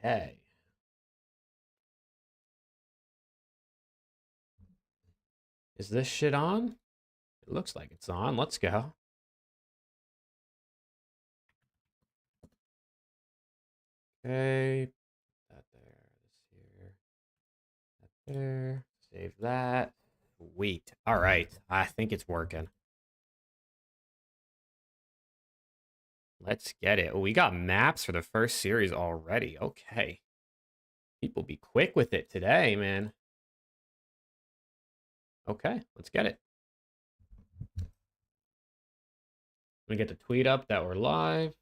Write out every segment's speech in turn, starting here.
Okay. Is this shit on? It looks like it's on. Let's go. Okay. That there. This here. That there. Save that. Sweet. All right. I think it's working. Let's get it. Oh, we got maps for the first series already. Okay. People be quick with it today, man. Okay, let's get it. Let me get the tweet up that we're live.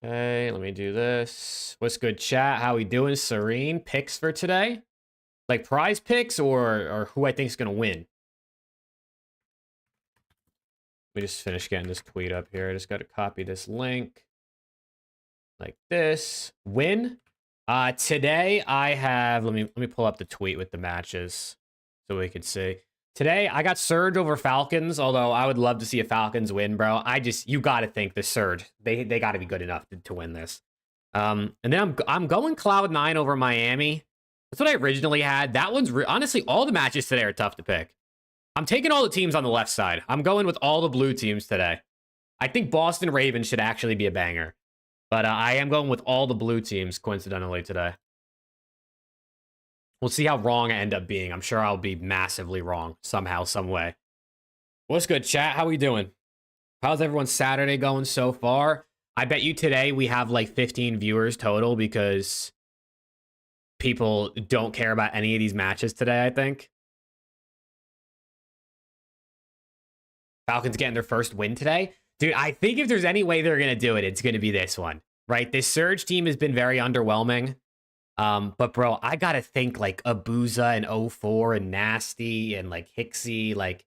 Okay, let me do this. What's good, chat? How we doing? Serene picks for today? Like prize picks or who I think is going to win? Let me just finish getting this tweet up here. I just got to copy this link. Like this. Win. Today I have, let me pull up the tweet with the matches so we can see. Today I got Surge over Falcons, although I would love to see a Falcons win, bro. You got to think the Surge, they got to be good enough to win this. And then I'm going Cloud9 over Miami. That's what I originally had. That one's honestly, all the matches today are tough to pick. I'm taking all the teams on the left side. I'm going with all the blue teams today. I think Boston Ravens should actually be a banger. But I am going with all the blue teams, coincidentally, today. We'll see how wrong I end up being. I'm sure I'll be massively wrong somehow, some way. What's good, chat? How we doing? How's everyone's Saturday going so far? I bet you today we have like 15 viewers total because people don't care about any of these matches today, I think. Falcons getting their first win today. Dude, I think if there's any way they're going to do it, it's going to be this one, right? This Surge team has been very underwhelming. But, bro, I got to think, like, Abuza and 04 and Nasty and, like, Hixie. Like,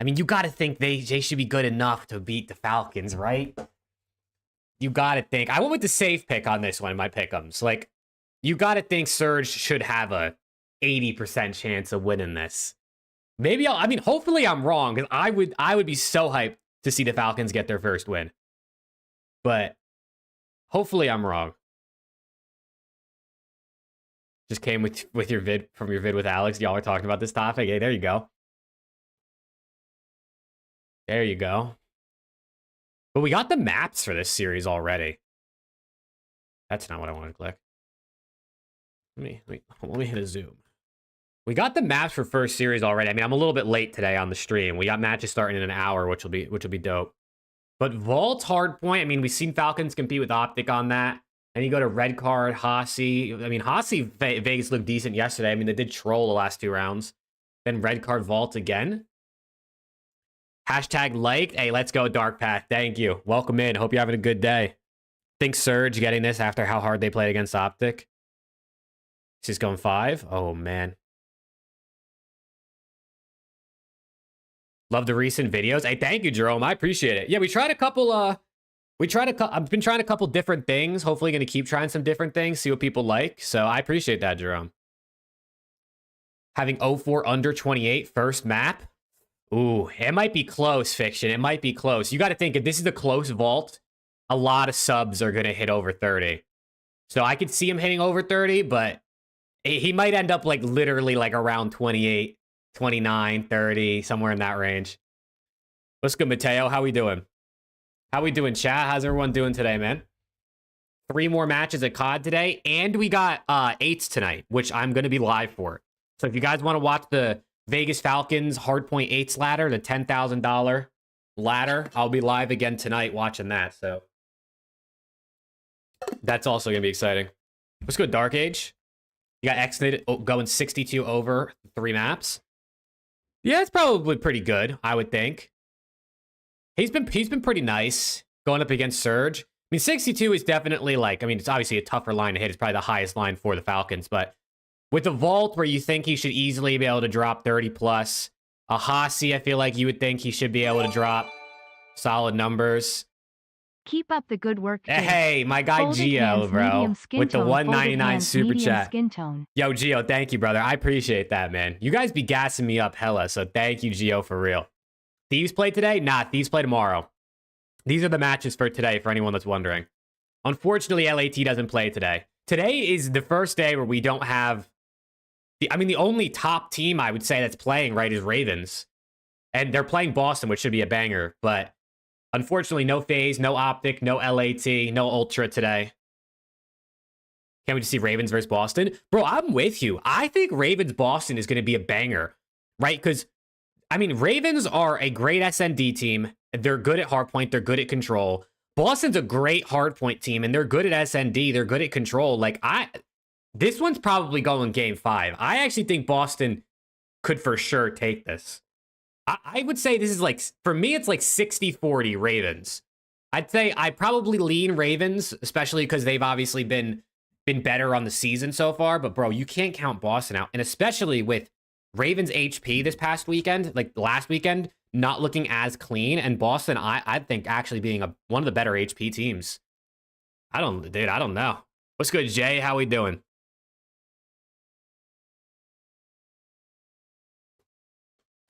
I mean, you got to think they should be good enough to beat the Falcons, right? You got to think. I went with the safe pick on this one, my pick'ems. Like, you got to think Surge should have a 80% chance of winning this. Maybe hopefully I'm wrong, because I would be so hyped to see the Falcons get their first win. But hopefully I'm wrong. Just came with your vid from your vid with Alex. Y'all are talking about this topic. Hey, there you go. There you go. But we got the maps for this series already. That's not what I want to click. Let me hit a zoom. We got the maps for first series already. I mean, I'm a little bit late today on the stream. We got matches starting in an hour, which will be dope. But Vault Hardpoint, I mean, we've seen Falcons compete with Optic on that. And you go to Red Card, Hossie. I mean, Hossie Vegas looked decent yesterday. I mean, they did troll the last 2 rounds. Then Red Card Vault again. Hashtag liked. Hey, let's go, Dark Path. Thank you. Welcome in. Hope you're having a good day. Think Surge getting this after how hard they played against Optic. She's going 5. Oh, man. Love the recent videos. Hey, thank you, Jerome. I appreciate it. Yeah, we tried a couple... I've been trying a couple different things. Hopefully going to keep trying some different things, see what people like. So I appreciate that, Jerome. Having 04 under 28 first map. Ooh, it might be close, Fiction. It might be close. You got to think, if this is a close vault, a lot of subs are going to hit over 30. So I could see him hitting over 30, but he might end up like literally like around 28, 29, 30, somewhere in that range. What's good, Mateo? How we doing? How we doing, chat? How's everyone doing today, man? 3 more matches at COD today, and we got 8s tonight, which I'm going to be live for. So if you guys want to watch the Vegas Falcons Hardpoint 8s ladder, the $10,000 ladder, I'll be live again tonight watching that. So that's also going to be exciting. What's good, Dark Age? You got X-Nid going 62 over 3 maps. Yeah, it's probably pretty good, I would think. He's been pretty nice going up against Surge. I mean, 62 is definitely like, I mean, it's obviously a tougher line to hit. It's probably the highest line for the Falcons. But with the Vault, where you think he should easily be able to drop 30 plus, A Hasi, I feel like you would think he should be able to drop solid numbers. Keep up the good work. Hey, my guy Folded Gio, hands, bro, with the tone, 199 super chat. Skin tone. Yo, Gio, thank you, brother. I appreciate that, man. You guys be gassing me up hella, so thank you, Gio, for real. Thieves play today? Nah, Thieves play tomorrow. These are the matches for today, for anyone that's wondering. Unfortunately, LAT doesn't play today. Today is the first day where we don't have... the only top team I would say that's playing, right, is Ravens. And they're playing Boston, which should be a banger, but... unfortunately, no FAZE, no OPTIC, no LAT, no Ultra today. Can't we just see Ravens versus Boston? Bro, I'm with you. I think Ravens-Boston is going to be a banger, right? Because, Ravens are a great SND team. They're good at hardpoint. They're good at control. Boston's a great hardpoint team, and they're good at SND. They're good at control. This one's probably going game 5. I actually think Boston could for sure take this. I would say this is for me, it's 60-40 Ravens. I'd say I probably lean Ravens, especially because they've obviously been better on the season so far. But, bro, you can't count Boston out. And especially with Ravens HP this past weekend, last weekend, not looking as clean. And Boston, I think, actually being one of the better HP teams. I don't know. What's good, Jay? How we doing?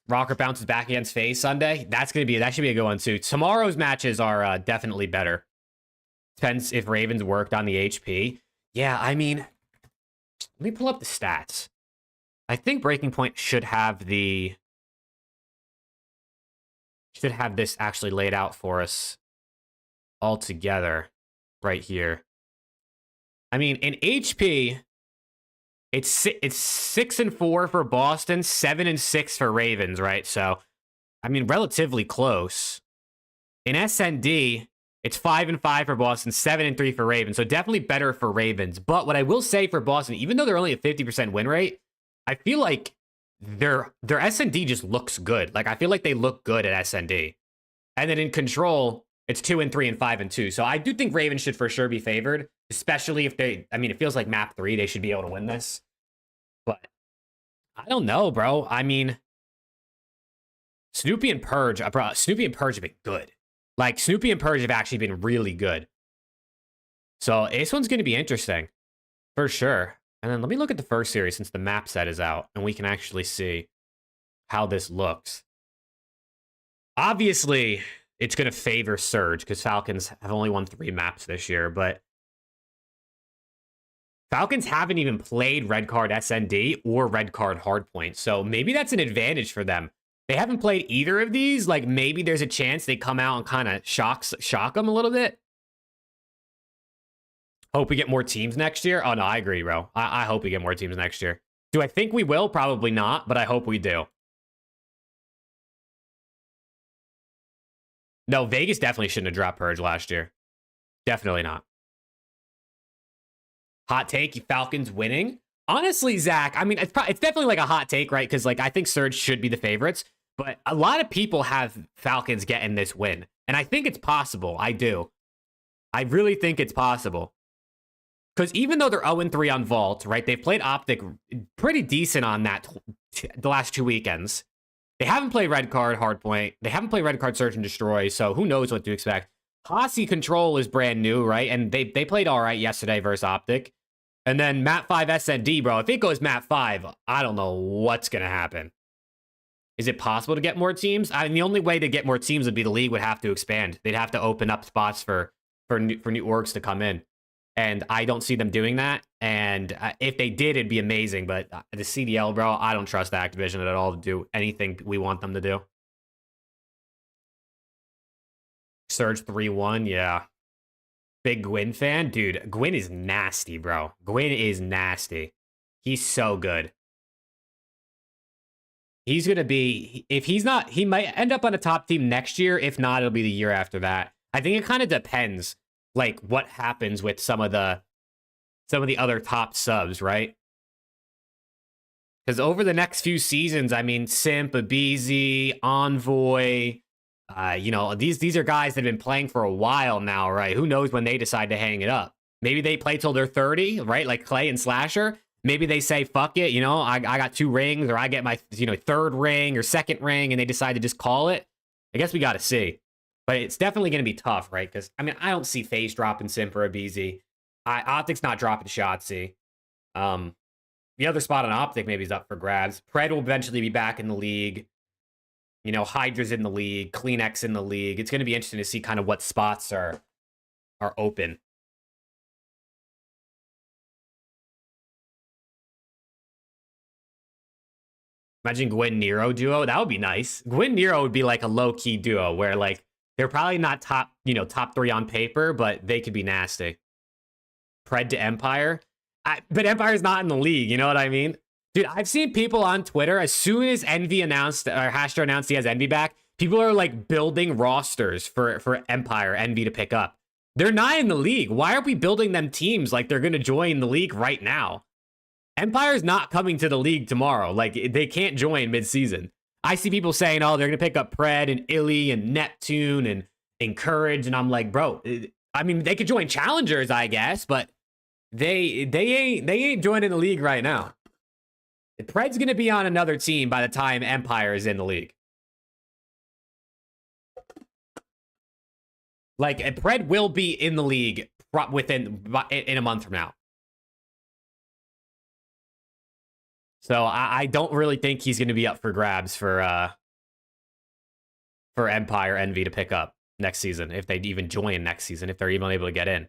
Rocker bounces back against FaZe Sunday. That should be a good one too. Tomorrow's matches are definitely better. Depends if Ravens worked on the HP. Yeah, let me pull up the stats. I think Breaking Point should have this actually laid out for us all together right here. In HP, it's 6-4 for Boston, 7-6 for Ravens, right? So, relatively close. In SND, it's 5-5 for Boston, 7-3 for Ravens. So definitely better for Ravens. But what I will say for Boston, even though they're only a 50% win rate, I feel like their SND just looks good. I feel like they look good at SND. And then in control, it's 2-3 and 5-2. So I do think Ravens should for sure be favored, especially if they, it feels like map 3, they should be able to win this. But I don't know, bro. Snoopy and Purge, have been good. Snoopy and Purge have actually been really good. So this one's going to be interesting for sure. And then let me look at the first series since the map set is out and we can actually see how this looks. Obviously, it's going to favor Surge because Falcons have only won 3 maps this year, but Falcons haven't even played Red Card SND or Red Card Hardpoint, so maybe that's an advantage for them. They haven't played either of these. Maybe there's a chance they come out and kind of shock them a little bit. Hope we get more teams next year. Oh, no, I agree, bro. I hope we get more teams next year. Do I think we will? Probably not, but I hope we do. No, Vegas definitely shouldn't have dropped Purge last year. Definitely not. Hot take, Falcons winning? Honestly, Zach, it's definitely a hot take, right? Because, I think Surge should be the favorites. But a lot of people have Falcons getting this win. And I think it's possible. I do. I really think it's possible. Because even though they're 0-3 on Vault, right? They've played Optic pretty decent on that the last 2 weekends. They haven't played Red Card Hardpoint. They haven't played Red Card Search and Destroy. So who knows what to expect. Hasi Control is brand new, right? And they played all right yesterday versus Optic. And then Map 5 SND, bro. If it goes Map 5, I don't know what's going to happen. Is it possible to get more teams? The only way to get more teams would be the league would have to expand. They'd have to open up spots for new orgs to come in. And I don't see them doing that. And if they did, it'd be amazing. But the CDL, bro, I don't trust Activision at all to do anything we want them to do. Surge 3-1, yeah. Big Gwyn fan? Dude, Gwyn is nasty, bro. Gwyn is nasty. He's so good. He's going to be... If he's not... He might end up on a top team next year. If not, it'll be the year after that. I think it kind of depends, what happens with some of the other top subs, right? Because over the next few seasons, Simp, Abizi, Envoy... these are guys that have been playing for a while now, right? Who knows when they decide to hang it up? Maybe they play till they're 30, right? Like Clay and Slasher. Maybe they say, fuck it, you know, I got 2 rings, or I get my, you know, 3rd ring or 2nd ring, and they decide to just call it. I guess we got to see. But it's definitely going to be tough, right? Because, I mean, I don't see FaZe dropping Sim for a BZ. Optic's not dropping Shotzi. The other spot on Optic maybe is up for grabs. Pred will eventually be back in the league. You know, Hydra's in the league. Kleenex in the league. It's going to be interesting to see kind of what spots are open. Imagine Gwyn Nero duo. That would be nice. Gwyn Nero would be like a low-key duo where, like, they're probably not top 3 on paper, but they could be nasty. Pred to Empire. But Empire's not in the league, you know what I mean? Dude, I've seen people on Twitter, as soon as Envy announced, or Hashter announced he has Envy back, people are like building rosters for Empire, Envy to pick up. They're not in the league. Why are we building them teams like they're going to join the league right now? Empire's not coming to the league tomorrow. Like, they can't join mid-season. I see people saying, oh, they're going to pick up Pred and Illy and Neptune and Encourage, and I'm like, bro, I mean, they could join challengers, I guess, but they ain't joining the league right now. Pred's going to be on another team by the time Empire is in the league. Like, Pred will be in the league in a month from now. So I don't really think he's going to be up for grabs for Empire Envy to pick up next season, if they even join next season, if they're even able to get in.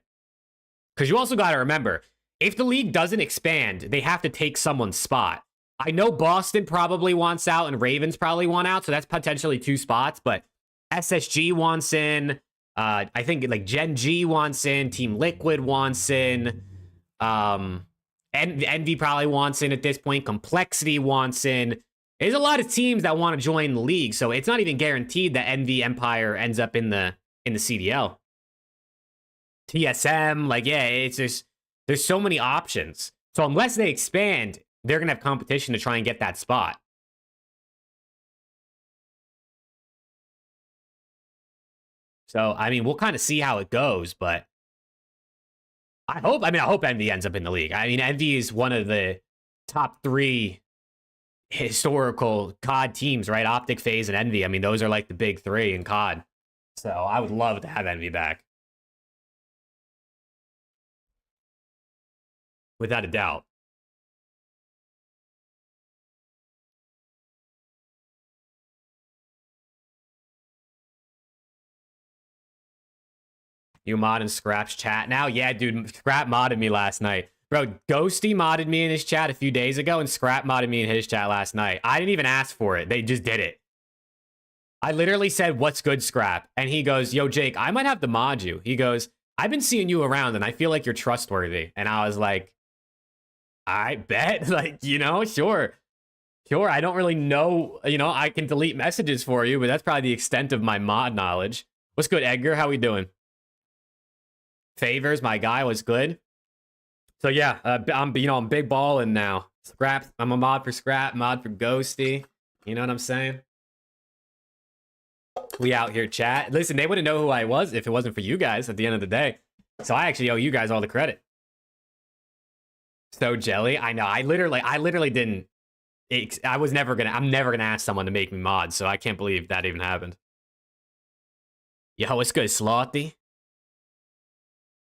Because you also got to remember, if the league doesn't expand, they have to take someone's spot. I know Boston probably wants out and Ravens probably want out, so that's potentially 2 spots, but SSG wants in. I think like Gen G wants in. Team Liquid wants in. Envy probably wants in at this point. Complexity wants in. There's a lot of teams that want to join the league, so it's not even guaranteed that Envy Empire ends up in the CDL. TSM, like, yeah, it's just, there's so many options. So unless they expand, they're gonna have competition to try and get that spot. So I mean, we'll kind of see how it goes, but I hope Envy ends up in the league. I mean, Envy is one of the top 3 historical COD teams, right? Optic, FaZe, and Envy. I mean, those are like the big 3 in COD. So I would love to have Envy back. Without a doubt. You mod and Scrap's chat now? Yeah, dude, Scrap modded me last night. Bro, Ghosty modded me in his chat a few days ago, and Scrap modded me in his chat last night. I didn't even ask for it. They just did it. I literally said, what's good, Scrap? And he goes, yo, Jake, I might have to mod you. He goes, I've been seeing you around, and I feel like you're trustworthy. And I was like, I bet. Like, you know, sure. Sure, I don't really know. You know, I can delete messages for you, but that's probably the extent of my mod knowledge. What's good, Edgar? How we doing? Favors, my guy, was good. So yeah, I'm big balling now. Scrap, I'm a mod for Scrap, mod for Ghosty. You know what I'm saying? We out here, chat. Listen, they wouldn't know who I was if it wasn't for you guys at the end of the day. So I actually owe you guys all the credit. So jelly, I know. I literally didn't. I'm never gonna ask someone to make me mod. So I can't believe that even happened. Yo, what's good, Slothy?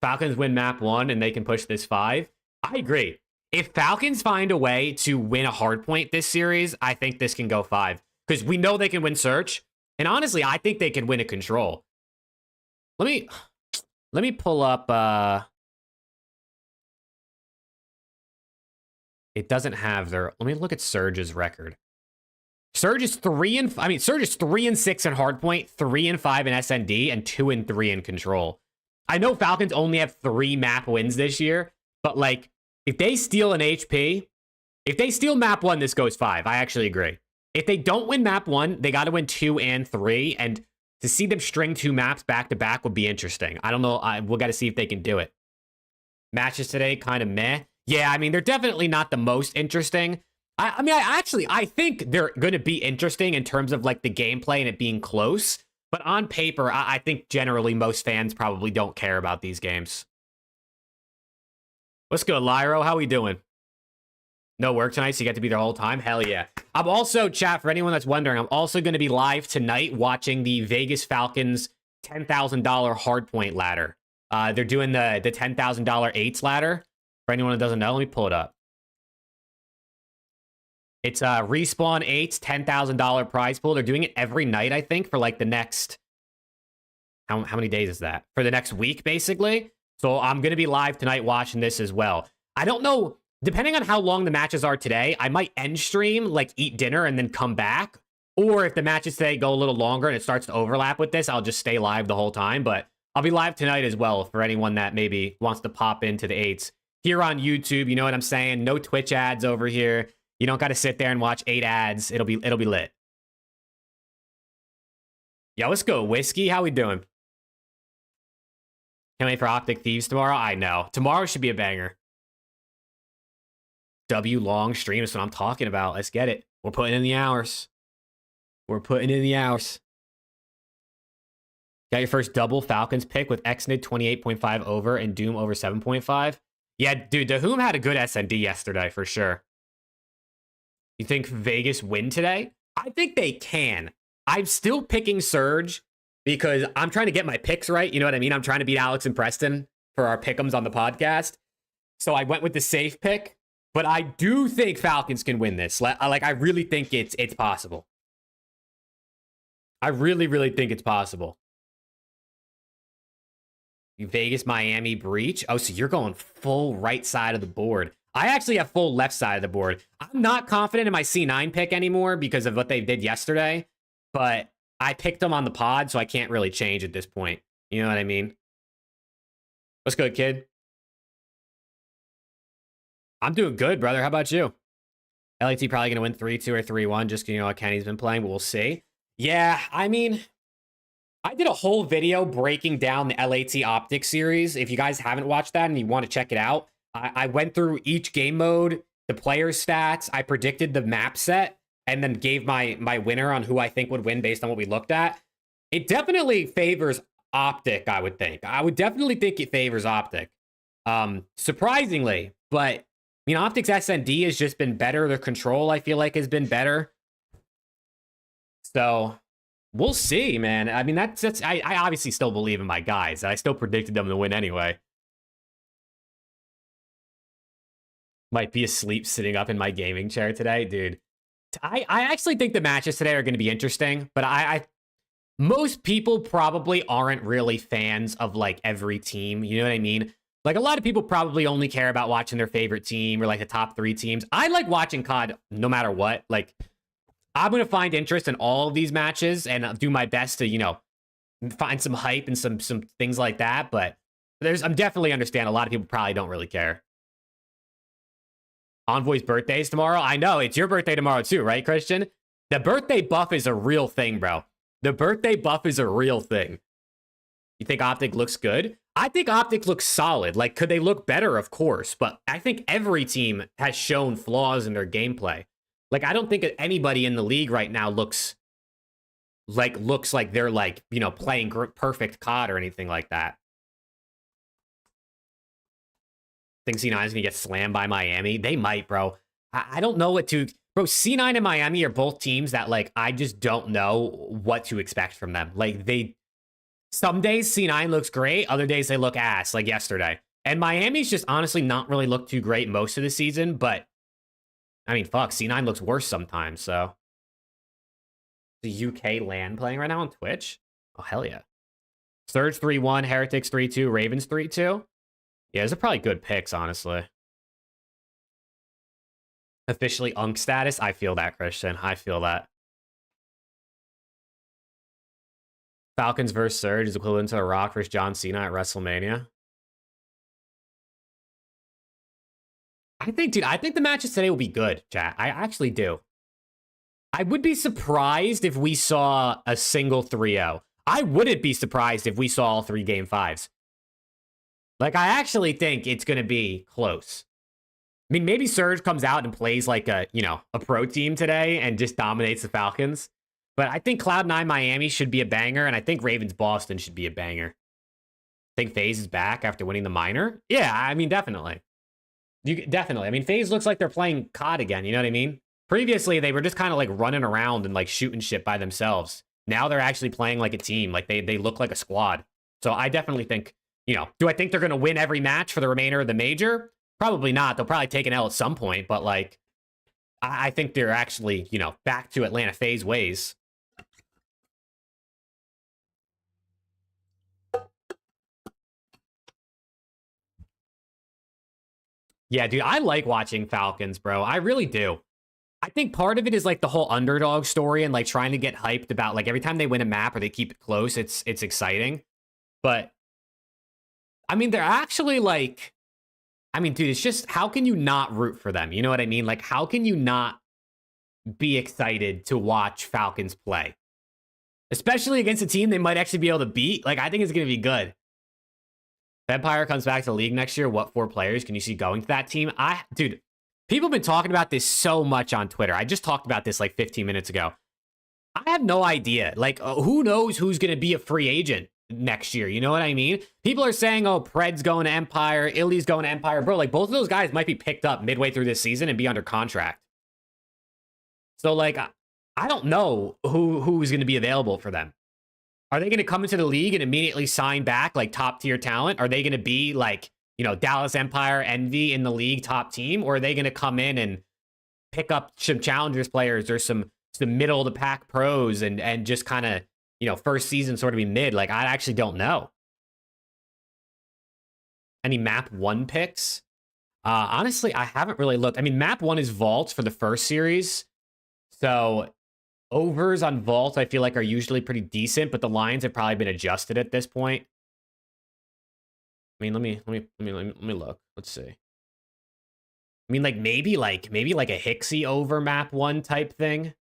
Falcons win map 1 and they can push this 5. I agree. If Falcons find a way to win a hardpoint this series, I think this can go 5. Because we know they can win search. And honestly, I think they can win a control. Let me pull up it doesn't have their, let me look at Surge's record. Surge is 3 and 6 in hardpoint, 3 and 5 in SND, and 2 and 3 in control. I know Falcons only have 3 map wins this year, but like, if they steal an HP, if they steal map 1, this goes 5. I actually agree. If they don't win map 1, they got to win 2 and 3, and to see them string 2 maps back to back would be interesting. I don't know. We'll got to see if they can do it. Matches today, kind of meh. Yeah, I mean, they're definitely not the most interesting. I think they're going to be interesting in terms of like the gameplay and it being close. But on paper, I think generally most fans probably don't care about these games. What's good, Lyro? How we doing? No work tonight, so you get to be there the whole time? Hell yeah. I'm also, chat, for anyone that's wondering, I'm also going to be live tonight watching the Vegas Falcons $10,000 hardpoint ladder. They're doing the $10,000 eights ladder. For anyone that doesn't know, let me pull it up. It's Respawn 8's $10,000 prize pool. They're doing it every night, I think, for like the next... How many days is that? For the next week, basically. So I'm going to be live tonight watching this as well. I don't know. Depending on how long the matches are today, I might end stream, like eat dinner and then come back. Or if the matches today go a little longer and it starts to overlap with this, I'll just stay live the whole time. But I'll be live tonight as well for anyone that maybe wants to pop into the 8s. Here on YouTube, you know what I'm saying? No Twitch ads over here. You don't got to sit there and watch 8 ads. It'll be lit. Yo, let's go. Whiskey, how we doing? Can't wait for Optic Thieves tomorrow. I know. Tomorrow should be a banger. W long stream is what I'm talking about. Let's get it. We're putting in the hours. We're putting in the hours. Got your first double Falcons pick with XNID 28.5 over and Doom over 7.5. Yeah, dude, Dahoom had a good SND yesterday for sure. You think Vegas win today? I think they can. I'm still picking Surge because I'm trying to get my picks right. You know what I mean? I'm trying to beat Alex and Preston for our pick'ems on the podcast. So I went with the safe pick, but I do think Falcons can win this. Like, I really think it's possible. I really, really think it's possible. Vegas, Miami, breach. Oh, so you're going full right side of the board. I actually have full left side of the board. I'm not confident in my C9 pick anymore because of what they did yesterday, but I picked them on the pod, so I can't really change at this point. You know what I mean? What's good, kid? I'm doing good, brother. How about you? LAT probably going to win 3-2 or 3-1, just you know how Kenny's been playing, but we'll see. Yeah, I mean, I did a whole video breaking down the LAT Optic series. If you guys haven't watched that and you want to check it out, I went through each game mode, the player stats, I predicted the map set, and then gave my winner on who I think would win based on what we looked at. It definitely favors Optic, I would think. I would definitely think it favors Optic. Surprisingly, but I mean, Optic's SND has just been better. Their control, I feel like, has been better. So we'll see, man. I mean, that's I obviously still believe in my guys. I still predicted them to win anyway. Might be asleep sitting up in my gaming chair today, dude. I actually think the matches today are going to be interesting, but most people probably aren't really fans of like every team. You know what I mean? Like a lot of people probably only care about watching their favorite team or like the top 3 teams. I like watching COD no matter what. Like I'm going to find interest in all of these matches and do my best to, you know, find some hype and some things like that. But I'm definitely understand a lot of people probably don't really care. Envoy's birthday's tomorrow. I know it's your birthday tomorrow too, right, Christian? The birthday buff is a real thing, bro. The birthday buff is a real thing. You think Optic looks good? I think Optic looks solid. Like, could they look better? Of course. But I think every team has shown flaws in their gameplay. Like, I don't think anybody in the league right now looks like they're like, you know, playing perfect COD or anything like that. Think C9 is gonna get slammed by Miami? They might, bro. I don't know what to... Bro, C9 and Miami are both teams that, like, I just don't know what to expect from them. Like, some days C9 looks great, other days they look ass, like yesterday. And Miami's just honestly not really looked too great most of the season, but... I mean, fuck, C9 looks worse sometimes, so... The UK LAN playing right now on Twitch? Oh, hell yeah. Surge 3-1, Heretics 3-2, Ravens 3-2. Yeah, those are probably good picks, honestly. Officially Unk status? I feel that, Christian. I feel that. Falcons versus Surge is equivalent to a Rock versus John Cena at WrestleMania. I think the matches today will be good, chat. I actually do. I would be surprised if we saw a single 3-0. I wouldn't be surprised if we saw all 3 Game 5s. Like, I actually think it's going to be close. I mean, maybe Surge comes out and plays like a, you know, a pro team today and just dominates the Falcons. But I think Cloud9 Miami should be a banger, and I think Ravens Boston should be a banger. I think FaZe is back after winning the minor. Yeah, I mean, definitely. Definitely. I mean, FaZe looks like they're playing COD again. You know what I mean? Previously, they were just kind of like running around and like shooting shit by themselves. Now they're actually playing like a team. Like they look like a squad. So I definitely think, do I think they're going to win every match for the remainder of the major? Probably not. They'll probably take an L at some point. But like, I think they're actually, back to Atlanta FaZe ways. Yeah, dude, I like watching Falcons, bro. I really do. I think part of it is like the whole underdog story and like trying to get hyped about like every time they win a map or they keep it close, it's exciting. But I mean, they're actually like, I mean, dude, it's just how can you not root for them? You know what I mean? Like, how can you not be excited to watch Falcons play? Especially against a team they might actually be able to beat. Like, I think it's going to be good. If Empire comes back to the league next year, what 4 players can you see going to that team? Dude, people have been talking about this so much on Twitter. I just talked about this like 15 minutes ago. I have no idea. Like, who knows who's going to be a free agent next year? You know what I mean? People are saying, oh, Pred's going to Empire, Illy's going to Empire. Bro, like, both of those guys might be picked up midway through this season and be under contract. So, like, I don't know who's going to be available for them. Are they going to come into the league and immediately sign back, like, top-tier talent? Are they going to be, like, Dallas Empire, Envy in the league top team? Or are they going to come in and pick up some Challengers players or some middle of the pack pros and just kind of, first season sort of be mid? Like, I actually don't know. Any map 1 picks? Honestly, I haven't really looked. I mean, map 1 is Vault for the first series. So overs on Vault, I feel like, are usually pretty decent, but the lines have probably been adjusted at this point. I mean, let me look. Let's see. I mean, like maybe like a Hixie over map 1 type thing.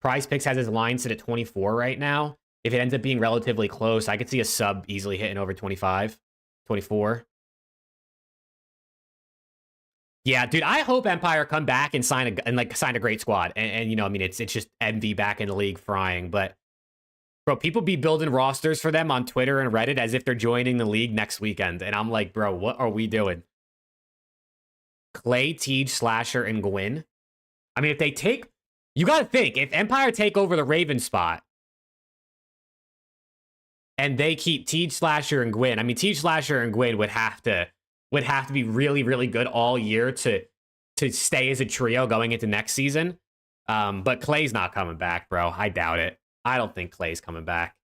Prize Picks has his line set at 24 right now. If it ends up being relatively close, I could see a sub easily hitting over 25, 24. Yeah, dude, I hope Empire come back and sign a great squad. And I mean, it's just MV back in the league frying. But bro, people be building rosters for them on Twitter and Reddit as if they're joining the league next weekend. And I'm like, bro, what are we doing? Clay, Tej, Slasher, and Gwyn. I mean, if they take, you got to think, if Empire take over the Raven spot and they keep Tej, Slasher, and Gwyn, I mean, Tej, Slasher, and Gwyn would have to be really, really good all year to stay as a trio going into next season. But Clay's not coming back, bro. I doubt it. I don't think Clay's coming back.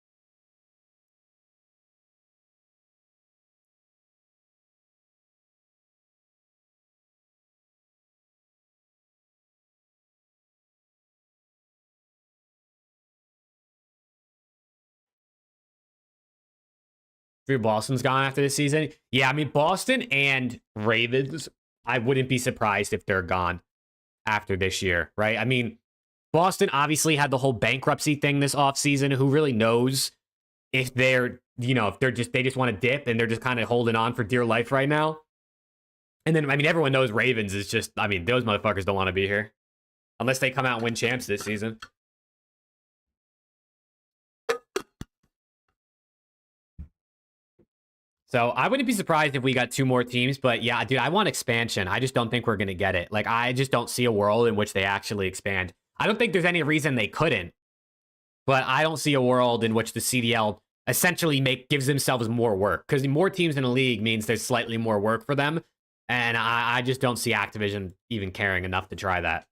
Drew Boston's gone after this season. Yeah, I mean, Boston and Ravens, I wouldn't be surprised if they're gone after this year, right? I mean, Boston obviously had the whole bankruptcy thing this offseason. Who really knows if they're, if they just want to dip and they're just kind of holding on for dear life right now. And then, I mean, everyone knows Ravens is just, I mean, those motherfuckers don't want to be here unless they come out and win champs this season. So I wouldn't be surprised if we got 2 more teams, but yeah, dude, I want expansion. I just don't think we're going to get it. Like, I just don't see a world in which they actually expand. I don't think there's any reason they couldn't, but I don't see a world in which the CDL essentially gives themselves more work, because more teams in the league means there's slightly more work for them. And I just don't see Activision even caring enough to try that.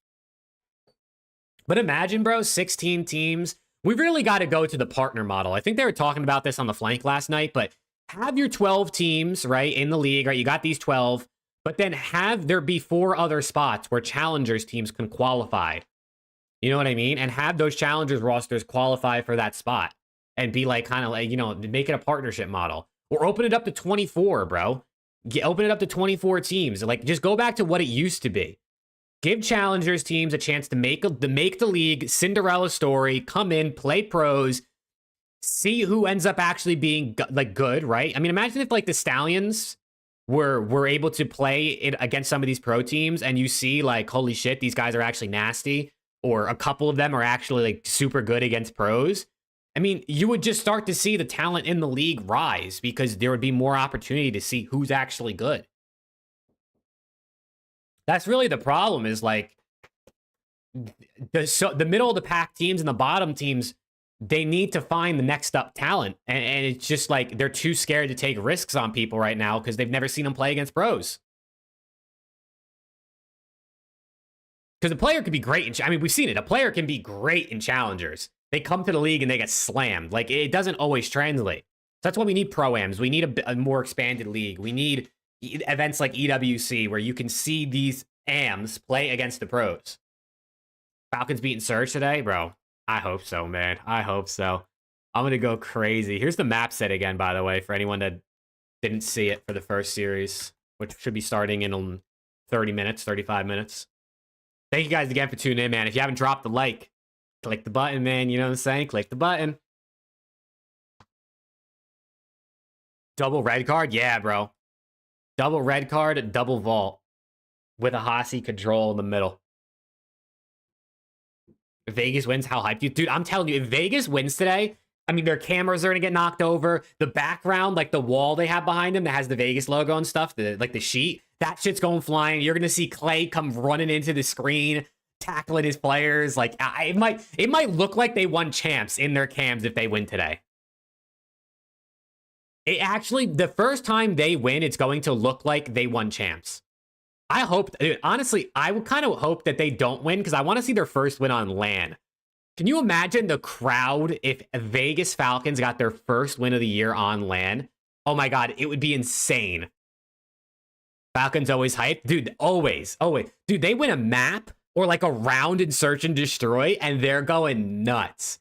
But imagine, bro, 16 teams. We really got to go to the partner model. I think they were talking about this on the flank last night, but have your 12 teams, right, in the league, right? You got these 12, but then have there be 4 other spots where challengers teams can qualify. You know what I mean? And have those challengers rosters qualify for that spot and be like, kind of like, make it a partnership model, or open it up to 24, bro. Open it up to 24 teams. Like, just go back to what it used to be. Give challengers teams a chance to make the league Cinderella story, come in, play pros, see who ends up actually being like good, right? I mean, imagine if like the Stallions were able to play it against some of these pro teams, and you see like, holy shit, these guys are actually nasty, or a couple of them are actually like super good against pros. I mean, you would just start to see the talent in the league rise because there would be more opportunity to see who's actually good. That's really the problem is like the middle of the pack teams and the bottom teams, they need to find the next up talent. And it's just like they're too scared to take risks on people right now because they've never seen them play against pros. Because a player can be great. I mean, we've seen it. A player can be great in challengers. They come to the league and they get slammed. Like, it doesn't always translate. So that's why we need pro-ams. We need a more expanded league. We need events like EWC where you can see these AMs play against the pros. Falcons beating Surge today? Bro, I hope so, man. I hope so. I'm going to go crazy. Here's the map set again, by the way, for anyone that didn't see it for the first series, which should be starting in 30 minutes, 35 minutes. Thank you guys again for tuning in, man. If you haven't dropped the like, click the button, man. You know what I'm saying? Click the button. Double red card? Yeah, bro. Double red card, double vault. With a Hasi control in the middle. If Vegas wins, how hyped you? Dude, I'm telling you, if Vegas wins today, I mean, their cameras are going to get knocked over. The background, like the wall they have behind them that has the Vegas logo and stuff, like the sheet, that shit's going flying. You're going to see Clay come running into the screen, tackling his players. Like, it might look like they won champs in their cams if they win today. It actually, the first time they win, it's going to look like they won champs. I hope, honestly, I would kind of hope that they don't win because I want to see their first win on LAN. Can you imagine the crowd if Vegas Falcons got their first win of the year on LAN? Oh my God, it would be insane. Falcons always hyped. Dude, always. Dude, they win a map or like a round in Search and Destroy and they're going nuts.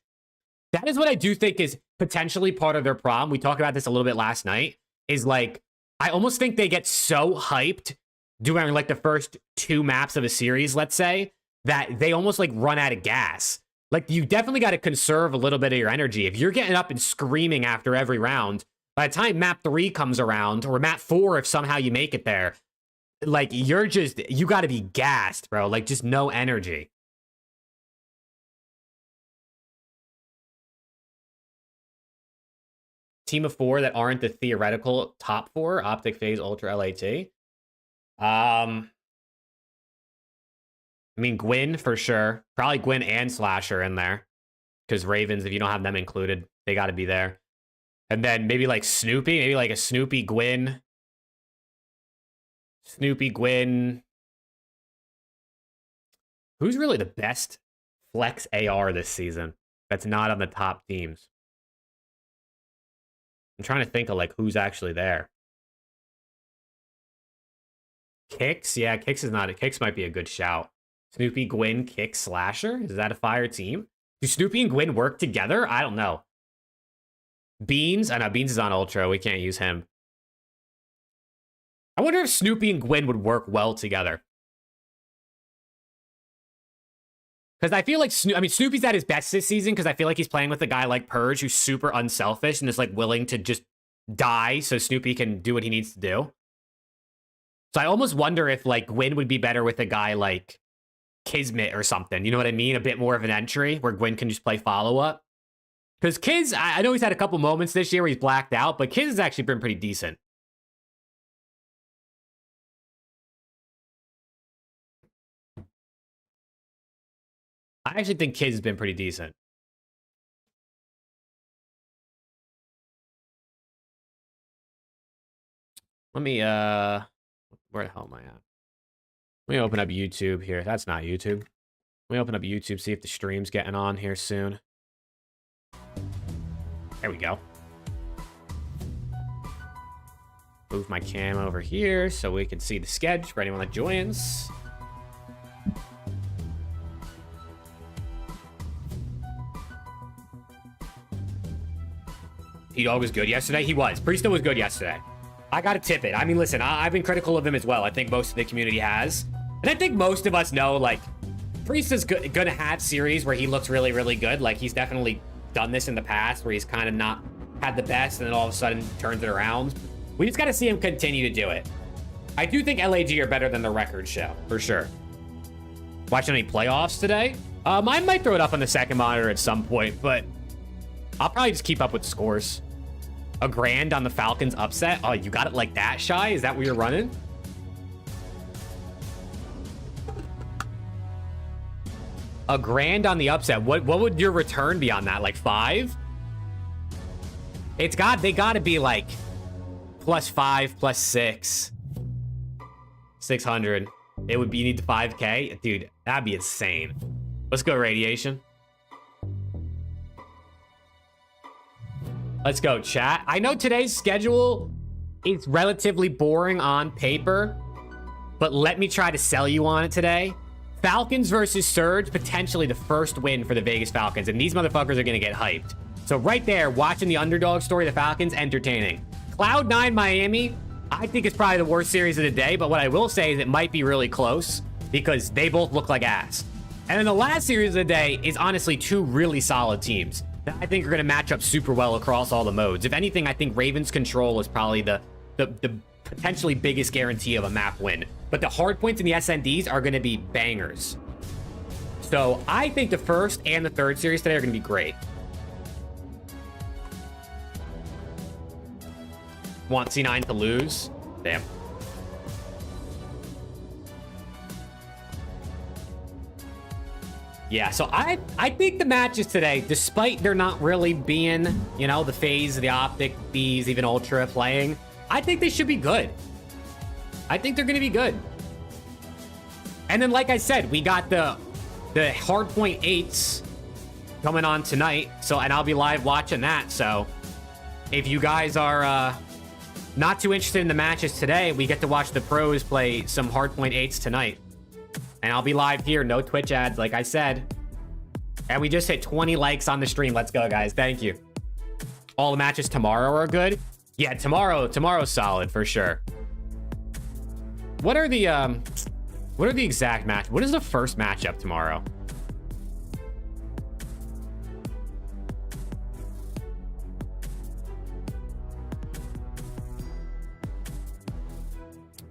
That is what I do think is potentially part of their problem. We talked about this a little bit last night. Is like, I almost think they get so hyped doing like the first 2 maps of a series, let's say, that they almost like run out of gas. Like, you definitely got to conserve a little bit of your energy. If you're getting up and screaming after every round, by the time map 3 comes around, or map 4, if somehow you make it there, like, you got to be gassed, bro. Like, just no energy. Team of 4 that aren't the theoretical top 4, OPTIC, FAZE, Ultra, LAT. I mean, Gwyn for sure. Probably Gwyn and Slasher in there. Because Ravens, if you don't have them included, they got to be there. And then maybe like Snoopy. Maybe like a Snoopy, Gwyn. Snoopy, Gwyn. Who's really the best flex AR this season that's not on the top teams? I'm trying to think of like who's actually there. Kicks? Yeah, Kicks is not. Kicks might be a good shout. Snoopy, Gwyn, Kicks, Slasher? Is that a fire team? Do Snoopy and Gwyn work together? I don't know. Beans? I know Beans is on Ultra. We can't use him. I wonder if Snoopy and Gwyn would work well together. Because I feel like Snoopy's at his best this season because I feel like he's playing with a guy like Purge who's super unselfish and is like willing to just die so Snoopy can do what he needs to do. So I almost wonder if like Gwyn would be better with a guy like Kismet or something. You know what I mean? A bit more of an entry where Gwyn can just play follow-up. Because Kiz, I know he's had a couple moments this year where he's blacked out, but Kiz has actually been pretty decent. I actually think Kiz has been pretty decent. Let me, where the hell am I at? Let me open up YouTube here. That's not YouTube. Let me open up YouTube, see if the stream's getting on here soon. There we go. Move my cam over here so we can see the schedule for anyone that joins. T-Dog was good yesterday. He was. Priesta was good yesterday. I gotta tip it. I mean, listen, I've been critical of him as well. I think most of the community has. And I think most of us know, like, Priesta's gonna have series where he looks really, really good. Like, he's definitely done this in the past where he's kind of not had the best and then all of a sudden turns it around. We just gotta see him continue to do it. I do think LAG are better than the record show, for sure. Watching any playoffs today? I might throw it up on the second monitor at some point, but I'll probably just keep up with scores. A grand on the Falcons upset? Oh, you got it like that, Shy? Is that what you're running? A grand on the upset. What would your return be on that? Like 5? They gotta be like +5, +6. 600. It would be, you need the 5K? Dude, that'd be insane. Let's go, Radiation. Let's go, chat. I know today's schedule is relatively boring on paper, but let me try to sell you on it today. Falcons versus Surge, potentially the first win for the Vegas Falcons, and these motherfuckers are going to get hyped. So right there, watching the underdog story, the Falcons, entertaining. Cloud9 Miami, I think it's probably the worst series of the day, but what I will say is it might be really close because they both look like ass. And then the last series of the day is honestly 2 really solid teams that I think are going to match up super well across all the modes. If anything, I think Ravens Control is probably the potentially biggest guarantee of a map win. But the hard points in the SNDs are going to be bangers. So I think the first and the third series today are going to be great. Want C9 to lose? Damn. Yeah, so I think the matches today, despite there not really being, you know, the FAZE, the OPTIC, Bs, even Ultra playing, I think they should be good. I think they're going to be good. And then, like I said, we got the hardpoint 8s coming on tonight. So, and I'll be live watching that. So, if you guys are not too interested in the matches today, we get to watch the pros play some hardpoint 8s tonight. And I'll be live here, no Twitch ads, like I said. And we just hit 20 likes on the stream. Let's go, guys. Thank you. All the matches tomorrow are good. Yeah, tomorrow's solid for sure. What are the exact match? What is the first matchup tomorrow?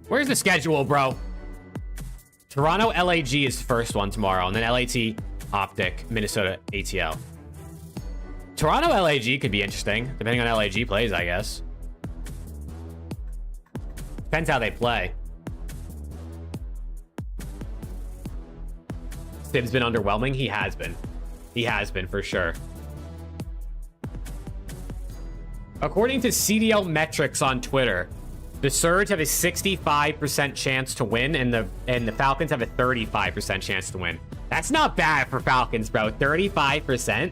Where's the schedule, bro? Toronto LAG is first one tomorrow, and then LAT Optic, Minnesota ATL. Toronto LAG could be interesting, depending on LAG plays, I guess. Depends how they play. Sib's been underwhelming. He has been. He has been, for sure. According to CDL metrics on Twitter, the Surge have a 65% chance to win, and the Falcons have a 35% chance to win. That's not bad for Falcons, bro. 35%.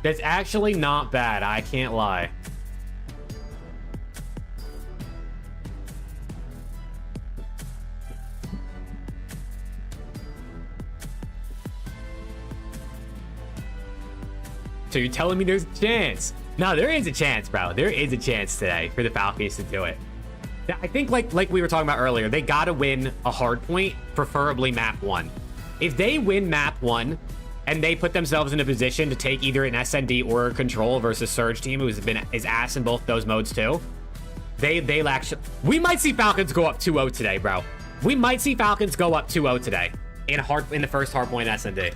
That's actually not bad. I can't lie. So you're telling me there's a chance? No, there is a chance, bro. There is a chance today for the Falcons to do it. I think like we were talking about earlier, they got to win a hard point, preferably map 1. If they win map 1 and they put themselves in a position to take either an SND or a control versus Surge team who's been his ass in both those modes too, they'll actually... We might see Falcons go up 2-0 today, bro. We might see Falcons go up 2-0 today in the first hard point SND.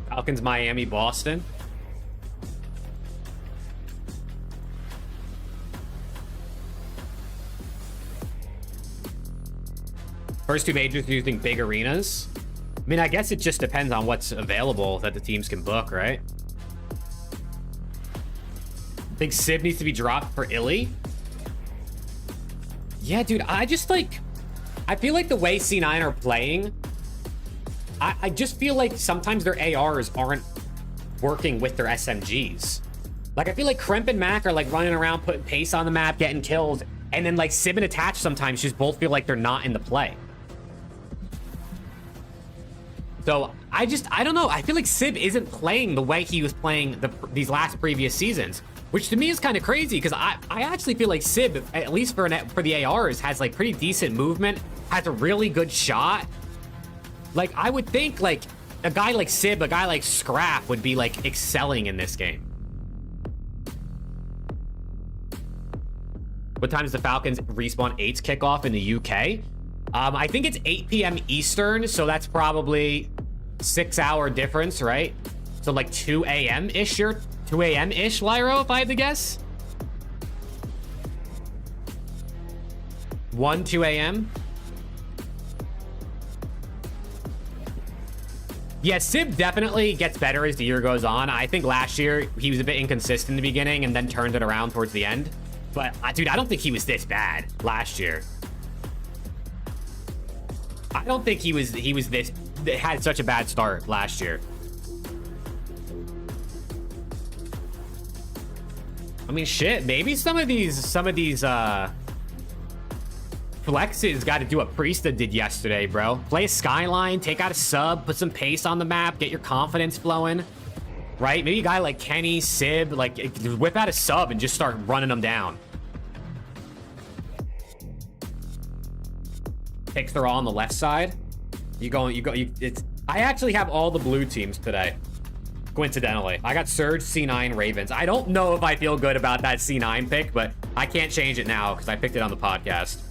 Falcons, Miami, Boston. First 2 majors using big arenas. I mean, I guess it just depends on what's available that the teams can book, right? I think Sib needs to be dropped for Illy. Yeah, dude, I feel like the way C9 are playing, I just feel like sometimes their ARs aren't working with their SMGs. Like, I feel like Kremp and Mac are like running around, putting pace on the map, getting kills, and then like Sib and Attach sometimes just both feel like they're not in the play. So I don't know. I feel like Sib isn't playing the way he was playing these last previous seasons, which to me is kind of crazy because I actually feel like Sib, at least for the ARs, has like pretty decent movement, has a really good shot. Like, I would think, like, a guy like Sib, a guy like Scrap would be, like, excelling in this game. What time does the Falcons respawn 8's kickoff in the UK? I think it's 8 p.m. Eastern, so that's probably 6-hour difference, right? So, like, 2 a.m.-ish, 2 a.m.-ish, Lyro, if I had to guess? 1, 2 a.m. Yeah, Sib definitely gets better as the year goes on. I think last year he was a bit inconsistent in the beginning and then turned it around towards the end. But, dude, I don't think he was this bad last year. I don't think he was this, had such a bad start last year. I mean, shit, maybe some of these flexes got to do what Priesta did yesterday, bro. Play a Skyline, take out a sub, put some pace on the map, get your confidence flowing, right? Maybe a guy like Kenny, Sib, like, whip out a sub and just start running them down. Picks are all on the left side. I actually have all the blue teams today. Coincidentally, I got Surge, C9, Ravens. I don't know if I feel good about that C9 pick, but I can't change it now because I picked it on the podcast.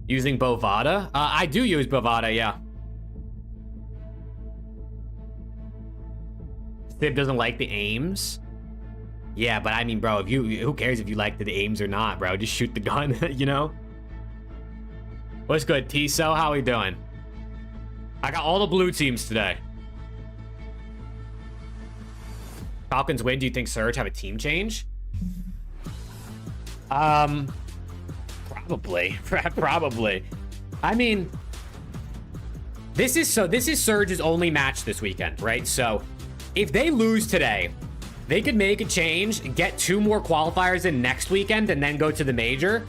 Using Bovada? I do use Bovada, yeah. Sib doesn't like the aims. Yeah, but I mean, bro, who cares if you like the aims or not, bro? Just shoot the gun, you know? What's good, Tiso? How we doing? I got all the blue teams today. Falcons win. Do you think Surge have a team change? Probably. Probably. I mean, this is Surge's only match this weekend, right? So if they lose today, they could make a change, get 2 more qualifiers in next weekend, and then go to the major.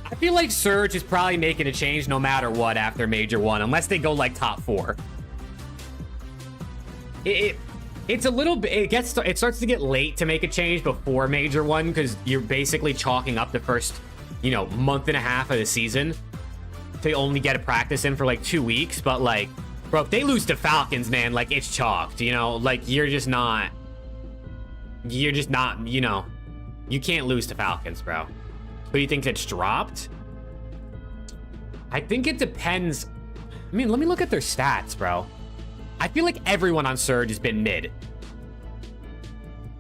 I feel like Surge is probably making a change no matter what after Major 1, unless they go like top 4. It's a little bit, it starts to get late to make a change before Major 1 because you're basically chalking up the first, month and a half of the season to only get a practice in for like 2 weeks. But like, bro, if they lose to Falcons, man, like it's chalked, like you're just not, you can't lose to Falcons, bro. Who do you think it's dropped? I think it depends. I mean, let me look at their stats, bro. I feel like everyone on Surge has been mid.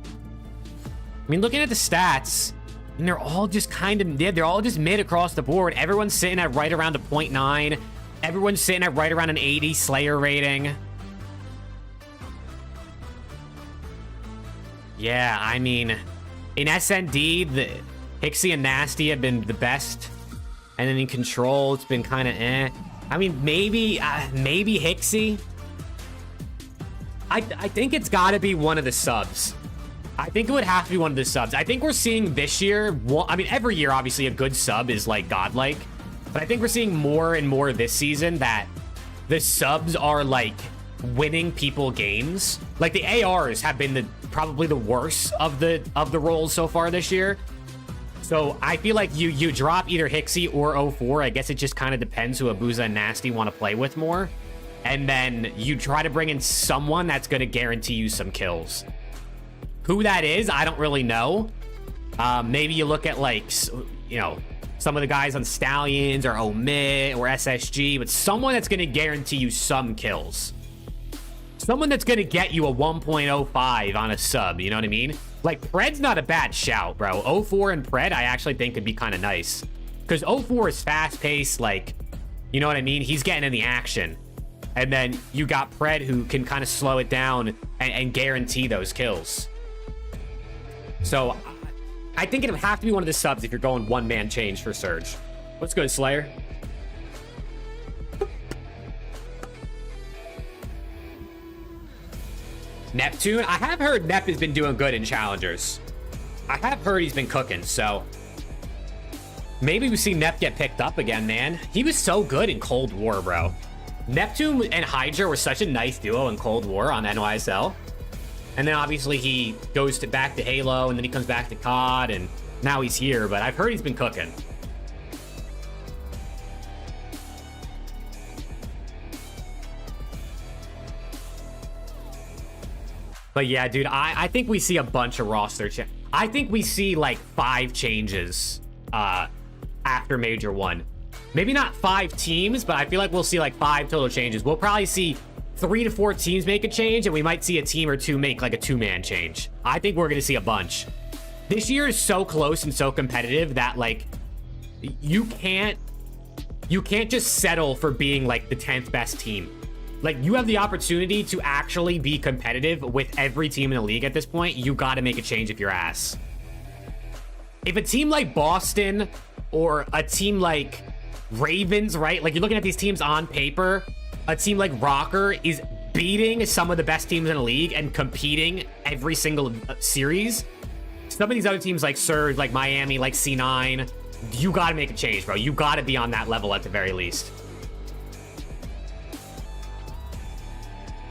I mean, looking at the stats, and they're all just kind of mid. They're all just mid across the board. Everyone's sitting at right around a 0.9. Everyone's sitting at right around an 80 Slayer rating. Yeah, I mean, in SND, the Hixie and Nasty have been the best. And then in Control, it's been kind of eh. I mean, maybe Hixie. I think it's got to be one of the subs. I think it would have to be one of the subs. I think we're seeing this year, I mean, every year, obviously, a good sub is, like, godlike. But I think we're seeing more and more this season that the subs are, like, winning people games. Like, the ARs have been probably the worst of the roles so far this year. So I feel like you drop either Hixie or 04. I guess it just kind of depends who Abuza and Nasty want to play with more. And then you try to bring in someone that's going to guarantee you some kills. Who that is, I don't really know. Maybe you look at, like, some of the guys on Stallions or Omit or SSG, but someone that's going to guarantee you some kills. Someone that's going to get you a 1.05 on a sub, you know what I mean? Like, Pred's not a bad shout, bro. 04 and Pred, I actually think could be kind of nice. Because 04 is fast-paced, like, you know what I mean? He's getting in the action. And then you got Pred who can kind of slow it down and guarantee those kills. So I think it would have to be one of the subs if you're going one-man change for Surge. What's good, Slayer? Neptune? I have heard Nep has been doing good in Challengers. I have heard he's been cooking, so maybe we see Nep get picked up again, man. He was so good in Cold War, bro. Neptune and Hydra were such a nice duo in Cold War on NYSL. And then obviously he goes back to Halo, and then he comes back to COD, and now he's here, but I've heard he's been cooking. But yeah, dude, I think we see a bunch of roster I think we see like 5 changes after Major 1. Maybe not 5 teams, but I feel like we'll see like 5 total changes. We'll probably see 3 to 4 teams make a change, and we might see a team or 2 make like a 2-man change. I think we're going to see a bunch. This year is so close and so competitive that like you can't just settle for being like the 10th best team. Like, you have the opportunity to actually be competitive with every team in the league at this point. You got to make a change if you're ass. If a team like Boston or a team like Ravens, right? Like, you're looking at these teams on paper. A team like Rocker is beating some of the best teams in the league and competing every single series. Some of these other teams like Surge, like Miami, like C9, you got to make a change, bro. You got to be on that level at the very least.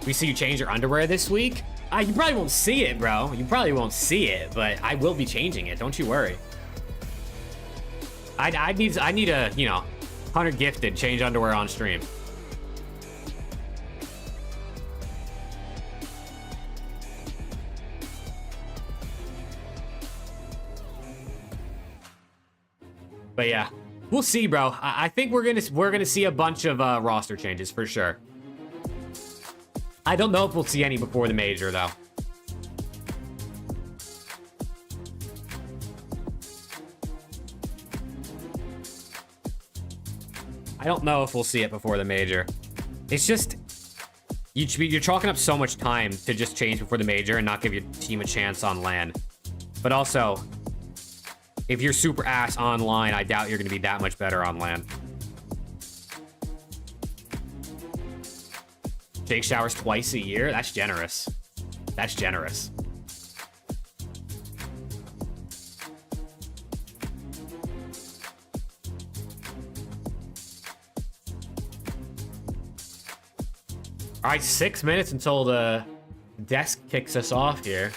We see you change your underwear this week? You probably won't see it, bro. You probably won't see it, but I will be changing it. Don't you worry. I need a, you know, 100 gifted change underwear on stream. But yeah, we'll see, bro. I think we're gonna see a bunch of roster changes for sure. I don't know if we'll see any before the major, though. I don't know if we'll see it before the major. It's just, you're chalking up so much time to just change before the major and not give your team a chance on LAN. But also, if you're super ass online, I doubt you're going to be that much better on LAN. Take showers twice a year? That's generous. That's generous. All right, 6 minutes until the desk kicks us off here.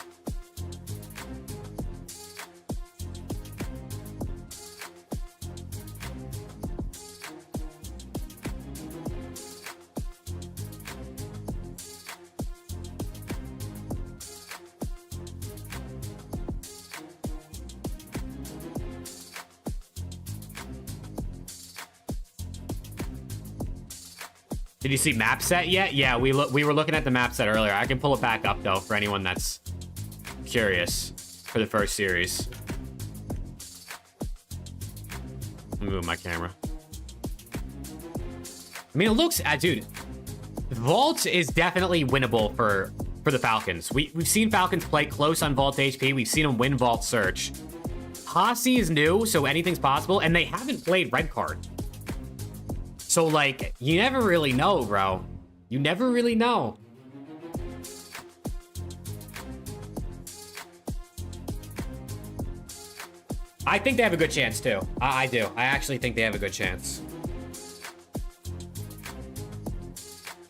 Did you see map set yet? Yeah, we were looking at the map set earlier. I can pull it back up though for anyone that's curious for the first series. Let me move my camera. I mean, it looks, dude, Vault is definitely winnable for the Falcons. We've seen Falcons play close on Vault HP. We've seen them win Vault Search. Posse is new, so anything's possible, and they haven't played Red Card. So, like, you never really know, bro. You never really know. I think they have a good chance, too. I do. I actually think they have a good chance.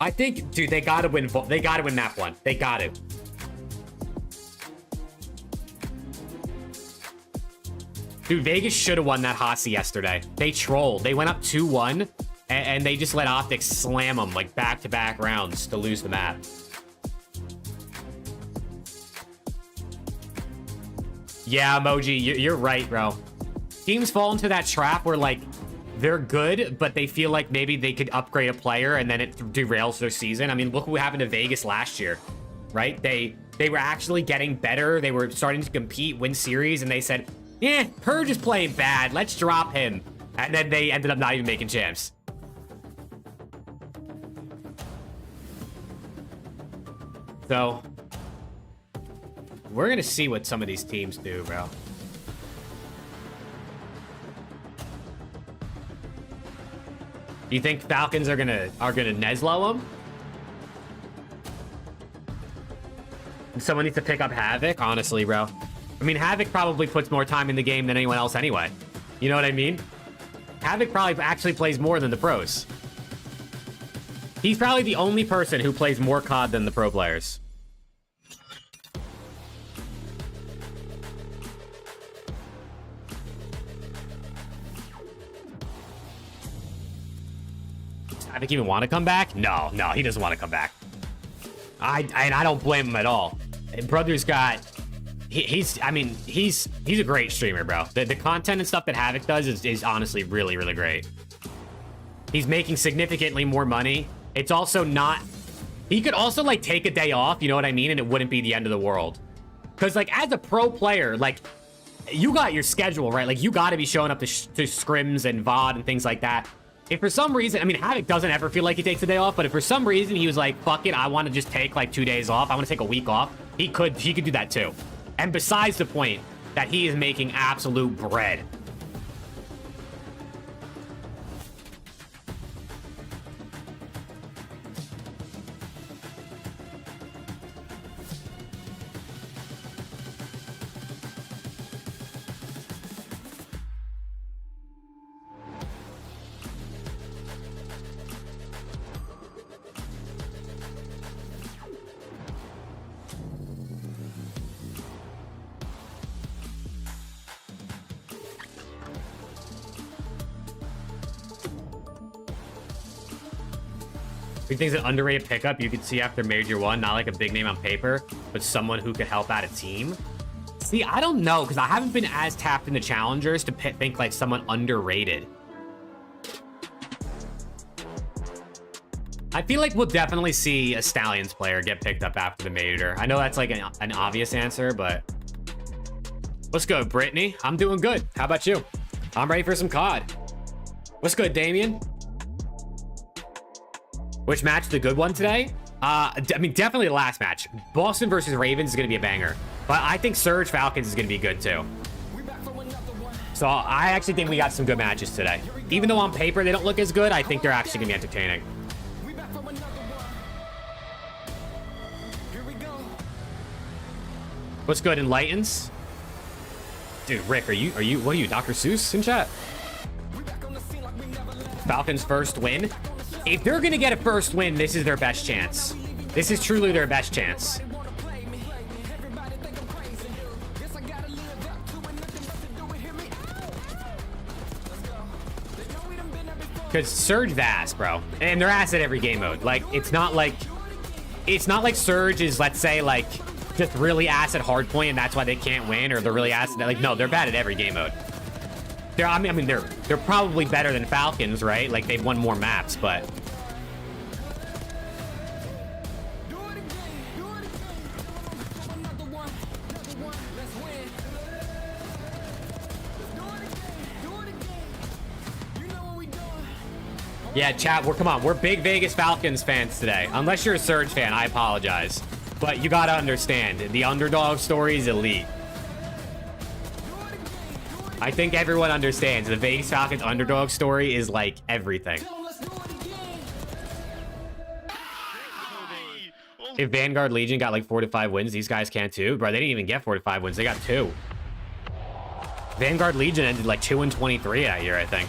I think, dude, they gotta win. They gotta win map 1. They got to. Dude, Vegas should have won that Hossie yesterday. They trolled. They went up 2-1. And they just let OPTIC slam them like back-to-back rounds to lose the map. Yeah, Emoji, you're right, bro. Teams fall into that trap where, like, they're good, but they feel like maybe they could upgrade a player and then it derails their season. I mean, look what happened to Vegas last year, right? They were actually getting better. They were starting to compete, win series, and they said, yeah, Purge is playing bad. Let's drop him. And then they ended up not even making champs. So, we're going to see what some of these teams do, bro. Do you think Falcons are gonna Neslo them? Someone needs to pick up HAVOK, honestly, bro. I mean, HAVOK probably puts more time in the game than anyone else anyway. You know what I mean? HAVOK probably actually plays more than the pros. He's probably the only person who plays more COD than the pro players. Does HAVOK even want to come back? No, he doesn't want to come back. I don't blame him at all. Brother's got... He's a great streamer, bro. The content and stuff that HAVOK does is honestly really, really great. He's making significantly more money. It's also not... He could also, like, take a day off, you know what I mean? And it wouldn't be the end of the world. Because, like, as a pro player, like, you got your schedule, right? Like, you got to be showing up to scrims and VOD and things like that. If for some reason... I mean, HAVOK doesn't ever feel like he takes a day off, but if for some reason he was like, fuck it, I want to just take, like, 2 days off. I want to take a week off. He could do that, too. And besides the point that he is making absolute bread. He thinks an underrated pickup you could see after Major 1, not like a big name on paper, but someone who could help out a team. See, I don't know, because I haven't been as tapped into challengers to think like someone underrated. I feel like we'll definitely see a Stallions player get picked up after the Major. I know that's like an obvious answer, but... What's good, Brittany? I'm doing good. How about you? I'm ready for some COD. What's good, Damien? Which match is the good one today? I mean, definitely the last match. Boston versus Ravens is going to be a banger. But I think Surge Falcons is going to be good too. So I actually think we got some good matches today. Even though on paper they don't look as good, I think they're actually going to be entertaining. What's good, Enlightens? Dude, Rick, are you, what are you, Dr. Seuss in chat? Falcons first win. If they're going to get a first win, this is their best chance. This is truly their best chance. Because Surge ass, bro. And they're ass at every game mode. Like, it's not like Surge is, let's say, like, just really ass at hardpoint and that's why they can't win, or they're really ass at, like, no, they're bad at every game mode. I mean, they're probably better than Falcons, right? Like, they've won more maps, but... Yeah, chat, come on. We're big Vegas Falcons fans today. Unless you're a Surge fan, I apologize. But you gotta understand, the underdog story is elite. I think everyone understands the Vegas Falcons underdog story is like everything. If Vanguard Legion got like 4 to 5 wins, these guys can too. Bro, they didn't even get 4 to 5 wins. They got 2. Vanguard Legion ended like 2-23 that year, I think.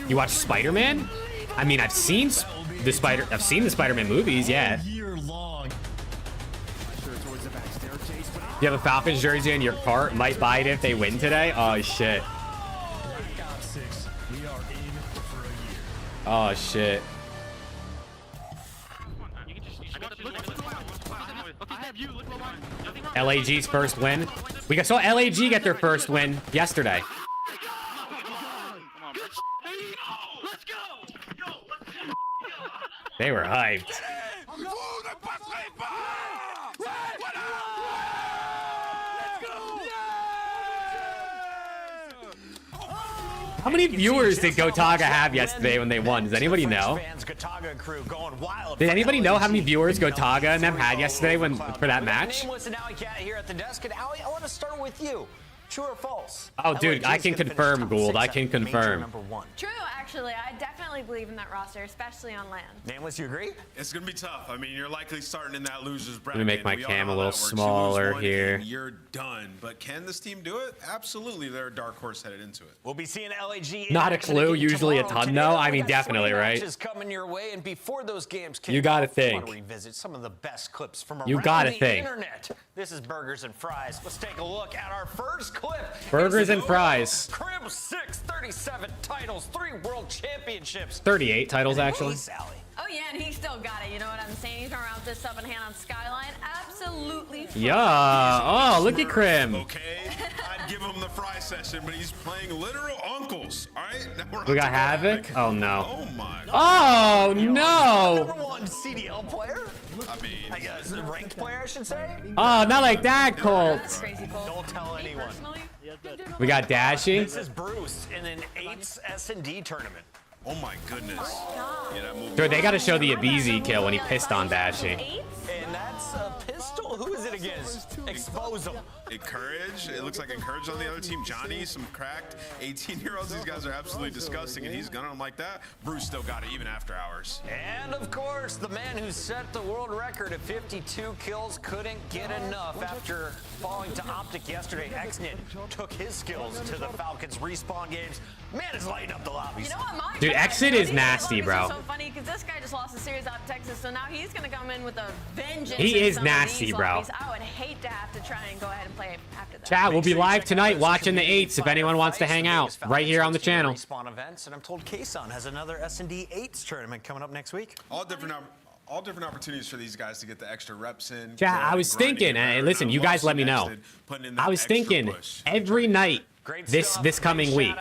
You watch Spider-Man? I mean, I've seen the Spider-Man movies, yeah. You have a Falcons jersey in your cart, might buy it if they win today. Oh shit. Oh shit. LAG's first win. We saw LAG get their first win yesterday. They were hyped. How many viewers did Gotaga have yesterday when they won? Does anybody know? Did anybody know how many viewers Gotaga and them had yesterday for that match? I want to start with you. True or false? Oh, dude, I can confirm, Gould. I can confirm. True, actually. I definitely believe in that roster, especially on land. Nameless, you agree? It's going to be tough. I mean, you're likely starting in that loser's bracket. Let me make my cam a little smaller here. You're done. But can this team do it? Absolutely. They're a dark horse headed into it. We'll be seeing LAG. Not a clue. Usually a ton, though. I mean, definitely, right? Coming your way, and before those games you gotta think. Want to revisit some of the best clips from around you gotta the think. internet. This is Burgers and Fries. Let's take a look at our first clip. Burgers and Fries. Crib 6, 37 titles, 3 world championships. 38 titles, actually. Oh, yeah, and he still got it. You know what I'm saying? He's around with this sub in hand on Skyline. Absolutely fine. Yeah. Oh, look at Crim. Okay. I give him the fry session, but he's playing literal uncles. All right. Now we're We got on to HAVOK. Oh no. Oh my. Oh no. Number one CDL player. I mean, I guess a ranked player, I should say. Oh, not like that, Colt. That's crazy cool. Don't tell Me anyone. personally, We got Dashy. This is Bruce in an 8's S&D tournament. oh my goodness. Yeah, that move. Dude, they got to show the Abizi kill when he pissed on Dashy. And that's a pistol. Who is it against? Expose him. Encourage. It looks like Encourage on the other team. Johnny, some cracked 18-year-olds. These guys are absolutely disgusting, and he's gunning them like that. Bruce still got it even after hours. And of course, the man who set the world record at 52 kills couldn't get enough after falling to OPTIC yesterday. Xnid took his skills to the Falcons respawn games. Man is lighting up the lobbies. You know what, Mike? Dude, Exit is nasty, bro. So funny because this guy just lost a series out of Texas, so now he's gonna come in with a vengeance. He in is some of nasty, these bro. lobbies. I would hate to have to try and go ahead and play after that. Chat, we'll be live tonight watching the 8s if anyone wants to hang out right here on the channel. Respawn events, and I'm told Kason has another S&D 8s tournament coming up next week. All different opportunities for these guys to get the extra reps in. Chat, I was thinking, and listen, you guys let me know. I was thinking every night this coming week,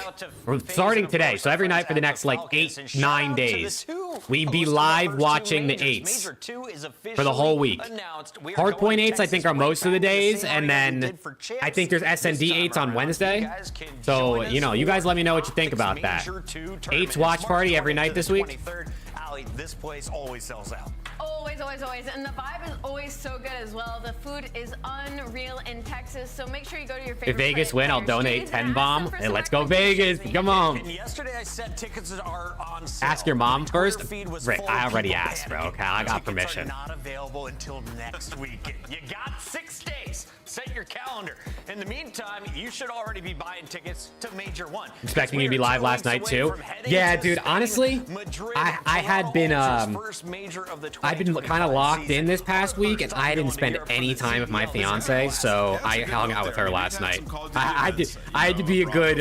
we're starting today, so every night for the next like 8-9 days, we'd be live watching the 8s for the whole week. Hardpoint 8s I think are most of the days, and then I think there's SND 8s on Wednesday. So, you know, you guys let me know what you think about that. 8s watch party every night this week. This place always sells out. Always, always, always. And the vibe is always so good as well. The food is unreal in Texas, so make sure you go to your favorite. If Vegas win, I'll donate 10 bomb. Hey, let's go Vegas. Come on. And yesterday I said tickets are on sale. Ask your mom first. Rick, full I of already people asked, bro. panicking. Okay, I got Tickets permission. are not available until next weekend. You got 6 days. Set your calendar. In the meantime, you should already be buying tickets to Major 1. Expecting you to be live last night too. Yeah, dude. Honestly, I had been I've been kind of locked in this past week, and I didn't spend any time with my fiance, so I hung out with her last night. I had to be a good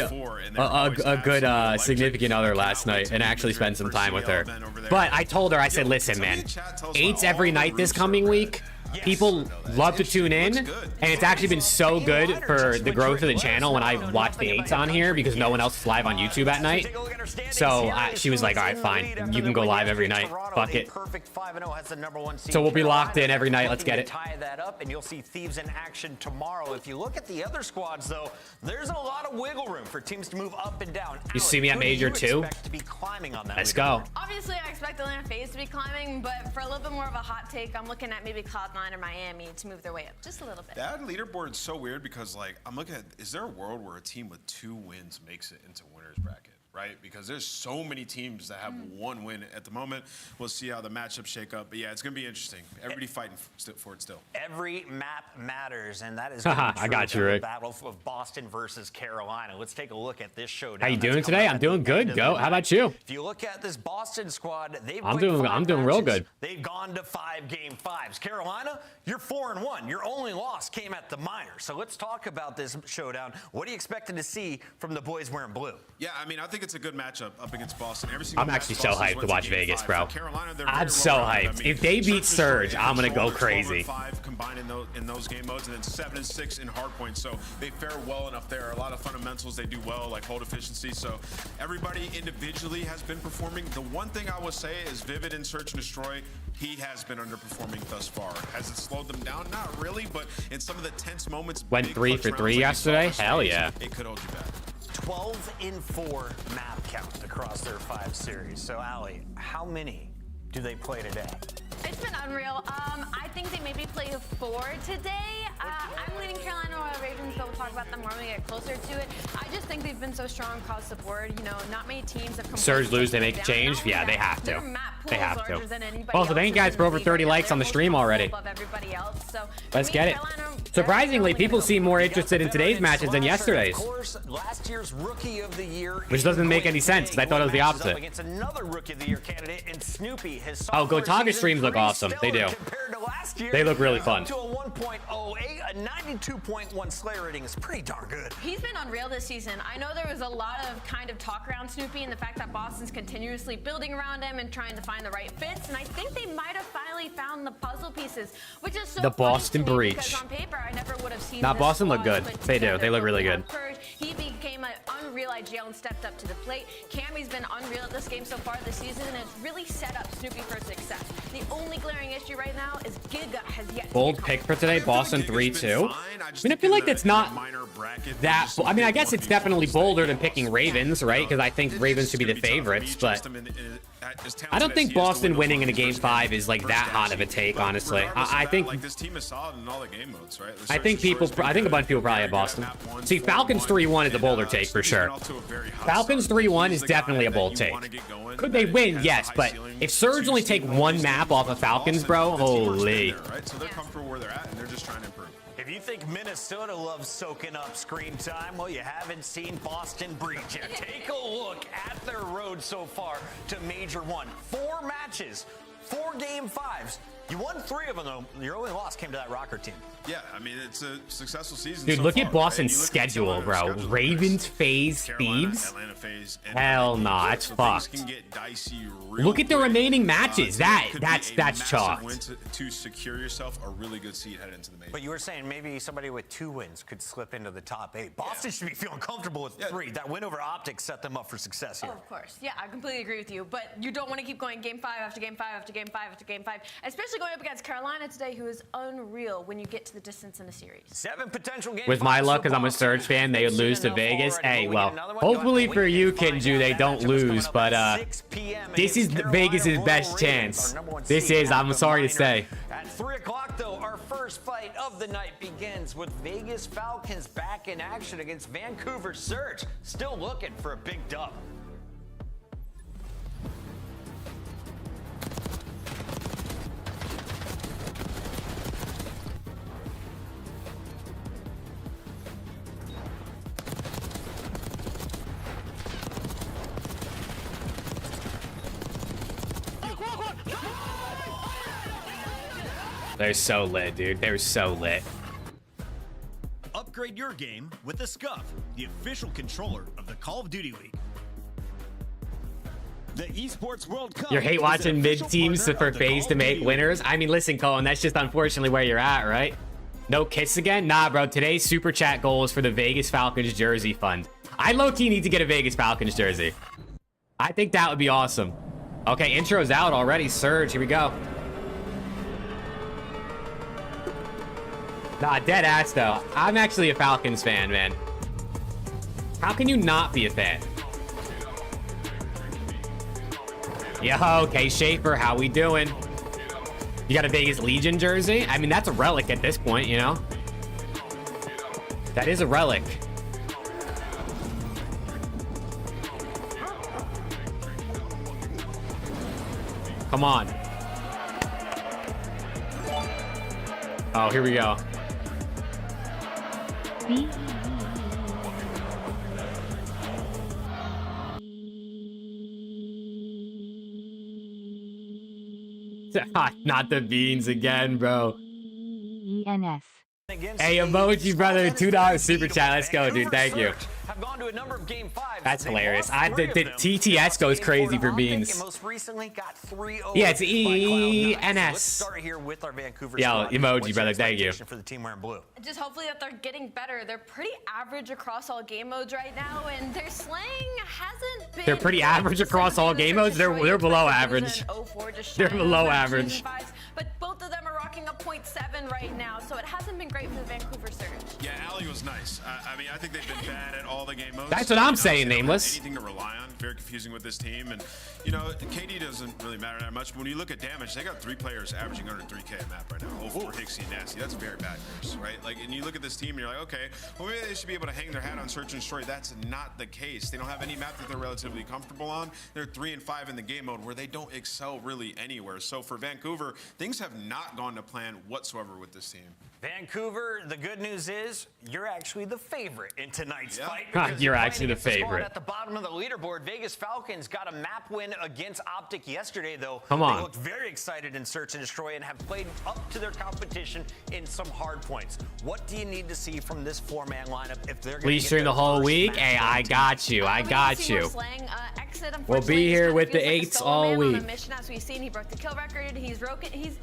significant other last night and actually spend some time with her. But I told her, I said, listen, man, 8s every night this coming week. People love to tune in, and it's actually been so good for the growth of the channel when I watch the 8s on here because no one else is live on YouTube at night. So she was like, all right, fine, you can go live every night. Fuck it. So we'll be locked in every night. Let's get it. Tie that up, and you'll see Thieves in action tomorrow. If you look at the other squads, though, there's a lot of wiggle room for teams to move up and down. You see me at Major 2? Let's go. Obviously, I expect Atlanta FaZe to be climbing, but for a little bit more of a hot take, I'm looking at maybe Cloud9 or Miami to move their way up just a little bit. That leaderboard is so weird because, like, I'm looking at, is there a world where a team with 2 wins makes it into winner's bracket? Right? Because there's so many teams that have 1 win at the moment. We'll see how the matchups shake up. But yeah, it's going to be interesting. Everybody fighting for it still. Every map matters, and that is I got you, Rick. The battle of Boston versus Carolina. Let's take a look at this showdown. How you doing today? I'm doing good. Go. How about you? If you look at this Boston squad, I'm doing real good. They've gone to 5 game 5s. Carolina, you're 4-1. Your only loss came at the minor. So let's talk about this showdown. What are you expecting to see from the boys wearing blue? Yeah, I mean, I think it's a good matchup up against Boston. I'm actually so hyped to watch Vegas, bro. I'm so hyped. If they beat Surge, I'm gonna go crazy. 5 combined in those game modes, and then 7-6 in hardpoint. So they fare well enough there. A lot of fundamentals they do well, like hold efficiency. So everybody individually has been performing. The one thing I will say is Vivid in Search and Destroy, he has been underperforming thus far. Has it slowed them down? Not really, but in some of the tense moments, went 3 for 3 yesterday. Hell yeah. It could hold you back. 12-4 map count across their 5 series. So, Allie, how many do they play today? It's been unreal. I think they maybe play 4 today. I'm leaning Carolina or Ravens, but we'll talk about them more when we get closer to it. I just think they've been so strong across the board. You know, not many teams have come. Surge lose, they make a change. Yeah, they have to. They have to. Also, thank you guys for over 30 likes on the stream already. Let's get it. Surprisingly, people seem more interested in today's matches than yesterday's. Last year's Rookie of the Year, which doesn't make any sense because I thought it was the opposite. Against another Rookie of the Year candidate, and Snoopy has oh, Gotaga streams look awesome. They do. They look really fun. To a 1.08, a 92.1 Slayer rating is pretty darn good. He's been unreal this season. I know there was a lot of kind of talk around Snoopy and the fact that Boston's continuously building around him and trying to find the right fits, and I think they might have finally found the puzzle pieces, which is so the Boston Breach. Because on paper, I never would have seen Nah, this Boston look squad good. put They do. together They look really over good. Purge. He became an unreal IGL and stepped up to the plate. Cammy's been unreal at this game so far this season, and it's really set up Snoopy for success. The only glaring issue right now is Giga has yet to Bold get pick home. for today, Boston 3-2. I mean, I feel like that's not that. I mean, I guess it's definitely bolder than picking Ravens, right? Because I think Ravens should be the favorites, but I don't think Boston winning in a game 5 is like that hot of a take, honestly. I think this team is solid in all the game modes, right? I think a bunch of people probably have Boston. See, Falcons 3-1 is a bolder take for sure. Falcons 3-1 is definitely a bold take. Could they win? Yes, but if Surge only take one map off of Falcons, bro, holy. So they're comfortable where they're at, and they're just trying to improve. If you think Minnesota loves soaking up screen time, well, you haven't seen Boston breach yet. Take a look at their road so far to Major 1. 4 matches, 4 game 5s. You won 3 of them, though. Your only loss came to that Rocker team. Yeah, I mean, it's a successful season. Dude, so look far, at Boston's right? You schedule, look at bro. schedule, Ravens, FaZe, Carolina, Thieves. Atlanta, FaZe, and Hell nah, it's so fucked. things can get dicey real Look at the quick. remaining matches. So it could be a That's massive chalked. win to secure yourself a really good seat headed into the major. But you were saying maybe somebody with 2 wins could slip into the top 8. Boston should be feeling comfortable with 3. That win over OPTIC set them up for success here. Oh, of course. Yeah, I completely agree with you. But you don't want to keep going game 5 after game 5 after game 5 after game 5, especially going up against Carolina today, who is unreal when you get to the distance in a series. 7 potential game With my 5s luck, for because I'm a Boston. Surge fan, they would lose to Enough Vegas. already. Hey, Will we well, get another one? hopefully Go for ahead, you, wait and Kinju, find they out. don't That matchup is coming lose, up but at 6 p.m. this is against Vegas' Carolina best Royal chance. Ravens, our #1 This seed is, I'm at the sorry to minor. say. At 3 o'clock, though, our first fight of the night begins with Vegas Falcons back in action against Vancouver Surge. Still looking for a big dub. They're so lit, dude. They're so lit. Upgrade your game with the SCUMP, the official controller of the Call of Duty League. The Esports World Cup. You hate is an watching official mid-teams partner for of the FaZe Call to of make Duty winners? I mean, listen, Colin, that's just unfortunately where you're at, right? No kiss again? Nah, bro. Today's super chat goal is for the Vegas Falcons jersey fund. I low-key need to get a Vegas Falcons jersey. I think that would be awesome. Okay, intro's out already. Surge, here we go. Nah, dead ass though. I'm actually a Falcons fan, man. How can you not be a fan? Yo, okay, Schaefer, how we doing? You got a Vegas Legion jersey? I mean, that's a relic at this point, you know? That is a relic. Come on. Oh, here we go. Not the beans again, bro. ENS. Hey, emoji brother, $2 super chat. Let's go, dude. Thank you. Have gone to a number of game 5s. That's They've hilarious. lost 3 of The them. TTS goes Game crazy 4 for to beans. OPTIC, and most recently got 3-0 Yeah, it's by Cloud9. ENS. Let's start here with our Vancouver Yo, squad. emoji, What's your brother, thank you. expectation for the team wearing blue? Just hopefully that they're getting better. They're pretty average across all game modes right now, and their slaying hasn't been. They're pretty great. average across all game modes? They're below average. They're below average. But both of them are rocking up 0.7 right now, so it hasn't been great for the Vancouver Surge. Yeah, Allie was nice. I mean, I think they've been bad at all the game modes. That's what I'm saying, They don't have Nameless. Anything to rely on. Very confusing with this team. And, you know, KD doesn't really matter that much. But when you look at damage, they got 3 players averaging under 3K a map right now. 0-4, Hixie, and Nasty. That's very bad for us, right? Like, and you look at this team and you're like, okay, well, maybe they should be able to hang their hat on Search and Destroy. That's not the case. They don't have any map that they're relatively comfortable on. They're 3 and 5 in the game mode where they don't excel really anywhere. So for Vancouver, things have not gone to plan whatsoever with this team. Vancouver, the good news is you're actually the favorite in tonight's fight. Ha, because you're playing actually the against squad favorite. At the bottom of the leaderboard, Vegas Falcons got a map win against OPTIC yesterday, though. Come on. They looked very excited in Search and Destroy and have played up to their competition in some hard points. What do you need to see from this four-man lineup if they're going to Please stream the whole week. Hey, I got you. I got you. We'll be here with the 8s all week. On a mission, as we've seen, he broke the kill record. He's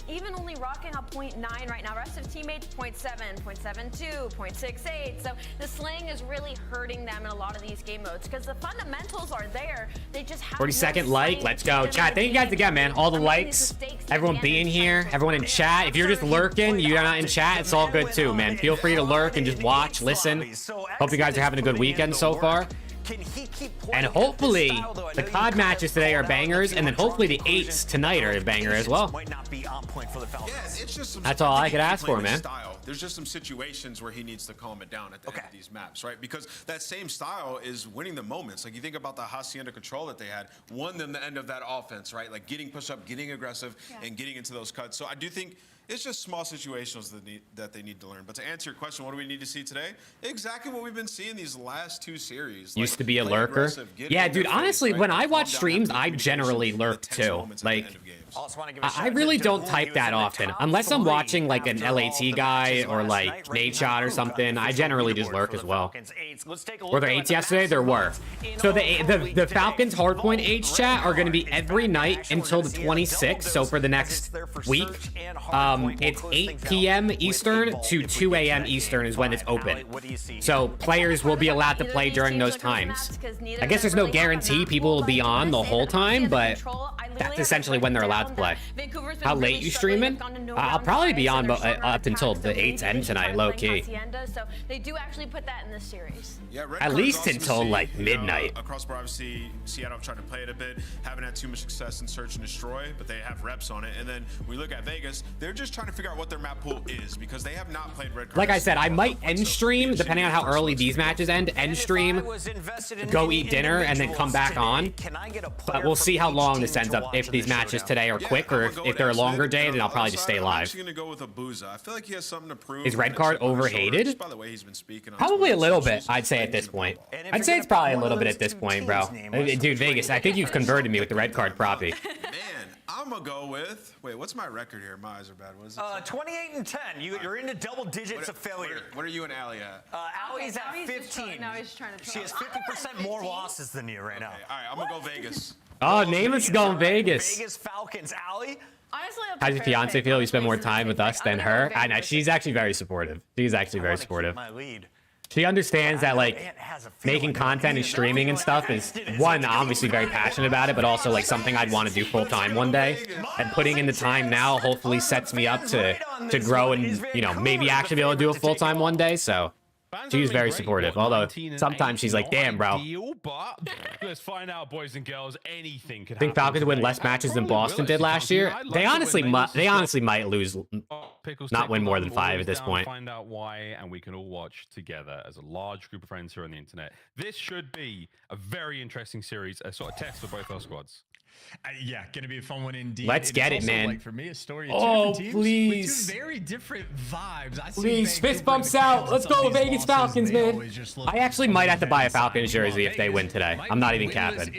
even only rocking a 0.9 right now. Rest of teammates 0.7, 0.72, 0.68. So the slaying is really hurting them in a lot of these game modes because the fundamentals are there. They just have 40-second like. Let's go. Chat, thank you guys again, man. All the likes. Everyone being here. Everyone in chat. If you're just lurking, you're not in chat, it's all good too, man. Feel free to lurk and just watch, listen. Hope you guys are having a good weekend so far. And hopefully the COD matches today are bangers, and then hopefully the 8s tonight are a banger as well. That's all I could ask for, man. There's just some situations where he needs to calm it down at the end of these maps, right? Because that same style is winning the moments. Like you think about the Hacienda control that they had, won them the end of that offense, right? Like getting push up, getting aggressive, and getting into those cuts. So I do think it's just small situations that they need to learn. But to answer your question, what do we need to see today? Exactly what we've been seeing these last 2 series. Used to be a lurker. Yeah, dude, honestly, when I watch streams, I generally lurk too. Like, I really don't type that often. Unless I'm watching like an LAT guy or like NADESHOT or something, I generally just lurk as well. Were there 8s yesterday? There were. So the Falcons hardpoint 8s chat are going to be every night until the 26th. So for the next week, it's 8 p.m. Eastern to 2 a.m. Eastern is when it's open. So players will be allowed to play during those times. I guess there's no guarantee people will be on the whole time, but that's essentially when they're allowed to play. How late you streaming? I'll probably be on up until the 8s end tonight, low key. So they do actually put that in this series. Yeah, at least until like midnight. Across bar, obviously, Seattle tried to play it a bit, haven't had too much success in search and destroy, but they have reps on it. And then we look at Vegas, they're just trying to figure out what their map pool is because they have not played red. Like I said, I might end stream depending on how early these matches end. End stream, go eat dinner, and then come back on. But we'll see how long this ends up. If these matches today are quick, or if they're a longer day, then I'll probably just stay live. I'm gonna go with Abuza. I feel like he has something to prove. Is red card overhated? Probably a little bit, I'd say at this point. I'd say it's probably a little bit at this point, bro. Dude, Vegas, I think you've converted me with the red card proppy. Man, I'm gonna go with. Wait, what's my record here? My eyes are bad. What is it? 28 and 10. You're into double digits of failure. What are you and Allie at? Allie's at 15. No, he's trying to. She has 50% more losses than you right now. All right, I'm gonna go Vegas. Oh, Namath's going Vegas. Vegas Falcons. Allie? Honestly, how does your fiance feel? You spend more time with us than her? I know, she's actually very supportive. She's actually very supportive. She understands that, like, making content and streaming and stuff is, one, obviously very passionate about it, but also, like, something I'd want to do full-time one day. And putting in the time now hopefully sets me up to grow and, you know, maybe actually be able to do it full-time one day, so... She's very supportive, although sometimes she's like, damn, bro. Let's find out, boys and girls, anything could happen. Think Falcons win less matches than Boston did last year? They honestly might lose, not win more than 5 at this point. Find out why, and we can all watch together as a large group of friends here on the internet. This should be a very interesting series, a sort of test for both our squads. Yeah, gonna be a fun one indeed. Let's get it, man. Like for me, a story of two teams please. with 2 very different vibes. Please, fist bumps out. Let's go, Vegas Falcons, man. I actually might have to buy a Falcons jersey if they win today. I'm not even capping.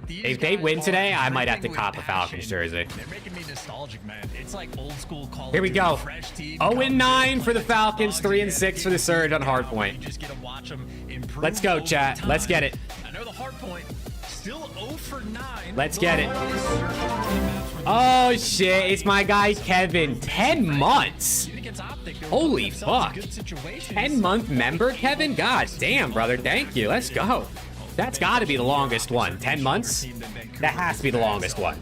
If they win today, I might have to cop a Falcons jersey. They're making me nostalgic, man. It's like old school Call. Here we go. 0-9 for the Falcons, 3-6 for the Surge on hardpoint. Let's go, chat. Let's get it. I know the hardpoint. Still 0 for 9. Let's get it. Oh, shit. It's my guy, Kevin. 10 months. Holy fuck. 10-month member, Kevin? God damn, brother. Thank you. Let's go. That's got to be the longest one. 10 months? That has to be the longest one.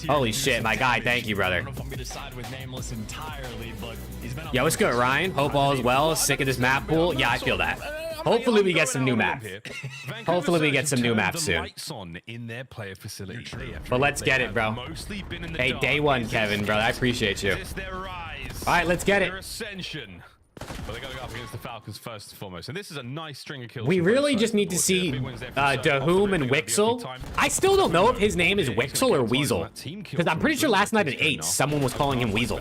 Holy shit, my guy. Thank you, brother. Yo, what's good, Ryan? Hope all is well. Sick of this map pool? Yeah, I feel that. Hopefully we get some new maps. Hopefully we get some new maps soon. But let's get it, bro. Hey, day one, Kevin, brother. I appreciate you. All right, let's get it. But they got to go up against the Falcons first and foremost. And this is a nice string of kills. We really just need to see Dahoom and Wixel. I still don't know if his name is Wixel or Weasel. Because I'm pretty sure last night at 8, someone was calling him Weasel.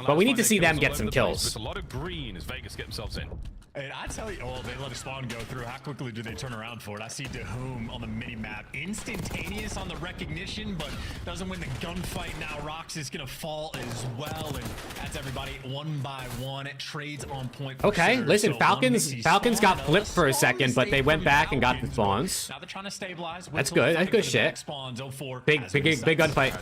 But we need to see them get some kills. It's a lot of green as Vegas get themselves in. And I tell you, oh, they let a spawn go through. How quickly do they turn around for it? I see DeHoom on the mini map, instantaneous on the recognition, but doesn't win the gunfight. Now Rox is gonna fall as well, and that's everybody one by one. It trades on point. Okay, Surge. listen, So Falcons got flipped for a second, but they went back and got the Falcons. spawns. Now they're trying to stabilize. That's good. That's good shit. Spawns, 04 Big has been gunfight.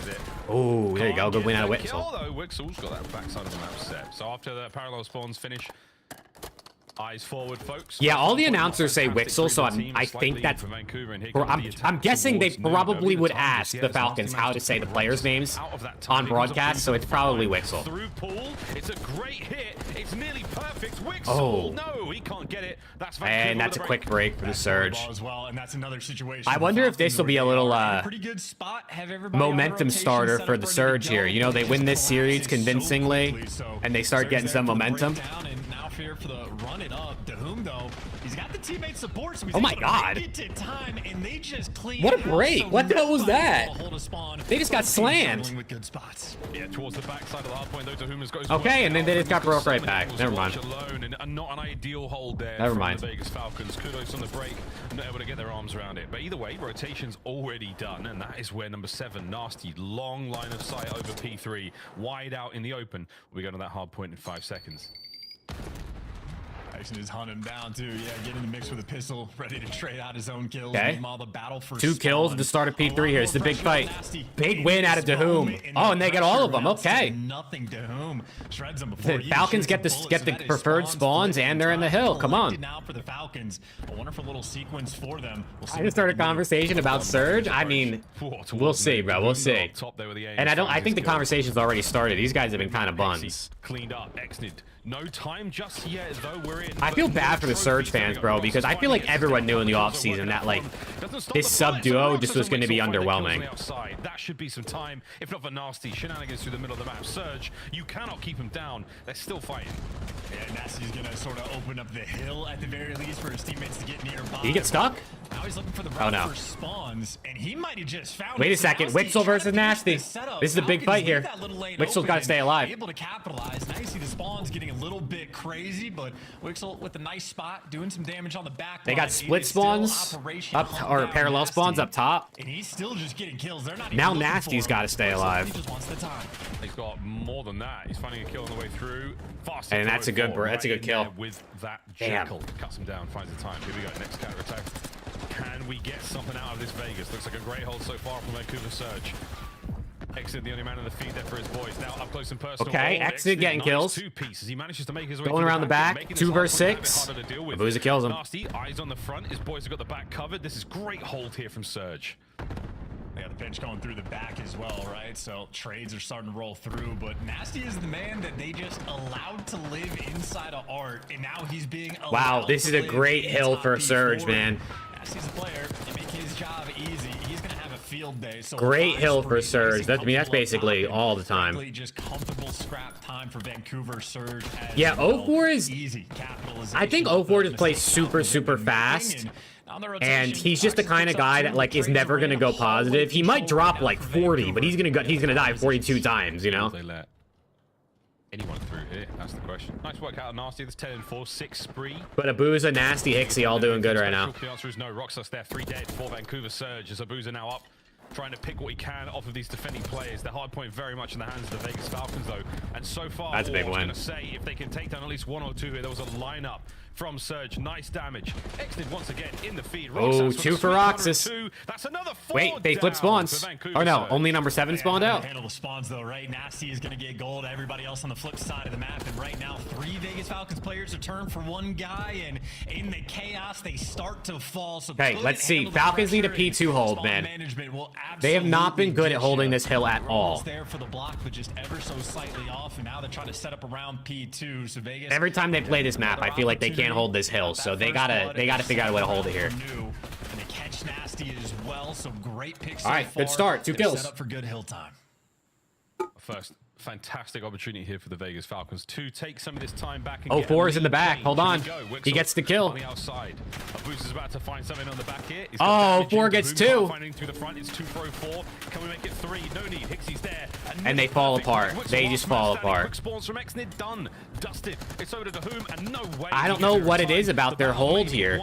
Oh, there you go. Good win out of Kill, Wixel. though. Wixel's got that backside of the map set. So after the parallel spawns finish, eyes forward, folks. Yeah, all the announcers say Wixel, so I think that's. I'm guessing they probably would ask the Falcons how to say the players' names on broadcast, so it's probably Wixel. Through pool, it's a great hit. It's nearly perfect. Wixel, Oh. no, he can't get it. That's And that's a quick break for the Surge. As well, and that's another situation. I wonder if this will be a little pretty good spot. Have everybody on momentum rotation starter set for up the ready to Surge go. here. You know, they win this series So convincingly, quickly, so and they start Surge getting there some for the momentum. breakdown, and now fear for the run it up. DeHoom, though, he's got the teammate support, so he's Oh my able to God. make it to time, and they just clean What a house, break. so What the hell was nobody that? able to hold a spawn. They just got Both teams slammed. struggling with good spots. Yeah, towards the backside of the hard point, though, DeHoom has got his Okay, and then they just got broke right so back. many Never angles mind. to watch alone, and not an ideal hold there Never from mind. the Vegas Falcons. Kudos on the break, not able to get their arms around it. But either way, rotation's already done, and that is where number 7, Nasty, long line of sight over P3, wide out in the open. We go to that hard point in 5 seconds. Tyson is hunting him down too. Yeah, get in the mix with a pistol, ready to trade out his own kills. Okay. Meanwhile, the battle for 2 kills spawn. at the start of A lot P3 here. more It's the big pressure on fight. Nasty. Big win out of Spawn, DeHoom. and Oh, and they get all of them. amounts to Okay. Nothing. DeHoom shreds them The before he Falcons shoots get the the bullets, get so the that is preferred spawns, flipped and they're in the hill. Come on. Now for the Falcons, a wonderful little sequence for them. We'll see I what just started a they can do. conversation about Surge. I mean, we'll see, bro. We'll see. Top there with the aim. And I think the Finds his conversation's already started. These guys have been kind of kill. buns. Cleaned up, Exnid. No time just yet, though we're in. I feel bad for the Surge fans, bro, because I feel like everyone knew in the offseason that, like, this sub duo just was going to be underwhelming. That should be some time, if not for Nasty shenanigans through the middle of the map. Surge, you cannot keep them down. They're still fighting. Yeah, Nasty's gonna sort of open up the hill at the very least for his teammates to get nearby. Did he get stuck? Now he's looking for the Oh, route no. for spawns, and he might have just found Wait it. a second. Nasty Wixel trying versus to finish Nasty. this setup. This is a big Falcons fight leave here. that little lane Wixel's open gotta and stay alive. Able to capitalize. Now you see the spawns getting a little bit crazy, but Wixel with a nice spot, doing some damage on the back. They got line. split It is still spawns Operation up, Hunt or Down parallel Nasty, spawns up top. and he's still just getting kills. They're not even Now looking Nasty's for got to him. stay Wixel, alive. He just wants the time. He's got more than that. He's finding a kill on the way through. Fast And that's a good forward, that's a right good in there kill. with that Damn. jackal. Cuts him down, finds the time. Here we go. Next counter attack. Can we get something out of this Vegas? Looks like a great hold so far from Vancouver Surge. Exit, the only man in the feed there for his boys. Now up close and personal. Okay, Oh, Exit getting nice kills. 2 pieces. He manages to make his way Going through around the back. making this 2 hard versus point a bit 6. harder to deal with. Abuza kills him. Nasty, eyes on the front. His boys have got the back covered. This is great hold here from Surge. They got the pinch going through the back as well, right? So trades are starting to roll through, but Nasty is the man that they just allowed to live inside of Art, and now he's being allowed Wow, this to is a live great in hill top for P4. Surge, man. Nasty's a player. They make his job easy. He's gonna have a field day. So Great hill for 5-3, Surge. nice That's, I mean, that's comfortable up basically top, and all the time. frankly, just comfortable scrap time for Vancouver Surge. As Yeah, well. 04 is- easy capitalization. I think of 04 those just plays mistakes super, that super they've been making, fast. on the And rotation, he's just the Tyson kind of picks up guy two, that, like, is trades never away going to go hallway positive. He might control drop right now like for 40, but he's Vancouver. going to die 42 times, you know? They let anyone through here? That's the question. Nice work out of Nasty. That's 10 and 4, 6 spree. But Abuza, Nasty, Hixie all doing good right now. The answer is no. Roxas there, 3 dead for Vancouver Surge. As Abuza now up, trying to pick what he can off of these defending players. The hard point very much in the hands of the Vegas Falcons, though. And so far, That's a big I was win. going to say, if they can take down at least 1 or 2 here, there was a lineup from Surge. Nice damage. Extended once again in the feed. Oh, Roxas with 2 a for sweet Roxas. 102. That's another 4 Wait, they down flip spawns. for Vancouver Oh, no, Surge. only number 7 spawned out. Handle the spawns though, right? Nasty is gonna get gold. Everybody else on the flip side of the map, and right now 3 Vegas Falcons players are turned for 1 guy, and in the chaos they start to fall. So Okay, good let's see. handle the Falcons need a pressure, and P2 hold, spawn man. management will They have not been good at absolutely holding dish this hill at We're all. almost there for the block, but just ever so slightly off, and now they're trying to set up around P2. So Vegas. Every time they play this map, I feel like they can't hold this hill, so they gotta figure out a way to hold it here. And they catch Nasty as well. So great picks. All right, good start, 2 kills. Set up for good hill time. First fantastic opportunity here for the Vegas Falcons to take some of this time back. And Oh, get a 4 is in the lead back. change. Hold Here on. we go. He Wixel gets the kill. on the outside. Abuz is about to find something on the back here. He's Oh, got damage 4 in. gets Boom 2. finding through the front. It's 2 pro 4. Can we make it 3? No need. Hixie's there. And they fall apart. Wixel They last just man fall standing. apart. Quick spawns from Exnid. Done. Dusted. It's over to Dahoom, and no way. I don't know what it is about their hold here.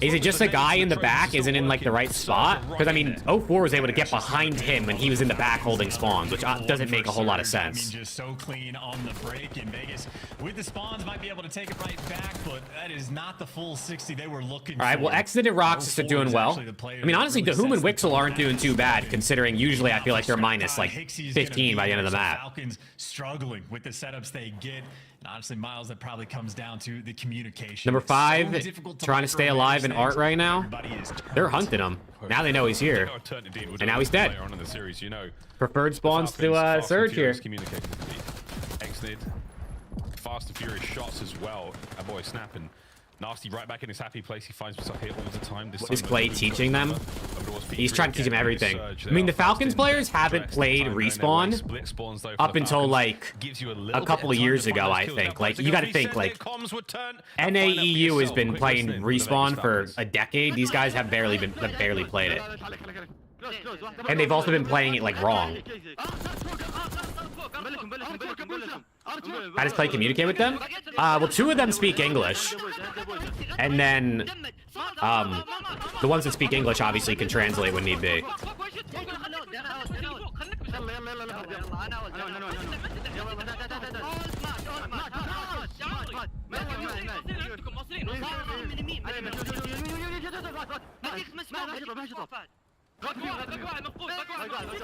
Is it just a guy in the back isn't in like the right spot? Because I mean, 04 was able to get behind him when he was in the back holding spawns, which doesn't make a whole lot of sense. I mean, just so clean on the break in Vegas. With the spawns, might be able to take it right back, but that is not the full 60 they were looking for. All right, well, Exit and Roxas are doing well. I mean, honestly, Dahoom and Wixel aren't doing too bad, considering usually I feel like they're minus like 15 by the end of the map. Falcons struggling with the setups they get. And honestly, Miles, that probably comes down to the communication. Number It's so 5, difficult trying to stay alive in art right now. Everybody is They're hunting him. Now they know he's here. And now he's dead. Later on in the series, you know, Preferred spawns to Fast and Surge here. Furious communicating with the Exnid. Fast and furious shots as well. That boy snapping. Nasty right back in his happy place. He finds himself here all the time. Is Clay teaching them? He's trying to teach them everything. I mean, the Falcons players haven't played Respawn up until like a couple of years ago, I think. Like, you got to think, like, NAEU has been playing Respawn for a decade. These guys have barely played it. And they've also been playing it like wrong. How does Clay communicate with them? Well, 2 of them speak English. And then, the ones that speak English obviously can translate when need be.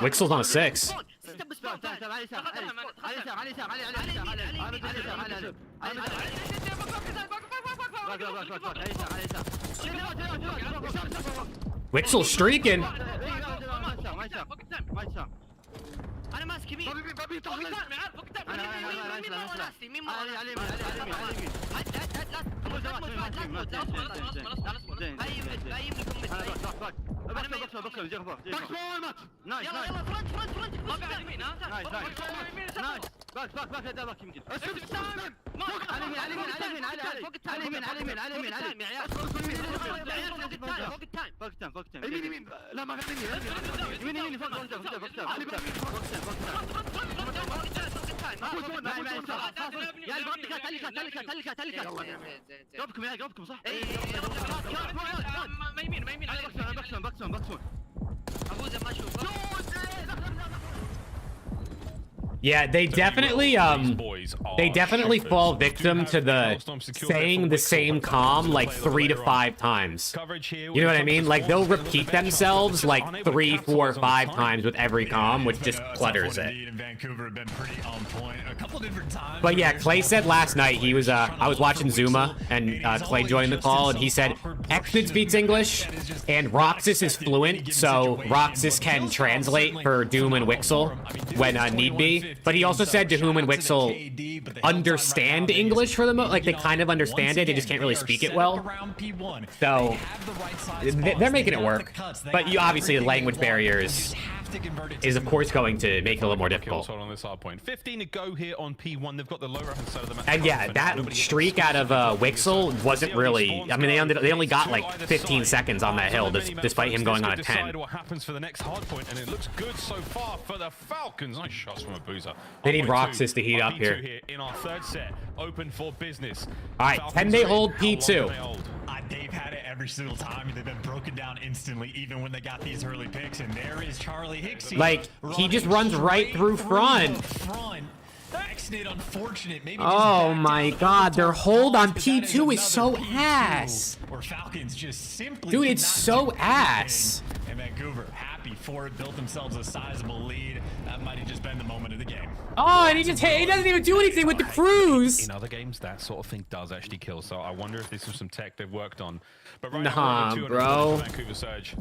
Wixel's on a 6. Wixel's streaking. انا ماسك يمين فوق التايم عارف فوق التايم مين ما هو ناسي مين ما هو ناسي جاوبكم يا جاوبكم صح؟ ما يمين بكسون ابوزه ما اشوف Yeah, they definitely fall victim to the saying the same comm like 3 to 5 times. You know what I mean? Like they'll repeat themselves like 3, 4, 5 times with every comm, which just clutters it. But yeah, Clay said last night he was I was watching Zuma and Clay joined the call and he said Exnid speaks English and Roxas is fluent, so Roxas can translate for Doom and Wixel when need be. But he also said Dahoom and Wixel understand English for the most, like they kind of understand it, they just can't really speak it well. So they're making it work. But you obviously the language barriers is of course going to make it a little more difficult. On this hard point. 15 to go here on P1. They've got the lower hand side of the map. And yeah, that streak out of Wixel wasn't really. I mean, they only got like 15 seconds on that hill, despite him going on a 10. What happens for the next hard point, and it looks good so far for the Falcons. Nice shots from Abuza. They need Roxas to heat up here. In our 3rd set, open for business. All right, can they hold P2? They've had it every single time. They've been broken down instantly, even when they got these early picks. And there is Charlie Hixie. Like, he just runs right through front. Exnid, unfortunate. Maybe oh my god, their hold on P2 is so ass. Or Falcons just simply dude, it's so ass. And Vancouver, happy for it, built themselves a sizable lead. That might have just been the moment of the game. Oh, and he doesn't even do anything with the cruise. In other games, that sort of thing does actually kill. So I wonder if this is some tech they've worked on. But right nah, now, bro. Vancouver Surge.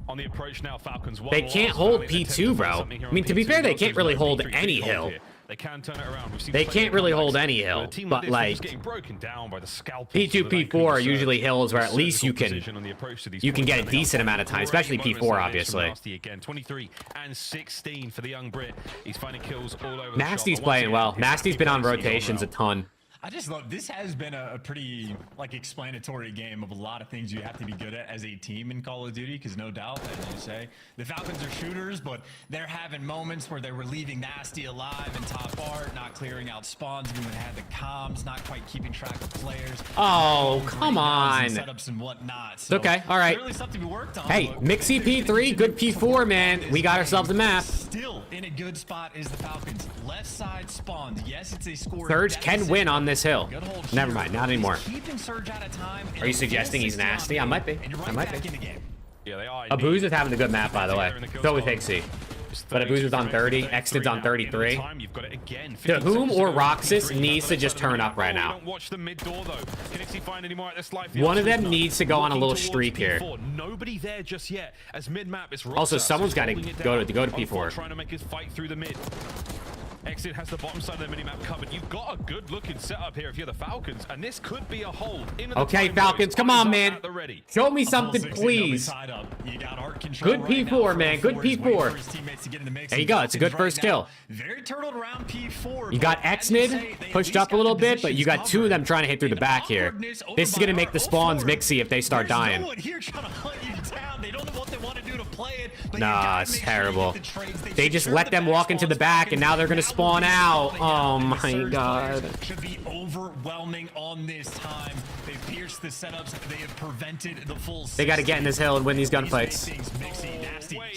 On the approach now, Falcons. They can't hold P2, bro. I mean, to be fair, they can't really hold any hill. They can turn it around. We've seen They plenty can't of really comebacks, hold any hill, a team but, this, they're like, just getting broken down by the scalpels P2, of the P4 Vancouver are usually Surge. hills where at least you Surgical can precision on the approach to these you can get a points, and they decent are amount of time, great especially moments P4, there from obviously. Nasty again, 23 and 16 for the young Brit. He's finding kills all over the Nasty's shop. But once playing again, well. his Nasty's been on plays he's rotations a route. ton. I just love this. Has been a pretty like explanatory game of a lot of things you have to be good at as a team in Call of Duty, because no doubt, as you say, the Falcons are shooters, but they're having moments where they were leaving Nasty alive in top art, not clearing out spawns even when they had the comms, not quite keeping track of players. Oh, come on. And setups and whatnot. So Okay, all right. clearly something to be worked on. Hey, but Mixie P3, good P4, man. We got ourselves a map. Still in a good spot is the Falcons. Left side spawns. Yes, it's a score. Surge can deficit. win on this hill. Good hold Never here. mind, not anymore. He's keeping Surge out of time. Are you suggesting he's nasty? I might be. I might be. Yeah, they are. Abuz is having a good map, by the way. So is Hixie. But Abuz is on 30. Extid's on 33. To whom or Roxas needs to just turn up right now. One of them needs to go on a little streak here. Nobody there just yet. As mid-map is Also, someone's got to go to P4. Trying to make his fight through the mid. Exit has the bottom side of the minimap covered. You've got a good looking setup here if you're the Falcons, and this could be a hold. Okay, Falcons, come on, man. Show me something, please. Good P4, man. Good P4. There you go. It's a good first kill. You got Xnid pushed up a little bit, but you got two of them trying to hit through the back here. This is going to make the spawns mixy if they start dying. Nah, it's terrible. They just let them walk into the back, and now they're gonna spawn out. Oh my god. Should be overwhelming on this time. They've pierced the setups. They have prevented the full. They got to get in this hill and win these gunfights.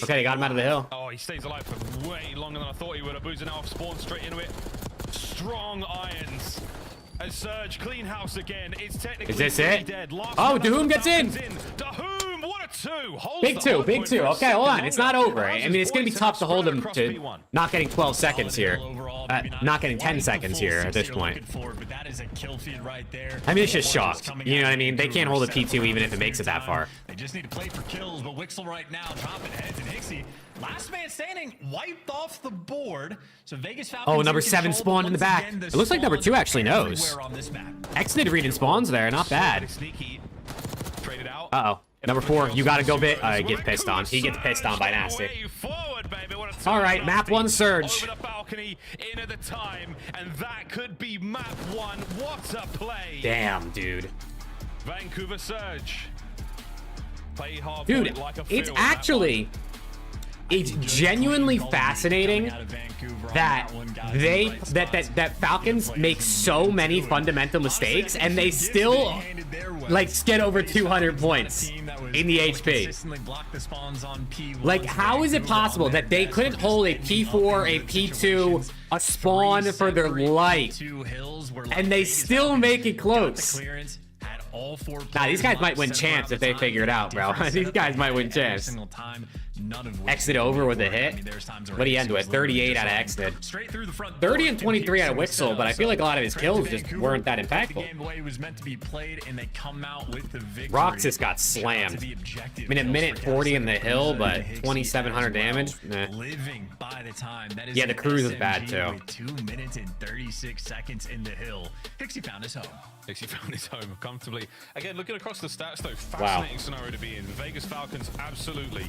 Okay, they got him out of the hill. Oh, he stays alive for way longer than I thought he would. Abuza now spawned straight into it. Strong irons. A Surge, clean house again. It's technically Is this it? dead. Oh, Dahoom gets in. Dahoom, what a two. Big two, big two. Okay, hold on. It's not over. I mean, it's going to be tough to hold them to not getting 12 seconds here. Not getting 10 seconds here at this point. I mean, it's just shocked. You know what I mean? They can't hold a P2 even if it makes it that far. They just need to play for kills, but Wixel right now dropping heads, and Hixie, last man standing, wiped off the board. So Vegas Falcons. Oh, number 7 spawned in the back. It looks like number 2 actually knows. Xnid reading spawns there, not bad. Uh-oh. Number 4, you gotta go bit. He gets pissed on. He gets pissed on by Nasty. All right, map 1 Surge. Over the balcony, in at the time, and that could be map 1. What a play! Damn, dude. Vancouver Surge. Play hard, Dude, like a it's field actually, it's genuinely fascinating that that Falcons make so many fundamental mistakes and they still like get over 200 points in the HP. Like, how is it possible that they couldn't hold a P4, a P2, a spawn for their life, and they still make it close? Nah, these guys might win champs if they figure it out, bro. These guys might win champs. Exit over with a hit. What do you end with? 38 out of Exit. 30 and 23 out of Wixel, but I feel like a lot of his kills just weren't that impactful. Roxas got slammed. I mean, a minute 40 in the hill, but 2,700 damage. Nah. Yeah, the cruise is bad too. 2 minutes and 36 seconds in the hill. Hixie found his home. Hixie found his home comfortably. Again, looking across the stats, though, fascinating scenario to be in. The Vegas Falcons, absolutely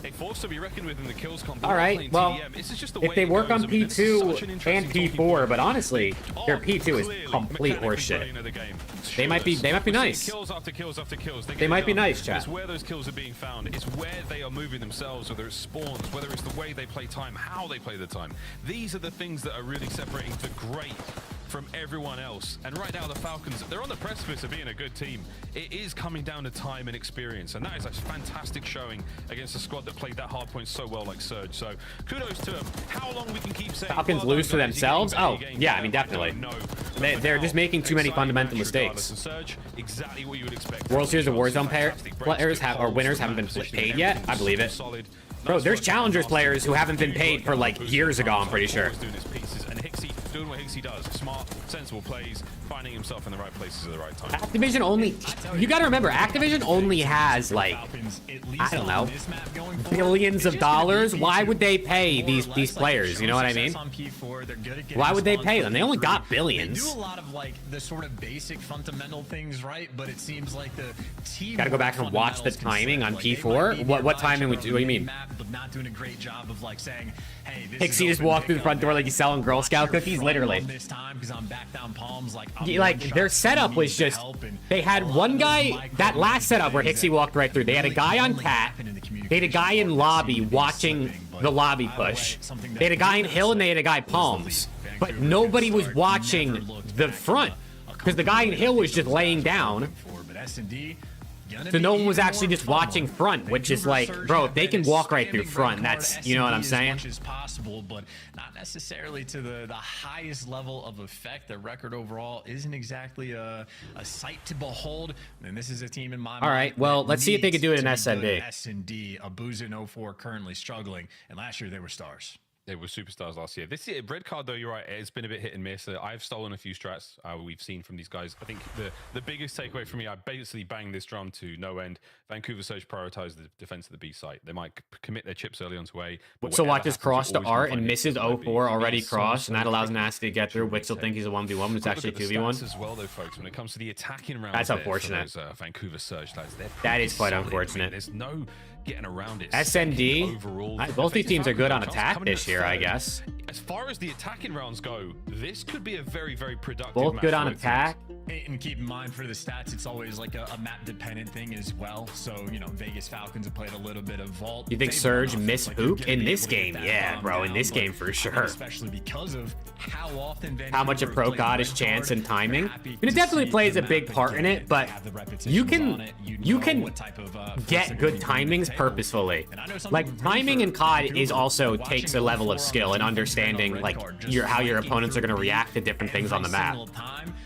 a force to be reckoned with in the kills comp. All right, well, if they work on P2 and P4, but honestly, their P2 is complete horseshit. They might be nice. Kills after kills after kills. They might be nice, chat. It's where those kills are being found. It's where they are moving themselves, whether it's spawns, whether it's the way they play time, how they play the time. These are the things that are really separating the great from everyone else. And right now the Falcons, they're on the precipice of being a good team. It is coming down to time and experience, and that is a fantastic showing against a squad that played that hard point so well like Surge. So kudos to them. How long we can keep saying Falcons lose to themselves? Oh, yeah, I mean, definitely. They're just making too many fundamental mistakes. Surge, exactly what you would expect. World Series of Warzone players or winners haven't been paid yet? I believe it. Bro, there's Challengers players who haven't been paid for like years ago, I'm pretty sure. doing what Higgsy does. Smart, sensible plays, finding himself in the right places at the right time. Activision only, you gotta remember, Activision only has like, I don't know, billions of dollars. Why would they pay these players? You know what I mean? Why would they pay them? They only got billions. They do a lot of like the sort of basic fundamental things right, but it seems like the team Gotta go back and watch the timing on P4. What timing would you? What do you mean? But not doing a great job of like saying, hey, this Hixie just walked through the front door like he's selling Girl Scout cookies, literally. This time because I'm back down palms, like their setup was just, they had one guy, that last setup where Hixie walked right through, they had a guy on cat, they had a guy in lobby watching the lobby push, they had a guy in hill, and they had a guy palms, but nobody was watching the front because the guy in hill was just laying down. So no one was actually just watching front, which is like, bro, if they can walk right through front, that's, you know what I'm saying? As much as possible, but not necessarily to the highest level of effect. Their record overall isn't exactly a sight to behold. And this is a team in my mind. All right, well, let's see if they can do it in S&D. S&D, Abuza in 04 currently struggling, and last year they were stars. They were superstars last year. This year, red card though, you're right. It's been a bit hit and miss. I've stolen a few strats we've seen from these guys. I think the biggest takeaway for me, I basically banged this drum to no end. Vancouver Surge prioritized the defense of the B site. They might commit their chips early onto A. So watch this cross to Art and misses 04 already crossed, and that allows Nasty to get through. Wixel think he's a 1v1, but it's actually a 2v1. As well though, folks, when it comes to the attacking rounds, that's unfortunate. Those, Vancouver Surge lads, that is quite solid. unfortunate. I mean, there's no getting around it. SND, both these teams are good on attack this year, I guess. As far as the attacking rounds go, this could be a very, very productive both good on attack. And keep in mind for the stats, it's always like a map-dependent thing as well. So, you know, Vegas Falcons have played a little bit of Vault. You think Surge missed Hook in this game? Yeah, bro, in this game for sure. Especially because of how often how much a pro god is chance and timing. And it definitely plays a big part in it, but you can get good timings purposefully. Like timing in COD is also takes a level of skill and understanding like how your opponents are going to react to different things on the map.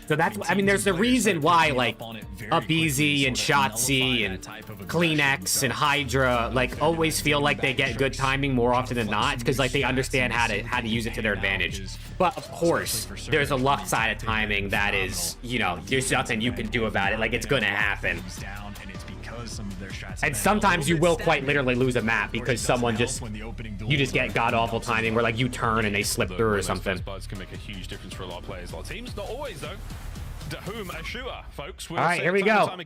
So that's, I mean, there's a reason why like Abizi and Shotzi and Kleenex and Hydra like always feel like they get good timing more often than not. It's because like they understand how to use it to their advantage. But of course, there's a luck side of timing that is, you know, there's nothing you can do about it. Like it's going to happen. And sometimes you will quite literally lose a map because someone just, you just get god-awful timing where like you turn and they slip through or something. Buds can make a huge difference for a lot of players. A lot of teams, not always though. Dahum Ashua, folks. All right, here we go.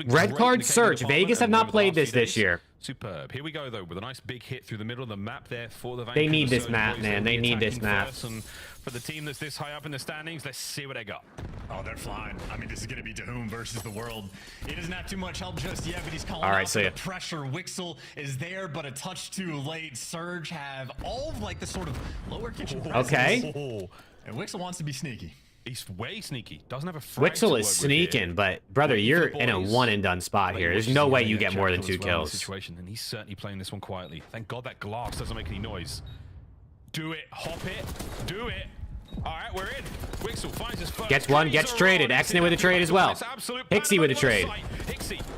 Red card search. Vegas have not played this year. Superb. Here we go though with a nice big hit through the middle of the map there for the They need this map, man. They need this map. And for the team that's this high up in the standings, let's see what they got. Oh, they're flying. I mean, this is going to be Dahum versus the world. He doesn't have too much help just yet, but he's calling out for the pressure. Wixel is there, but a touch too late. Surge have all of like the sort of lower kitchen. Okay. And Wixel wants to be sneaky. He's way sneaky. Doesn't have a frag Wixel is sneaking, but brother, you're in a one and done spot here. There's no way you get more than 2 kills. Situation, and he's certainly playing this one quietly. Thank God that glass doesn't make any noise. Do it, hop it, do it. All right, we're in. Wixel finds his first. Gets one, gets traded. Exnit with a trade as well. Hixie with a trade.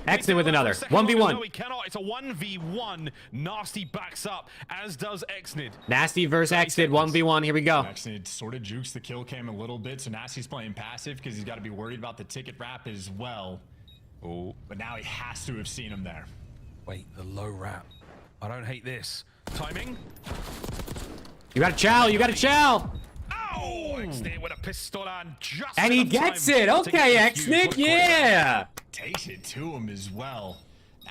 Exnit with another. 1v1. No, he cannot. It's a 1v1. Nasty backs up, as does Exnid. Nasty versus Exnid. 1v1. Here we go. Exnid sort of jukes the kill cam a little bit, so Nasty's playing passive because he's got to be worried about the ticket wrap as well. Oh, but now he has to have seen him there. Wait, the low wrap. I don't hate this. Timing. You got to chow. You got to chow. Oh, Exnid with a pistol on just and he gets it. Okay, Exnid, yeah. Takes it to him as well.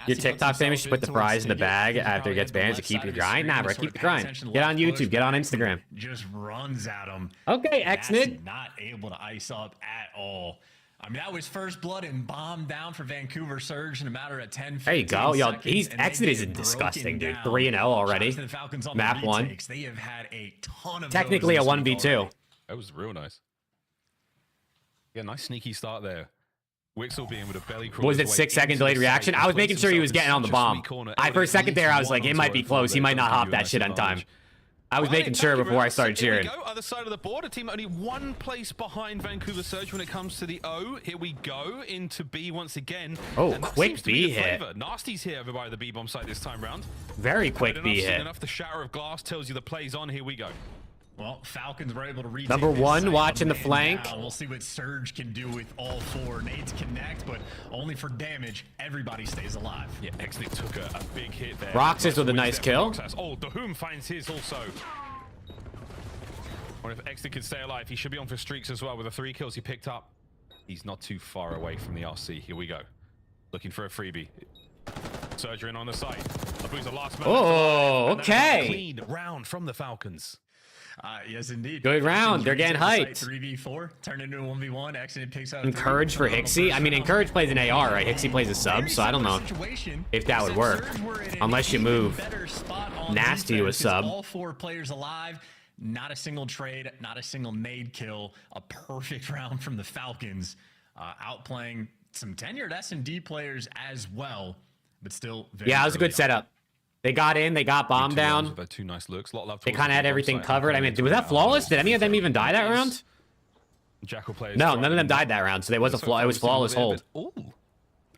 Your TikTok famous, you put the fries in the bag after it gets banned to keep your grind? Nah, bro, keep the grind. Get on YouTube, get on Instagram. Just runs at him. Okay, Exnid. Not able to ice up at all. I mean, that was first blood and bomb down for Vancouver Surge in a matter of 10, 15 there you go. Yo, Exnid is disgusting, dude. 3-0 already. Map 1. They have had a ton of technically a 1v2. That was real nice. Yeah, nice sneaky start there. Wixel being with a belly crawl. Was it 6 second delayed reaction? I was making sure he was getting on the bomb. For a second there, I was like, it might be close. He might not hop that shit on time. I was making sure before I started cheering. Here we go, other side of the board. A team only 1 place behind Vancouver Surge when it comes to the O. Here we go into B once again. Oh, quick B hit. Nasty's here over by the B bomb site this time round. Very quick B hit. Enough the shatter of glass tells you the play's on. Here we go. Well, Falcons were able to retake Number this one site, watching the man flank. down. We'll see what Surge can do with all four. Nades connect, but only for damage. Everybody stays alive. Yeah, Exnick took a big hit there. Roxas with a nice kill. Roxas. Oh, Dahum finds his also. Or if Exnick can stay alive, he should be on for streaks as well with the 3 kills he picked up. He's not too far away from the RC. Here we go. Looking for a freebie. Surge in on the site. Abu's last man. Oh, okay. Clean round from the Falcons. Yes, indeed. Good round. They're getting hyped. 3v4, turned into a 1v1. Exit picks out Encourage for Hixie. I mean, Encourage plays an AR, right? Hixie plays a sub, so I don't know if that would work. Unless you move Nasty to a sub. All 4 players alive. Not a single trade, not a single nade kill. A perfect round from the Falcons. Outplaying some tenured S&D players as well, but still very Yeah, it was a good setup. They got in, they got bomb down. 2 nice looks. Lot of love They kind of had everything covered. I mean, was that flawless? Did any of them even die that round? Jackal players. No, none of them died that round, so it was flawless hold. Oh,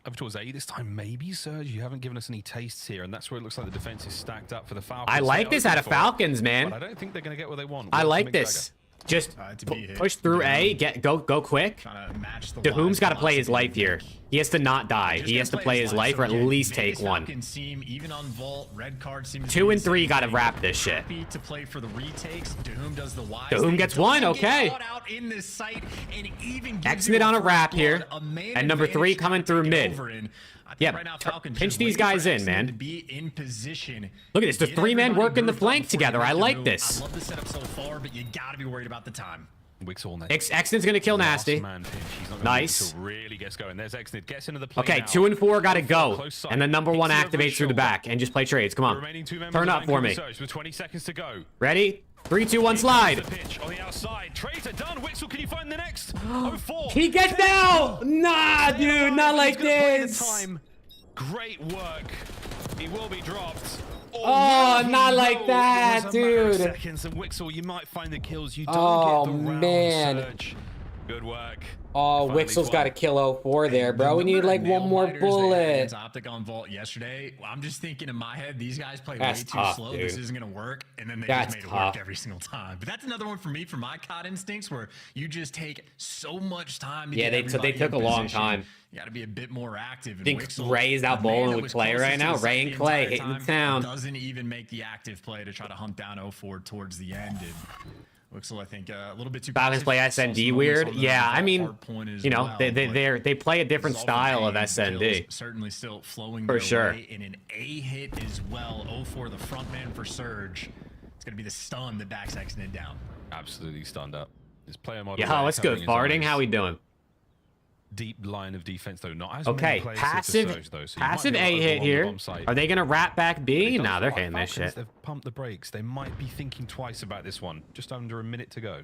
over towards A this time, maybe Surge. You haven't given us any tastes here, and that's where it looks like the defense is stacked up for the Falcons. I like this out of Falcons, man. But I don't think they're going to get what they want. I like this. Just push through A, go quick. Dahum's got to play his life here. He has to not die. He has to play his life or at least take 1. 2 and 3 got to wrap this shit. Dahum gets 1, okay. Exit on a wrap here. And number 3 coming through mid. Yeah, pinch these guys in, man. Look at this. The 3 men working the flank together. I like this. I love the setup so far, but you gotta be worried about the time. Exnid's gonna kill Nasty. Nice. Really gets going. There's Exnid. Gets into the play Okay, now. 2 and 4 gotta go. And then number 1 activates through the back and just play trades. Come on. Turn up for me. With 20 seconds to go. Ready? 3, 2, 1, slide. The pitch on the outside. Trades are done. Wixel, can you find the next? 04. He gets out! Nah, dude, not like this. Great work. He will be dropped. Oh, not like that, dude. Seconds and Wixel, you might find the kills. You don't Oh, get the round man. Surge. Good work. Oh, Wixel's got to kill 04 there, bro. We need like 1 more bullet. Optic on Vault yesterday. I'm just thinking in my head, these guys play That's way too tough, slow. dude. This isn't gonna work, and then they That's just made it tough. work every single time. But that's another one for me, for my COD instincts, where you just take so much time. To Yeah, get they took everybody a in long position. time. You got to be a bit more active. I think Ray is out bowling with Clay right now. Ray and Clay hitting the town. Doesn't even make the active play to try to hunt down 04 towards the end. And Wixel, I think, a little bit too. Falcons play SND weird. Yeah, I mean, you know, they play a different style of SND. Certainly still flowing for sure. In an A hit as well. 04, the front man for Surge. It's gonna be the stun that backs Exnid down. Absolutely stunned up. His player model. Yeah, what's good? Farting? How we doing? Deep line of defense though, not as okay. many players Passive, Surge, though, so passive A hit here. Are they gonna wrap back B? Nah, they're hitting this shit. They've pumped the brakes. They might be thinking twice about this one. Just under a minute to go.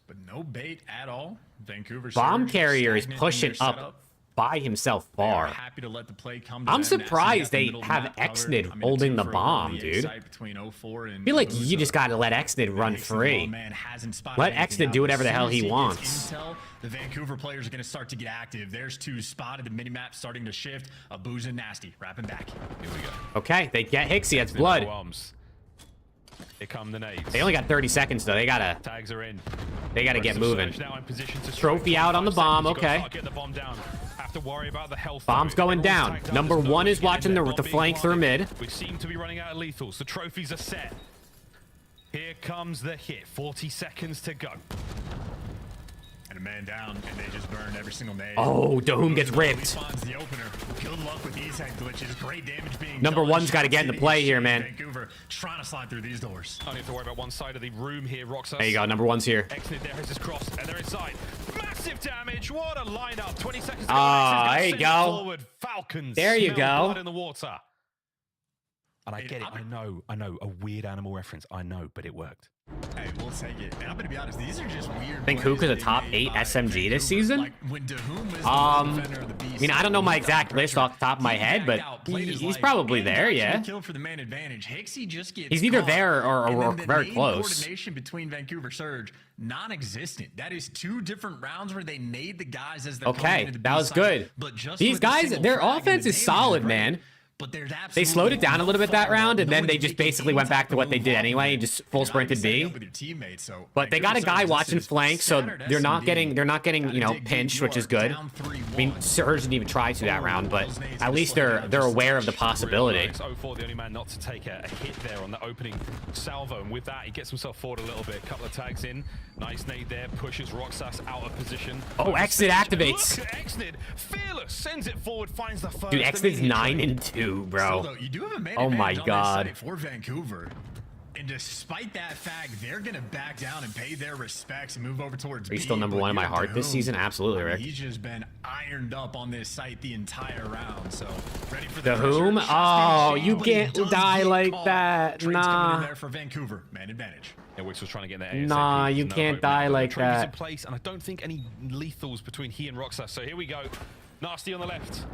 But no bait at all. Vancouver Bomb Surge carrier is stagnant in pushing their up setup. by himself They are far. happy to let the play come to I'm them. surprised Nasty they got the middle have map covered. Exnid I mean, holding a the 2 for bomb, 1 dude. site between 04 and I feel like Uza. you just gotta let Exnid run free. Man hasn't spotted Let anything Exnid out. do whatever the As hell soon he as gets wants. Intel, the Vancouver players are going to start to get active. There's 2 spotted. The minimap starting to shift. Abu's and Nasty wrapping back. Here we go. Okay, they get Hixie. That's blood. Here come the nades. They only got 30 seconds though. They gotta. Tags are in. They gotta get moving. Now in position to Trophy out on the bomb. Okay. Get the bomb down. Have to worry about the health. Bomb's going down. Number 1 is watching the flank through mid. We seem to be running out of lethals. The trophies are set. Here comes the hit. 40 seconds to go. And a man down, and they just burn every single nade. Oh, Dahum gets ripped. Finds the opener. Good luck with these head glitches. Great damage being Number done. 1's got to get into play here, man. Vancouver trying to slide through these doors. Only have to worry about one side of the room here. Roxas. There you go. Number 1's here. Exnid there has his cross, and they're inside. Massive damage. What a lineup. 20 seconds to go. Ah, there you go. Forward. Falcons. There you smell go. Blood in the water. And I get it. I know. A weird animal reference. I know, but it worked. Hey, we'll take it. And I'm gonna be honest, these are just weird. I think Hookah's a top 8 SMG this season. Like when Dahum was I mean, I don't know my exact list off the top of my head, but he's probably there, yeah. Kill for the man advantage. Hixie just gets He's either caught, there or and then the very main close. Coordination between Vancouver Surge non-existent. That is 2 different rounds where they nade the guys as they're coming Okay, into the that B was site, good. But just These with a guys, single their frag and offense the is damage solid, great. man. but there's absolutely They slowed it down a little bit that round, and no then they one's just making basically any went back type to of what they move did off anyway, of and it. just full You're not sprinted even setting B. up with your teammates, so But they got a guy watching flank, so they're not getting you know, pinched, which is good. I mean, Surge didn't even try to that round, but at least they're aware of the possibility. It's 0-4, the only man not to take a hit there on the opening salvo, and with that, he gets himself forward a little bit. Couple of tags in, nice nade there, pushes Roxas out of position. Oh, Exit activates. Look at Exit, fearless, sends it forward, finds the first. Dude, Exit's 9-2, bro. Still, though, you do have a main Oh my advantage on God. this side for Vancouver. And despite that fact, they're going to back down and pay their respects and move over towards Are you B, still number but one in my you have heart this Dahum. season? Absolutely, I mean, Rick. he's just been ironed up on this site the entire round. So ready for The pressure. whom? Shots gonna Oh, change, you but he can't does die get like caught. that. Trades coming Nah. in there for Vancouver, man advantage. Yeah, Wix was trying to get that ASAP. Nah, There's you no can't hope now. die The like trade is in that. place, and I don't think any lethals between he and Roxas. So here we go. Nasty on the left.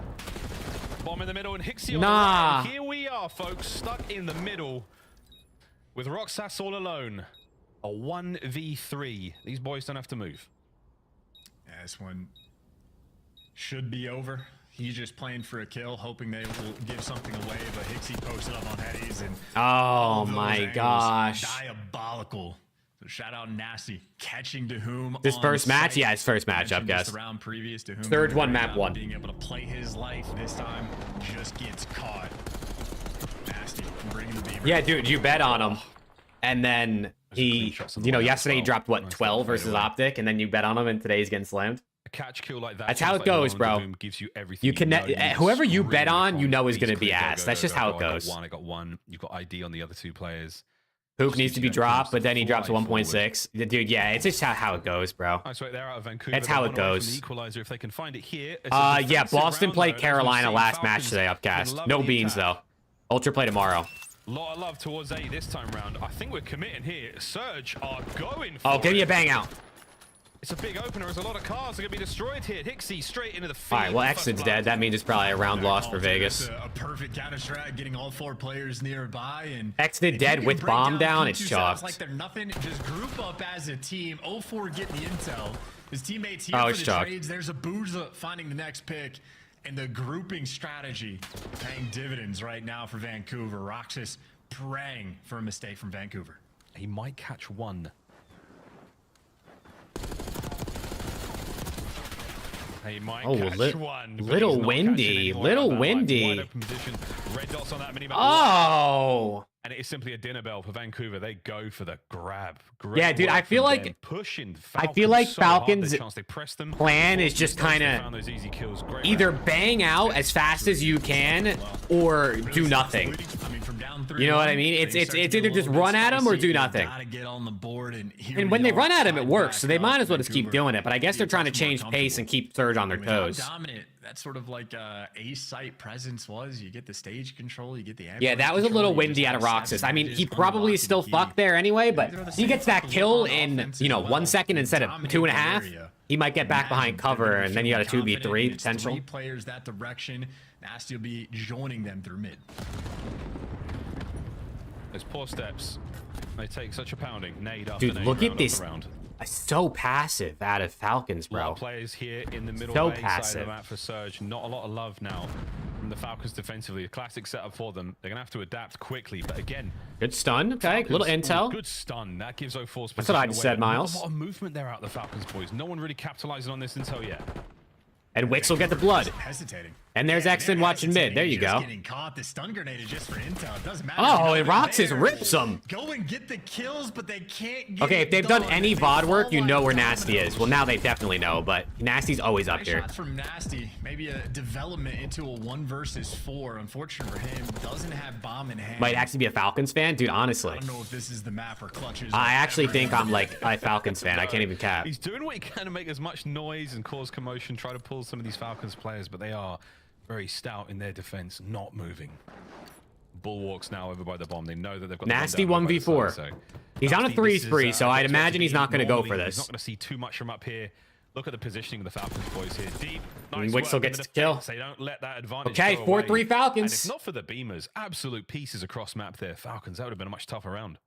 Bomb in the middle and Hixie on Nah. the right. Here we are, folks, stuck in the middle with Roxas all alone. A 1v3. These boys don't have to move. Yeah, this one should be over. He's just playing for a kill, hoping they will give something away, but Hixie posted up on headies and Oh those my angles, gosh. diabolical. So shout out Nasty catching Dahum. This on first match? site. Yeah, his first matchup, Mentioned just guess. the round previous, Dahum Third doing a one, great map job one. of being able to play his life. This time just gets caught. Nasty bringing the beaver. Yeah, dude, you bet on him. And then he, screenshots on the you know, way out yesterday he as well. dropped, what, Nice 12 little versus fadeaway. Optic, and then you bet on him, and today he's getting slammed. A catch kill like that. That's how just it goes, like bro. Boom gives you everything. You connect, know you whoever you scream bet on, you from. know is Beast going to be Creek, go, ass. go, That's go, just go, how go. it goes. I got one. You've got ID on the other two players. Hook Just needs to be keeps dropped, going but then he drops to fly forward. 1.6. Dude, yeah, it's just how it goes, bro. Nice right there out of Vancouver. That's They're how one it away from goes. the equalizer if they can find it here. It's a Yeah, defensive Boston round, played though, as we've Carolina seen. last match Falcons today, been Upcast. loving No the beans, though. attack. Ultra play tomorrow. Lot of love towards A this time round. I think we're committing here. Surge are going for Oh, give me it. a bang out. It's a big opener. There's a lot of cars that are going to be destroyed here. Hixie straight into the field. All right, well, First Exit's blood. dead. That means it's probably a round loss for That's Vegas. a perfect counter strat, getting all four players nearby. And Exit if dead you can with break bomb down, P2 it's setups chalked. like they're nothing. Just group up as a team. 0-4 getting the intel. His teammates here Oh, for it's the chalked. trades. There's a Booza finding the next pick. And the grouping strategy paying dividends right now for Vancouver. Roxas praying for a mistake from Vancouver. He might catch one. He might Oh, catch one. but little he's not windy, catching any more little out of that windy. wide open position. Red dots on that minimap. Oh. And it is simply a dinner bell for Vancouver. They go for the grab. Yeah, dude, I feel like- pushing I feel like so hard, Falcons' the chance they press them. plan is just They found kinda those easy kills. Great either round. bang out as fast as you can or do nothing. I mean, from down You know what I 3-1, mean? It's things start to get either a just little run bit at 'em or spicy. do They nothing. gotta get on the board, and here And we when they are, run at him, it tied works. back So they up. might as well just keep Vancouver doing it. But I guess they're trying to much more change pace and comfortable. keep Surge on their I mean, how toes. dominant that sort of like a site presence was. You get the stage control, you get the Yeah, that was a little windy out of Roxas. I mean, he probably is still fucked there anyway, but he gets that kill in, you know, 1 second instead of 2.5. He might get back behind cover, and then you got a 2v3 potential. 3 players that direction. Nasty will be joining them through mid. Those poor steps. They take such a pounding. Nade after Dude, nade, look at round this. after round. So passive out of Falcons, A lot bro. of players here in the middle So A side of passive. the map for Surge. Not a lot of love now from the Falcons defensively. A classic setup for them. They're going to have to adapt quickly. But again, Good stun. Okay, little Falcons- intel. Good stun. That gives 0-4's That's what I position just away. said, Miles. A lot of movement there out of the Falcons, boys. No one really capitalizing on this intel yet. And Wix will get the blood. Hesitating. And there's Yeah, Exton they're watching mid. There you just go. Getting caught. The stun grenade is just for intel. It doesn't matter. Oh, You and know Roxas they're rips him. Go and get the kills, but they can't get Okay, it if they've done done. any They VOD work, fall you know like where Nasty is. dominoes. Well, now they definitely know, but Nasty's always up Nice here. shots from Nasty. Maybe a development into a 1 versus 4. Unfortunate for him, doesn't have bomb in hand. Might actually be a Falcons fan? Dude, honestly. I don't know if this is the map or clutches. I actually Ever. think I'm like a Falcons fan. I can't even cap. He's doing what he can to make as much noise and cause commotion, try to pull some of these Falcons players, but they are very stout in their defense, not moving. Bulwarks now over by the bomb. They know that they've got the bomb Nasty down over by the 1v4. side, so He's on a Nasty, 3 this is, spree, so I'd looks imagine to he's be not going to go normally, for He's this. not going to see too much from up here. Look at the positioning of the Falcons boys here. Deep, And nice Wixel work in gets the the kill. defense. They don't let that advantage Okay, go 4-3 away. Falcons. And if not for the beamers, absolute pieces across map there. Falcons, that would have been a much tougher round.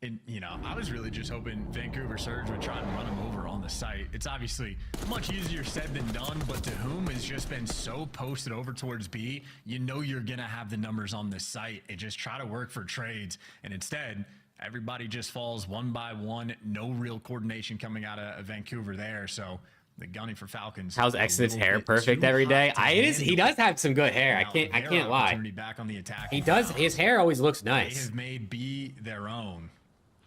And, you know, I was really just hoping Vancouver Surge would try and run him over on the site. It's obviously much easier said than done, but to whom has just been so posted over towards B, you know you're going to have the numbers on this site and just try to work for trades. And instead, everybody just falls one by one. No real coordination coming out of Vancouver there. So the gunning for Falcons. How's Exodus hair perfect every day? He does have some good hair. I can't lie. Back on the attack. He does. His hair always looks They nice. have made B their own.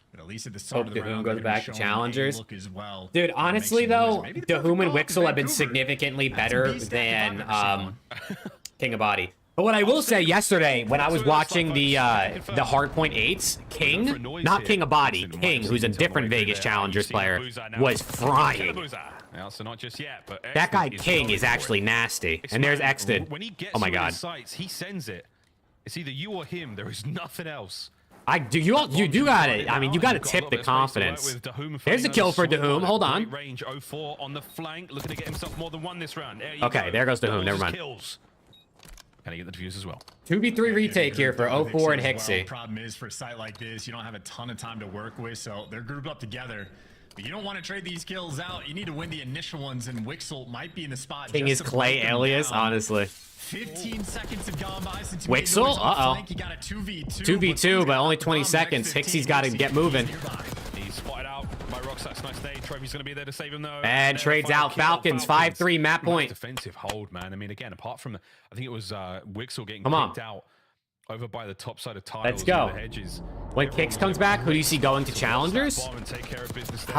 But at least at the start Hope of the Dahum round, goes they're back gonna to show them a challengers. look as well. Dude, Make honestly some noise. though, Maybe the Dahum perfect and call Wixel have been Vancouver. significantly That's a better beast than at King of Body. But what I will say, yesterday when I was watching the Hardpoint 8s, King, not King of Body, King, who's a different Vegas Challengers player, was frying. So not just yet, but That guy Exton King going is for it. actually nasty. And there's Exton. When he gets Oh my through the god. sights, he sends it. It's either you or him. There is nothing else. You do got it. I mean, you got to tip the confidence. There's a kill for Dahum. Hold on. Range 04 on the flank, looking to get himself more than one this round. Okay, there goes Dahum. Never mind. Kills. Can he get the defuse as well? 2v3 retake here for 04 and Well, Hixie. problem is for a site like this, you don't have a ton of time to work with, so they're grouped up together. But you don't want to trade these kills out. You need to win the initial ones, and Wixel might be in the spot. King just is to Clay break them Alias, down. honestly. 15 seconds have gone by since he Wixel? made the Uh-oh. flank. He got a 2v2. 2v2, but only 20 the next seconds. 15, Hixie's got to get moving. He's spotted out by Roxas. Nice day. Trophy's going to be there to save him, though. And trades out Falcons. 5-3 map point. Defensive hold, man. I mean, again, apart from, I think it was Wixel getting Come on. kicked out over by the top side of tiles. Let's go. The hedges. When Kicks comes back, who do you see going to challengers? And take care of business there.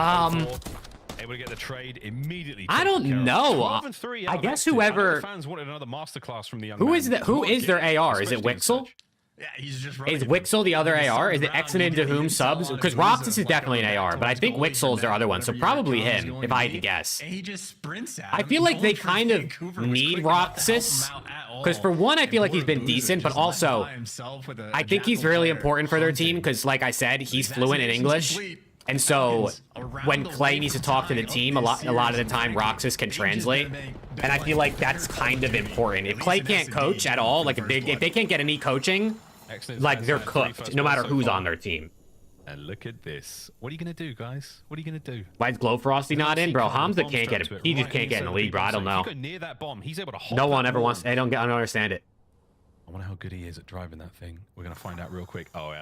Able to get the trade immediately. I don't taken care of. know. 12 and 3 I out of guess Exton. I know whoever- the fans wanted another masterclass from the young Who man. is that? Who Not is their getting, AR? Is it especially in Wixel? such- Yeah, he's just Is Wixel the other AR? Is it Exton and Dahum subs? Because Roxas is definitely an AR, but I think Wixel's their other one, so probably him, if I had to guess. And he just sprints at I him. feel like they Going for kind of Vancouver was need quick enough to help Roxas. him out at all. Because for one, I feel like he's been And decent, but just left also by himself with a I think he's Jackal really player important for their team hunting. because, like I said, he's fluent in Assassination's English. complete. And so Falcons around when the Clay way needs to from talk to the tying team, up a this lot of the series time and Roxas can Changes translate. gonna make And I feel like that's kind of important. If Clay can't coach at all, like if they can't get any coaching, Excellent. like they're Three cooked, first no matter goals so who's far. on their team. And look at this. What are you going to do, guys? What are you going to do? Why is Glowfrosty not in, bro? Hamza can't get it. He just can't get in the league, bro. I don't know. If you go near that bomb, he's able to hold No that one ever bomb. wants. I don't understand it. I wonder how good he is at driving that thing. We're going to find out real quick. Oh,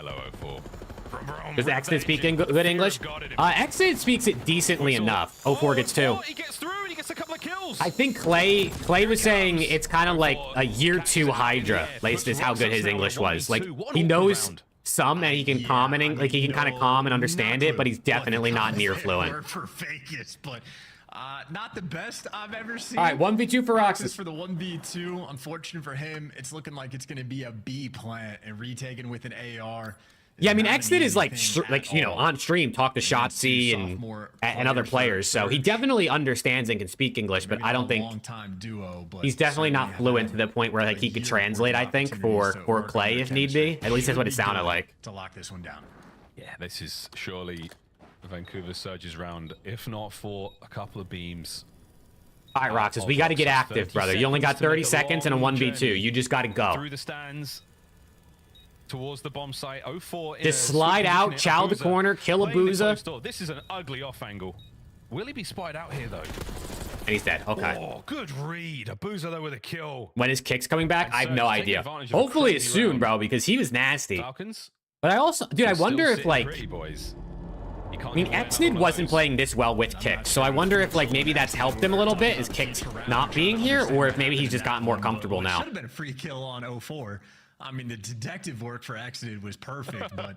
LO04. Does Exton speak good English? Exton speaks it decently enough. 04 gets 2. He gets through and he gets a couple of kills. I think Clay was saying it's kind of like a year 2 Hydra. At least is how good his English was. Like he knows some and he can comment, like he can kind of calm and understand it, but he's definitely not near fluent. For Vegas, but not the best I've ever seen. All right, 1v2 for Roxas. For the 1v2, unfortunate for him, it's looking like it's going to be a B plant and retaken with an AR. Yeah, I mean, Not an Exton is easy like, thing like at you know, all. on stream, talk to Shotzi and other players, so he definitely understands and can speak English, but I don't think long-time duo, but he's definitely not fluent to the point where like he could translate. I think for Clay if need be. At least that's what it sounded like. to lock this one down. Yeah, this is surely Vancouver Surge's round, if not for a couple of beams. All right, Roxas, we got to get active, brother. You only got 30 seconds and a 1v2. You just got to go. Through the stands towards the bomb site. 04 Just slide out, chow the corner, kill a Booza. This is an ugly off angle. Will he be spotted out here though? And he's dead. Okay. Oh, good read. A Booza though with a kill. When his kick's coming back, I have no Surge taking idea. advantage of a Hopefully it's crazy soon, round. bro, because he was nasty. Falcons. But I also, dude, I Still wonder if sitting like, pretty, boys. You can't I mean, give away another Exnid one of wasn't those. playing this well with Kick, so I wonder if like maybe that's helped him a little bit, is Kick not being here, or if maybe he's just gotten more comfortable now. Should have been a free kill on 04. I mean, the detective work for Exodus was perfect, but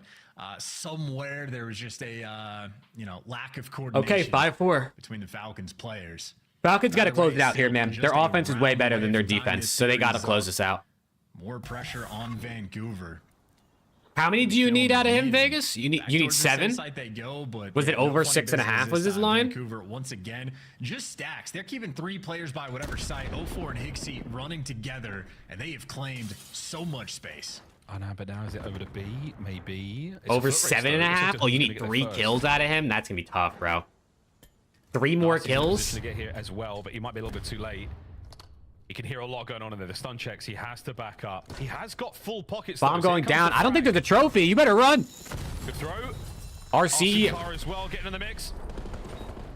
somewhere there was just a lack of coordination. Okay, 5-4. Between the Falcons players. Falcons got to close it out here, man. Their offense is way better than their defense, so they got to close this out. More pressure on Vancouver. How many do you need out of him, Vegas? You need 7? They go, but Was it over 6.5 was his line? Vancouver once again just stacks. They're keeping 3 players by whatever site. 04 and Hixie running together, and they have claimed so much space. Oh no, but now is it over to B? Maybe it's Over a foot race, though. It looks like 7.5? just Oh, you gonna need get there 3 first. kills out of him? That's going to be tough, bro. 3 more Darcy's in a kills? position to get here as well, but he might be a little bit too late. He can hear a lot going on in there. The stun checks, he has to back up. He has got full pockets. Bomb though, so going here comes down. the I don't think frag. there's a trophy. You better run. Good throw. RC. car as well, getting in the mix.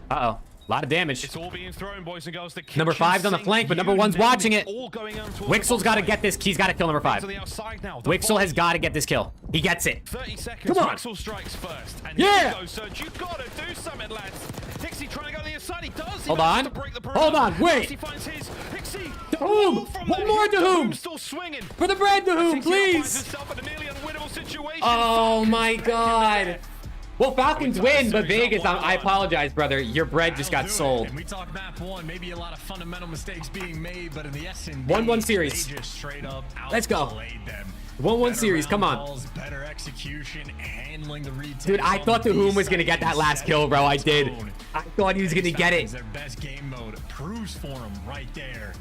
Uh-oh. A lot of damage. It's all being thrown, boys and girls. The Number 5's on the flank, but number 1's watching it. Wixel's got to get this. He's got to kill number 5. Wixel has got to get this kill. He gets it. 30 seconds. Come on. Wixel strikes first. And Yeah. Here Surge. You got to do something, lads. Hixie trying to go to the inside. He does. Hold on. Hold on. Wait. He finds his. Hixie. Dahoom. One more Dahoom. Still swinging. For the bread, Dahoom, please. Oh my God. Well, Falcons win, but Vegas, I apologize, brother. Your bread just got sold. And we talk map 1, maybe a lot of fundamental mistakes being made, but in the SND, 1-1 series. they just straight up Let's go. outplayed them. 1-1 series, come on. Balls, better execution, handling the retakes. Dude, I thought the Hoom was gonna get that last kill, bro. I did. I thought he was gonna get it. Their best game mode proves for him right there.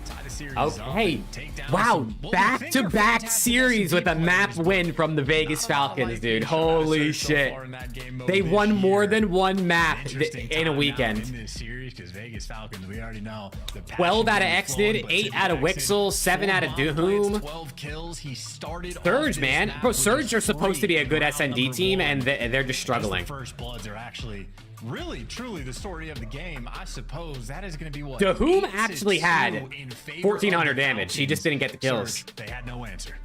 Tie the series Okay. up, take down Wow. some, what we think are Back-to-back fantastic series with a SND map players, win from the Vegas Falcons, dude. Holy so shit. far in that game mode They this won more year. than one map Interesting in a time now weekend. in this series, 'cause Vegas Falcons, we already know the 12 out of passion flowing, Exnid, but 8 out of Exnid, Wixel, 7 out of 4 bomb Dahoom. plants, 12 kills. He started off Surge, this man. map Bro, with Surge a are supposed to be a good free round SND number team, 1. and they're just struggling. The first bloods are actually really, truly the story of the game. I suppose that is going to be what Dahoom 8-2 actually had in favor 1400 of the damage. He just didn't get the kills. Surge, they had no answer.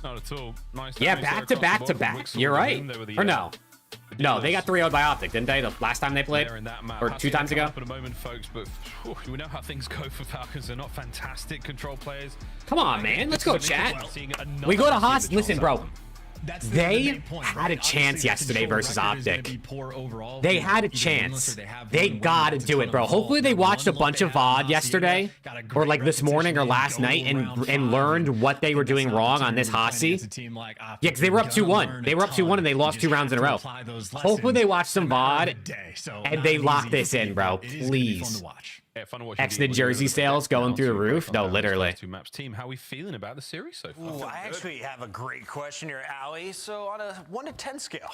Not at all. Nice. Yeah, damage there back to across back the to board. back. Wixel You're and right. Dahoom, they were the, Or no? No, they got 3-0'd by Optic, didn't they? The last time they played? There in that map. Or Has 2 to times come ago? up in a moment, folks, but whew, we know how things go for Falcons. They're not fantastic control players. Come on, man. Let's go, chat. Seeing another We go to team Haas. that Listen, drops bro. out. That's the They big point, had right? a chance Obviously, the yesterday control versus record is gonna Optic. be poor overall. They had a Either chance. winless or they have They one gotta win, do it, bro. it's a ton of Hopefully they fault. watched a One bunch look of they have VOD on yesterday, CDL, got a or great like this morning or repetition last in night, going round and 5. learned what they were doing That's an wrong on this opportunity Hasi. against a team like Optic. Yeah, because they were up Gotta 2-1. learn They a were up 2-1 and they ton. lost You 2 just rounds in a have to row. apply those Hopefully they lessons watch some no matter VOD the day. So and not they an lock easy this in, feat, bro. but it is gonna be fun Please. to watch. Yeah, fun to watch indeed. Exnid We're jersey gonna sales break going down through the to roof? break No, down those literally. first 2 maps. Team, how are we feeling about the series so far? Ooh, I actually have a great question here, Ali. So on a 1 to 10 scale,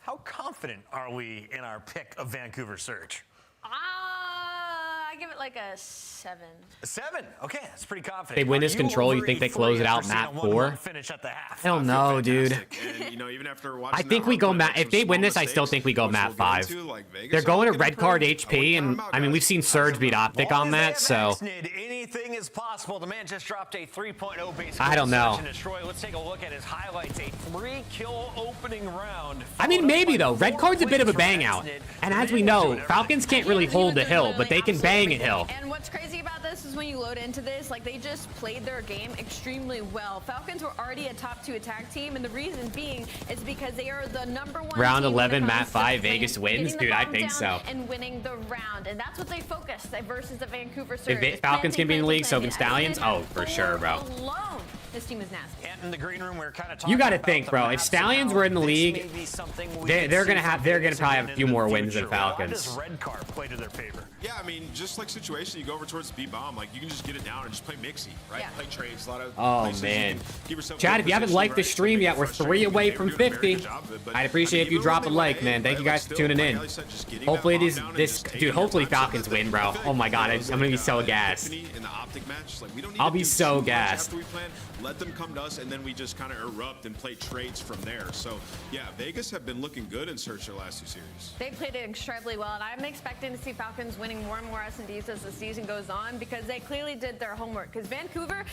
how confident are we in our pick of Vancouver Surge? I give it like a 7. A 7. Okay, that's pretty confident. They win Are this you control, you over think a they close 3 it out after seeing map a 4? 1-1 finish at the half? Hell no, dude. And, you know, even after watching I that think we go hard map. play, If they some win small this, I still mistakes, think we go which map we'll get 5. into, like Vegas They're going to are red card improve. I HP, wouldn't and count them out, I mean, guys. we've seen Surge beat Optic on that, so Anything is possible. The man just dropped a 3.0 base. I don't know. Search and destroy. Let's take a look at his highlights. A 3-kill opening round. I mean, maybe though. Red card's a bit of a bang out, and as we know, Falcons can't really hold the hill, but they can bang a hill. And what's crazy about this is when you load into this, like they just played their game extremely well. Falcons were already a top 2 attack team, and the reason being is because they are the #1 Round team when it 11, comes map to 5, playing- Vegas wins? getting the Dude, I bomb think down so. And winning the round, and that's what they focused versus the Vancouver Surge. If Falcons can be in the league, so can Stallions. Oh, for sure, bro. Alone, this team is nasty. And in the green room, we were kind of talking You got to about think, the bro. If maps and Stallions how were in the this league, may be something we they're could gonna see have from they're gonna Vegas probably have a again few in the more wins than future. How Falcons. does red car play to their favor? Yeah, I mean, just like situation, you go over towards the B-bomb, like you can just get it down and just play mixy, right? Yeah. Play trades, a lot of Oh, places you man. can give yourself Chad, good if you haven't position, liked the right? stream Make yet, it we're frustrating. 3 away They from were doing a very 50. good job of it, but, I'd appreciate I if mean, you even drop when a they like, went man. A, Thank right, you like, guys for still, tuning like in. Ellie said, just getting Hopefully that it is bomb down and this, just taking dude. their Hopefully time. So Falcons win, bro. I feel Oh my like god, it was I'm gonna be like, so gassed. Tiffany in the Optic match, like we don't need I'll to be do so too much gassed. after we plan. Let them come to us, and then we just kind of erupt and play trades from there. So yeah, Vegas have been looking good in Search their last 2 series. They played it extremely well, and I'm expecting to see Falcons winning more and more S&Ds as the season goes on because they clearly did their homework. Because Vancouver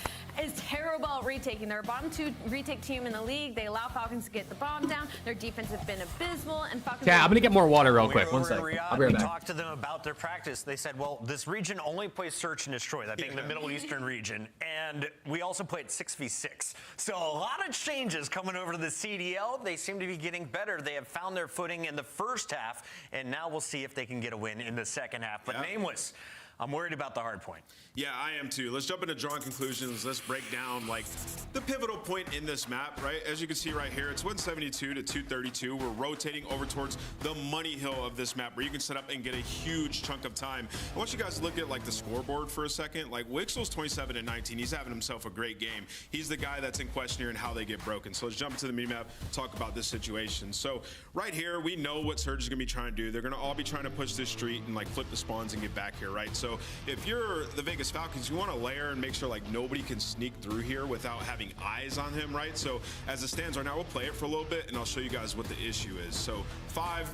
is terrible at retaking. They're a bottom 2 retake team in the league. They allow Falcons to get the bomb down. Their defense has been abysmal, and Falcons. Yeah, I'm gonna get more water real We quick. were One over sec. in I'll Riyadh, be right we back. talked to them about their practice. They said, well, this region only plays Search and Destroy, that being the Middle Eastern region. And we also played 6v6. So a lot of changes coming over to the CDL. They seem to be getting better. They have found their footing in the first half, and now we'll see if they can get a win in the second half. But Nameless, I'm worried about the hard point. Yeah, I am too. Let's jump into drawing conclusions. Let's break down like the pivotal point in this map, right? As you can see right here, it's 172 to 232. We're rotating over towards the money hill of this map where you can set up and get a huge chunk of time. I want you guys to look at like the scoreboard for a second. Like Wixel's 27 and 19. He's having himself a great game. He's the guy that's in question here and how they get broken. So let's jump into the mini map, talk about this situation. So right here, we know what Surge is gonna be trying to do. They're gonna all be trying to push this street and like flip the spawns and get back here, right? So if you're the Vegas Falcons, you want to layer and make sure like nobody can sneak through here without having eyes on him, right? So as it stands right now, we'll play it for a little bit and I'll show you guys what the issue is. So 5,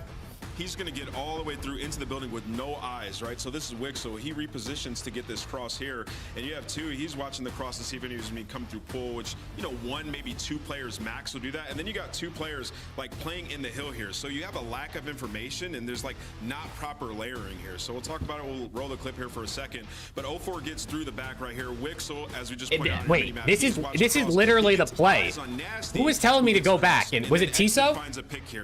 he's going to get all the way through into the building with no eyes, right? So this is Wixel. He repositions to get this cross here, and you have two. He's watching the cross to see if anyone's going to come through pool, which, you know, one, maybe two players max will do that. And then you got two players like playing in the hill here. So you have a lack of information, and there's like not proper layering here. So we'll talk about it. We'll roll the clip here for a second. But 04 gets through the back right here. Wixel, as we just pointed out, wait, this is literally the play. Who was telling me to go back? And was it Tiso?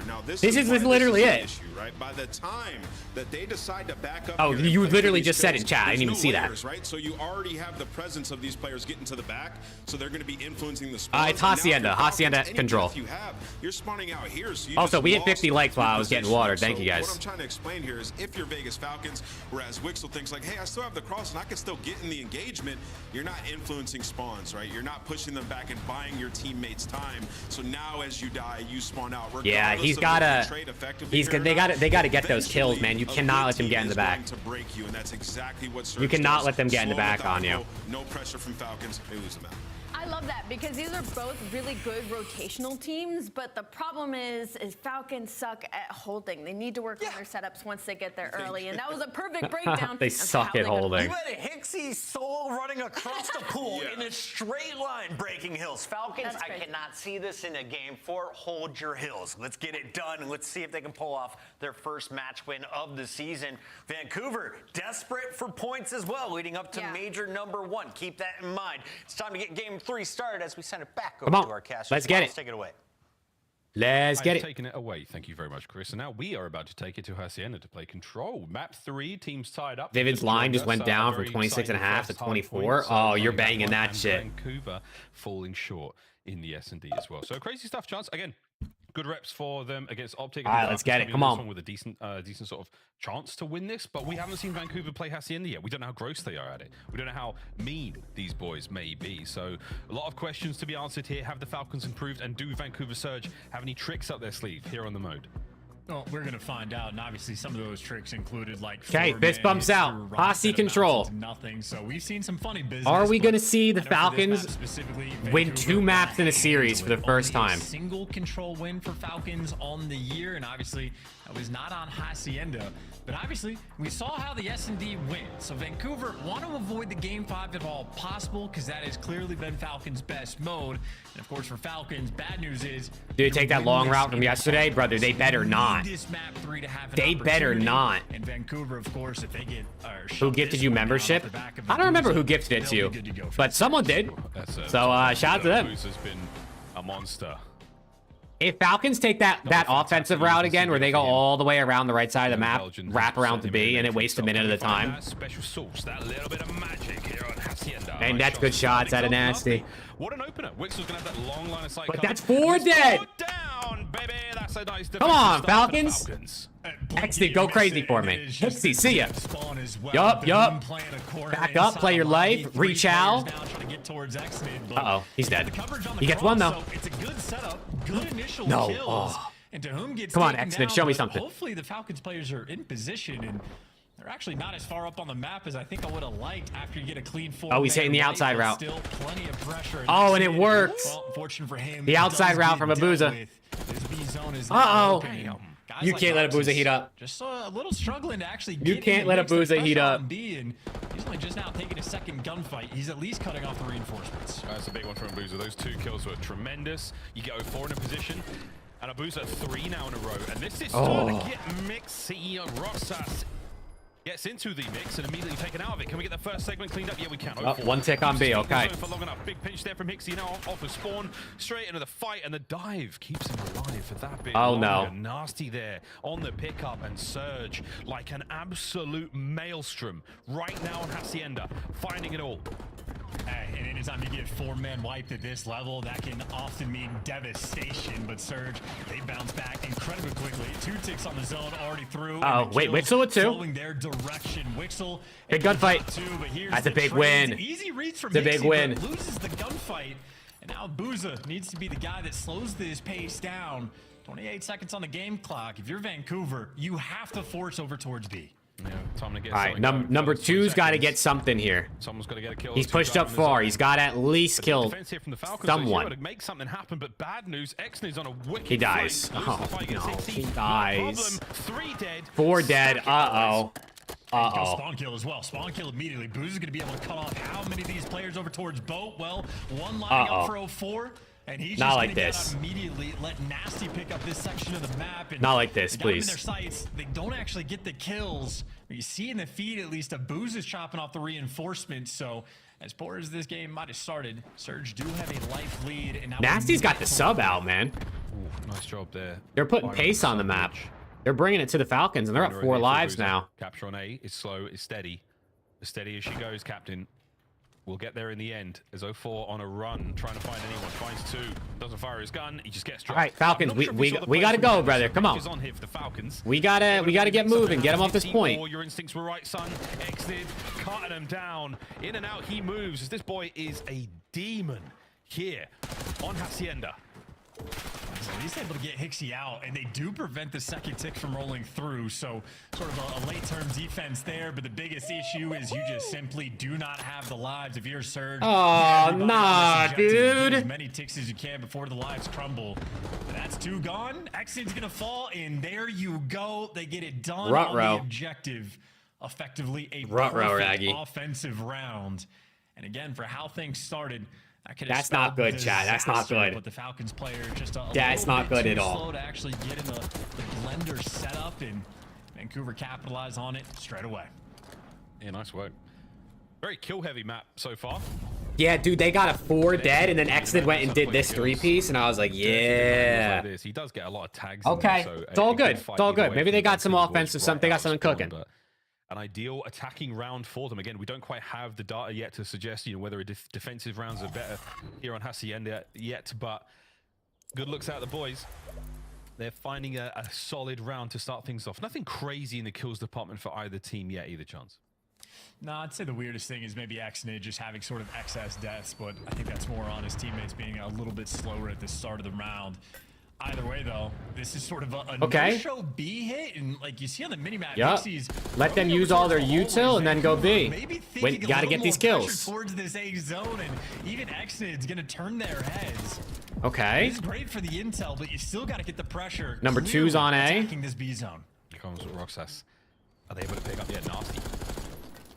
Now, this is literally it. Issue, right? By the time that they decide to back up, oh, here you and literally these just said kills, in chat. I didn't even there's see no that. layers, right? So you already have the presence of these players getting to the back, so they're going to be influencing the spawn. It's Hacienda. Hacienda control. You're spawning out here. So Also, we hit 50 likes while I was getting water. Thank you, guys. What I'm trying to explain here is if you're Vegas Falcons, whereas Wixel thinks like, hey, I still have the cross and I can still get in the engagement, you're not influencing spawns, right? You're not pushing them back and buying your teammates time. So now as you die, you spawn out. Yeah, he's gotta. They gotta get those kills, man. You cannot let them get in the back. To break you, and that's exactly what you cannot let them get in the back on you. No pressure from Falcons. They lose them out. I love that because these are both really good rotational teams, but the problem is Falcons suck at holding. They need to work on their setups once they get there early, and that was a perfect breakdown. They suck at holding. You had a Hixie solo running across the pool in a straight line, breaking hills. Falcons, I cannot see this in a game 4. Hold your hills. Let's get it done, and let's see if they can pull off their first match win of the season. Vancouver, desperate for points as well, leading up to major number 1. Keep that in mind. It's time to get game 3 started as we send it back over to our cast. Let's get it. Take it away. Let's get it. Taking it away. Thank you very much, Chris. And now we are about to take it to Hacienda to play control. Map 3, teams tied up. David's line just went down from 26.5 to 24. Oh, you're banging that shit. Vancouver falling short in the S&D as well. So crazy stuff, Chance. Again, good reps for them against OPTIC. All right, let's get it. Come on. With a decent sort of chance to win this, but we haven't seen Vancouver play Hacienda yet. We don't know how gross they are at it. We don't know how mean these boys may be. So a lot of questions to be answered here. Have the Falcons improved, and do Vancouver Surge have any tricks up their sleeve here on the mode? Well, we're gonna find out, and obviously some of those tricks included like. Okay, fist bumps out. Posse control. Nothing. So we've seen some funny business. Are we gonna see the Falcons win 2 maps in a series for the first time? Single control win for Falcons on the year, and obviously that was not on Hacienda. But obviously, we saw how the S&D went. So Vancouver want to avoid the Game 5 if all possible, because that has clearly been Falcons' best mode. And of course, for Falcons, bad news is... Dude, take that long route from yesterday? Brother, they better not. They better not. And Vancouver, of course, if they get... Who gifted you membership? I don't remember who gifted it to you, but someone did. So, shout out to them. Has been a monster. If Falcons take that offensive route again, where they go all the way around the right side of the map, wrap around to B, and it wastes a minute at a time. Special sauce, that little bit of magic here on Hacienda. And that's good shots out of Nasty. What an opener. Wixel's gonna have that long line of sight. But that's 4 dead. Down, baby. That's a nice. Come on, Falcons. Exit, go crazy for me. Hixie, see ya. Yup. Back up, play your life. Reach out. Uh-oh, he's dead. He gets one, though. It's a good setup, good initial kills. Oh. And to whom gets come on, taken X-Men, down, show me something. Hopefully the Falcons players are in position, and they're actually not as far up on the map as I think I would have liked after you get a clean 4. Oh, he's hitting the outside route. Still plenty of pressure. Oh, and it worked. Well, unfortunate for him, the outside route from Abuza. Uh-oh. You can't let Abuza heat up. Just a little struggling to actually You can't let Abuza heat up. And he's only just now taking a second gunfight. He's at least cutting off the reinforcements. That's a big one from Abuza. Those 2 kills were tremendous. You get 04 in a position. And Abuza 3 now in a row. And this is starting to get mixed. CEO Rosas gets into the mix and immediately taken out of it. Can we get the first segment cleaned up? Yeah, we can. Oh, 1 tick on B, okay. For long enough. Big pinch there from Hixie now off of spawn. Straight into the fight, and the dive keeps him alive for that bit. Oh, no. Nasty there on the pickup, and Surge like an absolute maelstrom right now on Hacienda, finding it all. And anytime you get 4-man wiped at this level, that can often mean devastation. But Surge, they bounce back incredibly quickly. 2 ticks on the zone already through. Oh, wait, Wixel with 2. Following their direction. Wixel, big gunfight. That's a big win. Easy reads from it's a big win. Loses the gunfight, and now Abuza needs to be the guy that slows this pace down. 28 seconds on the game clock. If you're Vancouver, you have to force over towards B. Yeah, time to get All right, something going. number 3 2's got to seconds. get something here. Someone's got to get a kill. He's 2 pushed up driving the far. zone. He's got to at least But kill the defense here from the Falcons, someone. to make something happen, but bad news. Exney's on a wicked He dies. flank. Loses the Oh, fight against no, 60. he No dies. problem. 3 dead. 4 dead. Second place. Uh-oh. Uh-oh. Spawn kill as well. Spawn kill immediately. Booz is going to be able to cut off how many of these players over towards Boat? Well, one lining up for 04. And he's Not just like gonna get this. out immediately, let Nasty pick up this section of the map. And Not like this, they got him in please. their sights. They don't actually get the kills. But you see in the feed, at least, a Booz is chopping off the reinforcements. So as poor as this game might have started, Surge do have a life lead. And now Nasty's got the sub out, man. Ooh, nice job there. They're putting Byron pace on the map. Savage. They're bringing it to the Falcons, and they're at Under 4 a hit for lives Boozer. now. Capture on A is slow, it's steady. As steady as she goes, Captain. We'll get there in the end. As 04 on a run, trying to find anyone. Finds 2, doesn't fire his gun. He just gets dropped. All right, Falcons, I'm not sure if we saw the we play gotta from go, the brother. Come on. Is on here for the Falcons. We gotta get moving. Get him off this point. Your instincts were right, son. Exited, cutting him down. In and out he moves. As this boy is a demon here on Hacienda. So he's able to get Hixie out, and they do prevent the second tick from rolling through. So sort of a late-term defense there, but the biggest issue is you just simply do not have the lives if you're Surge. Oh, Everybody nah, on this objective, dude. get as many ticks as you can before the lives crumble. But that's 2 gone. Exit's gonna fall, and there you go. They get it done on Ruh-roh. the objective. Effectively a Ruh-roh, perfect Raggy. offensive round. And again, for how things started, that could have That's not spelled good, Chad. That's not disaster, good. But the Falcons player just a That's little not bit good too at all. slow to actually get in the blender setup, and Vancouver capitalized on it straight away. Yeah, nice work. Very kill-heavy map so far. Yeah, dude, they got a 4 dead, and then Exit went and did this 3-piece, and I was like, yeah. Like this. He does get a lot of tags. in Okay, there, so it's all a good. fight It's all either good. way Maybe from they the got some Vancouver boys offensive something. They got out something spawn, cooking. but an ideal attacking round for them. Again, we don't quite have the data yet to suggest, whether defensive rounds are better here on Hacienda yet, but good looks out of the boys. They're finding a solid round to start things off. Nothing crazy in the kills department for either team yet, either chance. No, I'd say the weirdest thing is maybe Xnid just having sort of excess deaths, but I think that's more on his teammates being a little bit slower at the start of the round. Either way, though, this is sort of a no-show B hit, and like you see on the minimap, Dixie's let them use all their util and then go B. Maybe Wait, thinking gotta a get little these more pressure kills. towards this A zone, and even Xnid's gonna turn their heads. Okay. It's great for the intel, but you still got to get the pressure. Number 2's on A. Attacking this B zone. Here comes Roxas. Are they able to pick up? Yeah, Nasty.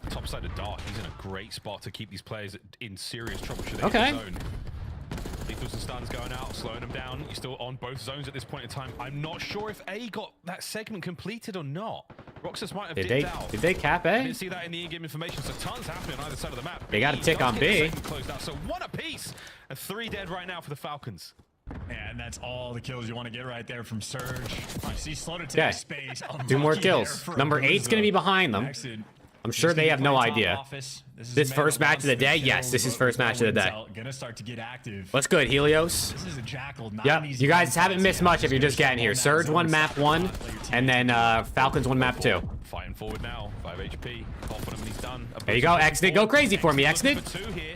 Top side of Dark. He's in a great spot to keep these players in serious trouble should they Okay. hit the zone. Lethals and stuns going out, slowing them down. You're still on both zones at this point in time. I'm not sure if A got that segment completed or not. Roxas might have dipped out. Did they cap I A? didn't see that in the in-game information, so tons happening on either side of the map. They got a B tick does on get the B. segment closed out, so one apiece. And 3 dead right now for the Falcons. Yeah, and that's all the kills you want to get right there from Surge. I see slow to take Okay. space. 2 more Unlucky there kills. for Number Boozer. 8's gonna be behind them. Exit. I'm sure they have no idea. This first match of the day? Yes, this is first match of the day. Gonna start to get active. What's good, Helios? This is a Jackal. Yep, you guys haven't missed much if you're just getting here. Surge 1, map 1, and then Falcons 1, map 2. Fighting forward now. 5 HP. Confident when he's done. There you go, Exnid. Go crazy for me, Exnid. For 2 here.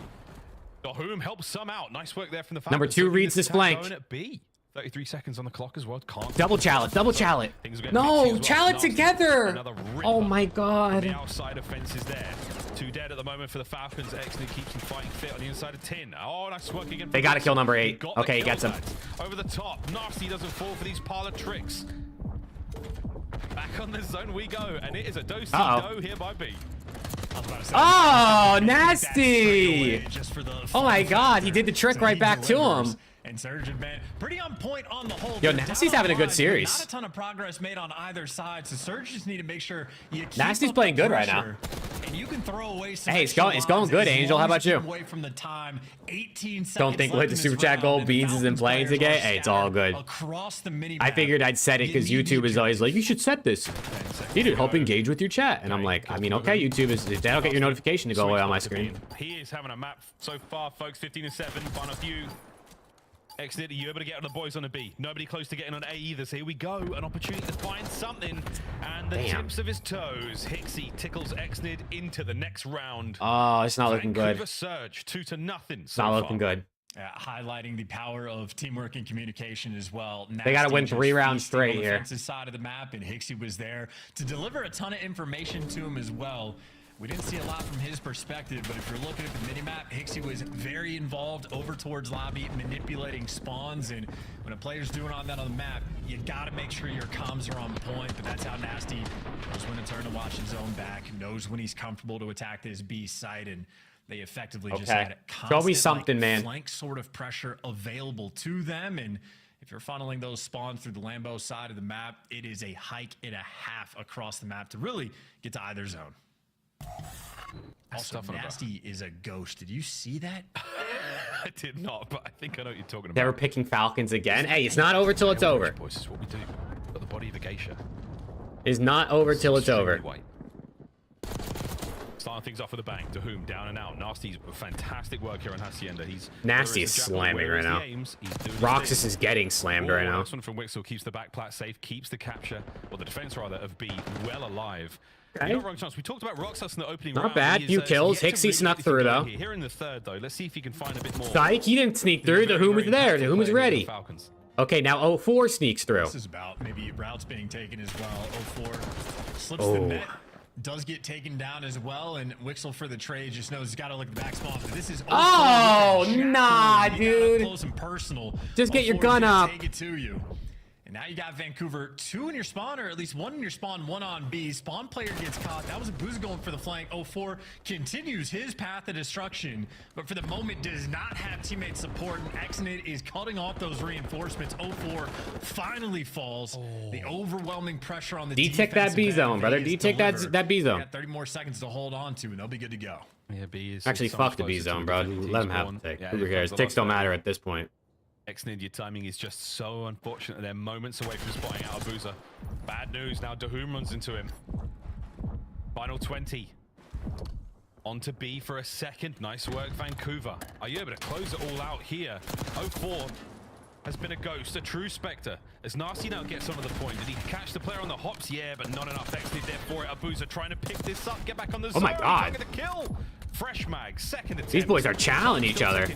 Whom helps some out. Nice work there from the Falcons. Number 2 reads this flank. Going at B. 33 seconds on the clock as well. Can't Double Chalet, double Chalet. Things are getting No, mixy as well. Chalet Nasty. together. Another ripper. Oh my The god. outside of fence is there. 2 dead at the moment for the Falcons. Exnid keeps him fighting fit on the inside of 10. Oh, nice work again. They gotta kill number 8. Got the Okay, he kill, gets him. lads. Over the top. Nasty doesn't fall for these parlor tricks. Back on the zone we go, and it is a do-si-do here by B. Oh, nasty. Oh my god, he did the trick right back to him. And Surge had been pretty on point on the whole. Yo, Nasty's having a good series. Not a ton of progress made on either side, so Surge just need to make sure you keep Nasty's up playing the good right pressure, now. And you can throw away some Hey, it's extra going lives good, as Angel. long How as about you you? keep away from the time. 18 seconds Don't think left with the in this super chat round, goal, and Beans the isn't playing Falcons players today. are Hey, it's all scattered good. Across the mini I figured I'd set it because YouTube is always like, you should set this. Dude, help engage with your chat. And I'm like, I mean, okay, YouTube is, they don't get your notification to go away on my screen. He is having a map so far, folks. 15 and 7. Final few. Exit, are you able to get on the boys on the B? Nobody close to getting on A either. So here we go. An opportunity to find something. And the tips of his toes. Hixie tickles Exnid into the next round. Oh, it's not looking good. Vancouver Surge 2-0 It's not looking good. Highlighting the power of teamwork and communication as well. They got to win Nasty 3 just rounds feasting straight on the here. defensive side of the map, and Hixie was there to deliver a ton of information to him as well. We didn't see a lot from his perspective, but if you're looking at the minimap, Hixie was very involved over towards lobby, manipulating spawns, and when a player's doing all that on the map, you got to make sure your comms are on point, but that's how Nasty knows when to turn to watch his own back, knows when he's comfortable to attack this B site, and they effectively just had Show me constant, something, man. flank sort of pressure available to them. And if you're funneling those spawns through the Lambo side of the map, it is a hike and a half across the map to really get to either zone. Also, Nasty is a ghost. Did you see that? I did not, but I think I know what you're talking about. They were picking Falcons again. Hey, it's not over till it's over. Boys, this is what we do. Got the body of a geisha. It's not over till it's over. White. Starting things off with a bang. To whom down and out. Nasty's fantastic work here on Hacienda. Nasty is slamming right now. Roxas is getting slammed right now. This one from Wixel keeps the back plat safe, keeps the capture, or the defense rather, of B well alive. Okay. Not wrong chance. We talked about Roxas in the opening Not round. bad. Few kills. Hixie snuck through though. Here in the third though, let's see if he can find a bit more. Psych, he didn't sneak through. The Whom is there. The Whom is ready. Okay, now 04 sneaks through. This is about maybe routes being taken as well. 04 slips the net. Does get taken down as well, and Wixel for the trade just knows he's got to look at the back spawn. But this is nah, dude. Close and personal. Just get your gun up. Take it to you. And now you got Vancouver 2 in your spawn, or at least 1 in your spawn, 1 on B. Spawn player gets caught. That was a Booza going for the flank. 04 continues his path of destruction, but for the moment does not have teammate support, and Exnid is cutting off those reinforcements. 04 finally falls. The overwhelming pressure on the D-tick that B zone, brother. D-tick that B zone. Got 30 more seconds to hold on to, and they'll be good to go. Yeah, B is actually fuck the B zone, bro. Let him have the tick. Who cares? Ticks don't matter at this point. Exnid, your timing is just so unfortunate. They're moments away from spotting out Abuza. Bad news. Now Dahum runs into him. Final 20. On to B for a second. Nice work, Vancouver. Are you able to close it all out here? 04 has been a ghost, a true Spectre. As Nasty now gets some of the point. Did he catch the player on the hops? Yeah, but not enough. Exnid there for it. Abuza trying to pick this up, get back on the zone. Oh my god. The kill. Fresh mag, second attempt. These boys are challenging each other.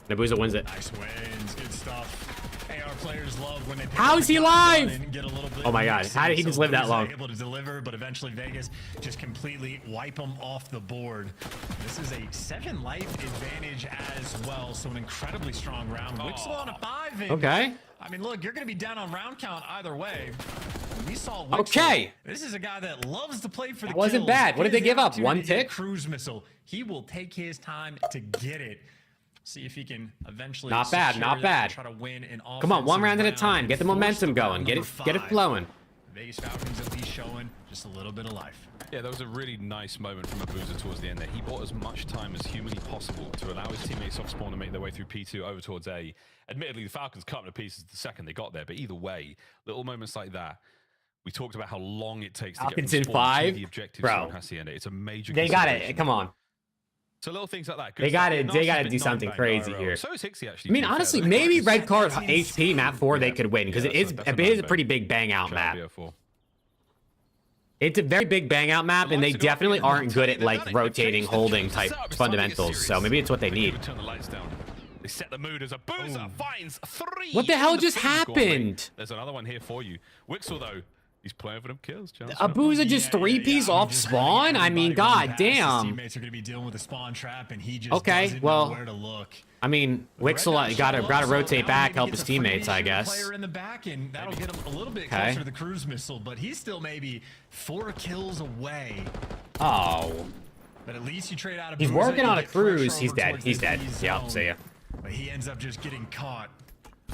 Nabuza wins it. Nice wins, good stuff. AR players love when they how is he alive? Get a little bit oh my god, how did he just live that long? Able to deliver, but eventually Vegas just completely wipe him off the board. This is a 7 life advantage as well, so an incredibly strong round. Wixel on a 5. And, okay. I mean, look, you're going to be down on round count either way. We saw Wixel. Okay. This is a guy that loves to play for the wasn't kills. bad. What did they give up? 1 tick? Cruise missile. He will take his time to get it. See if he can eventually. Not bad, not bad. Try to win an come on, 1 round at a time. Get the momentum going. Get it flowing. Vegas Falcons at least showing just a little bit of life. Yeah, that was a really nice moment from Abuza towards the end there. He bought as much time as humanly possible to allow his teammates off spawn to make their way through P2 over towards A. Admittedly, the Falcons cut him to pieces the second they got there, but either way, little moments like that. We talked about how long it takes to get from spawn to the objectives on Hacienda. It's a major. They got it. Come on. So little things like that. They got to do something crazy here. So is Hixie actually. I mean, honestly, maybe red card HP map 4 they could win because it is a pretty big bang out map. It's a very big bang out map, and they definitely aren't good at like rotating, holding type fundamentals. So maybe it's what they need. Turn the lights down. They set the mood as Abuza finds 3. What the hell just happened? There's another one here for you. Wixel though. He's playing for them kills, Chance. Abuza just 3-piece off spawn? I mean, god damn. Teammates are going to be dealing with a spawn trap, and he just doesn't know where to look. I mean, Wixel gotta rotate back, help his teammates, I guess. Player in the back, and that'll get him a little bit closer to the cruise missile, but he's still maybe 4 kills away. Oh. But at least you trade out of. He's working on a cruise. He's dead. He's dead. Yeah, see ya. But he ends up just getting caught.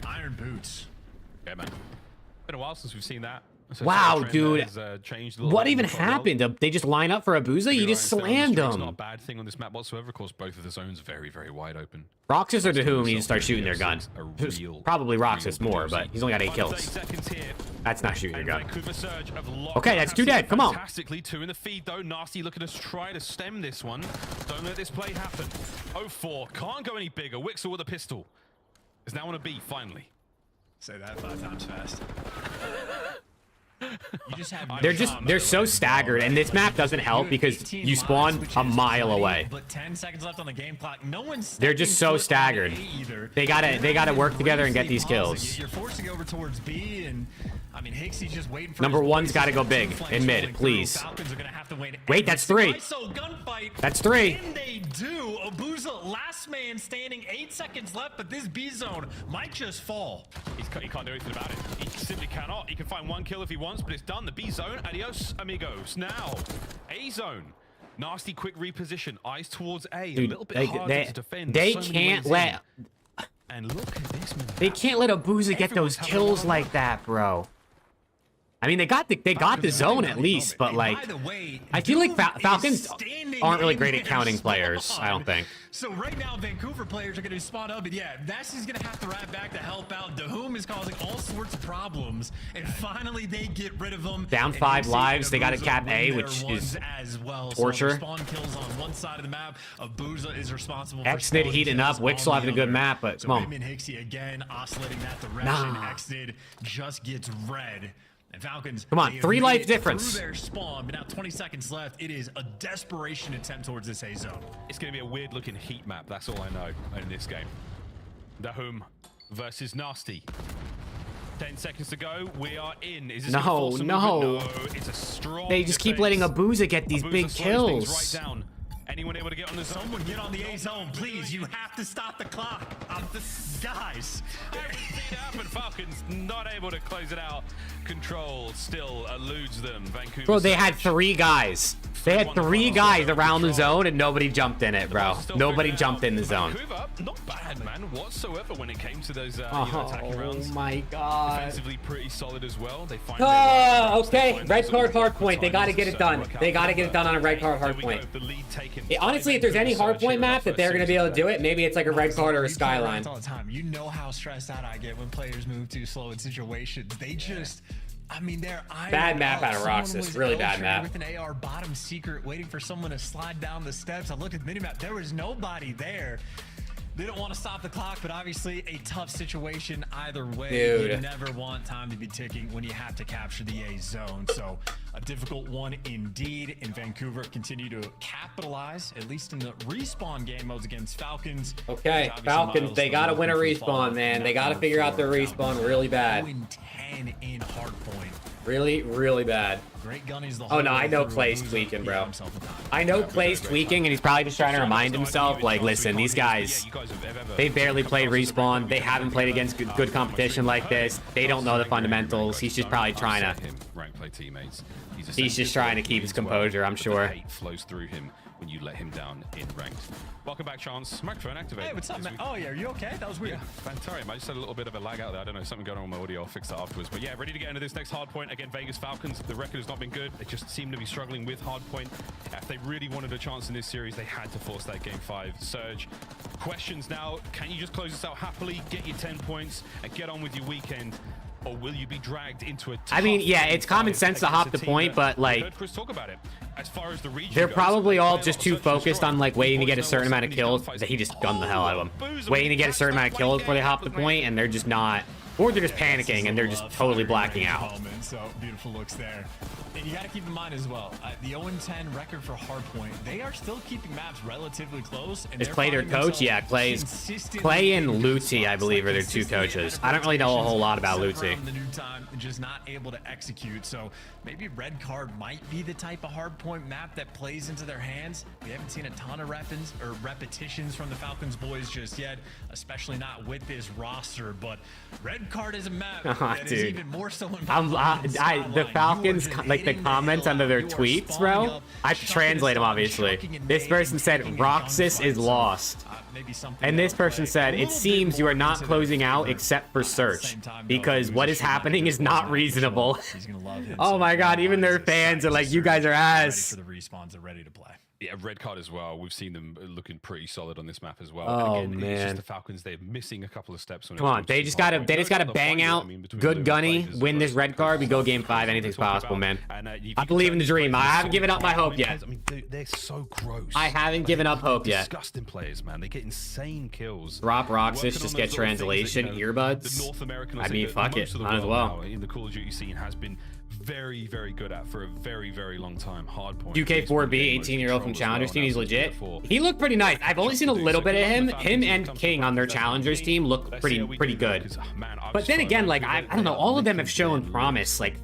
Iron boots. Yeah, man. Been a while since we've seen that. So wow, dude. What even bit happened? They just line up for Abuza? You just slammed him. It's not a bad thing on this map whatsoever. Of course, both of the zones very, very wide open. Roxas or Dahum need to start shooting their gun. Probably Roxas more, but he's only got 8 kills. That's not shooting your gun. Okay, that's 2 dead. Come on. Fantastically, 2 in the feed, though. Nasty looking to try to stem this one. Don't let this play happen. 04 can't go any bigger. Wixel with a pistol is now on a B, finally. Say that 5 times fast. You just have no they're shot. so staggered, and this map doesn't help because 18 you spawn lives, which a is mile plenty, away. But 10 seconds left on the game clock. No one's They're just so staggered. They gotta work together and get these kills. You're forcing over towards B, and I mean Hicksy's just waiting for Number one's got to go big in mid, please. Falcons are gonna have to wait. Wait, that's 3. So gunfight. That's 3. And they do. Abuza, last man standing. 8 seconds left, but this B zone might just fall. He can't do anything about it. He simply cannot. He can find 1 kill if he wants, but it's done. The B zone. Adios, amigos. Now, A zone. Nasty quick reposition. Eyes towards A. Dude, a little bit harder to defend. they So many can't ways let in. And look at this man. they can't let Abuza get those kills like that, bro. I mean, they got the zone at least, but like, I feel like Falcons aren't really great at counting players. I don't think. So right now, Vancouver players are going to spawn up, and yeah, Ness is going to have to ride back to help out. Dahum is causing all sorts of problems, and finally they get rid of them. Down 5 lives, they got to cap A, which is torture. So spawn kills on one side of the map. Abuza is responsible. Xnid heating up. Wixel having a good map, but come on. Him and Hicksy again oscillating that direction. Xnid just gets red. And Falcons, come on, 3 life difference. Through their spawn, but now 20 seconds left. It is a desperation attempt towards this A zone. It's going to be a weird looking heat map. That's all I know in this game. Dahum versus Nasty. 10 seconds to go. We are in. Is this gonna force a movement? No, it's a strong They just keep defense. letting Abuza get these big kills. Right down. Anyone able to get on the zone? Someone get on the A zone, please. You have to stop the clock. Guys. I see it happen. Falcons not able to close it out. Control still eludes them. Vancouver. Bro, they had 3 guys. They had 3 guys around the zone and nobody jumped in it, bro. Nobody jumped in the zone. Vancouver, not bad, man, whatsoever when it came to those attacking rounds. Oh my god. Defensively pretty solid as well. They find okay. Red card hard point. They got to get it done. They got to get it done on a red card hard point. Honestly, if there's any hard point map that they're going to be able to do it, maybe it's like a red card or a skyline. All the time. You know how stressed out I get when players move too slow in situations. They just, I mean, they're bad map out of Roxas. Really bad map. With an AR bottom secret, waiting for someone to slide down the steps. I looked at the minimap. There was nobody there. They don't want to stop the clock, but obviously a tough situation either way. Dude. You never want time to be ticking when you have to capture the A zone. So a difficult one indeed. In Vancouver, continue to capitalize, at least in the respawn game modes against Falcons. Okay, Falcons, they got to win a respawn, man. They got to figure out their respawn really bad. 10 in hardpoint. Really, really bad. Great gunnies the oh no, I know Clay's tweaking, bro. I know Clay's tweaking, and he's probably just trying to remind himself, like, listen, these guys, they barely played respawn. They haven't played against good competition like this. They don't know the fundamentals. He's just probably trying to. He's just trying to keep his composure, I'm sure. Hate flows through him when you let him down in ranked. Welcome back, Chance. Microphone activated. Hey, what's up, man? Oh, yeah, are you okay? That was weird. Yeah, sorry, I just had a little bit of a lag out there. I don't know, something going on with my audio. I'll fix that afterwards. But yeah, ready to get into this next hard point. Again, Vegas Falcons, the record has not been good. They just seem to be struggling with hard point. If they really wanted a chance in this series, they had to force that Game 5 surge. Questions now, can you just close this out happily, get your 10 points, and get on with your weekend? Or will you be dragged into a I mean, yeah, it's common sense to hop the point, but like, Chris talk about it. As far as the region they're goes, probably all just too focused on like waiting to get a certain amount of kills. He just gunned the hell out of them. Waiting to get a certain amount of kills before they hop the point, and they're just not, or they're just panicking and they're just totally blacking out. So beautiful looks there. And you got to keep in mind as well, the 0-10 record for hardpoint, they are still keeping maps relatively close. And is Clay their coach? Yeah, Clay and Lucy, I believe, are their 2 coaches. I don't really know a whole lot about Lucy. The new time, just not able to execute. So maybe red card might be the type of hardpoint map that plays into their hands. We haven't seen a ton of repetitions from the Falcons boys just yet, especially not with this roster. But red card is a map that is even more so the Falcons, like the comments under their tweets, bro, I have to translate them, obviously. This person said Roxas is lost, and this person said it seems you are not closing out except for search because what is happening is not reasonable. Oh my god, even their fans are like, you guys are ass. The respawns are ready to play. Yeah, red card as well. We've seen them looking pretty solid on this map as well. Oh, again, man. It's just the Falcons, they're missing a couple of steps. Come on, they just gotta bang out good gunny, win this red card, we go Game 5, anything's possible, man. I believe in the dream. I haven't given up my hope yet. I mean, they're so gross. I haven't given up hope yet. Disgusting players, man. They get insane kills. Drop Roxas, just get translation, earbuds. The North American, I mean, fuck it, might as well. In the Call of Duty scene has been very, very good at for a very, very long time. Hard point. UK4B, 18-year-old from Challengers team. He's legit. He looked pretty nice. I've only seen a little bit of him. Him and King on their Challengers team look pretty good. But then again, like, I don't know, all of them have shown promise, like,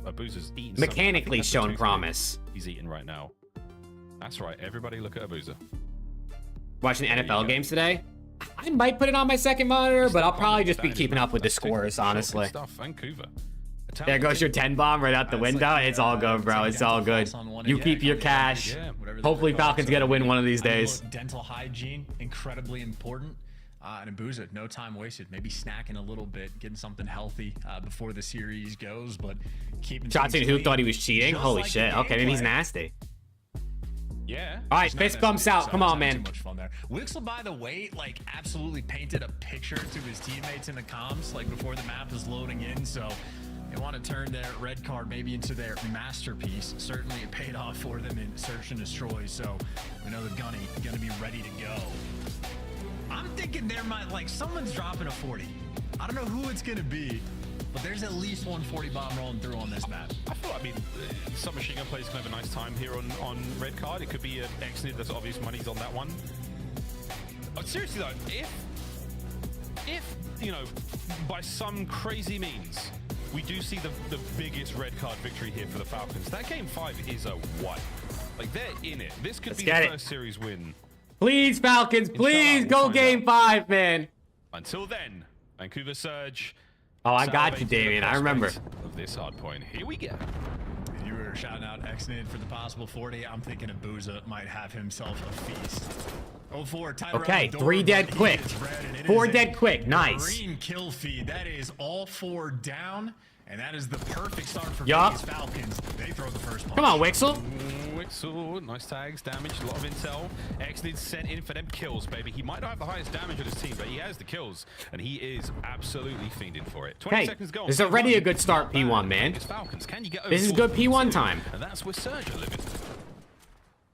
mechanically shown promise. He's eating right now. That's right. Everybody look at Abuza. Watching the NFL games today. I might put it on my second monitor, but I'll probably just be keeping up with the scores, honestly. Vancouver. There goes your 10 bomb right out the window. It's all good, bro. It's all good. You keep your cash. Hopefully Falcons get a win one of these days. Dental hygiene, incredibly important. And Abuza, no time wasted. Maybe snacking a little bit, getting something healthy before the series goes, but keeping Johnson, who thought he was cheating? Holy shit. Okay, maybe he's nasty. Yeah. All right, fist bumps out. Come on, man. Too much fun there. Wixel, by the way, like absolutely painted a picture to his teammates in the comms, like before the map was loading in. So they want to turn their red card maybe into their masterpiece. Certainly it paid off for them in Search and Destroy. So we know the Gunny gonna be ready to go. I'm thinking there might, like, someone's dropping a 40. I don't know who it's gonna be, but there's at least 140 bomb rolling through on this map. I feel, I mean, some machine gun players can have a nice time here on red card. It could be an Exnid. There's obvious money's on that one. But seriously though, if you know, by some crazy means, we do see the biggest red card victory here for the Falcons, that game 5 is a what? Like, they're in it. This could be the first series win. Please, Falcons, please go game 5, man. Until then, Vancouver Surge. Oh, I got you, Damien. I remember. Of this hard point. Here we go. You were shouting out Exnid for the possible 40. I'm thinking Abuza might have himself a feast. 0-4, tied okay, door, 3 dead quick. 4 dead quick. Nice. Green kill feed. That is all 4 down. And that is the perfect start for Yup. Falcons. They throw the first punch. Come on, Wixel. Wixel, nice tags, damage, a lot of intel. Exnid sent in for them kills, baby. He might not have the highest damage on his team, but he has the kills, and he is absolutely fiending for it. 20 seconds go. This is already a good start, P1, man. Falcons. Can you get over this is good P1 time. And that's where Surge are living.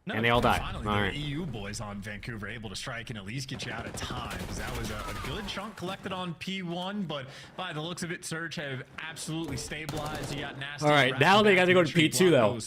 No, and they all die. Finally, all right. The EU boys on Vancouver able to strike and at least get you out of time. That was a good chunk collected on P1, but by the looks of it, Surge have absolutely stabilized. You got nasty. All right, now they got to go to P2 though,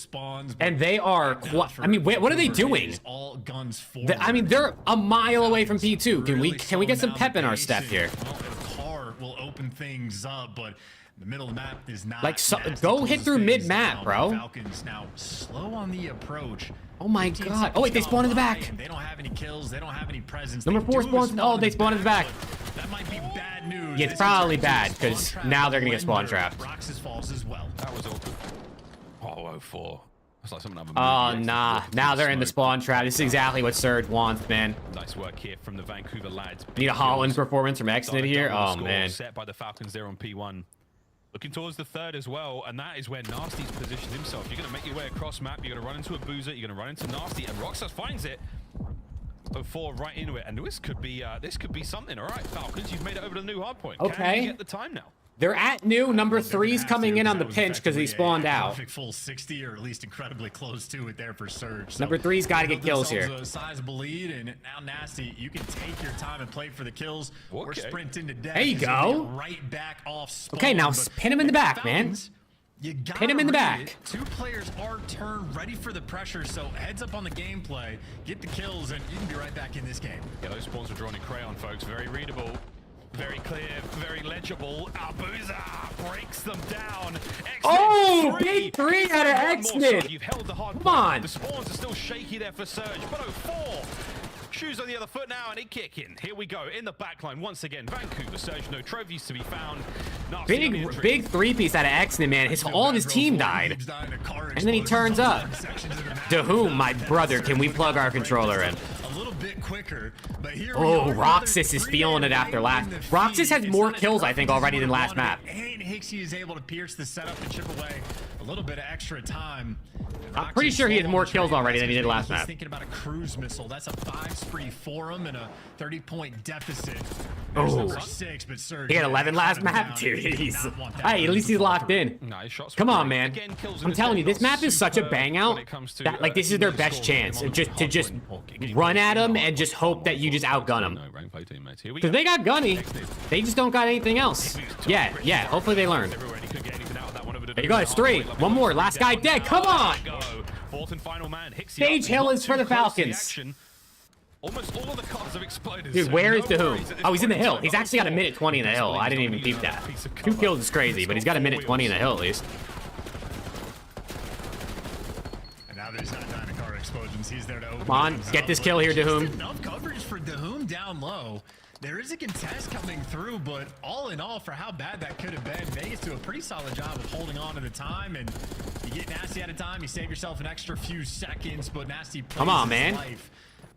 and they are. I mean, what are they doing? All guns I mean, they're a mile away from P2. Can we get some pep in our step here? Well, the car will open things up, but the middle of the map is not. Like, go hit through mid map, bro. Falcons now slow on the approach. Oh my god. Oh wait, they spawn in the back. They don't have any kills. They don't have any presence. Number 4 spawns. Oh, they spawn in the back. That might be bad news. Yeah, it's probably bad because now they're gonna get spawn trapped. Roxas falls as well. That was awkward. Oh, 0-4. That's like something out of a Oh movie. nah. Now they're in the spawn trap. This is exactly what Surge wants, man. Nice work here from the Vancouver lads. Need a Holland performance from Exnid here. Oh man. Set by the Falcons there on P1. Looking towards the third as well, and that is where Nasty's positioned himself. You're going to make your way across map, you're going to run into Abuza, you're going to run into Nasty, and Roxas finds it. 0-4 right into it, and this could be something. All right, Falcons, you've made it over to the new hard point. Okay. Can you get the time now? They're at new. Number 3's coming in on the pinch because he spawned out. Perfect full 60, or at least incredibly close to it there for Surge. Number 3's got to get kills here. A sizable lead, and now Nasty, you can take your time and play for the kills. Or sprint into death. There you go. Right back off spawn. Okay, now pin him in the back, man. You pin him in the back. 2 players are turned, ready for the pressure, so heads up on the gameplay, get the kills, and you can be right back in this game. Yeah, those spawns are drawn in crayon, folks. Very readable. Very clear, very legible. Abuza breaks them down. Oh, big 3 out of Exnid. You've held the hard Come on. The spawns are still shaky there for Surge. But 0-4. Shoes on the other foot now, and he kicking. Here we go in the backline once again. Vancouver Surge, no trophies to be found. Big 3-piece out of Exnid, man. All of his team died, and then he turns up. To whom, my brother, can we plug our controller in? A little bit quicker, but here oh, Roxas is feeling it after last. Roxas has more kills, I think, already than last map. And Hixie is able to pierce the setup and chip away a little bit of extra time. I'm pretty sure he has more kills already than he did last map. Thinking about a cruise missile. That's a 5 spree for him and a 30-point deficit. Oh, number 6, but Surge, he had 11 last map, dude. Hey, at least he's locked in. Come on, man. I'm telling you, this map is such a bang out that, like, this is their best chance to just run at him and just hope that you just outgun them. Because they got Gunny, they just don't got anything else. Yeah. Hopefully they learn. over to There you go, it's 3. One more. Last guy dead. Come on. Fourth and final man. Sage Hill is for the Falcons. Almost all of the cars have exploded. Dude, so where no is Dahum? worries at this Oh, he's in the point hill. time. He's actually got a minute 20 in the hill. I didn't even peep that. 2 kills is crazy, but he's got a minute 20 in the hill at least. And now there's not Dynacar explosions. He's there to open. Come on, get this kill here, Dahum. Enough coverage for Dahum down low. There is a contest coming through, but all in all, for how bad that could have been, Vegas do a pretty solid job of holding on to the time. And you get Nasty out of time, you save yourself an extra few seconds, but Nasty plays Come on, his man. life.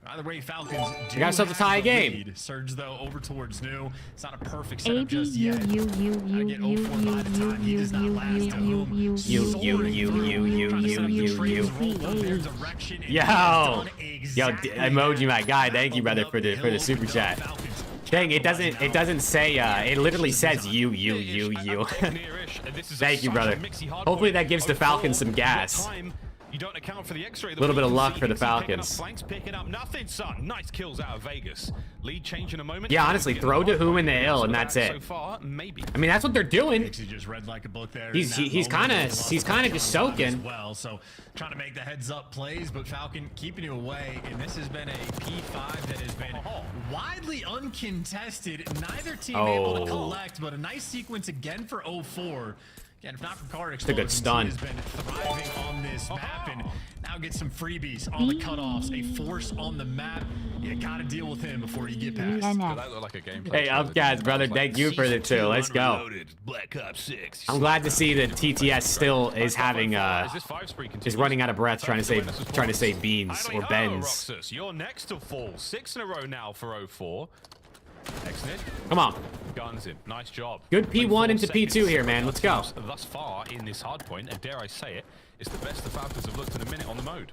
Either way, Falcons do You got yourself to tie a have the game. lead. Surge, though, over towards New. It's not a perfect A setup B just U yet. U U U Get U 0-4 by the time he does not last. Dahum You, soaring you, through, you, trying to set up you, the you, trains, you. rolled up their direction, and he Yo, has done yo, exactly emoji that. my guy. Thank you, brother, for the Hill super opened chat. up, Falcons Dang, it capitalizing doesn't say. It literally says you. Near-ish, and this is Thank you, such a brother. mixy hard Hopefully point. that gives the 0-4, Falcons some what gas. time? You don't account for the X-ray. Little bit of luck for the Picking up Falcons. flanks, picking up nothing, son. Nice kills out of Vegas. Lead change in a moment. Yeah, honestly, throw Dahum in the hill and that's So it. far, maybe. I mean, that's what they're doing. He just read like a book there. He's in that kind moment. of They lost the soaking. as well. So trying to make the heads up plays, but Falcon keeping you away. And this has been a P5 that has been widely uncontested. Neither team able to collect, but a nice sequence again for 0-4. Again, if not for card a good explosions, stun. he has been thriving on this map and now get some freebies on the cutoffs. A force on the map. You gotta deal with him before you get past. That looked like a gameplay. Hey, up guys, brother. Thank you for the 2. Let's go. Black Ops 6. I'm glad to see that TTS still is having is running out of breath trying to say beans or bends. Roxas, you're next to fall. 6 in a row now for 0-4. Exnid. Come on. Guns in. Nice job. Good P1 24 into P2 seconds. here, man. Let's go. Thus far in this hard point, and dare I say it, it's the best the Falcons have looked in a minute on the mode.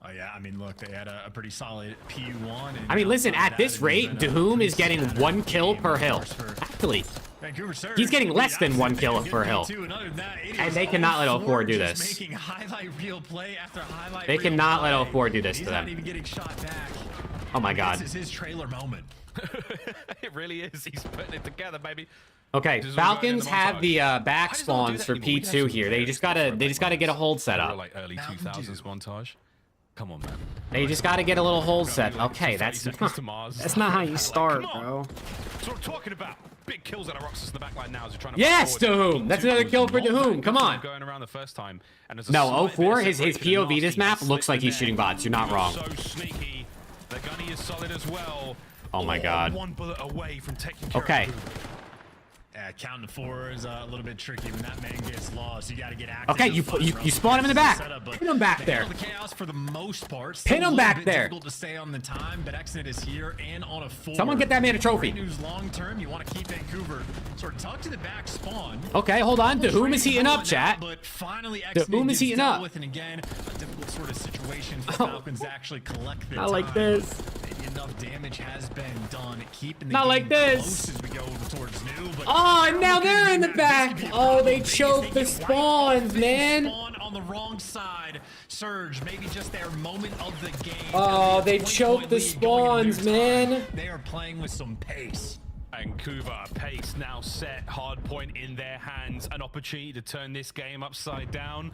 Oh yeah, I mean, look, they had a pretty solid P1. And I mean, listen, at this rate, Dahum is getting 1 kill per hill. Actually, Vancouver Surge, he's getting less than 1 kill per hill. And they cannot let 0-4 do just this. Making highlight reel play after highlight They reel cannot let play. 0-4 do this He's to not them. even getting shot back. Oh my god. This is his trailer moment. It really is. He's putting it together, baby. Okay, This is all going in Falcons the have montage. the back Why does no one do spawns that for anymore? We P2 have here. some They players just gotta get a hold set Real, up. like early 2000s montage. Come on, man. They just gotta get a little hold set. Okay, 30 that's seconds to Mars. that's not how you start, Come on. bro. That's what I'm talking about. Big kills out of Roxas in the back line now as we're trying to Yes, push forward. Dahum. That's P2 another was kill for not Dahum. that Come good on. Going around the first time. And there's a No, slight bit 0-4, of his separation, and POV this Nasty map has looks slipped like he's in shooting there. bots. You're not wrong. So sneaky. The gunny is solid as well. Oh my god. One bullet away from taking care Okay. of Dahum. Yeah, counting to 4 is a little bit tricky when that man gets lost. You got to get active. Okay, you spawn him in the back. Pin him back there. The chaos for the most part. Pin him back there. Difficult to stay on the time, but Exnit is here and on a 4. Someone get that man a trophy. Great news long term. You want to keep Vancouver sort of tucked to the back spawn. Okay, hold on. Dahum is heating up, chat. But finally, Dahum is gets heating dealt up. with, and again, a difficult sort of situation for Falcons to actually collect their Not like time. this. Maybe enough damage has been done, keeping the Not game like this. close as we go towards New. But Oh, and now they're in the back. Oh, they choked the spawns, man. Spawn on the wrong side. Surge, maybe just their moment of the game. Oh, they 20-point choked the lead going into spawns, new time. man. They are playing with some pace. Vancouver pace now set, hard point in their hands, an opportunity to turn this game upside down.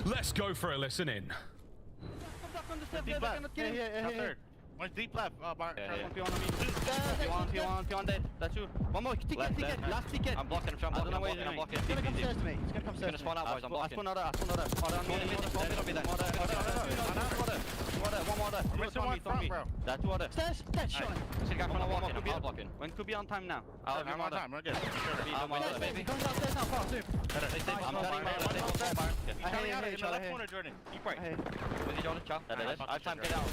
Let's go for a listen in. Deep left. Hey. One deep left. Mark. P1 dead. That's you. One more. Ticket. Last ticket. I'm blocking. I don't know where you're doing. He's gonna come stairs to me. He's gonna come stairs to me. Spawn out, boys. I'm blocking. I spawn out. One more there. Missing one front, bro. That's water. Stairs. Dead shot. See the guy from walking. I'm blocking. When could be on time now. I'm on time. We're good. I'm on baby. Comes downstairs now. Fast. I'm coming out of the left corner, Jordan. Keep right. With you, Jordan. Ciao. I have time. Get out.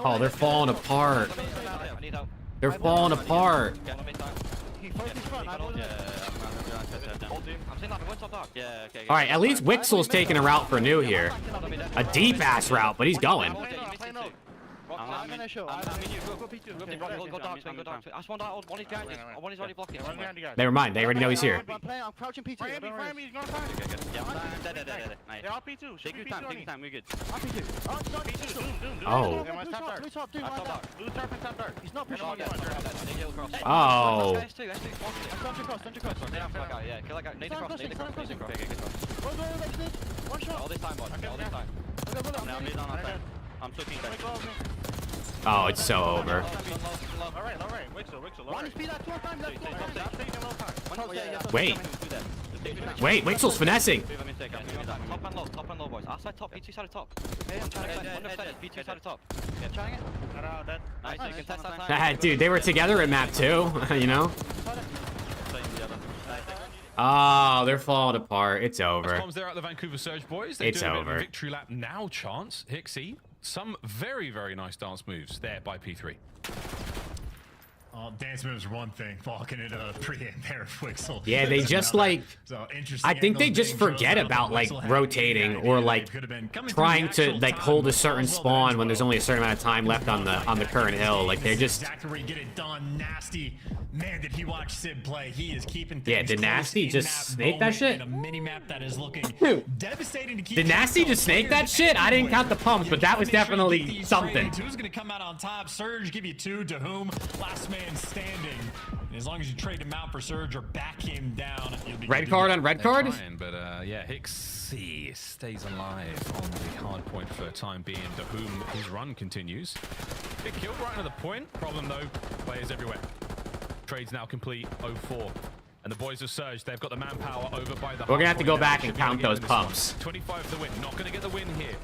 Oh, they're falling apart. I need help. They're falling apart. He focused front. I'm saying that. What's up, dog? Yeah, okay. All right, at least Wixel's taking a route for New here. A deep-ass route, but he's going. I'm in a show. I'm in you. Go P2. Go dark swing. I spawned out. One is behind you. One is already blocking. Never mind, they already know he's here. I'm crouching P2. Fire me. He's going to fire me. Yeah, I'm dead. Nice. They're all P2. Take your time. We're good. I'm P2. Oh. He's not pushing on you. Oh. Yeah, kill that guy. Nade across, nade across, nade across. Okay, good cross. All this time, boss. All this time. I'm now nade on our side. I'm switching back. Oh, it's so over. Alright. Wixel. One speed at 2 times. Wait. Wait, Wixel's finessing. Top and low, boys. Outside top, P2 side of top. Hey, I'm trying to get P2 side of top. Yeah, trying it. Nice, you can test that time. Dude, they were together in map 2, you know? Oh, they're falling apart. It's over. They're at the Vancouver Surge boys. They're It's doing a bit of a over. victory lap now chance. Hixie, some very, very nice dance moves there by P3. Dance moves are one thing. Falcon into a pre-aim there of Wixel. Yeah, they just like, I think they just forget about like rotating or like trying to like hold a certain spawn when there's only a certain amount of time left on the current hill. Like they're just. Exactly where you get it done. Nasty. Man, did he watch Sid play? He is keeping things. Yeah, did Nasty just snake that shit? A mini map that is looking devastating to keep. Did Nasty just snake that shit? I didn't count the pumps, but that was definitely something. Who's gonna come out on top? Surge give you 2 to whom? Last man standing. And as long as you trade him out for Surge or back him down, you'll be red card on red card. But yeah, Hixie stays alive on the hard point for time being. To whom his run continues. Big kill right on the point. Problem though, players everywhere. Trade's now complete. 0-4. And the boys of Surge, they've got the manpower over by the. We're gonna have to go back Should and be able count to get those this one. pumps. 25 the win. Not gonna get the win here.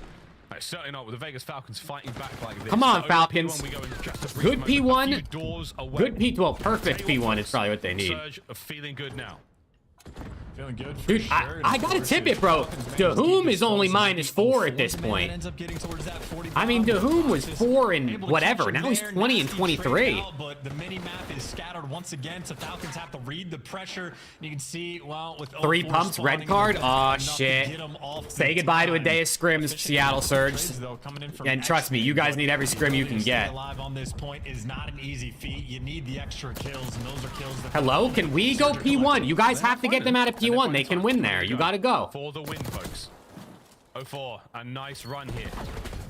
Certainly not with the Vegas Falcons fighting back like this. Come on, So Falcons. P1, we go in just a brief Good moment, a P1. few doors away. Good P12. Perfect P1 is probably what they need. Surge are feeling good now. Feeling good for Dude, sure. I gotta tip it, bro. DeHoom is only -4 at this point. I mean, DeHoom was 4 and whatever. Now he's 20 and 23. But the mini map is scattered once again, so Falcons have to read the pressure. You can see, well, with 3 pumps, red card. Oh shit. Say goodbye to a day of scrims, Seattle Surge. And trust me, you guys need every scrim you can get. Alive on this point is not an easy feat. You need the extra kills, and those are kills that. Hello, can we go P1? You guys have to get them out of P1. They can win there. You gotta go. For the win, folks. 0-4, a nice run here.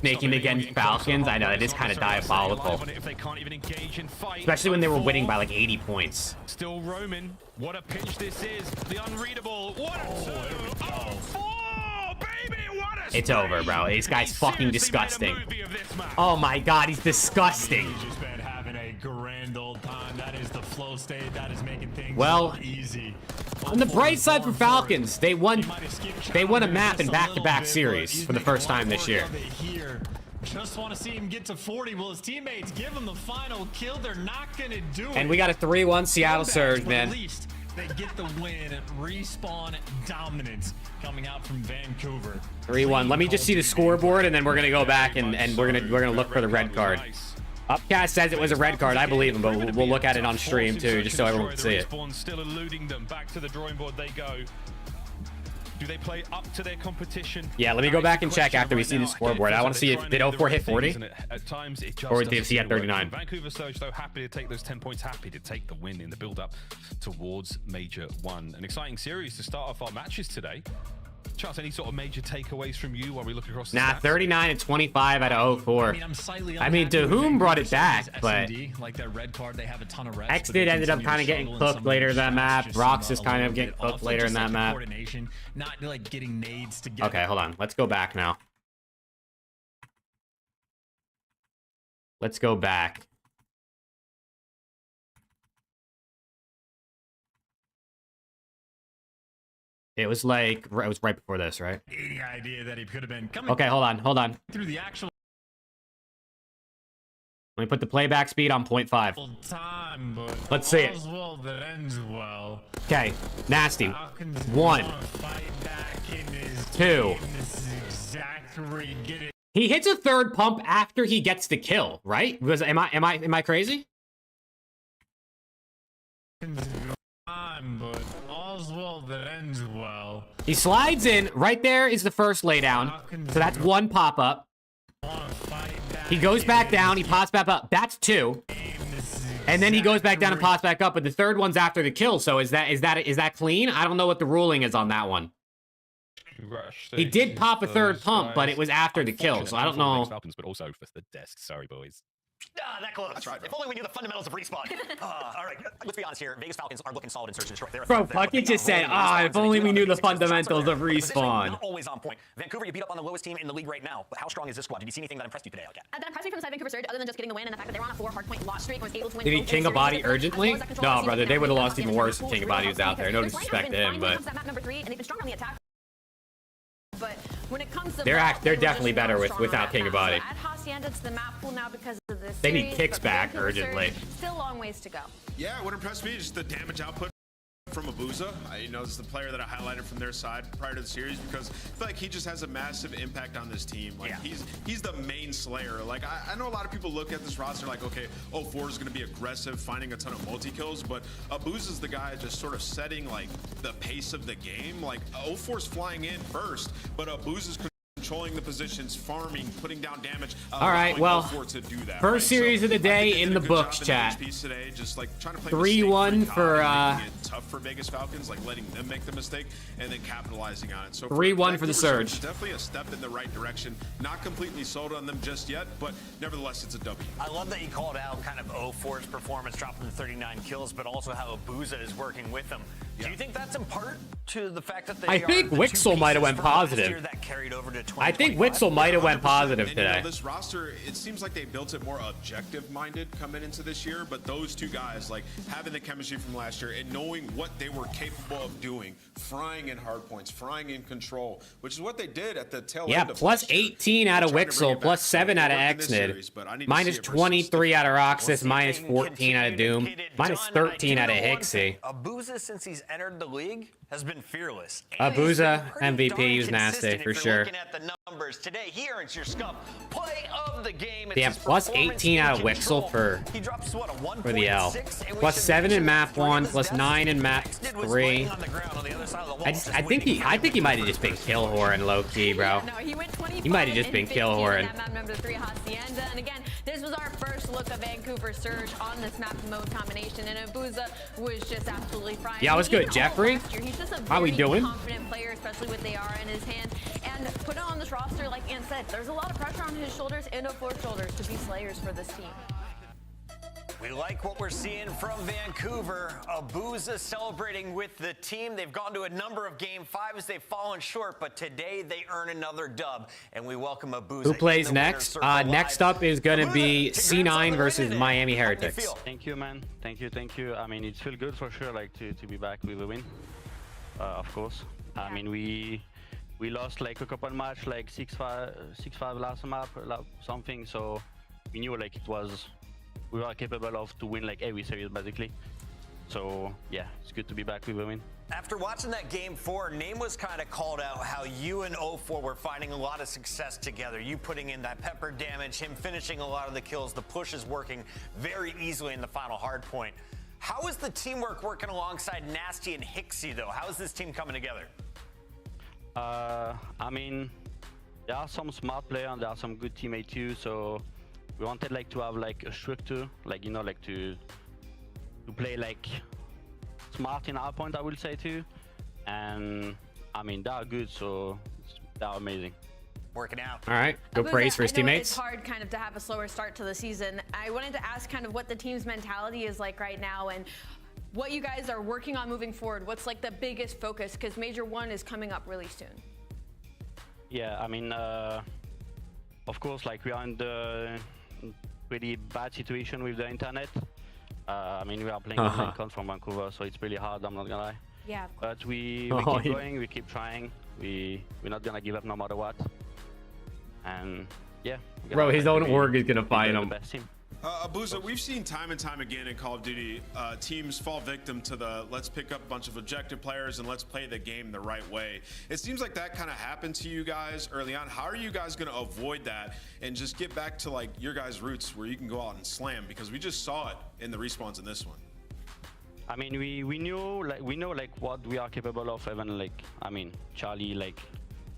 Making against Falcons, I know, it is kind of diabolical. If they can't even engage in fight. Especially when they were winning by like 80 points. Still roaming. What a pinch this is. The unreadable. What a 2-4, baby. What a It's over, bro. This guy's fucking disgusting. Oh my god, he's disgusting. He's just been having a grand old time. That is the flow state. That is making things well easy. On the bright side for Falcons, they won a map in back-to-back series for the first time this year. Just want to see him get to 40. Will his teammates give him the final kill? They're not going to do it. And we got a 3-1 Seattle Surge, man. At least they get the win. Respawn dominance coming out from Vancouver. 3-1. Let me just see the scoreboard, and then we're gonna go back and we're gonna look for the red card. Upcast says it was a red card. I believe him, but we'll look at it on stream too, just so everyone can see it. Still eluding them. Back to the drawing board they go. Do they play up to their competition? Yeah, let me go back and check after we see the scoreboard. I want to see if did 04 hit 40 at times it just or did he at 39. Vancouver Surge though happy to take those 10 points, happy to take the win in the build-up towards Major 1. An exciting series to start off our matches today. Charles, any sort of major takeaways from you while we look across the stats? 39 and 25 out of 04. I mean, to whom brought it back, but like that red card, they have a ton of reps, Xdid ended up kind of getting cooked later in that map. Rox is kind of getting cooked later in that map. Not like getting nades together. Okay, hold on. Let's go back now. Let's go back. It was like, it was right before this, right? Any idea that he could have been coming. Okay, hold on. Through the actual Let me put the playback speed on 0.5. time, but let's see it. Well, that ends well. Okay, Nasty. 1, 2. He hits a third pump after he gets the kill, right? Because am I crazy? Time, but all's well that ends well. He slides in. Right there is the first laydown. So that's 1 pop-up. He goes back down. He pops back up. That's 2. And then he goes back down and pops back up. But the third one's after the kill. So is that clean? I don't know what the ruling is on that one. He did pop a third pump, but it was after the kill, so I don't know. Falcons, but also for the desk. Sorry, boys. Ah, that close. That's right, if only we knew the fundamentals of respawn. All right, let's be honest here. Vegas Falcons are looking solid in search and destroy. Bro, Pucky just said, if only we knew the fundamentals of respawn. Not always on point. Vancouver, you beat up on the lowest team in the league right now. But how strong is this squad? Did you see anything that impressed you today, Alcat? That impressed me from the side of Vancouver Surge, other than just getting the win and the fact that they were on a 4 hardpoint loss streak and was able to win. Did he king a body urgently? No, brother, they would have lost even worse if King of Body was out there. No disrespect to him, but Number 3, and they've been strong on the attack. But when it comes to they're definitely better without King of Body. Add Hacienda to the map pool now because of this. They need kicks back urgently. Still a long ways to go. Yeah, what impressed me is just the damage output from Abuza. This is the player that I highlighted from their side prior to the series because I feel like he just has a massive impact on this team. Like he's the main slayer. Like I know a lot of people look at this roster like, okay, 04 is going to be aggressive, finding a ton of multi-kills, but Abuza's the guy just sort of setting like the pace of the game. Like 04's flying in first, but Abuza's controlling the positions, farming, putting down damage. All right, well, to do that, first series of the day in the books, chat. Today, just like trying to play 3-1 for tough for Vegas Falcons, like letting them make the mistake and then capitalizing on it. So 3-1 for the Surge. Definitely a step in the right direction. Not completely sold on them just yet, but nevertheless, it's a W. I love that you called out kind of 04's performance, dropping to 39 kills, but also how Abuza is working with them. Do you think that's in part to the fact that they I think Wixel might have went positive. That carried over to I think Wixel might have went positive today. This roster, it seems like they built it more objective-minded coming into this year, but those two guys, like having the chemistry from last year and knowing what they were capable of doing, frying in hard points, frying in control, which is what they did at the tail end of plus 18 out of Wixel, plus 7 out of Exnid, minus 23 out of Roxas, minus 14 out of Doom, minus 13 out of Hixie. Abuza, since he's entered the league, has been fearless. Abuza MVP, he was nasty for sure. Looking at the numbers today, he earns your SCUMP play of the game. Damn, plus 18 out of Wixel for the L. Plus 7 in map 1, plus 9 in map 3. I think he might have just been kill whoring low key, bro. No, he went 25. He might have just been kill whoring. Map number 3, Hacienda. And again, this was our first look of Vancouver Surge on this map mode combination, and Abuza was just absolutely frying. Yeah, what's good, Jeffrey? How we doing? Confident player, especially with the AR in his hand, and put it on this roster. Like Ian said, there's a lot of pressure on his shoulders and 04's shoulders to be slayers for this team. We like what we're seeing from Vancouver. Abuza celebrating with the team. They've gone to a number of game 5s. They've fallen short, but today they earn another dub, and we welcome Abuza. Who plays next? Next up is going to be C9 versus Miami Heretics. Thank you, man. Thank you. I mean, it feels good for sure, like to be back with a win. Of course. I mean, we lost like a couple match, like 6-5 last map, something. So we knew like we were capable of to win like every series basically. So yeah, it's good to be back with a win. After watching that game 4, Name was kind of called out how you and 04 were finding a lot of success together. You putting in that pepper damage, him finishing a lot of the kills. The push is working very easily in the final hard point. How is the teamwork working alongside Nasty and Hixie, though? How is this team coming together? I mean, there are some smart players and there are some good teammates too. So we wanted like to have like a structure, like like to play like smart in our point, I will say too. And I mean, they are good, so they are amazing. Working out. All right, go praise for his teammates. It's hard kind of to have a slower start to the season. I wanted to ask kind of what the team's mentality is like right now and what you guys are working on moving forward. What's like the biggest focus? Because Major 1 is coming up really soon. Yeah, I mean, of course, like we are in the pretty bad situation with the internet. I mean, we are playing on from Vancouver, so it's really hard, I'm not gonna lie. Yeah. But we keep going, we keep trying. We're not gonna give up no matter what. And yeah, bro, his own org is gonna fight him. Abuza, we've seen time and time again in Call of Duty teams fall victim to the let's pick up a bunch of objective players and let's play the game the right way. It seems like that kind of happened to you guys early on. How are you guys going to avoid that and just get back to like your guys' roots where you can go out and slam? Because we just saw it in the respawns in this one. I mean, we know like what we are capable of. Even like, I mean, Charlie like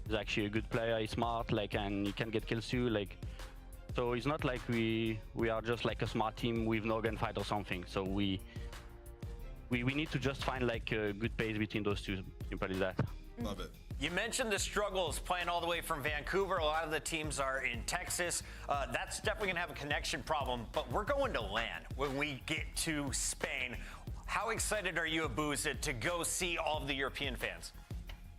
is actually a good player. He's smart, like, and he can get kills too, like. So it's not like we are just like a smart team with no gunfight or something. So we need to just find like a good pace between those two. Simple as that. Love it. You mentioned the struggles playing all the way from Vancouver. A lot of the teams are in Texas. That's definitely going to have a connection problem, but we're going to LAN when we get to Spain. How excited are you, Abuza, to go see all of the European fans?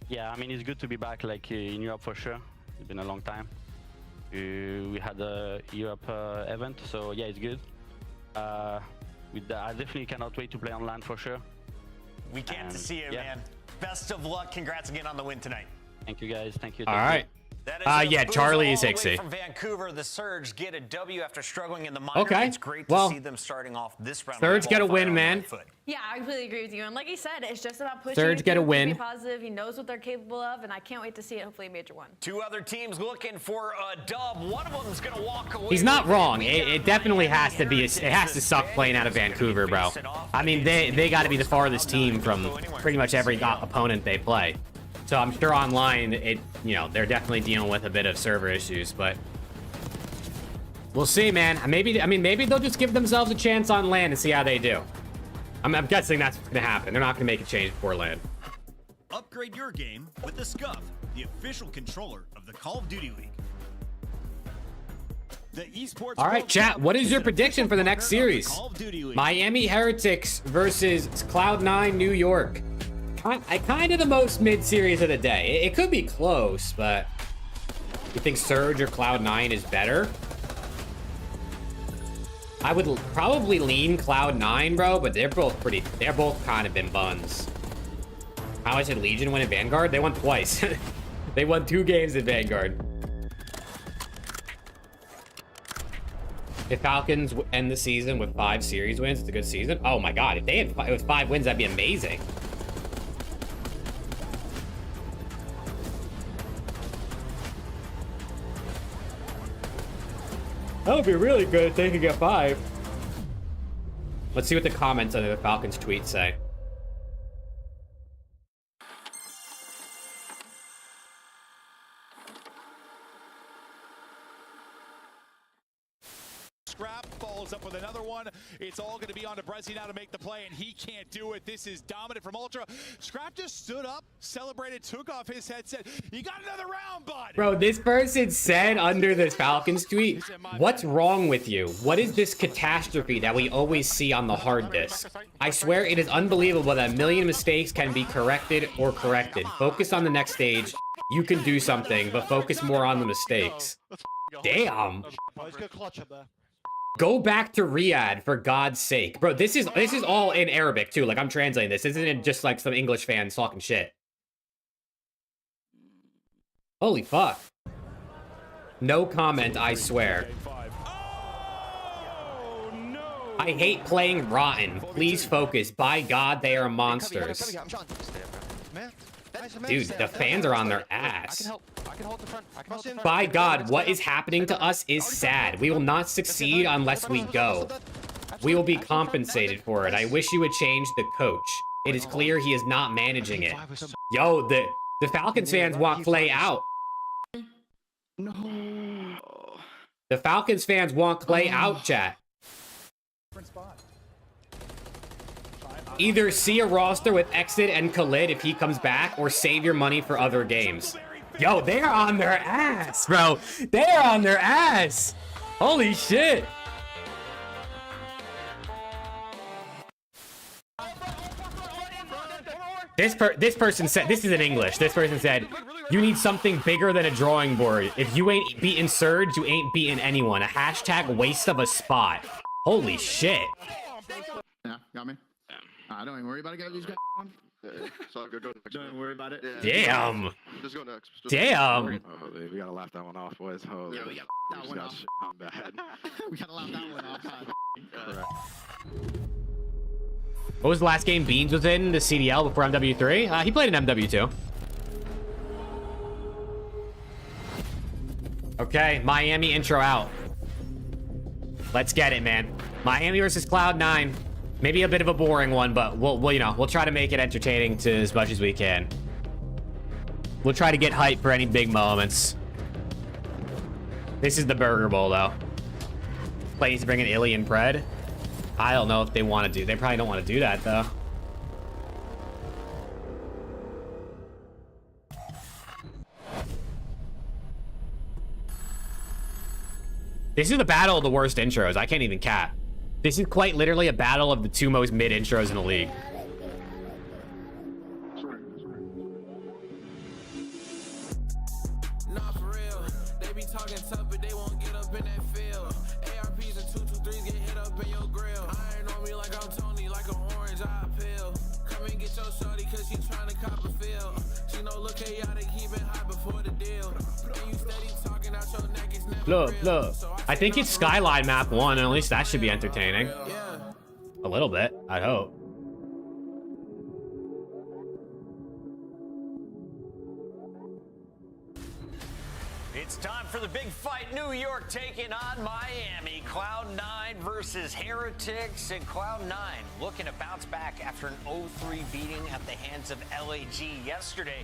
Yeah, I mean, it's good to be back like in Europe for sure. It's been a long time. We had a Europe event, so yeah, it's good. I definitely cannot wait to play on LAN for sure. We can't to see you, man. Best of luck. Congrats again on the win tonight. Thank you, guys. Thank you. All right. Yeah, Charlie is 60. From Vancouver, the Surge get a W after struggling in the minors. Okay. It's great to see them starting off this round. Surge get a win, man. Yeah, I completely agree with you. And like he said, it's just about pushing. Surge get a win. Be positive. He knows what they're capable of, and I can't wait to see it. Hopefully, a major one. Two other teams looking for a dub. One of them is going to walk away. He's not wrong. It definitely has to be. It has to suck playing out of Vancouver, bro. I mean, they got to be the farthest team from pretty much every opponent they play. So I'm sure online, they're definitely dealing with a bit of server issues, but we'll see, man. Maybe they'll just give themselves a chance on LAN and see how they do. I'm guessing that's what's gonna happen. They're not gonna make a change before LAN. Upgrade your game with the SCUMP, the official controller of the Call of Duty League. The esports. All right, chat. What is your prediction for the next series? Miami Heretics versus Cloud9 New York. Kind of the most mid-series of the day. It could be close, but you think Surge or Cloud9 is better? I would probably lean Cloud9, bro, but they're both kind of been buns. How I said Legion win in Vanguard? They won twice. They won 2 games in Vanguard. If Falcons end the season with 5 series wins, it's a good season. Oh my god, if they had 5 wins, that'd be amazing. That would be really good if they could get 5. Let's see what the comments under the Falcons tweet say. Scrap follows up with another one. It's all going to be on to Brezzy now to make the play, and he can't do it. This is dominant from Ultra. Scrap just stood up, celebrated, took off his headset. You got another round, bud. Bro, this person said under this Falcons tweet, "What's wrong with you? What is this catastrophe that we always see on the hard disk? I swear it is unbelievable that a million mistakes can be corrected or corrected. Focus on the next stage. You can do something, but focus more on the mistakes." Damn. Go back to Riyadh, for God's sake. Bro, this is all in Arabic, too. Like, I'm translating this. This isn't just, like, some English fans talking shit. Holy fuck. No comment, I swear. I hate playing Rotten. Please focus. By God, they are monsters. Dude, the fans are on their ass. By God, what is happening to us is sad. We will not succeed unless we go. We will be compensated for it. I wish you would change the coach. It is clear he is not managing it. Yo, the Falcons fans want Clay out. No. The Falcons fans want Clay out, chat. Either see a roster with Exit and Khalid if he comes back, or save your money for other games. Yo, they're on their ass, bro. They're on their ass. Holy shit. This person said, this is in English. This person said, you need something bigger than a drawing board. If you ain't beating Surge, you ain't beating anyone. A hashtag waste of a spot. Holy shit. Yeah, got me. Don't even worry about it, guys. Just got on. Don't worry about it. Damn. Just go next. Damn. Oh, we gotta laugh that one off, boys. Oh, yeah, we got that one off. Bad. We gotta laugh that one off. What was the last game Beans was in? The CDL before MW3? He played in MW2. Okay, Miami intro out. Let's get it, man. Miami versus Cloud9. Maybe a bit of a boring one, but we'll try to make it entertaining to as much as we can. We'll try to get hype for any big moments. This is the Burger Bowl, though. Plays to bring in Illy and Pred. I don't know if they want to do. They probably don't want to do that, though. This is the battle of the worst intros. I can't even cap. This is quite literally a battle of the two most mid intros in the league. Nah, for real. They be talking tough, but they won't get up in that field. ARPs and 223s get hit up in your grill. Iron on me like I'm Tony, like an orange eye pill. Come and get your shorty, cause she tryna cop a feel. She know look chaotic, keep it high before the deal. And you steady talking out your neck, it's never Look, real. look. So I think it's Skyline map 1, and at least that should be entertaining. Yeah. A little bit, I hope. It's time for the big fight. New York taking on Miami. Cloud9 versus Heretics, and Cloud9 looking to bounce back after an 0-3 beating at the hands of LAG yesterday.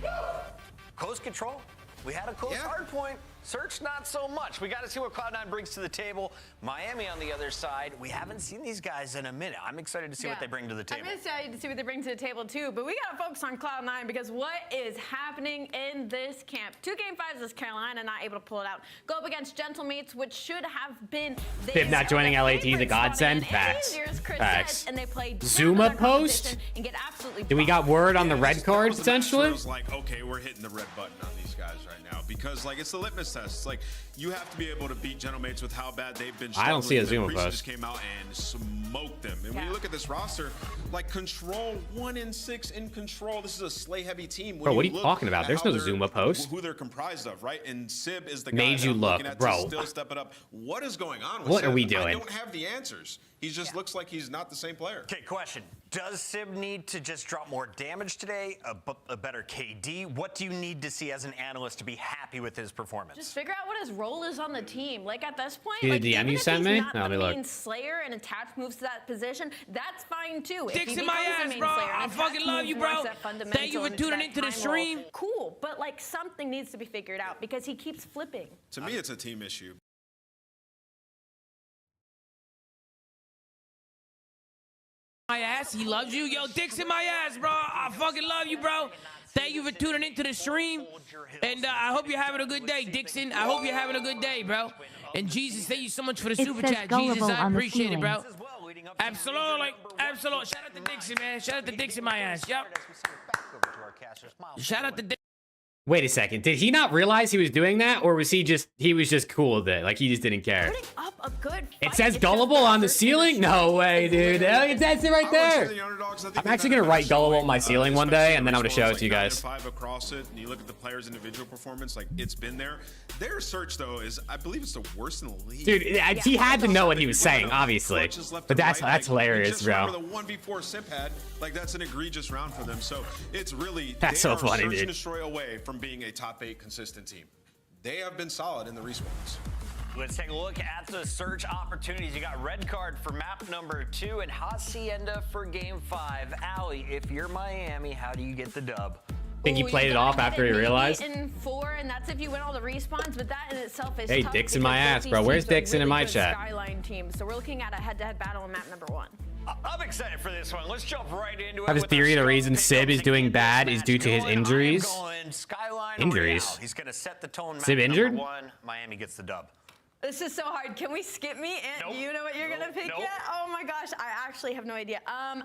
Close control. We had a close hard point. Search, not so much. We got to see what Cloud9 brings to the table. Miami on the other side. We haven't seen these guys in a minute. I'm excited to see what they bring to the table. I'm excited to see what they bring to the table too, but we got to focus on Cloud9 because what is happening in this camp? 2 Game 5s is Carolina not able to pull it out. Go up against Gentlemates, which should have been Fib not joining LAT is a godsend. Facts. Facts. And they play Zuma post? and get absolutely Do we got word on the red card That was the match where potentially? it was like, okay, we're hitting the red button on these guys right now because like it's the litmus test. It's like you have to be able to beat Gentlemates with how bad they've been. I don't see a Zuma Priest post. just came out and smoked them. And when you look at this roster, like Control 1-6 in Control. This is a slay heavy team. When Bro, what are you look talking about? at There's how no they're- Zuma post. Who they're comprised of, right? And Sib is the guy Made that you I'm look, looking at bro. to still step it up. What is going on with What Sib? are we I doing? don't have the answers. He just looks like he's not the same player. Okay, question. Does Sib need to just drop more damage today? A better KD? What do you need to see as an analyst to be happy with his performance? Just figure out what his role is on the team. Like at this point, See the like, DM even you if sent he's me? not Let the me look. main slayer and attach moves to that position, that's fine too. If Dicks he in my becomes the ass, main bro. slayer and I attach fucking love moves you, more bro. to that fundamental Thank you for and to tuning that into the time role, stream. Cool, but like something needs to be figured out because he keeps flipping. To me, it's a team issue. My ass, he loves you. Yo, Dicks in my ass, bro. I fucking love you, bro. Thank you for tuning into the stream. And I hope you're having a good day, Dixon. I hope you're having a good day, bro. And Jesus, thank you so much for the It super says chat. Jesus, gullible I on the appreciate it, bro. ceiling. Absolutely. Absolutely. Shout out to Dixon, man. Shout out to Dixon, my ass. Yep. Shout out to Dixon. Wait a second. Did he not realize he was doing that, or was he just cool with it? Like he just didn't care. Putting up a good fight. It says It's gullible just on the first ceiling? finish. No way, dude. It says it right there. I'm actually gonna write gullible on my ceiling one day, and then I'm gonna show it to you guys. 5 across it, and you look at the players' individual performance, like it's been there. Their search though is, I believe it's the worst in the league. Dude, he had to know what he was saying, obviously. But that's hilarious, bro. Remember the 1v4 Simp had, like that's an egregious round for them. So it's really That's so funny, search dude. and destroy away from being a top 8 consistent team. They have been solid in the respawns. Let's take a look at the search opportunities. You got red card for map number 2 and Hacienda for game 5. Allie, if you're Miami, how do you get the dub? Think he Ooh, played you it gotta off get after it he maybe realized? in 4, and that's if you win all the respawns, but that in itself is Hey, tough Dixon my because ass, both bro. these Where's teams are Dixon in really my good chat? Skyline teams. So we're looking at a head-to-head battle in map number 1. I'm excited for this one. Let's jump right into it. I have his with our theory the strong reason Sib pickups is doing in this bad is match. due to his Going, I am injuries. going Skyline Injuries? Royale. He's going to set the tone. Sib map injured? number 1. Miami gets the dub. This is so hard. Can we skip me? And you know what you're gonna pick yet? Oh my gosh, I actually have no idea. I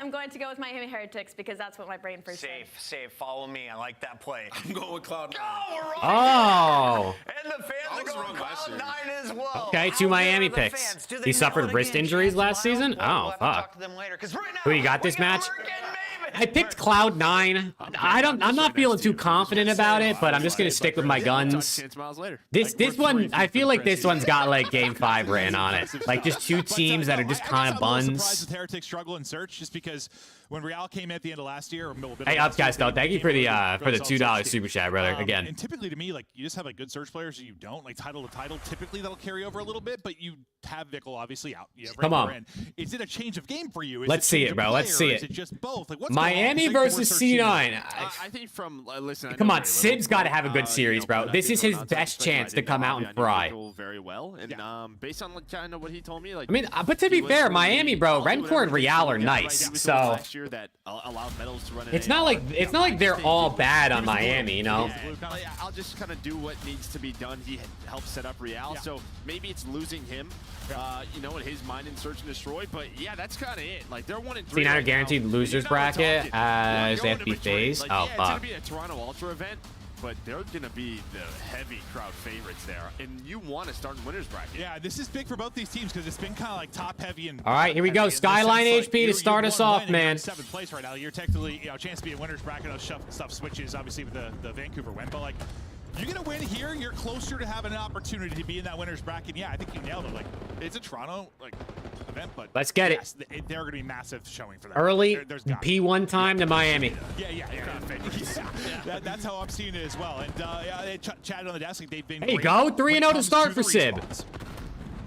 am going to go with Miami Heretics because that's what my brain first said. Safe. Follow me. I like that play. I'm going with Cloud9. Oh. And the fans are going Cloud9 as well. Okay, 2 Miami picks. He suffered wrist injuries last season? Oh, fuck. Who you got this match? I picked Cloud9. I'm not feeling too confident about it, but I'm just gonna stick with my guns. This one, I feel like this one's got like game 5 written on it. Like just 2 teams that are just kind of I'm buns. surprised with Heretics struggle in search just because when Real came at the end of last year, Hey, up guys, though. Thank you for the $2 super chat, brother. Again. And typically to me, like you just have like good search players, or you don't like title to title. Typically that'll carry over a little bit, but you have Vickle obviously out. Come on. Is it a change of game for you? Is Let's it see change it, of bro. Let's player, see or is it. it just both? Like what's Miami versus C9. I think from listen. Come on, Sib's got to have a good series, bro. This is his best chance to come out and fry. Very well, and based on kind of what he told me, like I mean, but to be fair, Miami, bro, Rencore and Real are nice, so it's not like they're all bad on Miami, you know. I'll just kind of do what needs to be done. He helped set up Real, so maybe it's losing him, you know, in his mind in search and destroy. But yeah, that's kind of it. Like they're 1-3. C9 are guaranteed losers bracket as they have to be FAZE. Oh It's fuck. gonna be a Toronto Ultra event, but they're gonna be the heavy crowd favorites there, and you want to start in winners bracket. Yeah, this is big for both these teams because it's been kind of like top heavy and. All right, here we go. Skyline HP to start us off, man. 7th place right now. You're technically, you know, chance to be in winners bracket. Stuff switches obviously with the Vancouver win, but like. You get a win here, you're closer to having an opportunity to be in that winner's bracket. Yeah, I think you nailed it. Like, it's a Toronto event, but let's get yes, they're going to be massive showing for that. Early P1 time to Miami. Yeah. That's how I'm seeing it as well. And yeah, they chatted on the desk. Like they've been. There you go, 3-0 to start for Sib.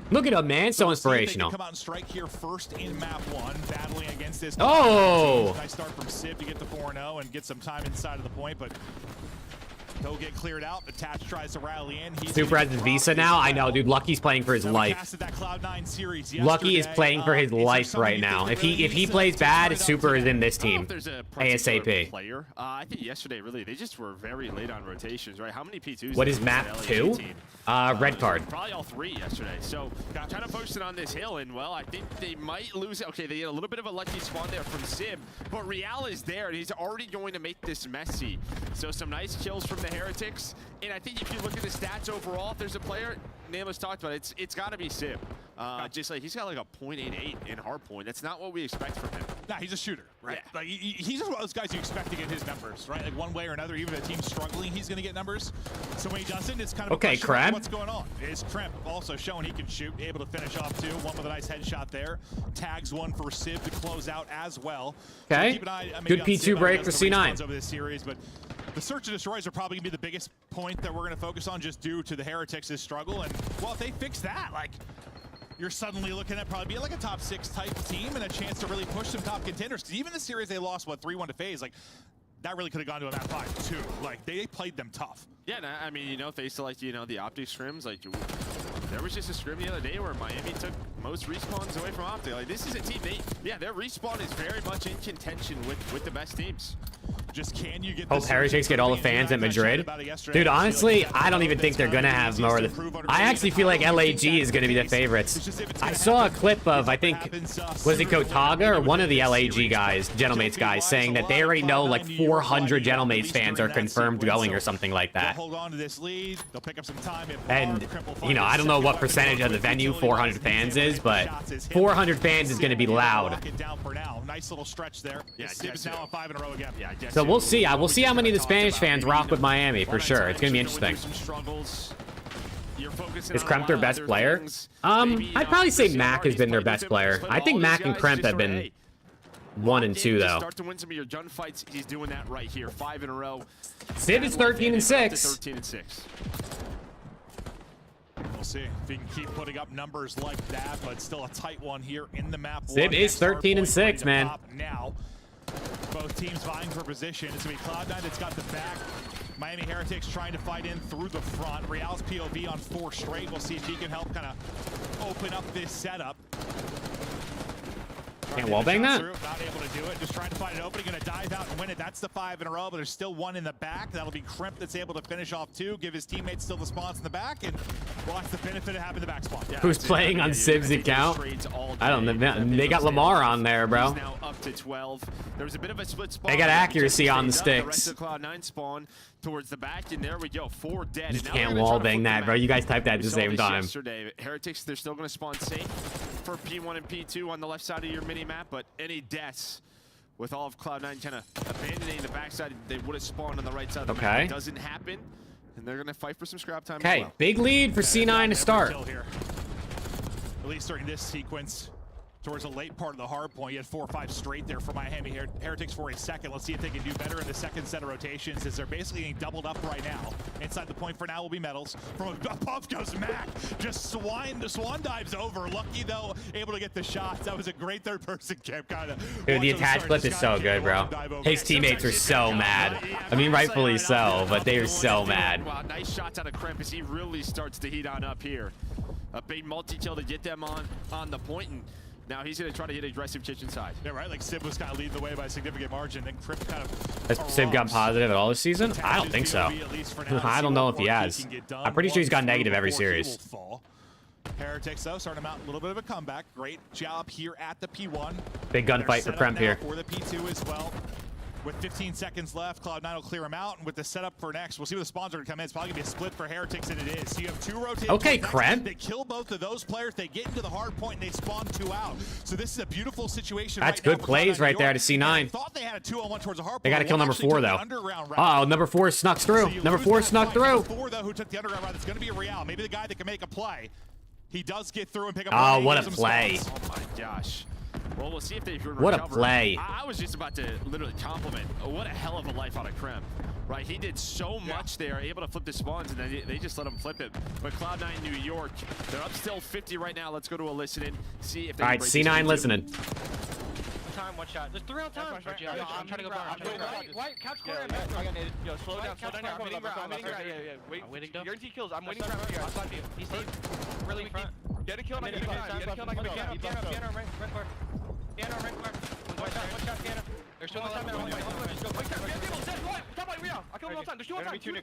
Look at him, man. So inspirational. Come out and strike here first in map 1, battling against this. Oh! Nice start from Sib to get the 4-0 and get some time inside of the point, but. He'll get cleared out. Attach tries to rally in. Super has his visa now. I know, dude. Lucky's playing for his life. Lucky is playing for his life right now. If he plays bad, Super is in this team. ASAP. Player. I think yesterday, really, they just were very late on rotations, right? How many P2s? What is map 2? Red card. Probably all 3 yesterday. So trying to focus it on this hill, and well, I think they might lose it. Okay, they get a little bit of a lucky spawn there from Sib, but Real is there, and he's already going to make this messy. So some nice kills from the Heretics, and I think if you look at the stats overall, if there's a player, Nameless talked about it, it's got to be Sib. Just like he's got like a .88 in hardpoint. That's not what we expect from him. Nah, he's a shooter, right? Yeah. Like he's just one of those guys you expect to get his numbers, right? Like one way or another, even if the team's struggling, he's going to get numbers. So when he doesn't, it's kind of okay. Krem, what's going on? Is Krem also showing he can shoot, able to finish off 2. One with a nice headshot there. Tags one for Sib to close out as well. Okay. So keep an eye, good P2 break for C9 over this series, but. The search and destroys are probably going to be the biggest point that we're going to focus on just due to the Heretics' struggle. And, well, if they fix that, like, you're suddenly looking at probably like a top 6 type team and a chance to really push some top contenders. Because even the series they lost, what, 3-1 to FaZe, like, that really could have gone to a map 5 too. Like, they played them tough. Yeah, no, I mean, you know, faced like, you know, the OPTIC scrims, like, there was just a scrim the other day where Miami took most respawns away from OPTIC. Like, this is a team, their respawn is very much in contention with the best teams. Just can you get hope Heretics get all the fans at Madrid. Dude, honestly, I don't even think they're going to have more of the... I actually feel like LAG is going to be the favorites. I saw a clip of, I think, was it Kotaga or one of the LAG guys, Gentlemates guys, saying that they already know like 400 Gentlemates fans are confirmed going or something like that. And, you know, I don't know what percentage of the venue 400 fans is, but 400 fans is going to be loud. Nice little stretch there. Yeah, Sib's now on 5 in a row again. Yeah, so we'll see. We'll see how many of the Spanish fans rock with Miami for sure. It's gonna be interesting. Is Kremp their best player? I'd probably say Mac has been their best player. I think Mac and Kremp have been 1 and 2 though. Start to win some of your gunfights. He's doing that right here. 5 in a row. Sib is 13 and 6. 13 and 6. We'll see if he can keep putting up numbers like that, but still a tight one here in the map. Sib is 13 and 6, man. Now, both teams vying for position. It's going to be Cloud9 that's got the back. Miami Heretics trying to fight in through the front. Real's POV on 4 straight. We'll see if he can help kind of open up this setup. Can't wallbang that? Not able to do it. Just trying to find an opening. Going to dive out and win it. That's the 5 in a row, but there's still 1 in the back. That'll be Kremp that's able to finish off 2, give his teammates still the spawns in the back, and watch the benefit of having the back spawn. Yeah, who's playing on Sib's account? I don't know. They got Lamar on there, bro. He's now up to 12. There was a bit of a split spawn. They got accuracy on the sticks. The rest of Cloud9 spawn towards the back, and there we go. 4 dead. You can't wallbang that, bro. You guys typed that at the same time. Yesterday, Heretics, they're still going to spawn safe for P1 and P2 on the left side of your mini map, but any deaths with all of Cloud9 kind of abandoning the backside, they would have spawned on the right side of the map. It doesn't happen, and they're going to fight for some scrap time. Okay, big lead for C9 to start. At least during this sequence. towards the late part of the hard point. You had 4 or 5 straight there for Miami Heretics for a second. Let's see if they can do better in the second set of rotations, as they're basically getting doubled up right now. Inside the point for now will be Metals. From above goes Mac. Just swan dives over. Lucky, though, able to get the shots. That was a great third-person camp kind of. Dude, the attach clip is so good, bro. His teammates are so mad. I mean, rightfully so, but they are so mad. Wow, nice shots out of Kremp as he really starts to heat on up here. A big multi-kill to get them on the point, and now he's going to try to hit aggressive kitchen side. Yeah, right. Like Sim was kind of leading the way by a significant margin. Then Kremp kind of. Has Sim got positive at all this season? I don't think so. I don't know if he has. I'm pretty sure he's got negative every series. Heretics, though, starting out a little bit of a comeback. Great job here at the P1. Big gunfight for Kremp here. For the P2 as well. With 15 seconds left, Cloud9 will clear him out, and with the setup for next, we'll see where the spawns are going to come in. It's probably going to be a split for Heretics, and it is. So you have 2 rotating. Okay, Kremp. They kill both of those players. They get into the hard point, and they spawn 2 out. So this is a beautiful situation. That's good plays right there to C9. Thought they had a 2-on-1 towards a hard point. They got to kill number 4, though. Uh-oh, number 4 snuck through. Number 4 snuck through. Number 4, though, who took the underground route, it's going to be Real. Maybe the guy that can make a play. He does get through and pick up. Oh, what a play. Oh, my gosh. Well, we'll see if they can What recover. a play. I was just about to literally compliment. What a hell of a life out of Kremp. Right, he did so much there, able to flip the spawns, and then they just let him flip it. But Cloud9 New York, they're up still 50 right now. Let's go to a listening, see if they. All right, C9 listening. Time, 1 shot. There's 3 on time. I'm trying to go back. White, couch corner. I got naded. Yo, slow down. I'm waiting ground. I'm waiting down. Guarantee kills. I'm waiting ground. He's safe. Really front. Get a kill. Get a kill. Piano, right corner. Piano, right corner. One shot, piano. There's still no time. I killed him all time. There's 2 on time. 2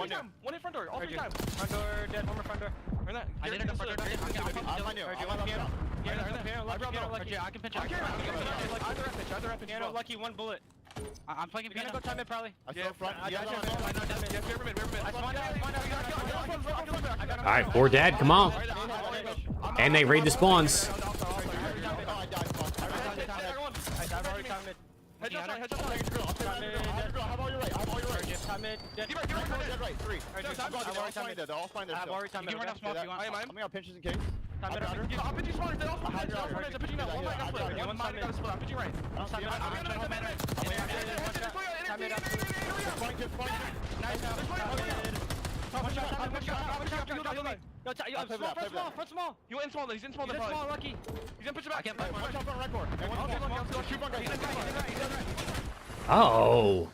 time. 1 in front door. All 3 times. Front door dead. 1 more front door. I did it in front door. I can pinch it. Either rep. Piano, lucky 1 bullet. I'm playing piano. Go time it probably. I still front. All right, 4 dead. Come on. And they raid the spawns. Front small. You in small. He's in small. He's in small. Lucky. He's gonna push it back. I can't play. Watch out front record. Oh.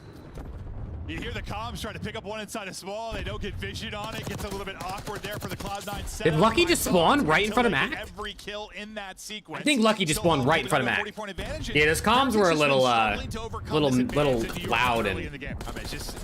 You hear the comms trying to pick up one inside a small. They don't get vision on it. Gets a little bit awkward there for the Cloud9 setup. Did Lucky just spawn right in front of Mac? Every kill in that sequence. I think Lucky just spawned right in front of Mac. Yeah, those comms were a little loud and,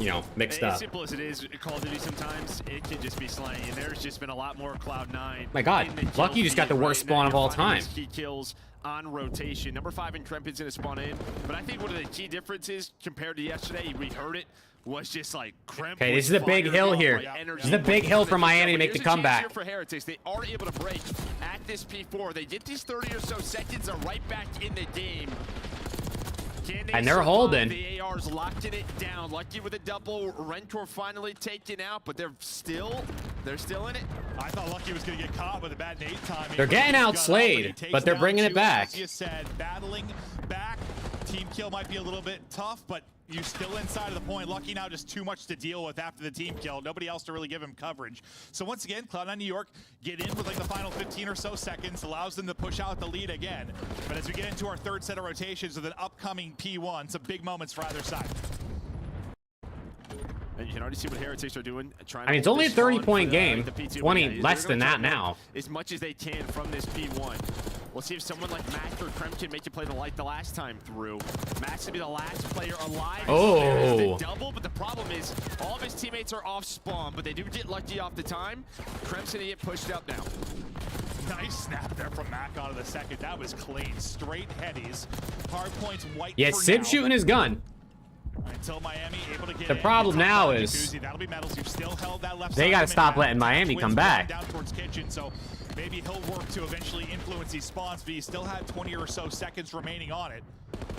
you know, mixed up. As simple as it is, Call of Duty sometimes, it can just be slaying. And there's just been a lot more Cloud9. My God, Lucky just got the worst spawn of all time. Key kills on rotation. Number 5 in Kremp is going to spawn in. But I think one of the key differences compared to yesterday, we heard it, was just like Kremp. Okay, this is the big hill here. This is the big hill for Miami to make the comeback. For Heretics, they are able to break at this P4. They get these 30 or so seconds, are right back in the game. And they're holding. The AR's locking it down. Lucky with a double. Rentor finally taken out, but they're still in it. I thought Lucky was going to get caught with a bad nade timing. They're getting outslayed, but they're bringing it back. As you said, battling back. Team kill might be a little bit tough, but you still inside of the point. Lucky now just too much to deal with after the team kill. Nobody else to really give him coverage. So once again, Cloud9 New York get in with like the final 15 or so seconds, allows them to push out the lead again. But as we get into our 3rd set of rotations with an upcoming P1, some big moments for either side. And you can already see what Heretics are doing. I mean, it's only a 30-point game. 20 less than that now. As much as they can from this P1. We'll see if someone like Mac or Kremp can make you play the light the last time through. Mac's gonna be the last player alive. Oh. The double, but the problem is all of his teammates are off spawn, but they do get lucky off the time. Kremp's gonna get pushed up now. Nice snap there from Mac onto the second. That was clean. Straight headies. Hard points white. Yeah, Sim shooting his gun. Until Miami able to get the problem now is they got to stop letting Miami come back. Down towards kitchen, so maybe he'll work to eventually influence these spawns, but he still had 20 or so seconds remaining on it.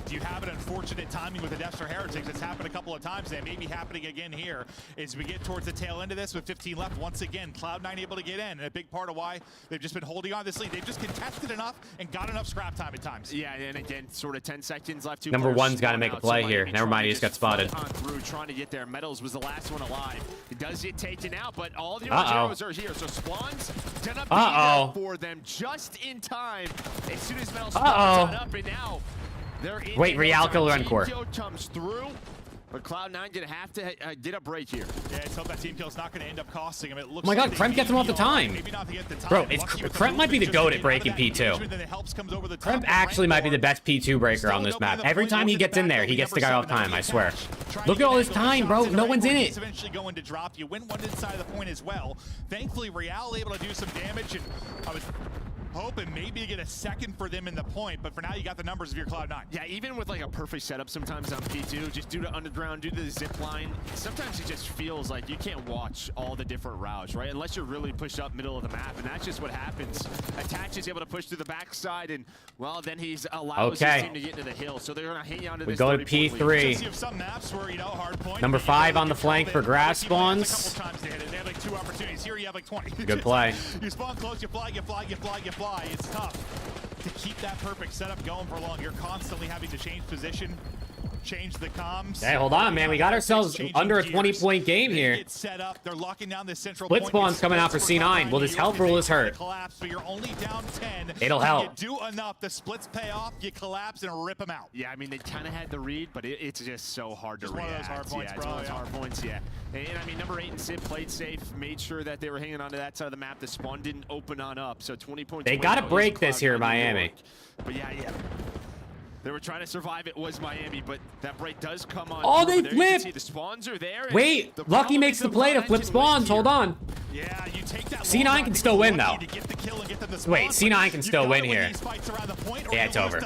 Do you have an unfortunate timing with the Destro Heretics? It's happened a couple of times, and it may be happening again here as we get towards the tail end of this with 15 left. Once again, Cloud9 able to get in, and a big part of why they've just been holding on this lead. They've just contested enough and got enough scrap time at times. Yeah, and again, sort of 10 seconds left. Number one's got to make a play here. Never mind, he just got spotted. On through, trying to get there. Metals was the last one alive. It does get taken out, but all the zeros are here. So Spawns gonna be there for them just in time. As soon as Metals spawns up, and now they're in. Wait, Real killer encore. Comes through. But Cloud9 gonna have to get a break here. Yeah, let's hope that team kill is not going to end up costing him. It looks Oh my God, like Kremp gets him off the time. Bro, Kremp might be the GOAT at breaking P2. Kremp actually might be the best P2 breaker on this map. Every time he gets in there, he gets the guy off time, I swear. Look at all this time, bro. No one's in it. Eventually going to drop. You win one inside of the point as well. Thankfully, Real able to do some damage, and I was hoping maybe to get a second for them in the point, but for now you got the numbers of your Cloud9. Yeah, even with like a perfect setup sometimes on P2, just due to underground, due to the zip line, sometimes it just feels like you can't watch all the different routes, right? Unless you're really pushed up middle of the map, and that's just what happens. Attach is able to push through the backside, and well, then he's allows his team to get into the hill, so they're gonna hang on to this. We go to P3. Number 5 on the flank for grass spawns. They had like 2 opportunities. Here you have like 20. Good play. You spawn close, you fly. It's tough to keep that perfect setup going for long. You're constantly having to change position, change the comms. Hey, hold on, man. We got ourselves under a 20-point game here. It's set up. They're locking down this central Split spawn's coming out for C9. Will this health rule is hurt? Collapse, but you're only down 10. It'll help. You do enough. The splits pay off. You collapse and rip them out. Yeah, I mean, they kind of had the read, but it's just so hard to react. One of those hard points, it's one of those hard points, yeah. And I mean, number 8 and Sid played safe, made sure that they were hanging on to that side of the map. The spawn didn't open on up, so 20 points. They got to break this here, Miami. But yeah. They were trying to survive. It was Miami, but that break does come on. Oh, they flipped. The spawns are there. Wait, Lucky makes the play to flip spawns. Hold on. Yeah, you take that. C9 can still win, though. Wait, C9 can still win here. Yeah, it's over.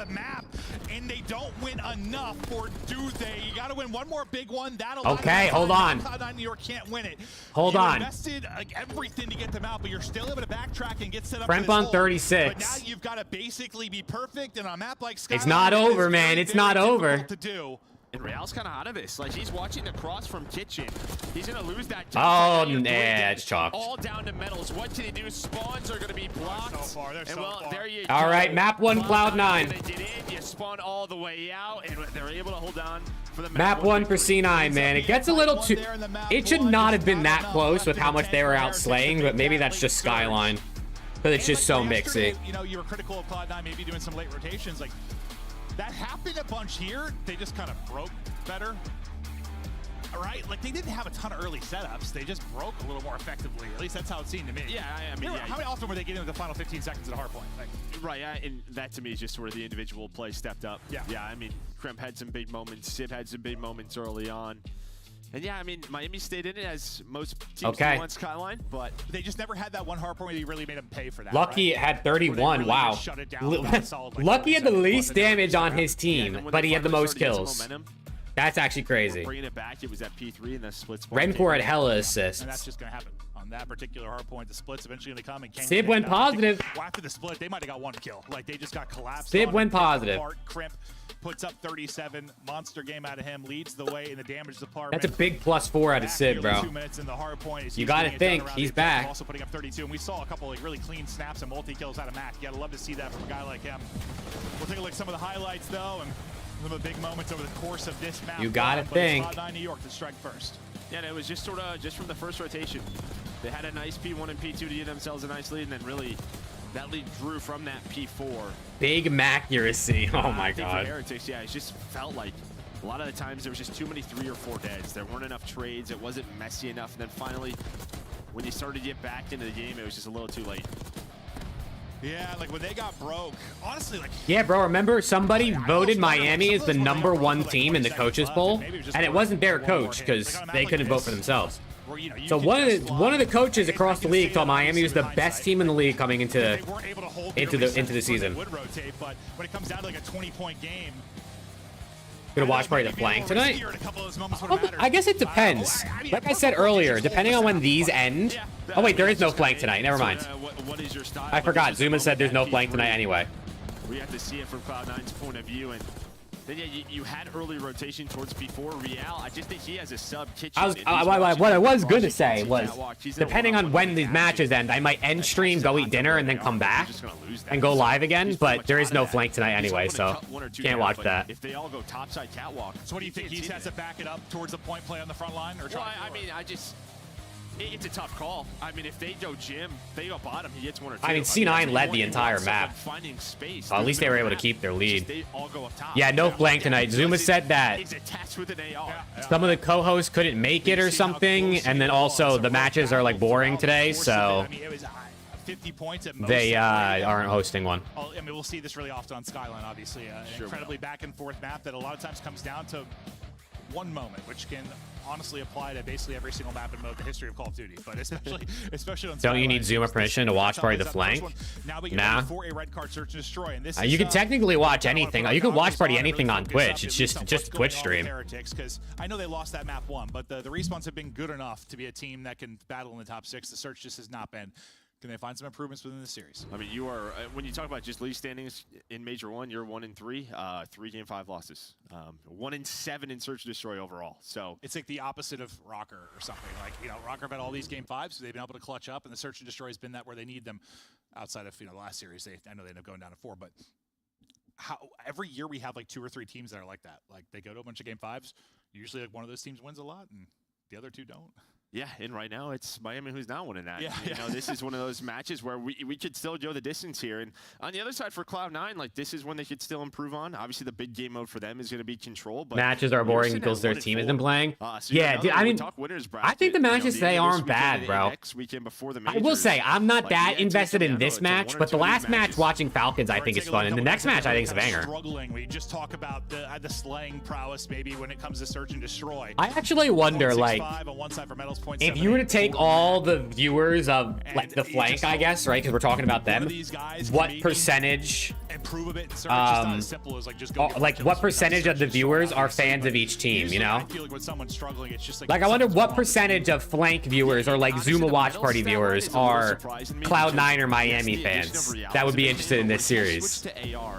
And they don't win enough, or do they? You got to win one more big one. That'll okay, hold on. New York can't win it. Hold on. Invested like everything to get them out, but you're still able to backtrack and get set up. Kremp on 36. But now you've got to basically be perfect, and on a map like Skyline, it's not over, man. It's not over. To do. And Real's kind of out of this. Like, he's watching across from Kitchen. He's going to lose that. Oh, nah, it's chalked. All down to Metals. What can he do? Spawns are going to be blocked. They're so far. There you all go. right, map 1, Cloud9. They get in, you spawn all the way out, and they're able to hold on for the map 1 for C9, man. It gets a little too... It should not have been that close with how much they were out slaying, but maybe that's just Skyline. But it's just so mixy. You know, you were critical of Cloud9 maybe doing some late rotations. Like, that happened a bunch here. They just kind of broke better. All right, like they didn't have a ton of early setups. They just broke a little more effectively. At least that's how it seemed to me. Yeah, I mean, how often were they getting to the final 15 seconds at a hard point? Like, right, and that to me is just where the individual play stepped up. Yeah, I mean, Kremp had some big moments. Sib had some big moments early on. And yeah, I mean, Miami stayed in it as most teams do on Skyline, but they just never had that one hard point where you really made them pay for that. Lucky had 31. Really wow. Lucky had the least damage on his team, but he had the most kills. That's actually crazy. Bringing it back, it was at P3 and the splits. Rencor had hella assists. And that's just going to happen. On that particular hard point, the splits eventually going to come. And Sib went positive. Well, after the split, they might have got 1 kill. Like, they just got collapsed. Sib went positive. Kremp puts up 37. Monster game out of him. Leads the way in the damage department. That's a big +4 out of Sib, bro. 2 minutes in the hard point. You got to think. He's back. Also putting up 32. And we saw a couple like really clean snaps and multi-kills out of Mac. You got to love to see that from a guy like him. We'll take a look at some of the highlights, though. And some of the big moments over the course of this map. You got to think. Cloud9 New York to strike first. Yeah, and it was just sort of just from the first rotation. They had a nice P1 and P2 to give themselves a nice lead, and then really that lead grew from that P4. Big accuracy. Oh my God. For Heretics, yeah, it just felt like a lot of the times there was just too many 3 or 4 deads. There weren't enough trades. It wasn't messy enough. And then finally, when you started to get back into the game, it was just a little too late. Yeah, like when they got broke, honestly, like... Yeah, bro, remember somebody voted Miami as the #1 team in the coaches poll? And it wasn't their coach, because they couldn't vote for themselves. So one of the coaches across the league thought Miami was the best team in the league coming into the season. But when it comes down to like a 20-point game, gonna watch probably the flank tonight? I guess it depends. Like I said earlier, depending on when these end. Oh wait, there is no flank tonight. Never mind. I forgot. Zuma said there's no flank tonight anyway. We have to see it from Cloud9's point of view, and Then yeah, you had early rotation towards before Real. I just think he has a sub kitchen. What I was gonna say was, depending on when these matches end, I might end stream, go eat dinner, and then come back and go live again. But there is no flank tonight anyway, so can't watch that. If they all go topside catwalk. So what do you think? He has to back it up towards the point play on the front line, or try? I mean, it's a tough call. I mean, if they go Jim, they go bottom, he gets 1 or 2. I mean, C9 led the entire map. Finding space. At least they were able to keep their lead. They all go up top. Yeah, no flank tonight. Zuma said that He's attached with an AR. some of the co-hosts couldn't make it or something, and then also the matches are like boring today, so 50 points at most. they aren't hosting one. I mean, we'll see this really often on Skyline, obviously. An incredibly back and forth map that a lot of times comes down to one moment, which can honestly apply to basically every single map and mode in the history of Call of Duty, but especially on Don't you need Zuma permission to watch party the flank? Nah. For a red card search and destroy, and this You can technically watch anything. You can watch party anything on Twitch. It's just a Twitch stream. Because I know they lost that map 1, but the respawns have been good enough to be a team that can battle in the top 6. The search just has not been. Can they find some improvements within the series? I mean, you are when you talk about just league standings in Major 1, you're 1-3, 3 game 5 losses, 1-7 in search and destroy overall. So it's like the opposite of Rocker or something. Like, you know, Rocker have had all these game 5s, so they've been able to clutch up, and the search and destroy has been that where they need them. Outside of the last series, I know they end up going down to 4, but every year we have like 2 or 3 teams that are like that. Like they go to a bunch of game 5s. Usually, like one of those teams wins a lot, and the other 2 don't. Yeah, and right now it's Miami who's not winning that. Yeah, you know, this is one of those matches where we could still go the distance here. And on the other side for Cloud9, like this is one they could still improve on. Obviously, the big game mode for them is going to be control. But matches are boring because their team isn't playing. So yeah, dude, I mean, I think the matches today aren't bad, bro. I will say, I'm not that invested in this match, but the last match watching Falcons I think is fun, and the next match I think is a banger. Struggling. We just talk about the slaying prowess maybe when it comes to search and destroy. I actually wonder, like, if you were to take all the viewers of like the flank, I guess, right? Because we're talking about them. What percentage? Like what percentage of the viewers are fans of each team? You know? Like I wonder what percentage of flank viewers or like Zuma Watch Party viewers are Cloud9 or Miami fans. That would be interested in this series.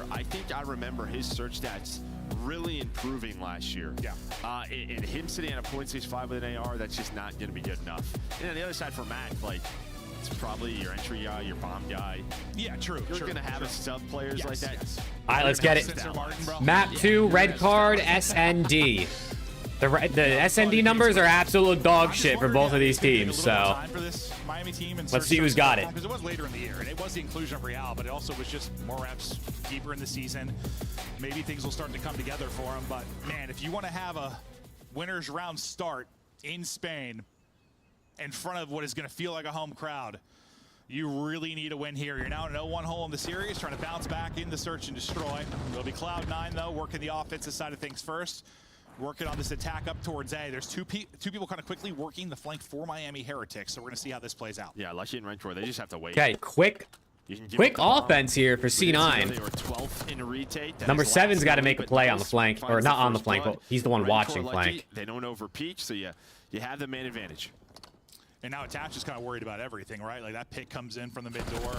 I think I remember his search stats really improving last year. Yeah. And him sitting at a .65 with an AR, that's just not going to be good enough. And on the other side for Mac, like, it's probably your entry guy, your bomb guy. Yeah, true. You're going to have a sub players like that. All right, let's get it. Map 2, red card, SND. The SND numbers are absolute dog shit for both of these teams, so let's see who's got it. Because it was later in the year, and it was the inclusion of Real, but it also was just more reps deeper in the season. Maybe things will start to come together for him, but man, if you want to have a winner's round start in Spain in front of what is going to feel like a home crowd, you really need a win here. You're now in 0-1 hole in the series, trying to bounce back in the search and destroy. It'll be Cloud9, though, working the offensive side of things first. Working on this attack up towards A. There's two people kind of quickly working the flank for Miami Heretics, so we're going to see how this plays out. Yeah, Lucky and Rentor, they just have to wait. Okay, quick offense here for C9. They were 12th in a retake. Number 7's got to make a play on the flank, or not on the flank, but he's the one watching flank. They don't overpeak, so you have the man advantage. And now Attach is kind of worried about everything, right? Like that pick comes in from the mid door.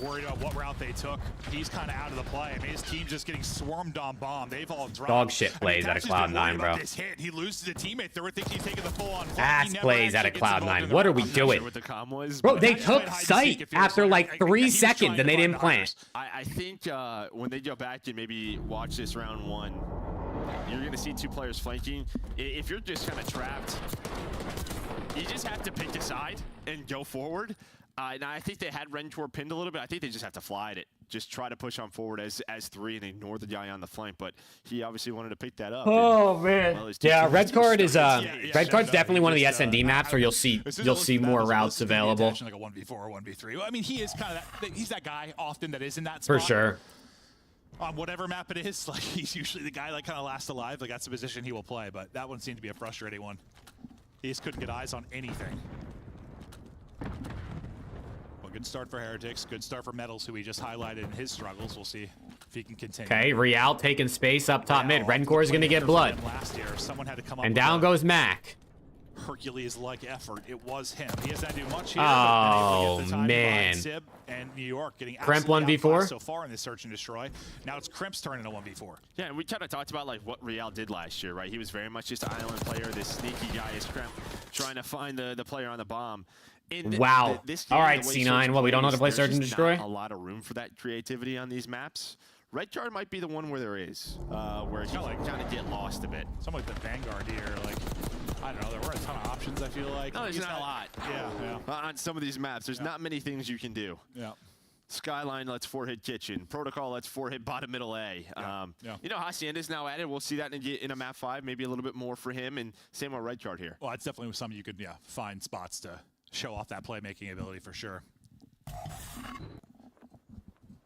Worried about what route they took. He's kind of out of the play. I mean, his team's just getting swarmed on bomb. They've all dropped. Dog shit plays out of Cloud9, bro. This hit. He loses a teammate. They were thinking he's taking the full on. Ass plays out of Cloud9. What are we doing? Bro, they took sight after like 3 seconds and they didn't plant. I think when they go back and maybe watch this round 1, you're going to see 2 players flanking. If you're just kind of trapped, you just have to pick a side and go forward. Now, I think they had Rentor pinned a little bit. I think they just have to fly at it. Just try to push on forward as 3 and ignore the guy on the flank. But he obviously wanted to pick that up. Oh, man. Well, yeah, red card is red card's definitely one of the SND maps where you'll see more routes available. Like a 1v4 or 1v3. Well, I mean, he is kind of he's that guy often that is in that spot. For sure. On whatever map it is, like he's usually the guy that kind of last alive. Like that's the position he will play. But that one seemed to be a frustrating one. He just couldn't get eyes on anything. Good start for Heretics. Good start for Metals, who we just highlighted in his struggles. We'll see if he can continue. Okay, Real taking space up top mid. Rencore is going to get blood. Last year, someone had to come up and down goes Mac. Hercules-like effort. It was him. He hasn't had to do much here. Oh, man. Sib and New York getting Crimp absolutely 1v4 outclassed so far in this search and destroy. Now it's Crimp's turn in a 1v4. Yeah, and we kind of talked about like what Real did last year, right? He was very much just an island player. This sneaky guy is Crimp trying to find the player on the bomb. Wow. This game, All right, the way C9. Search Well, we don't know how to play plays, Search and there's just Destroy. not a lot of room for that creativity on these maps. Red Guard might be the one where there is, where you can kind of get lost a bit. Something like the Vanguard here, like, I don't know, there were a ton of options, I feel like. No, there's not a lot. Yeah. On some of these maps, there's not many things you can do. Yeah. Skyline lets 4-hit kitchen. Protocol lets 4-hit bottom middle A. You know, Hacienda's now added. We'll see that in a map 5, maybe a little bit more for him, and same on Red Guard here. Well, it's definitely something you could, find spots to show off that playmaking ability for sure.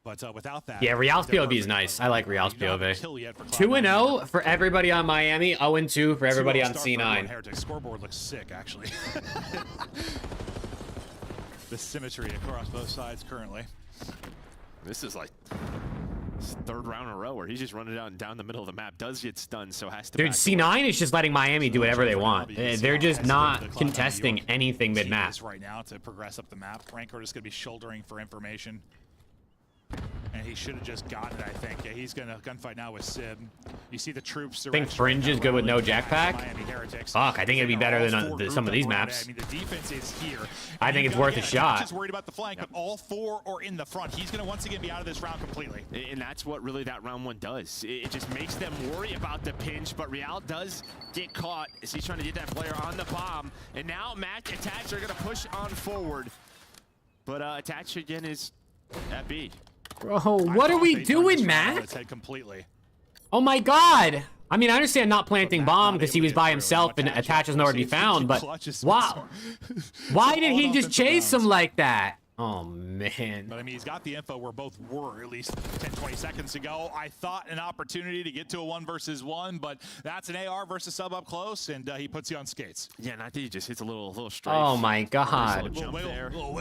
But without that... Yeah, Real's POV is nice. I like Real's POV. 2-0 for everybody on Miami. 0-2 for everybody on C9. Heretic scoreboard looks sick, actually. The symmetry across both sides currently. This is like third round in a row where he's just running down the middle of the map. Does get stunned, so has to. Dude, C9 is just letting Miami do whatever they want. They're just not contesting anything mid-map. Right now to progress up the map. Rancor is going to be shouldering for information. And he should have just gotten it, I think. Yeah, he's going to gunfight now with Sib. You see the troops. I think Fringe is good with no jetpack. Fuck, I think it'd be better than some of these maps. I mean, the defense is here. I think it's worth a shot. Not just worried about the flank, but all 4 are in the front. He's going to once again be out of this round completely. And that's what really that round 1 does. It just makes them worry about the pinch, but Real does get caught as he's trying to get that player on the bomb. And now Mac Attach are going to push on forward. But Attach again is at B. Bro, what are we doing, Matt? Oh my god! I mean, I understand not planting bomb because he was by himself and Attach is nowhere to be found, but wow. Why did he just chase him like that? Oh, man. But, I mean, he's got the info where both were at least 10, 20 seconds ago. I thought an opportunity to get to a 1 versus 1, but that's an AR versus sub up close, and he puts you on skates. Yeah, and I think he just hits a little strafe. Oh, my God.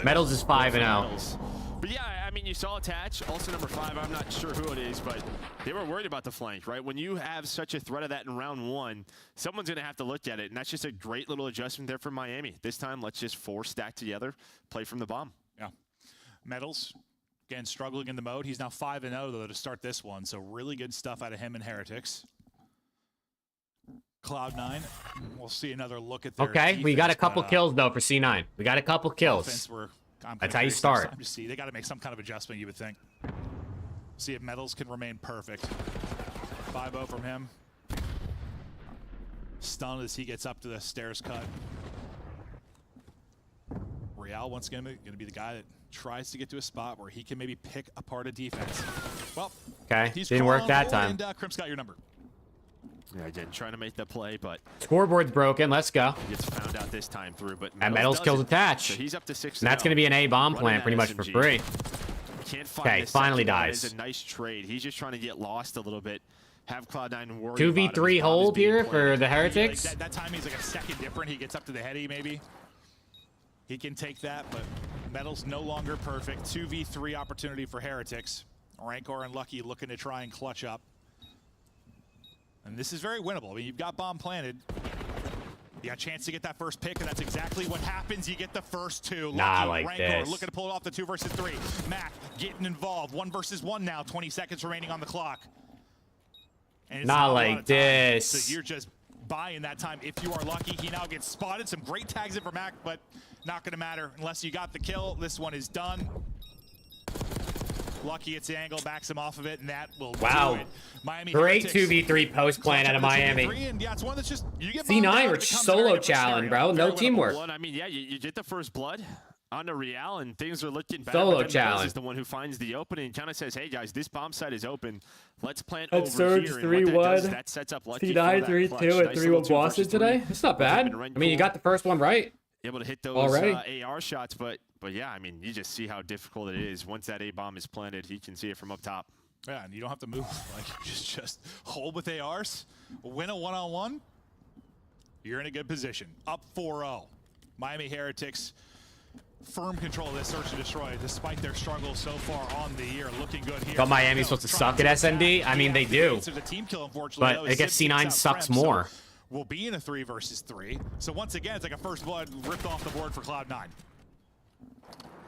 Metals is 5-0. But, yeah, I mean, you saw Attach, also number 5. I'm not sure who it is, but they were worried about the flank, right? When you have such a threat of that in round 1, someone's going to have to look at it, and that's just a great little adjustment there for Miami. This time, let's just 4 stack together, play from the bomb. Yeah. Metals, again, struggling in the mode. He's now 5-0, though, to start this one. So really good stuff out of him and Heretics. Cloud9, we'll see another look at their defense, we got a couple kills, though, for C9. We got a couple kills. That's how you start. See, they got to make some kind of adjustment, you would think. See if Metals can remain perfect. 5-0 from him. Stunned as he gets up to the stairs cut. Real once again going to be the guy that tries to get to a spot where he can maybe pick apart a defense. Well, didn't work that time. And Crimp's got your number. Yeah, again, trying to make the play, but scoreboard's broken. Let's go. He gets found out this time through, but and Metals kills Attach. So he's up to 6 and that's going to be an A bomb plant pretty much for free. Okay, finally dies. It's a nice trade. He's just trying to get lost a little bit. Have Cloud9 worry 2v3 hold here for the Heretics. Like that time he's like a second different. He gets up to the heady maybe. He can take that, but Metals no longer perfect. 2v3 opportunity for Heretics. Rancor and Lucky looking to try and clutch up. And this is very winnable. I mean, you've got bomb planted. You got a chance to get that first pick, and that's exactly what happens. You get the first 2. Lucky, not like Rancor this. looking to pull it off the 2 versus 3. Mac getting involved. 1 versus 1 now. 20 seconds remaining on the clock. And it's not like this. So you're just buying that time if you are lucky. He now gets spotted. Some great tags in for Mac, but not going to matter unless you got the kill. This one is done. Lucky it's the angle, backs him off of it, and that will do it. Miami great Heretics 2v3 post plan out of Miami. And yeah, it's one that's just, you get C9 or solo challenge, bro. No teamwork. Well, I mean, yeah, you get the first blood on the Real, and things are looking better. Solo challenge. challenge Is the one who finds the opening and kind of says, hey, guys, this bomb site is open. Let's plant That's over Surge here. 3-1. That sets up Lucky C9 3-2 and 3-1 Boston today. That's not bad. I mean, you got the first one right. Able to hit those AR shots, but yeah, I mean, you just see how difficult it is. Once that A-bomb is planted, he can see it from up top. Yeah, and you don't have to move. Like, just hold with ARs, win a one-on-one, you're in a good position. Up 4-0. Miami Heretics, firm control of this search and destroy, despite their struggles so far on the year. Looking good here. But Miami's supposed to suck at SND? I mean, they do. It's a team kill, unfortunately. But I guess C9 sucks more. will be in a 3 versus 3. So once again, it's like a first blood ripped off the board for Cloud9.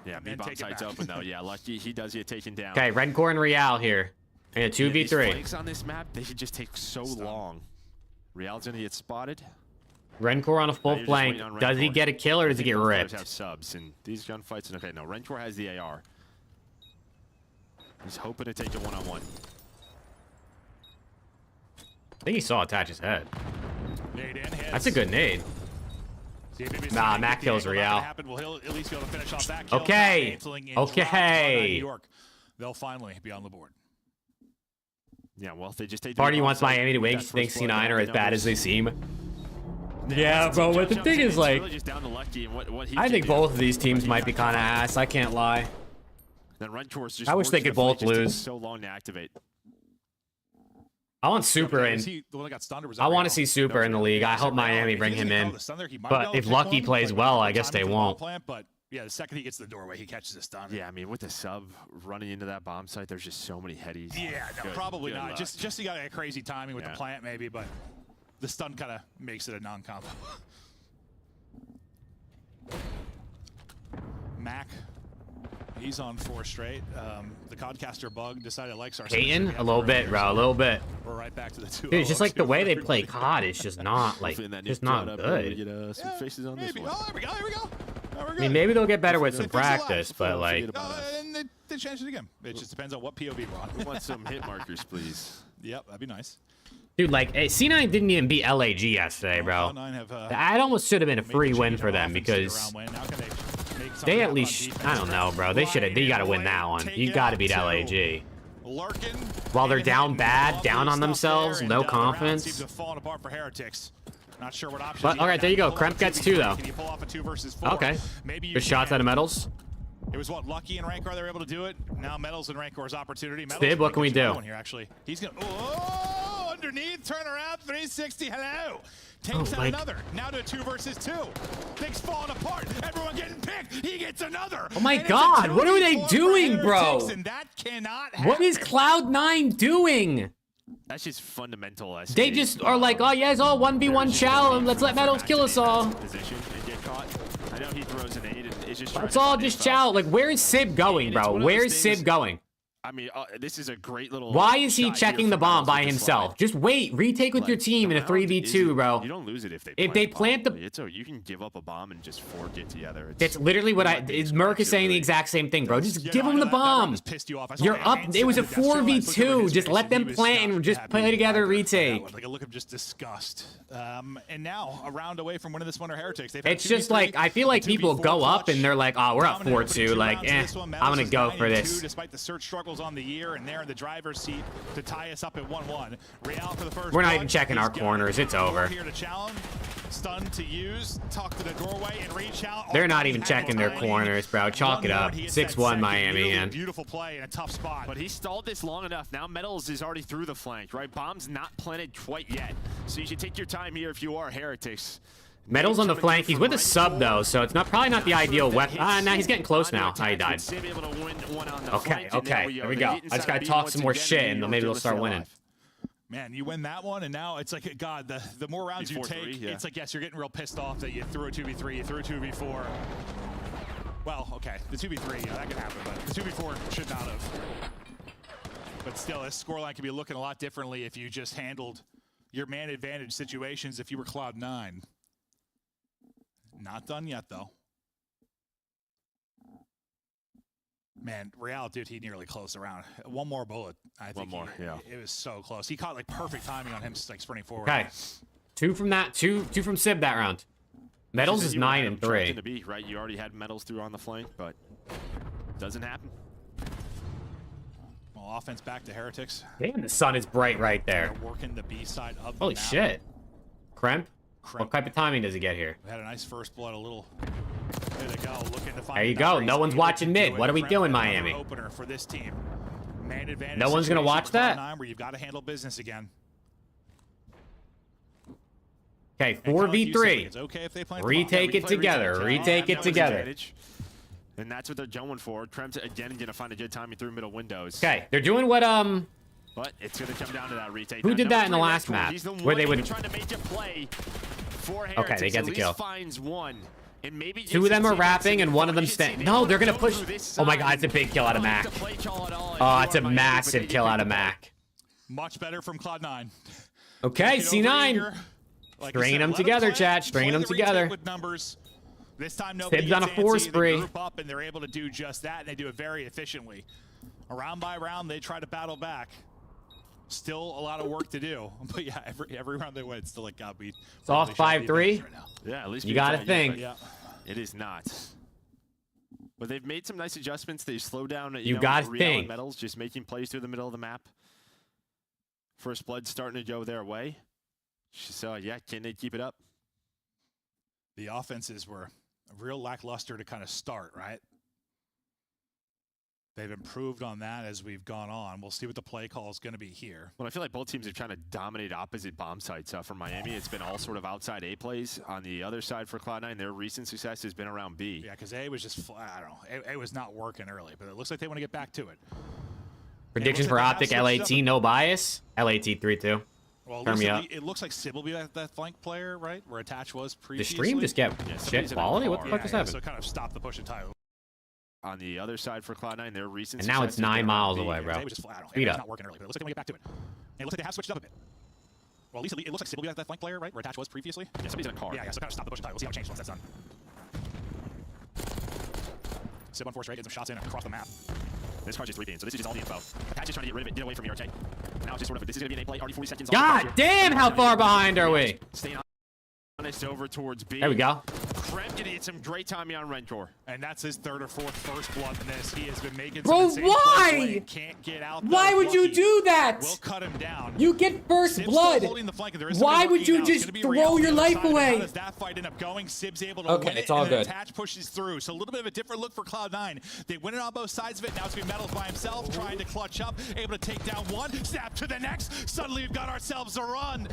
Yeah, B-bomb site's open though. Yeah, Lucky, he does get taken down. Okay, Rencore and Real here. And a 2v3. These flanks on this map, they should just take so long. Real's gonna get spotted. Rencore on a full flank. Does he get a kill or does he get ripped? Have subs and these gunfights. Okay, no, Rencore has the AR. He's hoping to take a one-on-one. I think he saw attach his head. Nade in, That's a good nade. Nah, Mac kills Real. Okay. Okay. They'll finally be on the board. Yeah, well, if they just take. Party wants Miami to win. Think C9 are as bad as they seem. Yeah, bro. But the thing is, like, I think both of these teams might be kind of ass. I can't lie. I wish they could both lose. So long to activate. I want Super in. I want to see Super in the league. I hope Miami bring him in. But if Lucky plays well, I guess they won't. But yeah, the second he gets to the doorway, he catches a stun. Yeah, I mean, with the sub running into that bomb site, there's just so many headies. Yeah, no, probably not. Just you got a crazy timing with the plant, maybe, but the stun kind of makes it a non-combo. Mac. He's on 4 straight. The Codcaster bug decided likes our Peyton? A little bit, bro. A little bit. We're right back to the 2. Dude, it's just like the way they play COD is just not, like, just not good. Get, some faces on this one. Oh, there we go. There we go. I mean, maybe they'll get better with some practice, but, like... And they changed it again. It just depends on what POV we're on. We want some hit markers, please. Yep, that'd be nice. Dude, like, C9 didn't even beat LAG yesterday, bro. That almost should have been a free win for them because... They at least, I don't know, bro. They gotta win that one. You gotta beat LAG. While they're down bad, down on themselves, no confidence. But all right, there you go. Kremp gets 2 though. Okay. Good shots out of Metals. It was what Lucky and Rancor they were able to do it. Now Metals and Rancor's opportunity. Stib, what can we do? Here, actually. He's gonna underneath, turn around, 360. Hello. Takes out another. Now to a 2 versus 2. Things falling apart. Everyone getting picked. He gets another. Oh my God! What are they doing, bro? That cannot what is Cloud9 doing? That's just fundamental. They just are like, oh yeah, it's all 1v1 chow, and let's let Metals kill us all. Position and get caught. I know he throws an 8 and it's just. It's all just chow. Like, where is Sib going, bro? Where is Sib going? I mean, this is a great little. Why is he checking the bomb by himself? Just wait. Retake with your team in a 3v2, bro. You don't lose it if they plant the. It's you can give up a bomb and just forge it together. It's literally what Merc is saying the exact same thing, bro. Just give him the bomb. You're up. It was a 4v2. Just let them plant and just play together. Retake. Like a look of just disgust. And now a round away from winning this one are Heretics. It's just like I feel like people go up and they're like, oh, we're up 4-2. Like, I'm gonna go for this. Despite the search struggles on the year, and they're in the driver's seat to tie us up at 1-1. Real for the first. We're not even checking our corners. It's over. Here to challenge, stun to use, talk to the doorway and reach out. They're not even checking their corners, bro. Chalk it up. 6-1 Miami, man. Beautiful play in a tough spot. But he stalled this long enough. Now Metals is already through the flank, right? Bomb's not planted quite yet, so you should take your time here if you are Heretics. Metals on the flank. He's with a sub though, so it's probably not the ideal weapon. Nah, he's getting close now. He died. Okay, there we go. I just gotta talk some more shit, and maybe they'll start winning. Man, you win that one, and now it's like, God, the more rounds you take, it's like, yes, you're getting real pissed off that you threw a 2v3, you threw a 2v4. Well, okay, the 2v3, yeah, that could happen, but the 2v4 should not have. But still, this scoreline could be looking a lot differently if you just handled your man advantage situations if you were Cloud9. Not done yet, though. Man, Real, dude, he nearly closed around. One more bullet. I think yeah. It was so close. He caught like perfect timing on him, like sprinting forward. Okay, 2 from that. Two from Sib that round. Metals is 9 and 3. Right, you already had Metals through on the flank, but doesn't happen. Well, offense back to Heretics. Damn, the sun is bright right there. They're working the B side of the Holy map. shit. Kremp? What type of timing does he get here? We had a nice first blood, a little bit to go. Looking to find there you go. No one's watching mid. What are we doing, Miami? Opener for this team. Man advantage. No one's gonna watch that. Where you've got to handle business again. Okay, 4v3. It's okay if they play. Retake it together. Retake it together. And that's what they're going for. Trem's again gonna find a good timing through middle windows. Okay, they're doing what But it's going to come down to that retake. Who Now, did that in the number last three, map? he's the Where they one would... trying to make you play for Okay, Heretics. they get At the least kill. finds one. And maybe Two of them are rapping and one of them stand. No, they're gonna push. Oh my god, it's a big kill out of Mac. Oh, it's a massive kill out of Mac. Much better from Cloud9. Okay, C9. Stringing them together, chat. Stringing them together. With numbers. This time Sib's on a 4 spree. They group up and they're able to do just that, and they do it very efficiently. Round by round, they try to battle back. Still a lot of work to do, but yeah, every round they win, it's still like God beat. Soft 5-3. Yeah, at least you gotta think. Yeah, it is not. But they've made some nice adjustments. They slowed down. You gotta think. Metals just making plays through the middle of the map. First blood starting to go their way. So yeah, can they keep it up? The offenses were real lackluster to kind of start, right? They've improved on that as we've gone on. We'll see what the play call is going to be here. Well, I feel like both teams are trying to dominate opposite bomb sites. For Miami, it's been all sort of outside A plays. On the other side for Cloud9, their recent success has been around B. Yeah, because A was just, I don't know, A was not working early, but it looks like they want to get back to it. Predictions for Optic LAT, no bias. LAT 3-2. Well, Turn me up. It looks like Sib will be that flank player, right? Where Attach was previously. The stream just get shit quality? What the fuck is happening? So kind of stop the push and tie. On the other side for Cloud9, their recent and now it's 9 miles away, bro. Speed up. Not working early, but it looks like they want to get back to it. And it looks like they have switched up a bit. Well, at least it looks like Sib will be that flank player, right? Where Attach was previously. Yeah, somebody's in a car. Yeah, so kind of stop the push and tie. We'll see how it changes once that's done. Sib on 4 straight, get some shots in across the map. This car's just 3 being, so this is just all the info. Attach is trying to get rid of it, get away from ERK. Now it's just sort of, this is going to be an A play, already 40 seconds. God damn, how far behind are we? Staying honest over towards B. There we go. Krem going to get some great timing on Rentor. And that's his 3rd or 4th first blood in this. He has been making Bro, some why? Can't get out. Why would you do that? We'll cut him down. You get first Sib's blood. Holding the flank, there is Why would you just throw your life away? How does that fight end up going? Sib's able to win it, it's all and good. Attach pushes through. So a little bit of a different look for Cloud9. They win it on both sides of it. Now it's going to be Metals by himself, trying to clutch up, able to take down one, snap to the next. Suddenly we've got ourselves a run.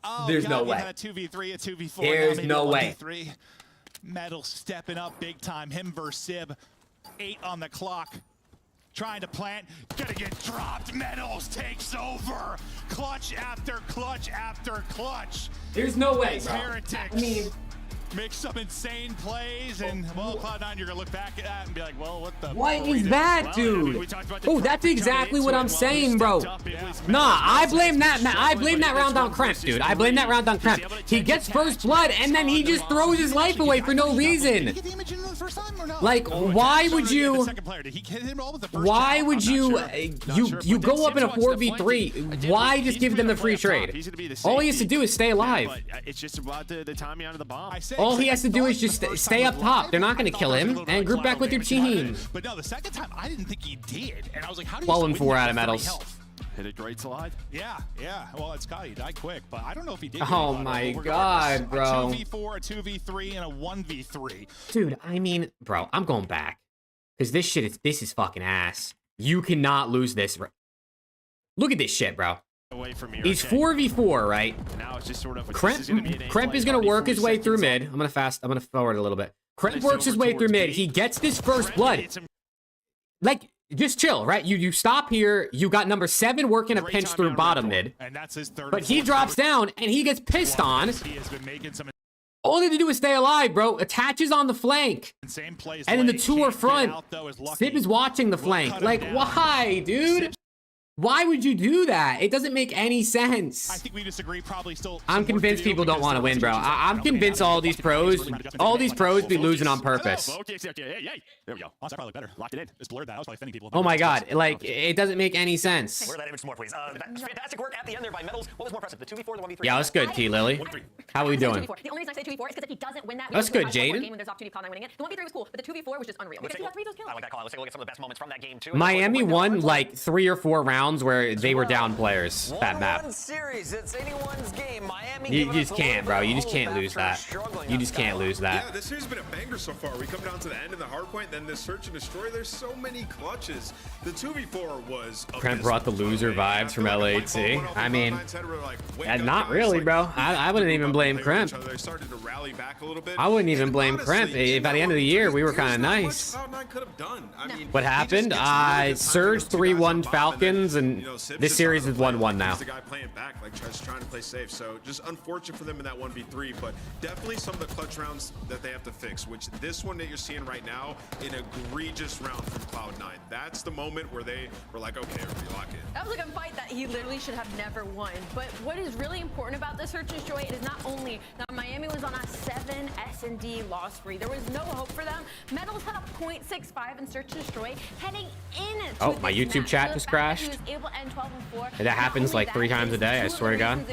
Oh, There's no way. A 2v3, a 2v4. There's no way. Metals stepping up big time. Him versus Sib. 8 on the clock. Trying to plant. Gonna get dropped. Metals takes over. Clutch after clutch after clutch. There's no way, bro. Heretics. I mean, make some insane plays, and well, Cloud9, you're gonna look back at that and be like, well, what the? What is that, dude? Oh, that's exactly what I'm saying, bro. Nah, I blame that. I blame that round on Kremp, dude. I blame that round on Kremp. He gets first blood, and then he just throws his life away for no reason. Like, why would you? Why would you? You go up in a 4v3. Why just give them the free trade? All he has to do is stay alive. It's just about the timing out of the bomb. All he has to do is just stay up top. They're not going to kill him and group back with your team. But no, the second time I didn't think he did, and I was like, how do you? 12 and 4 out of Metals. Hit a great slide. Yeah. Well, it's Scotty. He died quick, but I don't know if he did. Oh my god, bro. A 2v4, a 2v3, and a 1v3. Dude, I mean, bro, I'm going back because this is fucking ass. You cannot lose this. Look at this shit, bro. Away from He's 4v4, right? Now it's just sort of Kremp is gonna work his way through mid. I'm gonna forward a little bit. Kremp works his way through mid. He gets this first blood. Like, just chill, right? You stop here. You got number 7 working a pinch through bottom mid. And that's his 3rd. But he drops down and he gets pissed on. He has been making some. All they have to do is stay alive, bro. Attaches on the flank. And then the 2 are front. Sib is watching the flank. Like, why, dude? Why would you do that? It doesn't make any sense. I think we disagree. Probably still. I'm convinced people don't want to win, bro. I'm convinced all these pros be losing on purpose. There we go. That's probably better. Locked it in. Just blurred that. I was probably offending people. Oh my god, like, it doesn't make any sense. Blur that image some more, please. Fantastic work at the end there by Metals. What was more impressive, the 2v4 or the 1v3? Yeah, that's good, T. Lily. How are we doing? The only reason I say 2v4 is because if he doesn't win that, that's good, Jaden. When there's opportunity of Cloud9 winning it. The 1v3 was cool, but the 2v4 was just unreal. Because he got 3 of those kills. I like that call. Let's take a look at some of the best moments from that game too. Miami won like 3 or 4 rounds where they were down players. That map. Series, it's anyone's game. Miami. You just can't, bro. You just can't lose that. You just can't lose that. Yeah, this series has been a banger so far. We come down to the end of the hard point, then the search and destroy. There's so many clutches. The 2v4 was. Kremp brought the loser vibes from LAT. I mean, not really, bro. I wouldn't even blame Kremp. I wouldn't even blame Kremp. If at the end of the year we were kind of nice. What happened? Surge 3-1 Falcons. rounds, and You know, Sib's this just series out is of the play. 1-1 now. He's the guy playing back, like trying to play safe. So just unfortunate for them in that 1v3, but definitely some of the clutch rounds that they have to fix, which this one that you're seeing right now, an egregious round from Cloud9. That's the moment where they were like, okay, everybody lock in. That was like a fight that he literally should have never won. But what is really important about this Search and Destroy is not only that Miami was on a 7 S&D loss free. There was no hope for them. Metals had a 0.65 in Search and Destroy heading in. Oh, my YouTube chat just crashed. That happens like 3 times a day, I swear to God.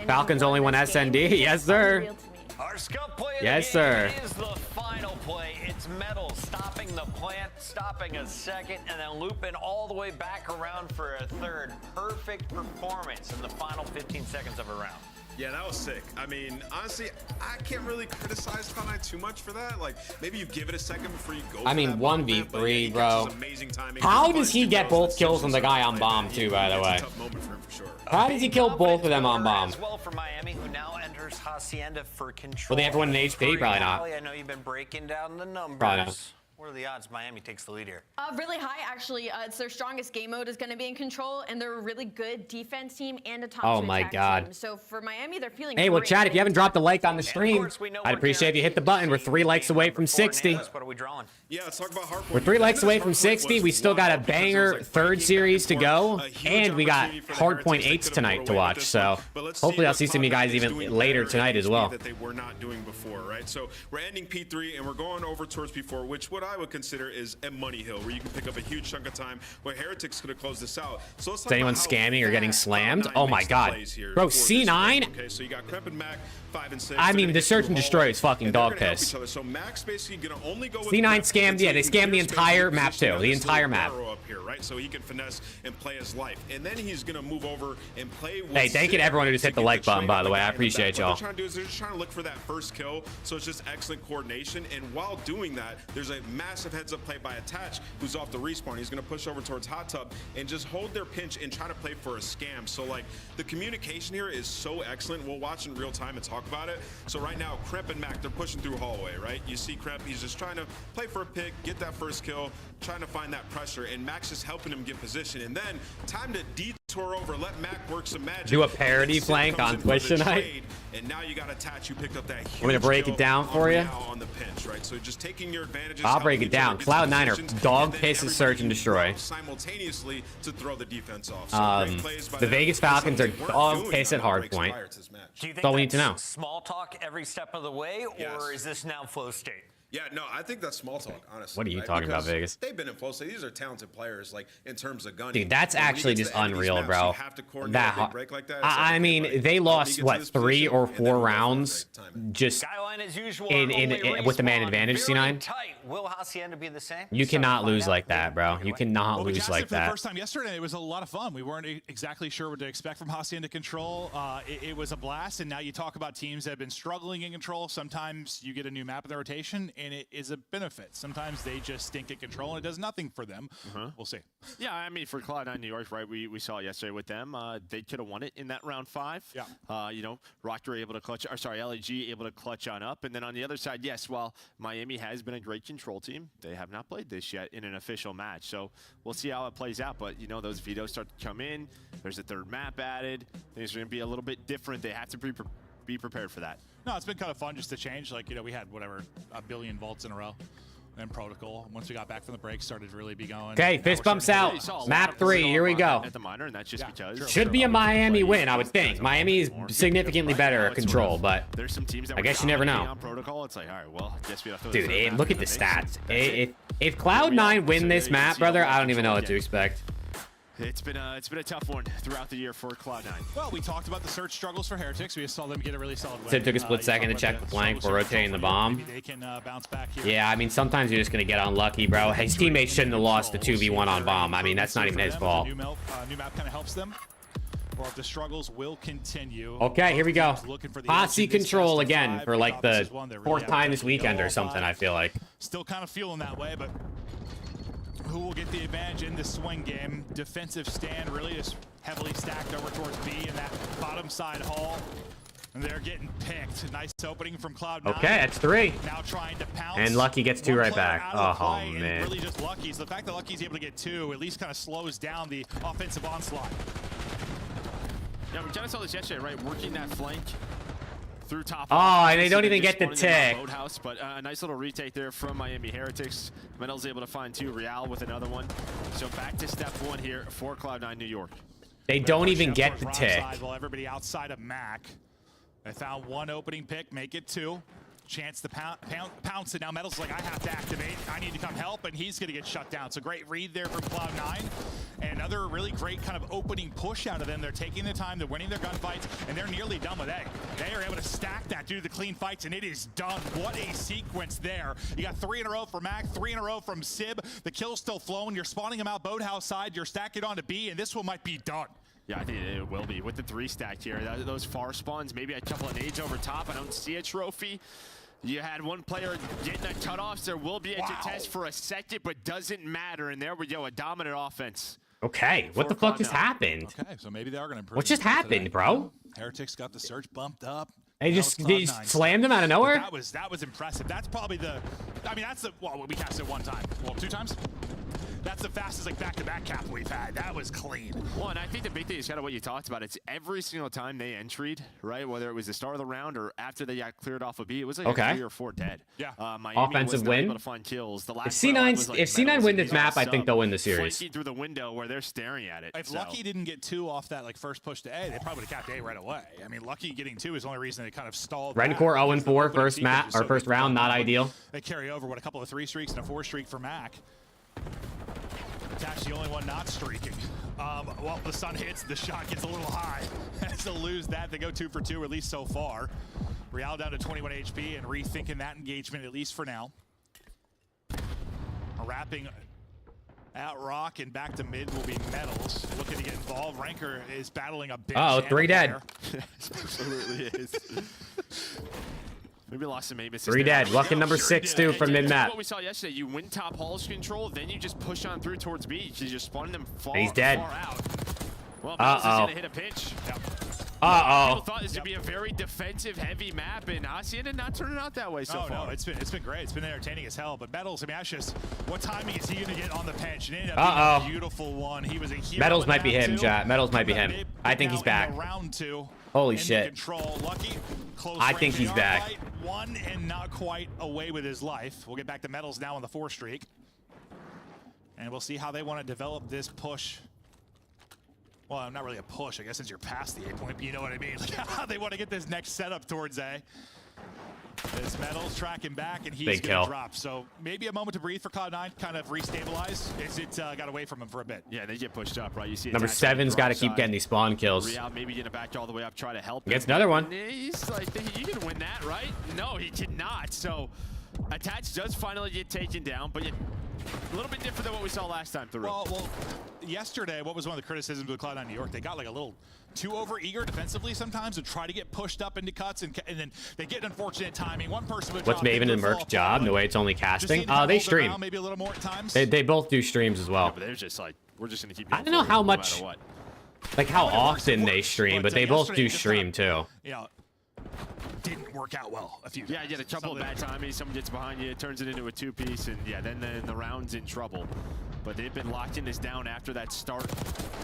Falcons only won SND. Yes, sir. Our SCUMP play of Yes, the game sir. is the final play. It's Metals stopping the plant, stopping a second, and then looping all the way back around for a third. Perfect performance in the final 15 seconds of a round. Yeah, that was sick. I mean, honestly, I can't really criticize Cloud9 too much for that. Like, maybe you give it a second before you go. I mean, 1v3, bro. Amazing timing. How does he get both kills on the guy on bomb, too, by the way? Tough moment for him, for sure. How does he kill both of them on bomb? As well for Miami, who now enters Hacienda for control. Will they ever win an HP? Probably not. I know you've been breaking down the numbers. Probably not. What are the odds Miami takes the lead here? Really high, actually. It's their strongest game mode is going to be in control, and they're a really good defense team and a top Oh two my attack God. team. So for Miami, they're feeling Hey, well, great. Chad, if you haven't dropped a like on the stream, I'd appreciate if you hit the button. We're 3 likes away from 60. What are we drawing? Yeah, let's talk about Hardpoint. We're 3 likes away from 60. We still got a banger 3rd series to go, and we got Hardpoint 8s tonight to watch. So hopefully I'll see some of you guys even later tonight as well. That they were not doing before, right? So we're ending P3 and we're going over towards P4, which what I would consider is a money hill, where you can pick up a huge chunk of time. Where Heretic's gonna close this out. So let's talk Is anyone about how scamming or getting fast slammed? Cloud9 Oh my makes the God, plays here bro, for this C9. game. Okay, so you got Crep and Mac 5 and 6. I They're mean, gonna the hit search through and a destroy hallway, is fucking and they're dog gonna help piss. each other. So Mac's basically gonna only go with C9 Crep scammed, until yeah, they you scammed the clear space entire and map position too, the this entire little map. arrow up here, right? So he can finesse and play his life, and then he's gonna move over and play with Hey, thank you to everyone who just hit the like button, by the way. I appreciate y'all. What they're trying to do is they're just trying to look for that first kill, so it's just excellent coordination. And while doing that, there's a massive heads-up play by Attach, who's off the respawn. He's going to push over towards Hot Tub and just hold their pinch and try to play for a scam. So, like, the communication here is so excellent. We'll watch in real time and talk about it. So right now, Crep and Mac, they're pushing through hallway, right? You see Crep, he's just trying to play for a pick, get that first kill, trying to find that pressure, and Mac's just helping him get position. And then, time to detour over, let Mac work some magic. Do a parody flank on Twitch tonight. And now you got Attach, you picked up that huge I'm gonna break it down for you. on the pinch, right? So just taking your advantages. I'll break it down. Cloud9 are dog and then piss at search and destroy. simultaneously to throw the defense off. So great plays by The them. Vegas Falcons are Something they weren't dog doing piss at on the breaks hardpoint. prior to this match. Do you think That's all we need to know. small talk every step of the way, or Yes. is this now flow state? Yeah, no, I think that's small talk, honestly. What are you right? talking about, Because Vegas? They've been in flow state. These are talented players, like, in terms of gunning. Dude, that's But when you actually get to just the end of these unreal, maps, bro. you have to coordinate That a big hard. break like that. It's like, I okay, mean, buddy, they help me lost get to what this 3 position, or and then 4 we'll go for a rounds break timing. just Skyline as usual. with the man advantage. Very C9. tight. Will Hacienda be the same? You So cannot find lose out. like that, bro. You cannot Well, we lose casted like for the that. first time yesterday. It was a lot of fun. We weren't exactly sure what to expect from Hacienda Control. It was a blast, and now you talk about teams that have been struggling in Control. Sometimes you get a new map in the rotation, and it is a benefit. Sometimes they just stink at Control, and it does nothing for them. We'll see. Yeah, I mean, for Cloud9 New York, right, we saw it yesterday with them. They could have won it in that round 5. Yeah. You know, Rockter able to clutch, or sorry, LAG able to clutch on up. And then on the other side, yes, while Miami has been a great control team, they have not played this yet in an official match. So we'll see how it plays out. But, you know, those vetoes start to come in. There's a 3rd map added. Things are going to be a little bit different. They have to be prepared for that. No, it's been kind of fun just to change. Like, you know, we had, whatever, a billion vaults in a row. And then Protocol, once we got back from the break, started to really be going. Okay, fist bumps out. Map 3, here we go. At the minor, and that's just because Should be a Miami win, I would think. Miami is significantly better at Control, but there's some teams that I guess you never know. on Protocol. It's like, all right, well, I guess we have to Dude, look at the stats. If Cloud9 win this map, brother, I don't even know what to expect. It's been a tough one throughout the year for Cloud9. Well, we talked about the search struggles for Heretics. We just saw them get a really solid win. So it took a split second to check the flank before rotating the bomb. Maybe they can bounce back here. Yeah, I mean, sometimes you're just going to get unlucky, bro. His teammates shouldn't have lost the 2v1 on bomb. I mean, that's not even his fault. New map kind of helps them. Or if the struggles will continue. Okay, here we go. Posse Posse control again for like the 4th time this weekend or something, I feel like. Still kind of feeling that way, but who will get the advantage in this swing game? Defensive stand really is heavily stacked over towards B in that bottom side hall. They're getting picked. Nice opening from Cloud9. Okay, that's 3. Now trying to pounce. And Lucky gets 2 right back. Oh, man. Really just Lucky. So the fact that Lucky's able to get 2 at least kind of slows down the offensive onslaught. Yeah, we kind of saw this yesterday, right? Working that flank through top. Oh, and they don't even get the tick. House, but a nice little retake there from Miami Heretics. Metal's able to find 2. Real with another one. So back to step 1 here for Cloud9 New York. They don't even get the tick. While everybody outside of Mac. They found 1 opening pick, make it 2. Chance to pounce it. Now Metal's like, I have to activate. I need to come help, and he's going to get shut down. So great read there from Cloud9. And another really great kind of opening push out of them. They're taking their time. They're winning their gunfights, and they're nearly done with A. They are able to stack that due to the clean fights, and it is done. What a sequence there. You got 3 in a row from Mac, 3 in a row from Sib. The kill's still flowing. You're spawning them out boathouse side. You're stacking onto B, and this one might be done. Yeah, I think it will be with the 3 stack here. Those far spawns, maybe a couple of nades over top. I don't see a trophy. You had 1 player getting a cutoffs. There will be a test for a second, but doesn't matter. And there we go, a dominant offense. Okay, what the fuck just happened? Okay, so maybe they are going to improve. What just happened, bro? Heretics got the search bumped up. They just slammed them out of nowhere? That was impressive. That's probably the, I mean, that's the, well, we cast it 1 time. Well, 2 times? That's the fastest like back-to-back cap we've had. That was clean. Well, and I think the big thing is kind of what you talked about. It's every single time they entried, right? Whether it was the start of the round or after they got cleared off a B, it was like a 3 or 4 dead. Yeah. Miami offensive was not win. able to find kills. The last If C9 win this map, I think they'll win the series. Flanking through the window where they're staring at it. If Lucky didn't get 2 off that like first push to A, they probably would have capped A right away. I mean, Lucky getting 2 is the only reason they kind of stalled. Rencore 0-4 first map or first round, not ideal. They carry over what a couple of 3 streaks and a 4 streak for Mac. Attach the only one not streaking. Well, the sun hits, the shot gets a little high. Has to lose that. They go 2 for 2, at least so far. Real down to 21 HP and rethinking that engagement, at least for now. Wrapping out Rock and back to mid will be Metals. Looking to get involved. Ranker is battling a big. Oh, 3 dead. Absolutely is. Maybe lost some aim assist. 3 dead. Lucky number 6 too from mid map. What we saw yesterday, you win top halls control, then you just push on through towards B. You just spawn them far, He's dead. far out. Well, Metals is gonna hit a pinch. Uh-oh. People thought this would be a very defensive heavy map, and ASEAN did not turn it out that way so far. No, it's been great. It's been entertaining as hell. But Metals, I mean, that's just what timing is he gonna get on the bench? And it ended up being a beautiful one. He was a hero. Metals might be him, chat. Metals might be him. I think he's back. Round 2. Holy shit. Control. Lucky. Close I think he's back. Fight, 1 and not quite away with his life. We'll get back to Metals now on the 4 streak. And we'll see how they want to develop this push. Well, not really a push, I guess, since you're past the A point, but you know what I mean. Like how they want to get this next setup towards A. This Metals tracking back, and he's going to drop. So maybe a moment to breathe for Cloud9, kind of restabilize. As it got away from him for a bit. Yeah, they get pushed up, right? You see number 7's got to keep getting these spawn kills. Real maybe get it back all the way up, try to help. Gets another one. He's like, you can win that, right? No, he did not. So Attach does finally get taken down, but a little bit different than what we saw last time through. Well, yesterday, what was one of the criticisms with Cloud9 New York? They got like a little too over-eager defensively sometimes and try to get pushed up into cuts, and then they get unfortunate timing. One person would What's Maven and Merc's job? The way it's only casting? They stream. Maybe a little more at times. They both do streams as well. Yeah, but they're just like, we're just going to keep. I don't know how much, like how often they stream, but they both do stream too. You know, didn't work out well a few times. Yeah, you get a couple of bad timings, someone gets behind you, turns it into a 2-piece, and yeah, then the round's in trouble. But they've been locking this down after that start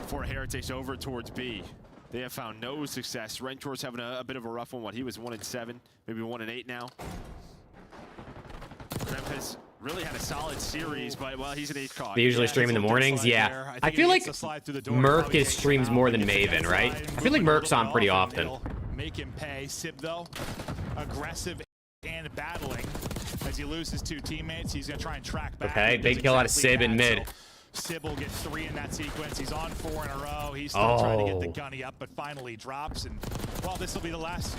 for Heretics over towards B. They have found no success. Rentor's having a bit of a rough one. What, he was 1-7, maybe 1-8 now. Kremp has really had a solid series, but well, he's an 8 caught. They usually stream in the mornings, yeah. I feel like Merc streams more than Maven, right? I feel like Merc's on pretty often. Make him pay. Sib, though, aggressive and battling. As he loses 2 teammates, he's going to try and track back. Okay, big kill out of Sib in mid. Sib will get 3 in that sequence. He's on 4 in a row. He's still trying to get the gunny up, but finally drops. And, well, this will be the last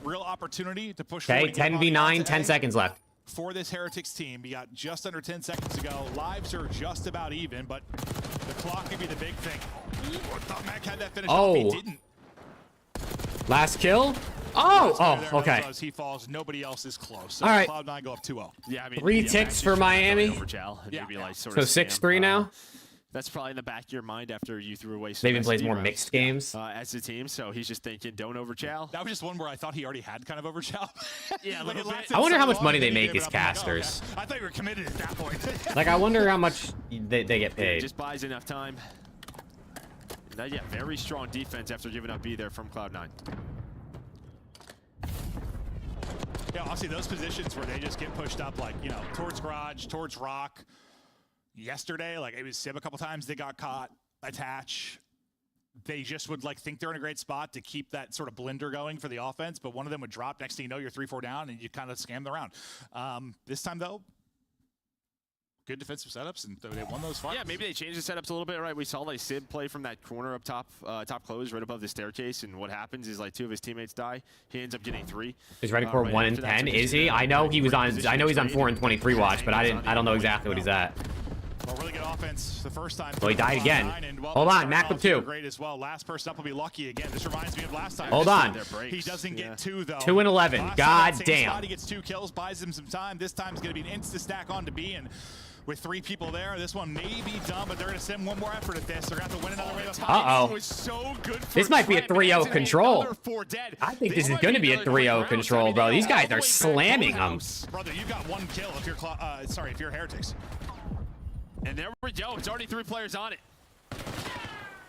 real opportunity to push forward. Okay, 10v9, 10 seconds left. For this Heretics team, we got just under 10 seconds to go. Lives are just about even, but the clock could be the big thing. I thought Mac had that finish off. He didn't. Last kill? Oh, okay. As he falls, nobody else is close. So all right. Cloud9 go up 2-0. Yeah, I mean, 3 ticks for Miami. Yeah. So 6-3 now? That's probably in the back of your mind after you threw away. Maybe plays more mixed games as a team, so he's just thinking, don't overchow. That was just one where I thought he already had kind of overchow. Yeah, a little bit. I wonder how much money they make as casters. I thought you were committed at that point. Like, I wonder how much they get paid. Just buys enough time. Yeah, very strong defense after giving up B there from Cloud9. Yeah, honestly, those positions where they just get pushed up, like, you know, towards garage, towards rock. Yesterday, like, it was Sim a couple times, they got caught, attach. They just would, like, think they're in a great spot to keep that sort of blender going for the offense, but one of them would drop. Next thing you know, you're 3-4 down, and you kind of scam the round. This time, though, good defensive setups, and they won those fights. Yeah, maybe they changed the setups a little bit, right? We saw like Sid play from that corner up top, top close, right above the staircase, and what happens is like 2 of his teammates die. He ends up getting 3. Is Redcore right 1 in 10? Is he? I know he was on. I know he's on 4 and 23 watch, but I don't know exactly what he's at. Well, really good offense the first time. Well, he died again. And, well, Hold on, Mac with 2. Great as well. Last person up will be lucky again. This reminds me of last time. Hold on. He doesn't get 2 though. 2 and 11. Last God time, damn. spot, he gets 2 kills, buys him some time. This time is going to be an insta stack on to B, and with 3 people there, this one may be done, but they're going to send one more effort at this. They're going to have to win another wave of Uh-oh. So this might be a 3-0 control. I think this is going to be a 3-0 control, bro. These guys are slamming them. Brother, you got 1 kill if you're if you're Heretics. And there we go. It's already 3 players on it.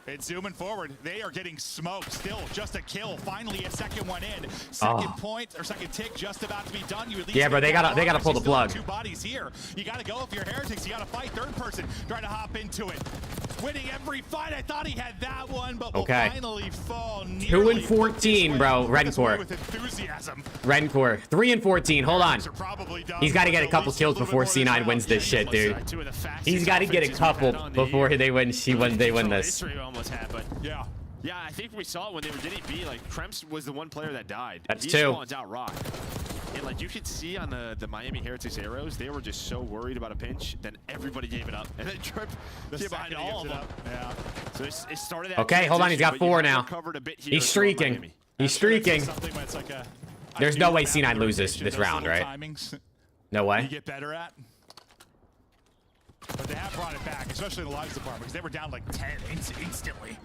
It's zooming forward. They are getting smoked. Still just a kill. Finally a second one in. Second point or second tick just about to be done. You at least yeah, bro. They gotta pull the plug. 2 bodies here. You gotta go if you're Heretics. You gotta fight. Third person trying to hop into it. Winning every fight. I thought he had that one, but will finally fall. 2 and 14, bro. Redcore. With enthusiasm. Redcore. 3 and 14. Hold on. He's got to get a couple kills before C9 wins this shit, dude. He's got to get a couple before they win. They win this. But yeah, I think we saw it when they were getting B. Like Kremps was the one player that died. That's he 2. spawns out rock, and like you could see on the Miami Heretics arrows, they were just so worried about a pinch, then everybody gave it up, and then Trip came behind all of them. Yeah. So it started. Okay, hold on. He's got 4 now. He's streaking. He's streaking. There's no way C9 loses this round, right? No way. You get better at. But they have brought it back, especially in the lives department, because they were down like 10 instantly.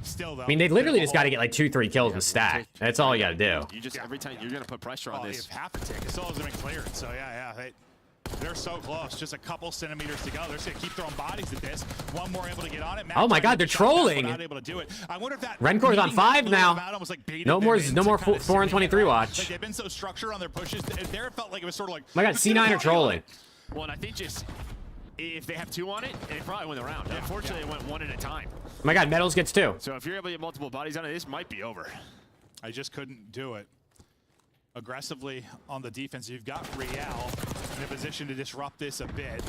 Still, though. I mean, they literally just got to get like 2-3 kills and stack. That's all you got to do. You just every time you're gonna put pressure on this. If half a tick, it still hasn't been cleared. So yeah, they're so close. Just a couple centimeters to go. They're just gonna keep throwing bodies at this. One more able to get on it. Oh my God, they're trolling. Not able to do it. I wonder if that. Rencore's on 5 now. No more 4 and 23 watch. Like they've been so structured on their pushes. There it felt like it was sort of like. Oh my God, C9 are trolling. Well, and I think just. If they have 2 on it, they probably win the round. Yeah, unfortunately, it went 1 at a time. Oh my God, Metals gets 2. So if you're able to get multiple bodies on it, this might be over. I just couldn't do it. Aggressively on the defense, you've got Real in a position to disrupt this a bit.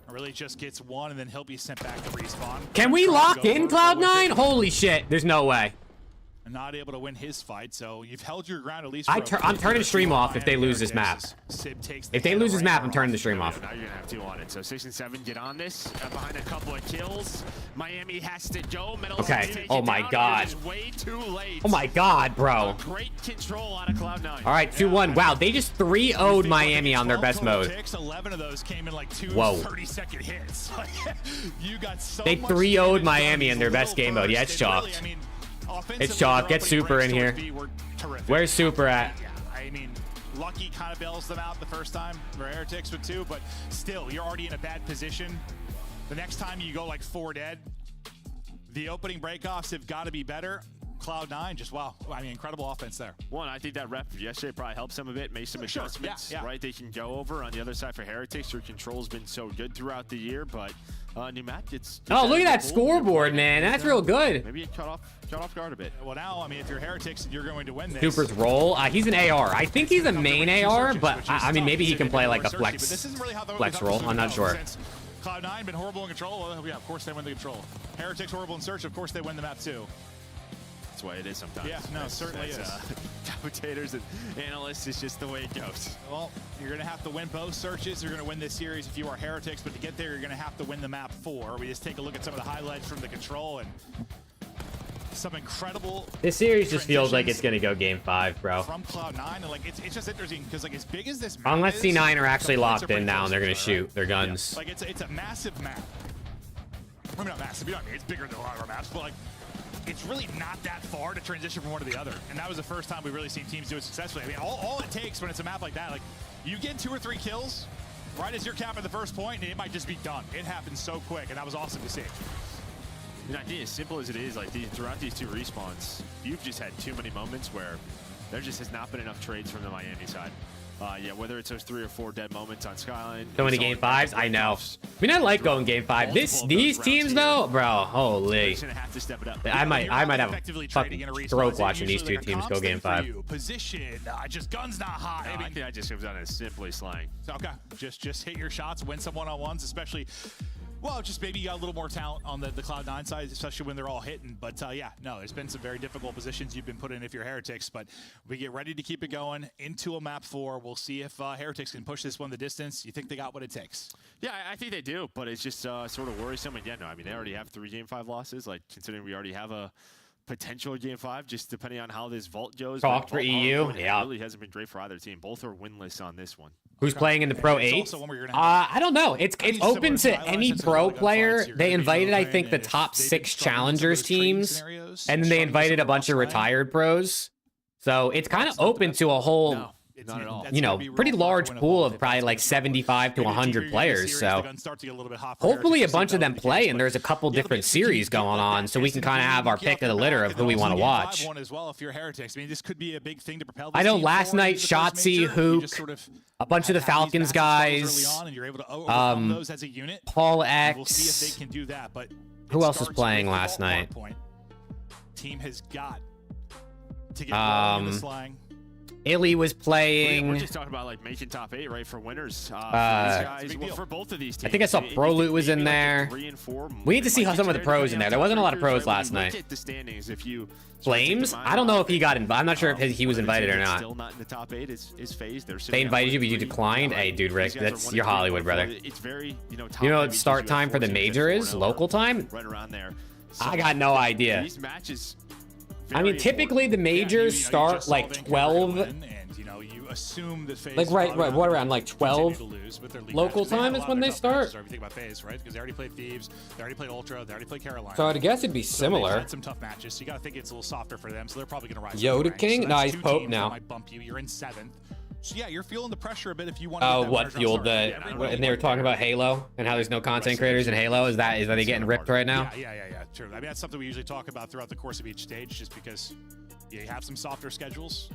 Really just gets 1 and then he'll be sent back to respawn. Can we lock in Cloud9? Holy shit, there's no way. And not able to win his fight, so you've held your ground at least. I'm turning the stream off if they lose this map. If they lose this map, I'm turning the stream off. Now you're gonna have 2 on it. So 6 and 7 get on this behind a couple of kills. Miami has to go. Okay. Oh my God. Way too late. Oh my God, bro. Great control out of Cloud9. All right, 2-1. Wow, they just 3-0'd Miami on their best mode. 11 of those came in like 2 Whoa. 30-second hits. You got so they 3-0'd Miami in their best game mode. Yeah, it's chalked. It's chalk. Get Super in here. Where's Super at? I mean, Lucky kind of bails them out the first time for Heretics with 2, but still, you're already in a bad position. The next time you go like 4 dead, the opening breakoffs have got to be better. Cloud9, just wow. I mean, incredible offense there. One, I think that rep yesterday probably helps them a bit, made some adjustments, right? They can go over. On the other side for Heretics, their control's been so good throughout the year, but new map, it's oh, look at that scoreboard, man. That's real good. Maybe it cut off guard a bit. Well, now, I mean, if you're Heretics, you're going to win this. Super's role. He's an AR. I think he's a main AR, but I mean, maybe he can play like a flex role. I'm not sure. Cloud9 been horrible in control. Yeah, of course they win the control. Heretics horrible in search. Of course they win the map too. That's the way it is sometimes. Yeah, no, it certainly is. Commentators and analysts, it's just the way it goes. Well, you're going to have to win both searches. You're going to win this series if you are Heretics, but to get there, you're going to have to win the map 4. We just take a look at some of the highlights from the control and some incredible. This series just feels like it's going to go game 5, bro. From Cloud9, and like it's just interesting because like as big as this map unless is, C9 are actually locked in now and they're going to shoot their guns. Yeah. Like it's a massive map. maybe not massive, you know what I mean? It's bigger than a lot of our maps, but like, it's really not that far to transition from one to the other. And that was the first time we've really seen teams do it successfully. I mean, all it takes when it's a map like that, like, you get 2 or 3 kills, right as you're capping the first point, and it might just be done. It happens so quick, and that was awesome to see. And I think as simple as it is, like throughout these 2 respawns, you've just had too many moments where there just has not been enough trades from the Miami side. Yeah, whether it's those 3 or 4 dead moments on Skyline. So many game 5s, I know. I mean, I like going game 5. These teams though, bro, holy. Have to step it up. I might have a fucking stroke watching these 2 teams go game 5. Position, just guns not hot. I think that just comes down to simply slang. Okay, just hit your shots, win some one-on-ones, especially. Well, just maybe you got a little more talent on the Cloud9 side, especially when they're all hitting. But yeah, no, there's been some very difficult positions you've been put in if you're Heretics. But we get ready to keep it going into a map 4. We'll see if Heretics can push this one the distance. You think they got what it takes? Yeah, I think they do, but it's just sort of worrisome. And yeah, no, I mean, they already have 3 game 5 losses. Like, considering we already have a potential game 5, just depending on how this vault goes. Talk for EU, yeah. It really hasn't been great for either team. Both are winless on this one. Who's playing in the Pro 8? I don't know. It's open to any pro player. They invited, I think, the top 6 challengers teams, and then they invited a bunch of retired pros. So it's kind of open to a whole, you know, pretty large pool of probably like 75 to 100 players. So hopefully a bunch of them play, and there's a couple different series going on, so we can kind of have our pick of the litter of who we want to watch. I know last night Shotzi, Hook, a bunch of the Falcons guys, Paul X. Who else was playing last night? Team has got to get rolling in the slang. Illy was playing. We're just talking about like making top 8, right, for winners. For these guys, well, for both of these teams. I think I saw Pro Loot was in there. We need to see how some of the pros in there. There wasn't a lot of pros last night. Flames? I don't know if he got invited. I'm not sure if he was invited or not. Still not in the top 8 is FaZe. They invited you, but you declined. Hey, dude, Rick, that's your Hollywood, brother. It's very, you know what start time for the major is? Local time? Right around there. I got no idea. These matches. I mean, typically the majors start like 12. And you assume that FaZe like right, what around like 12 local time is when they start. So everything about FaZe, right? Because they already played Thieves, they already played Ultra, they already played Carolina. So I'd guess it'd be similar. They've had some tough matches, so you gotta think it's a little softer for them. So they're probably gonna rise. Yoda King, so no, he's Pope now. Might bump you. You're in 7th. So yeah, you're feeling the pressure a bit if you want. Oh, what fueled the? And they were talking about Halo and how there's no content creators in Halo. Is they getting ripped right now? Yeah. True. I mean, that's something we usually talk about throughout the course of each stage, just because you have some softer schedules,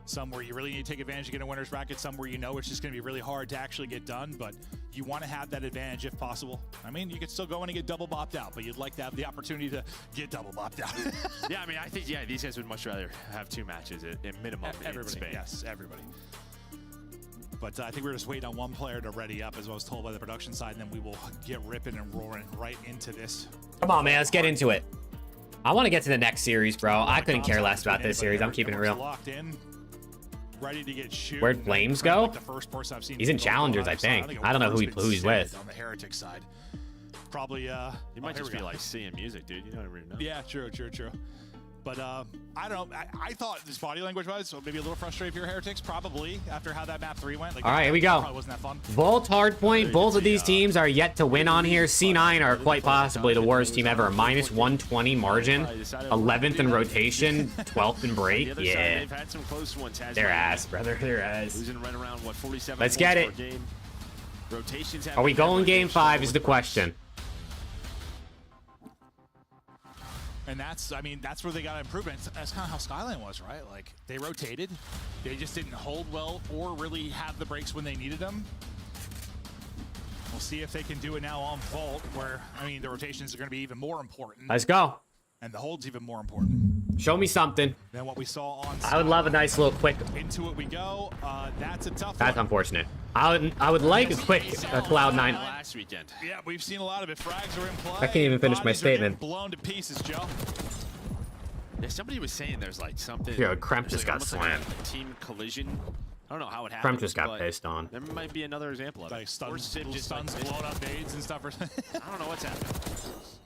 some where you really need to take advantage of getting a winner's bracket, some where you know it's just going to be really hard to actually get done, but you want to have that advantage if possible. I mean, you could still go in and get double bopped out, but you'd like to have the opportunity to get double bopped out. Yeah, I mean, I think these guys would much rather have 2 matches at minimum. Everybody, in Spain. yes, everybody. But I think we're just waiting on one player to ready up, as I was told by the production side, and then we will get ripping and roaring right into this. Come on, man, let's get into it. I want to get to the next series, bro. I couldn't care less about this series. I'm keeping it real. Locked in, ready to get shoot. Where'd Flames go? Like the first person I've seen. He's in Challengers, I think. I don't know who he's with. On the Heretic side, probably. He might just be like seeing music, dude. You don't really know. Yeah, true. But I don't know. I thought this body language was so maybe a little frustrated if you're Heretics, probably after how that map 3 went. Like, all right, here we go. Probably wasn't that fun. Vault hardpoint. Both of these teams are yet to win on here. C9 are quite possibly the worst team ever. Minus 120 margin, 11th in rotation, 12th in break. Yeah, they've had some close ones. Their ass, brother. Their ass. Losing right around what 47. Let's get it. Rotations. Are we going game 5? Is the question. And that's where they got improvements. That's kind of how Skyline was, right? Like, they rotated. They just didn't hold well or really have the breaks when they needed them. We'll see if they can do it now on Vault, where, I mean, the rotations are going to be even more important. Let's go. And the hold's even more important. Show me something. Than what we saw on I would love a nice little quick. Into it we go. That's a tough That's one. unfortunate. I would like a quick Cloud9. Last weekend. Yeah, we've seen a lot of it. Frags are in play. I can't even finish my statement. Blown to pieces, Joe. Yeah, somebody was saying there's like something. Yeah, Kremp just got slammed. Like a team collision. I don't know how it happened. Kremp just got pissed on. There might be another example of it. Or Sim just stuns, blown up nades and stuff. I don't know what's happening.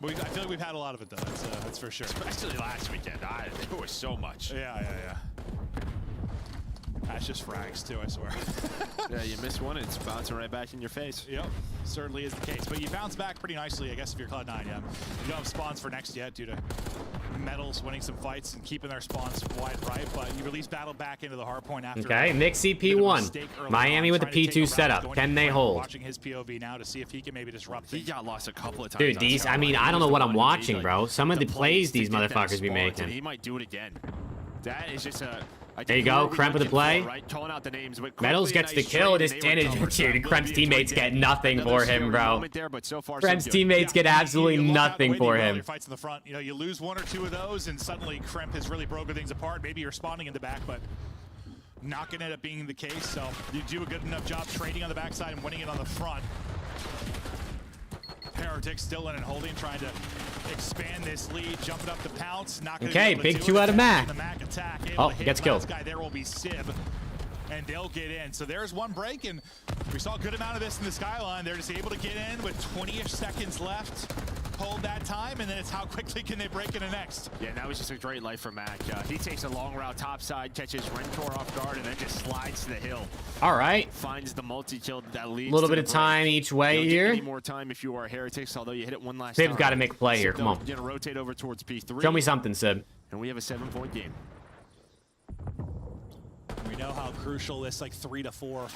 I feel like we've had a lot of it though. That's for sure. Especially last weekend. There was so much. Yeah. That's just frags too, I swear. Yeah, you miss one, it's bouncing right back in your face. Yep, certainly is the case. But you bounce back pretty nicely, I guess, if you're Cloud9, yeah. You don't have spawns for next yet due to Metals winning some fights and keeping their spawns wide right, but you release battle back into the hard point after. Okay, Nixie P1. Miami with the P2 setup. Can they hold? Watching his POV now to see if he can maybe disrupt. He got lost a couple of times. Dude, these, I mean, I don't know what I'm watching, bro. Some of the plays these motherfuckers be making. He might do it again. That is just a... There you go, Kremp with the play. Right, calling out the names, Metals gets the kill. This dude, Kremp's teammates get nothing for him, bro. Kremp's teammates get absolutely nothing for him. Fights in the front, you know, you lose one or two of those, and suddenly Kremp has really broken things apart. Maybe you're spawning in the back, but not gonna end up being the case. So you do a good enough job trading on the backside and winning it on the front. Heretic still in and holding, trying to expand this lead, jumping up the pounce. Okay, big 2 out of Mac. Oh, gets killed. Guy there will be Sib, and they'll get in. So there's one break, and we saw a good amount of this in the Skyline. They're just able to get in with 20-ish seconds left. Hold that time, and then it's how quickly can they break into next. Yeah, that was just a great life for Mac. He takes a long route topside, catches Rentor off guard, and then just slides to the hill. All right. Finds the multi-kill that leads. A little bit of time each way here. Any more time if you are Heretics, although you hit it one last time. Sib's got to make a play here. Come on. You're gonna rotate over towards P3. Show me something, Sib. And we have a 7-point game. We know how crucial this 3 to 4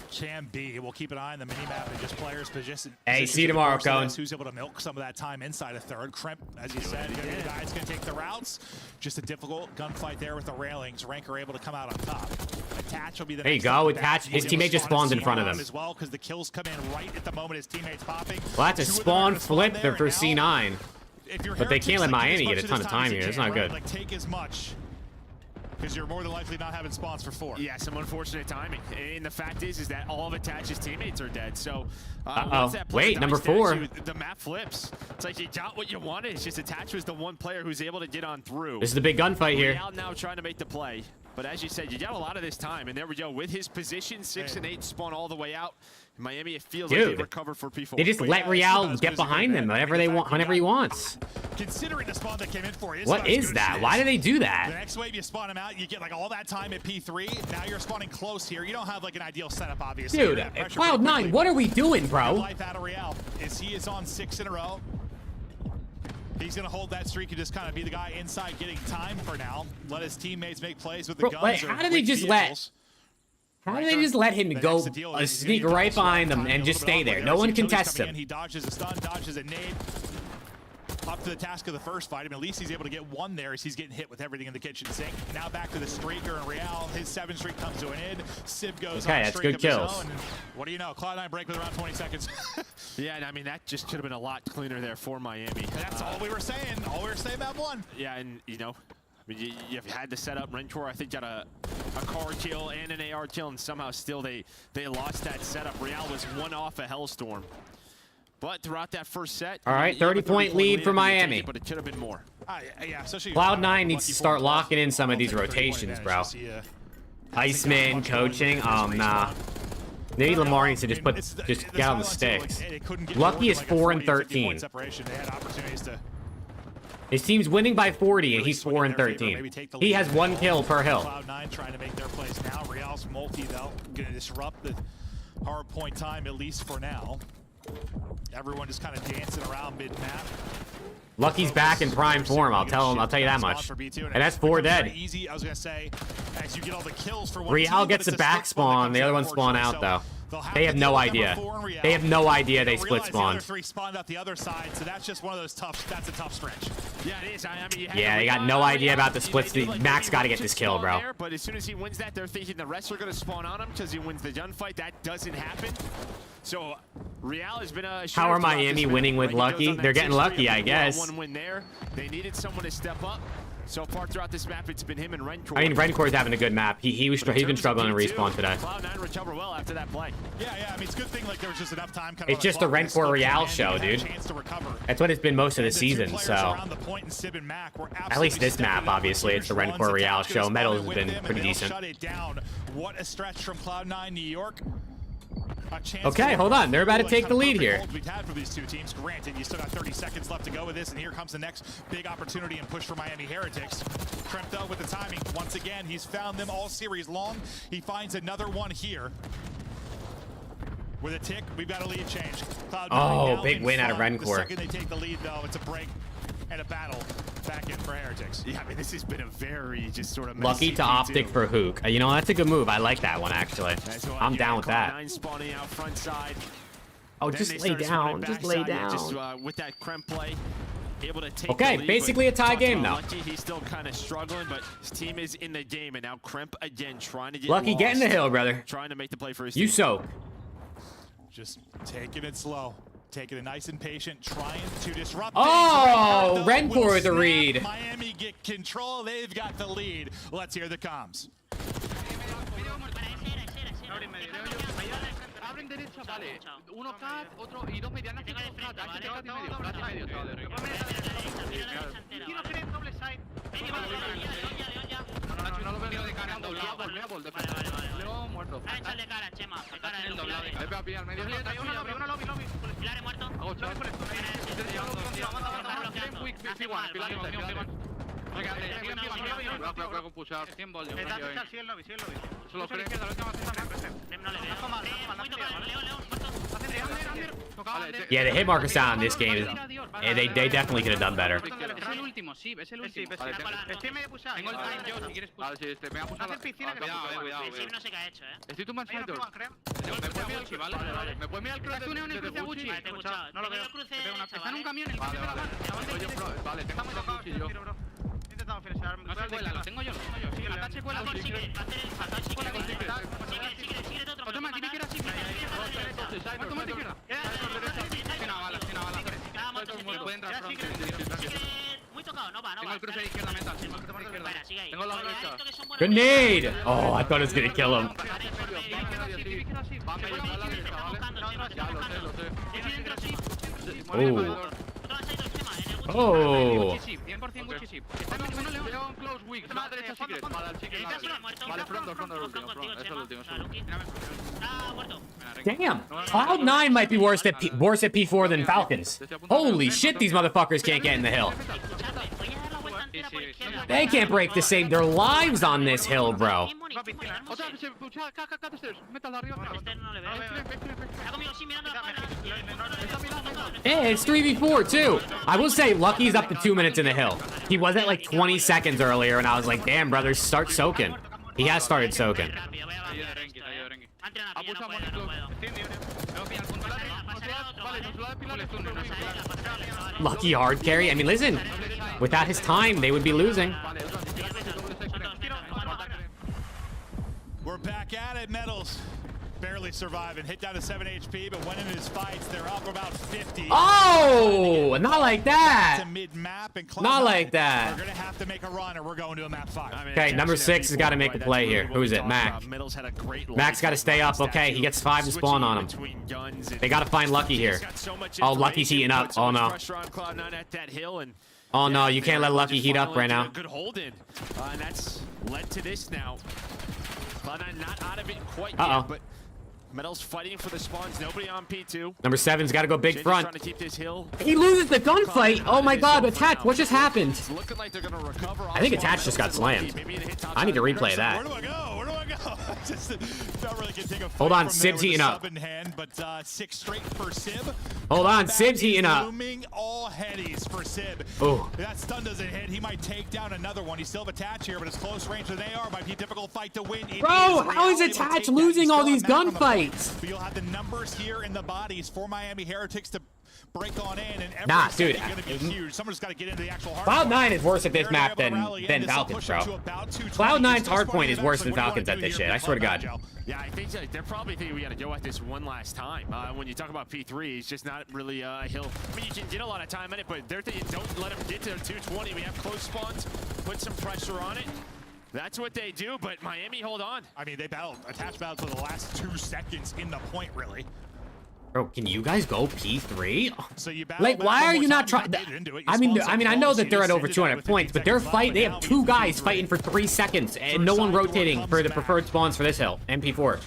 can be. We'll keep an eye on the minimap and just players' position. Hey, see you tomorrow, Cohen. Who's able to milk some of that time inside a third. Kremp, as you said, gonna be the guy that's going to take the routes. Just a difficult gunfight there with the railings. Rank are able to come out on top. Attach will be the There you go. Attach. His teammate just spawns in front of him. As well, because the kills come in right at the moment his teammate's popping. Well, that's a spawn flip there for C9. But they can't let Miami get a ton of time here. It's not good. Take as much. Because you're more than likely not having spawns for 4. Yeah, some unfortunate timing. And the fact is that all of Attach's teammates are dead. So, wait, number 4. The map flips. It's like you got what you wanted. It's just Attach was the one player who's able to get on through. This is the big gunfight here. Real now trying to make the play. But as you said, you got a lot of this time. And there we go. With his position, 6 and 8 spawn all the way out. Miami, it feels like they recovered for P4. They just let Real get behind them whenever they want, whenever he wants. Considering the spawn that came in for what is that? Why do they do that? The next wave you spawn him out, you get all that time at P3. Now you're spawning close here. You don't have an ideal setup, obviously. Dude, Cloud9, what are we doing, bro? Life out of Real is he is on 6 in a row. He's going to hold that streak and just kind of be the guy inside getting time for now. Let his teammates make plays with the guns. Wait, how do they just let... How do they just let him go sneak right behind them and just stay there? No one contests him. He dodges a stun, dodges a nade. Up to the task of the first fight. I mean, at least he's able to get one there as he's getting hit with everything in the kitchen sink. Now back to the streaker and Real. His 7 streak comes to an end. Sib goes on that's good kills. What do you know? Cloud9 break with around 20 seconds. Yeah, and I mean, that just could have been a lot cleaner there for Miami. That's all we were saying. All we were saying about one. Yeah, and you know, I mean, you've had the setup. Rentor, I think, got a car kill and an AR kill, and somehow still they lost that setup. Real was 1 off a Hellstorm. But throughout that first set, all right, 30-point lead for Miami. But it could have been more. Yeah, Cloud9 needs to start locking in some of these rotations, bro. Iceman coaching, nah. Maybe Lamar needs to just get on the sticks. Lucky is 4 and 13. His team's winning by 40, and he's 4 and 13. He has 1 kill per hill. Cloud9 trying to make their plays now. Real's multi though, gonna disrupt the hard point time at least for now. Everyone just kind of dancing around mid-map. Lucky's back in prime form. I'll tell you that much. And that's 4 dead. Easy, I was gonna say, as you get all the kills for one Real gets a back spawn. The other one spawn out though. They have no idea. They have no idea they split spawned. The other 3 spawned out the other side, so that's just one of those that's a tough stretch. Yeah, it is. I mean, yeah, they got no idea about the splits. Max got to get this kill, bro. But as soon as he wins that, they're thinking the rest are going to spawn on him because he wins the gunfight. That doesn't happen. So Real has been a... How are Miami winning with Lucky? They're getting lucky, I guess. 1 win there. They needed someone to step up. So far throughout this map, it's been him and Rentor. I mean, Rentor's having a good map. He's been struggling to respawn today. Cloud9 recover well after that play. Yeah. I mean, it's a good thing there was just enough time. It's just a Rentor Real show, dude. That's what it's been most of the season. So at least this map, obviously, it's the Rentor Real show. Metals has been pretty decent. Shut it down. What a stretch from Cloud9 New York. Okay, hold on. They're about to take the lead here. We've had for these two teams. Granted, you still got 30 seconds left to go with this, and here comes the next big opportunity and push for Miami Heretics. Kremp though with the timing. Once again, he's found them all series long. He finds another one here. With a tick, we've got a lead change. Oh, big win out of The Rencore. second they take the lead, though, it's a break and a battle back in for Heretics. Yeah, I mean, this has been a very just sort of Lucky to Optic for Hook. You know, that's a good move. I like that one, actually. I'm down with that. Cloud9 spawning out front side. Oh, Then just they lay started spawning down. Just lay backside, yeah, down. Just with that Kremp play, able to take Okay, the lead, basically but a tie talking game, about though. Lucky, he's still kind of struggling, but his team is in the game, and now Kremp again trying to get Lucky, get in the lost, hill, brother. Trying to make the play for his You team. soak. Just taking it slow. Taking it nice and patient, trying to disrupt. Oh, things. Rencore Will with the snap. read. Miami get control. They've got the lead. Let's hear the comms. Abren derecha, vale. Uno cat, otro y dos medianas. Tengo de frente, ¿vale? Cat y medio, cat y medio. Tiro frente, doble side. No lo veo de cara, doblado. Volveo, León muerto. Échale de cara, Chema. De cara del doblado. Le voy a pillar medio. Uno lobby. Pilar muerto. Hago shot. Yeah, the hit marker sound in this game is. They definitely could have done better. Es el último, sí, es el último. Estoy medio pushado. Tengo el time yo, si quieres pushar. Vale, sí, me voy a pushar. Hacer piscina que cuidado. No sé qué ha hecho, ¿Me puedes mirar el Gucci, ¿vale? ¿Me puedes mirar el cruce? ¿Tú en el cruce Gucci? No lo veo. Está en un camión, el cruce de la banda. Vale, tengo muy tocado Gucci yo. He intentado finalizar. No se cuela, lo tengo yo. Atache cuela con Secret. Cuela con Secret. Otro más, tiene que ir así. Muerto, muerto, izquierda. Tiene bala. Puede entrar front. Muy tocado, no va. Tengo el cruce de izquierda metal. Tengo la derecha. Grenade! Oh, I thought it was gonna kill him. Oh. 100% Gucci chip. Está en León close weak. Más derecha secret. Vale, front, es el último. Está muerto. Damn. Cloud9 might be worse at P4 than Falcons. Holy shit, these motherfuckers can't get in the hill. They can't break to save their lives on this hill, bro. Hey, it's 3v4 too. I will say, Lucky's up to 2 minutes in the hill. He was at like 20 seconds earlier, and I was like, damn, brother, start soaking. He has started soaking. Lucky hard carry. I mean, listen, without his time, they would be losing. We're back at it, Metals. Barely surviving. Hit down to 7 HP, but when in his fights, they're up about 50. Oh, not like that. Mid-map and Not like that. We're going to have to make a run, or we're going to a map 5. Okay, number 6 has got to make a play here. Who is it? Mac. Mac's got to stay up. Okay, he gets 5 to spawn on him. They got to find Lucky here. Oh, Lucky's heating up. Oh, no. Oh, no, you can't let Lucky heat up right now. Good hold in. And that's led to this now. Cloud9 not out of it quite yet, but Metal's fighting for the spawns. Nobody on P2. Number 7's got to go big Jin's front. trying to keep this hill. He loses the gunfight. Oh my god, Attach, what just happened? It's looking like they're gonna recover. I think Attach just got slammed. I need to replay that. Where do I go? Just don't really get take a Hold on, fight from there Sib's with heating the up. sub in hand, but 6 straight for Sib. Hold on, Sib's heating up. Looming all headies for Sib. Oh. If that stun doesn't hit, he might take down another one. He's still have Attach here, but it's close range than they are. Might be a difficult fight to win. Bro, how is Attach losing all these gunfights? But you'll have the numbers here in the bodies for Miami Heretics to break on in, and every Nah, dude. going to be huge. Someone's got to get into the actual hard Cloud9 is worse at this map than Falcons, bro. Cloud9's hardpoint is worse than Falcons at this shit. I swear to God. Yeah, I think they're probably thinking we got to go at this one last time. When you talk about P3, it's just not really a hill. I mean, you can get a lot of time in it, but they're thinking don't let them get to 220. We have close spawns, put some pressure on it. That's what they do, but Miami hold on. I mean, they battled, Attach battled for the last 2 seconds in the point, really. Bro, can you guys go P3? So you battle Like, why are you not trying? I mean, I know that they're at over 200 points, but they're fighting. They have 2 guys fighting for 3 seconds, and no one rotating for the preferred spawns for this hill. MP4.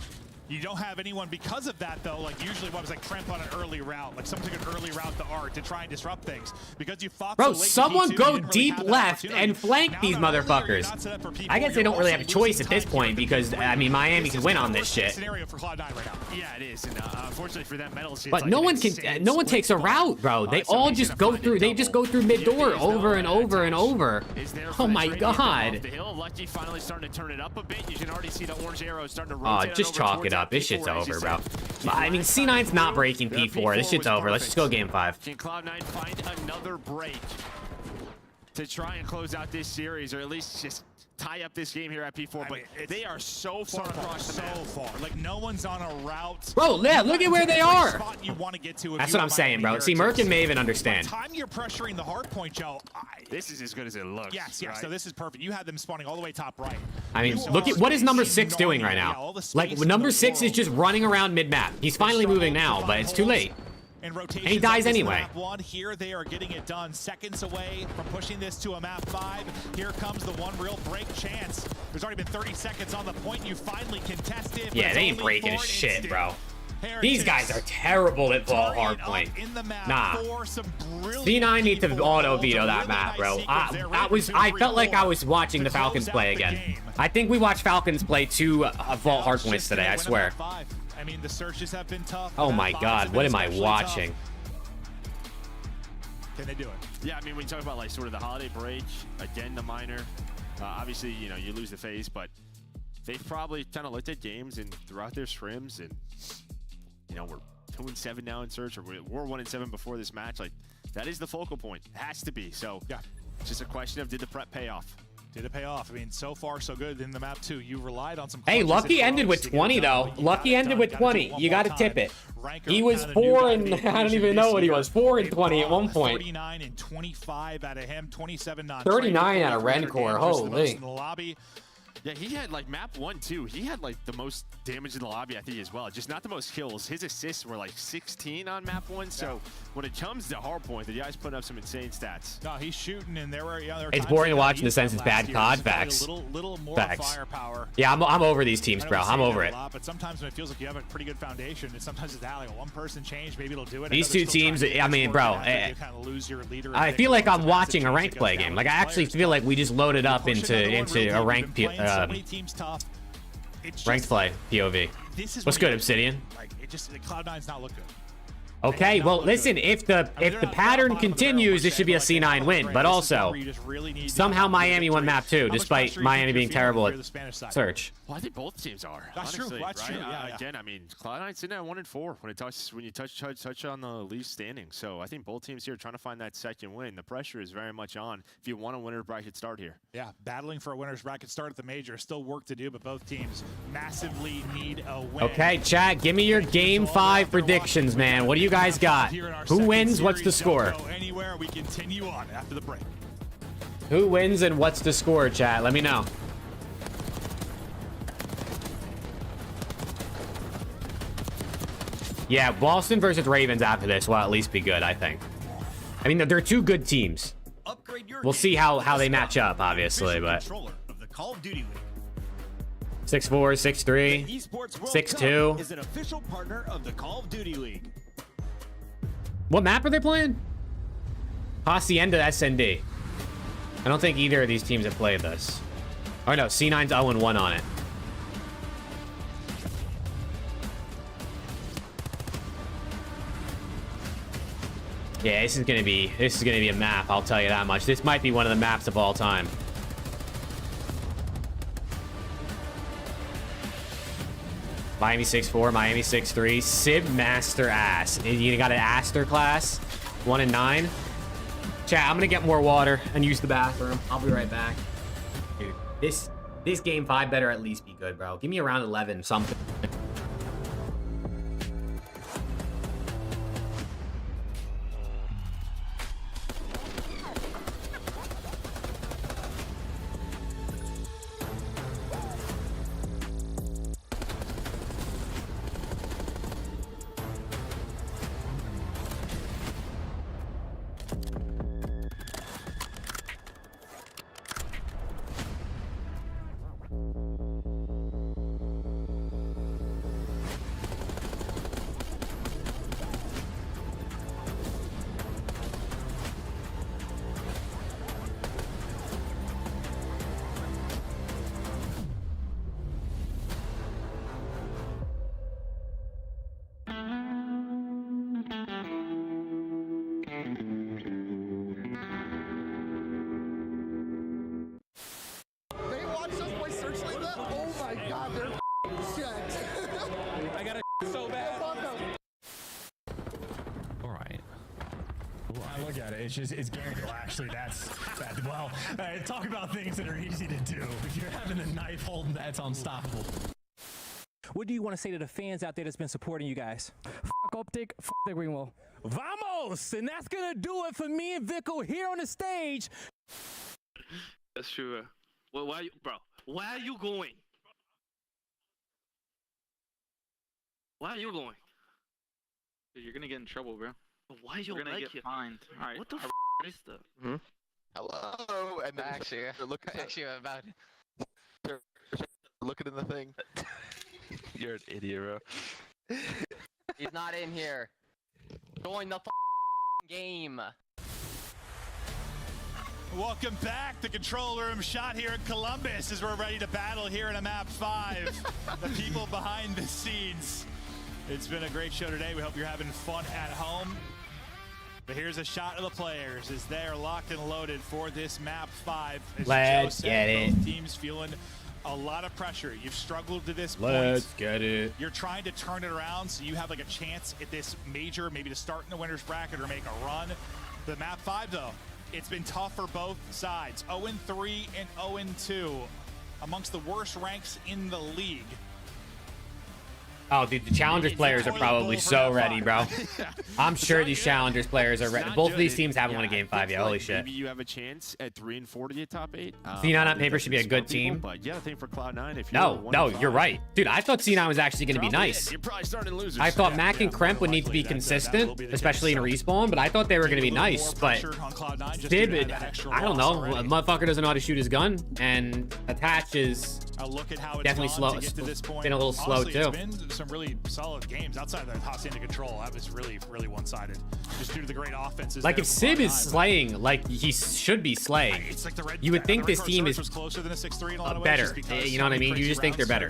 You don't have anyone because of that, though. Like, usually what was like Tremp on an early route. Like, someone took an early route to Art to try and disrupt things. Because you fought Bro, so late someone in P2, go you didn't really deep have that left opportunity. and flank Now these not only are you motherfuckers. not set up for P4, I guess they don't really have a you're choice also at this losing point time because, I mean, Miami can win on this shit. Scenario for Cloud9 right now. Yeah, it is. And unfortunately for them, Metals. But no one can, no one takes a route, bro. They all just go through, they just go through mid-door over and over and over. Oh my god. The hill, Lucky finally starting to turn it up a bit. You can already see the orange arrow starting to Oh, rotate. just chalk it up. This shit's over, bro. I mean, C9's not breaking P4. This shit's over. Let's just go game 5. Can Cloud9 find another break to try and close out this series, or at least just tie up this game here at P4? But they are so far across the map. So far. Like, no one's on a route. Bro, yeah, look at where they are. Spot you want to get to if That's you what are I'm saying, bro. Miami See, Merc and Heritage. Maven understand. By the time you're pressuring the hard point, Joe. This is as good as it looks. Yes, right? so this is perfect. You had them spawning all the way top right. I mean, You look are at what is number spacing 6 doing right yeah, now. all the space Like, in number the 6 is world. just running around mid-map. He's finally moving now, but it's too late. And he dies anyway. Map 1 here, they are getting it done. Seconds away from pushing this to a map 5. Here comes the one real break chance. There's already been 30 seconds on the point. You finally contest it. Yeah, they ain't breaking shit, bro. These guys are terrible at ball hardpoint. Nah. C9 needs to auto veto that map, bro. I felt like I was watching the Falcons play again. I think we watched Falcons play 2 vault hardpoints today, I swear. I mean, the searches have been tough. Oh my god, what am I watching? Can they do it? Yeah, I mean, when you talk about like sort of the holiday break, again, the minor, obviously, you know, you lose the phase, but they've probably kind of looked at games and throughout their scrims, and you know, we're 2-7 now in search, or we're 1-7 before this match. Like, that is the focal point. It has to be. So yeah, it's just a question of, did the prep pay off? Did it pay off? I mean, so far so good in the map too. You relied on some. Hey, Lucky ended with 20 though. Lucky ended with 20. You got to tip it. He was 4 and I don't even know what he was. 4 and 20 at one point. 39 and 25 out of him. 27 non. 39 out of Rencor. Holy. In the lobby. Yeah, he had like map 1 too. He had like the most damage in the lobby, I think, as well. Just not the most kills. His assists were like 16 on map 1. So when it comes to hardpoint, the guy's putting up some insane stats. No, he's shooting, and there were. It's boring to watch in the sense it's bad COD. Facts. Little more Facts. firepower. Yeah, I'm over these teams, bro. I'm over it. But sometimes when it feels like you have a pretty good foundation, and sometimes it's that like one person change, maybe it'll do it. These two teams, I mean, bro. I feel like I'm watching a ranked play game. Like I actually feel like we just loaded up into a ranked ranked play POV. What's good, Obsidian? Like it just Cloud9's not look good. Okay, well, listen, if the pattern continues, this should be a C9 win. But also, somehow Miami won map 2, despite Miami being terrible at search. Well, I think both teams are. That's honestly, true. That's right? true. Yeah, Again, I mean, Cloud9's sitting at 1-4 when you touch on the league standing. So I think both teams here are trying to find that second win. The pressure is very much on if you want a winner's bracket start here. Yeah, battling for a winner's bracket start at the major. Still work to do, but both teams massively need a win. Okay, chat, give me your game 5 predictions, man. What do you guys got? Who wins? What's the score? Anywhere, we continue on after the break. Who wins and what's the score, chat? Let me know. Yeah, Boston versus Ravens after this will at least be good, I think. I mean, they're 2 good teams. We'll see how they match up, obviously, but 6'4", 6'3", 6'2". Is an official partner of the Call of Duty League. What map are they playing? Hacienda SND. I don't think either of these teams have played this. Oh no, C9's 0-1 on it. Yeah, this is gonna be a map, I'll tell you that much. This might be one of the maps of all time. Miami 6'4", Miami 6'3", Sib Master Ass. You got an Aster class, 1 and 9. Chat, I'm gonna get more water and use the bathroom. I'll be right back. Dude, this game 5 better at least be good, bro. Give me around 11 something. look at it. It's just, it's guaranteed. Well, actually, that's well, talk about things that are easy to do. If you're having the knife holding, that's unstoppable. What do you want to say to the fans out there that's been supporting you guys? Fuck Optic, fuck the green wall. Vamos! And that's gonna do it for me and Vico here on the stage. That's true. Well, why are you, bro? Where are you going? Why are you going? Dude, you're gonna get in trouble, bro. Why are you You're gonna like get fined. All right. What the f is that? Hello, and then actually about looking in the thing. You're an idiot, bro. He's not in here. Join the game. Welcome back to Control Room Shot here in Columbus as we're ready to battle here in a map 5. The people behind the scenes. It's been a great show today. We hope you're having fun at home. But here's a shot of the players as they are locked and loaded for this map 5. As Let's Joe said, get it. both teams feeling a lot of pressure. You've struggled to this point. Let's get it. You're trying to turn it around so you have like a chance at this major, maybe to start in the winner's bracket or make a run. The map 5 though, it's been tough for both sides. 0-3 and 0-2 amongst the worst ranks in the league. Oh, dude, the Challengers players are probably so ready, bro. I'm sure these Challengers players are ready. Both of these teams haven't won a game 5 yet. Holy shit. Maybe you have a chance at 3 and 4 to get top 8. C9 on paper should be a good team. But yeah, I think for Cloud9, if No, you're right. Dude, I thought C9 was actually going to be nice. You're probably starting losers. I thought Mac and Kremp would need to be consistent, especially in respawn, but I thought they were going to be nice. But Sib, I don't know. A motherfucker doesn't know how to shoot his gun, and Attach is definitely slow. Been a little slow, too. It's been some really solid games outside of the Hacienda control. That was really one-sided, just due to the great offenses. Like, if Sib is slaying, like he should be slaying, you would think this team is closer than a 6-3 in a lot of better. ways, You know what I mean? You just think they're better.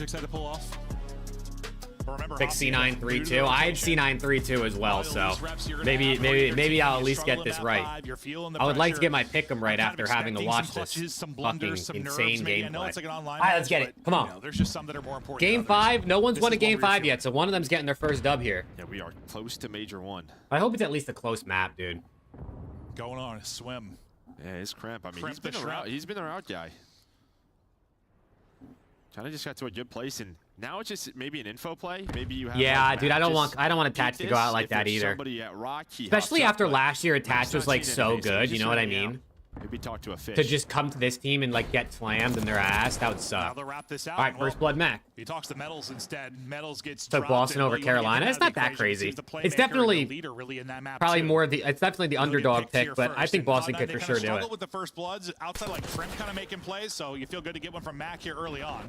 Pick C9 3-2. I had C9 3-2 as well, so maybe I'll at least get this right. I would like to get my pick'em right after having to watch this fucking insane gameplay. All right, let's get it. Come on. There's just some that are more important. Game 5. No one's won a game 5 yet, so one of them's getting their first dub here. Yeah, we are close to Major 1. I hope it's at least a close map, dude. Going on a swim. Yeah, it's Cramp. I mean, Cramp he's been the route guy. Kind of just got to a good place, and now it's just maybe an info play. Maybe you have. Yeah, dude, I don't want Attach to go out like that either. Especially after last year, Attach was like so good. You know what I mean? Maybe talk to a fish. To just come to this team and like get slammed in their ass, that would suck. Now they'll wrap this out. All right, first blood Mac. He talks to Metals instead. Metals gets Took Boston over Carolina. It's not that crazy. It's definitely probably more of the. It's definitely the underdog pick, but I think Boston could for sure do it. With the first bloods outside, like Krim kind of making plays, so you feel good to get one from Mac here early on.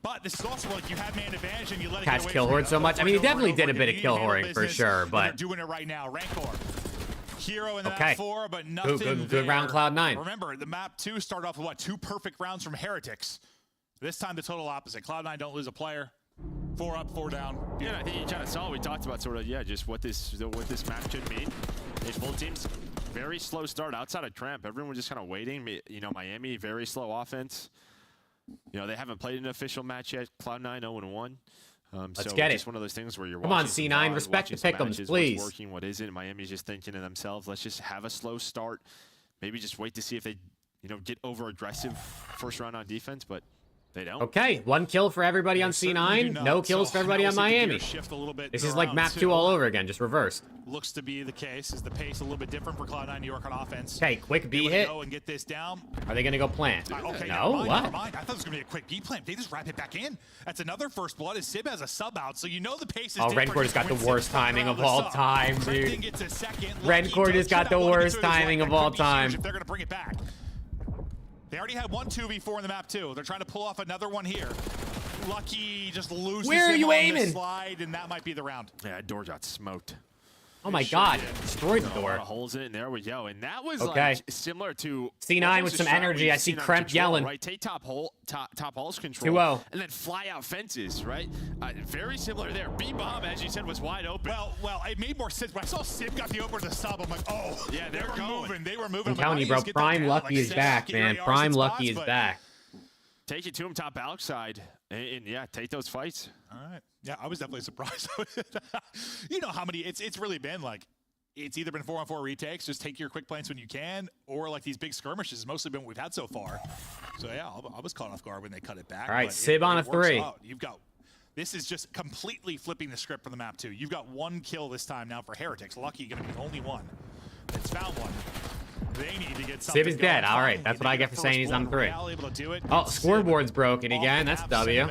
But this is also like you had man advantage and you let it catch kill horde so much. I mean, he definitely did a bit of kill hoarding for sure, but doing it right now. Rancor. Hero in the map 4, but nothing good round Cloud9. Remember, the map 2 started off with what, 2 perfect rounds from Heretics. This time the total opposite. Cloud9 don't lose a player. 4 up, 4 down. Yeah, I think you kind of saw. We talked about sort of just what this map should mean. These both teams very slow start outside of Tramp. Everyone was just kind of waiting. You know, Miami very slow offense. You know, they haven't played an official match yet. Cloud9 0-1. Let's get it. It's one of those things where you're come on, C9, respect the pick'ems, please. What's working, what isn't. Miami's just thinking to themselves, let's just have a slow start. Maybe just wait to see if they, you know, get over aggressive first round on defense, but they don't. Okay, 1 kill for everybody on C9. No kills for everybody on Miami. This is like map 2 all over again, just reversed. Looks to be the case. Is the pace a little bit different for Cloud9 New York on offense? Okay, quick B hit. Go and get this down. Are they gonna go plant? Okay, no, what? Never mind. I thought it was gonna be a quick B plant. They just wrap it back in. That's another first blood. As Sib has a sub out, so you know the pace is different. Rencor just got the worst timing of all time, dude. Rencor just got the worst timing of all time. If they're gonna bring it back. They already had 1 2v4 in the map 2. They're trying to pull off another one here. Lucky just loses Where are you on aiming? The slide, and that might be the round. Yeah, door got smoked. Oh my God, destroyed the door. A lot of holes in it, and there we go. And that was okay. Like similar to C9 with some energy. I see Kremp yelling. Right, take top holes control. 2-0. And then fly out fences, right? Very similar there. B-bomb, as you said, was wide open. Well, it made more sense. When I saw Sid got the opener to the sub, I'm like, oh, yeah, they were moving. They were moving. I'm telling you, bro, Prime Lucky is back, man. Prime Lucky is back. Take it to him top Alex side, and yeah, take those fights. All right. Yeah, I was definitely surprised. You know how many? It's really been like it's either been 4-on-4 retakes, just take your quick plants when you can, or like these big skirmishes has mostly been what we've had so far. So yeah, I was caught off guard when they cut it back. All right, but Sib on a works 3. out. You've got, this is just completely flipping the script for the map too. You've got 1 kill this time now for Heretics. Lucky gonna be the only one that's found one. They need to get something. Sib is dead. All right, that's what I get for saying he's on 3. Oh, scoreboard's broken again. That's W.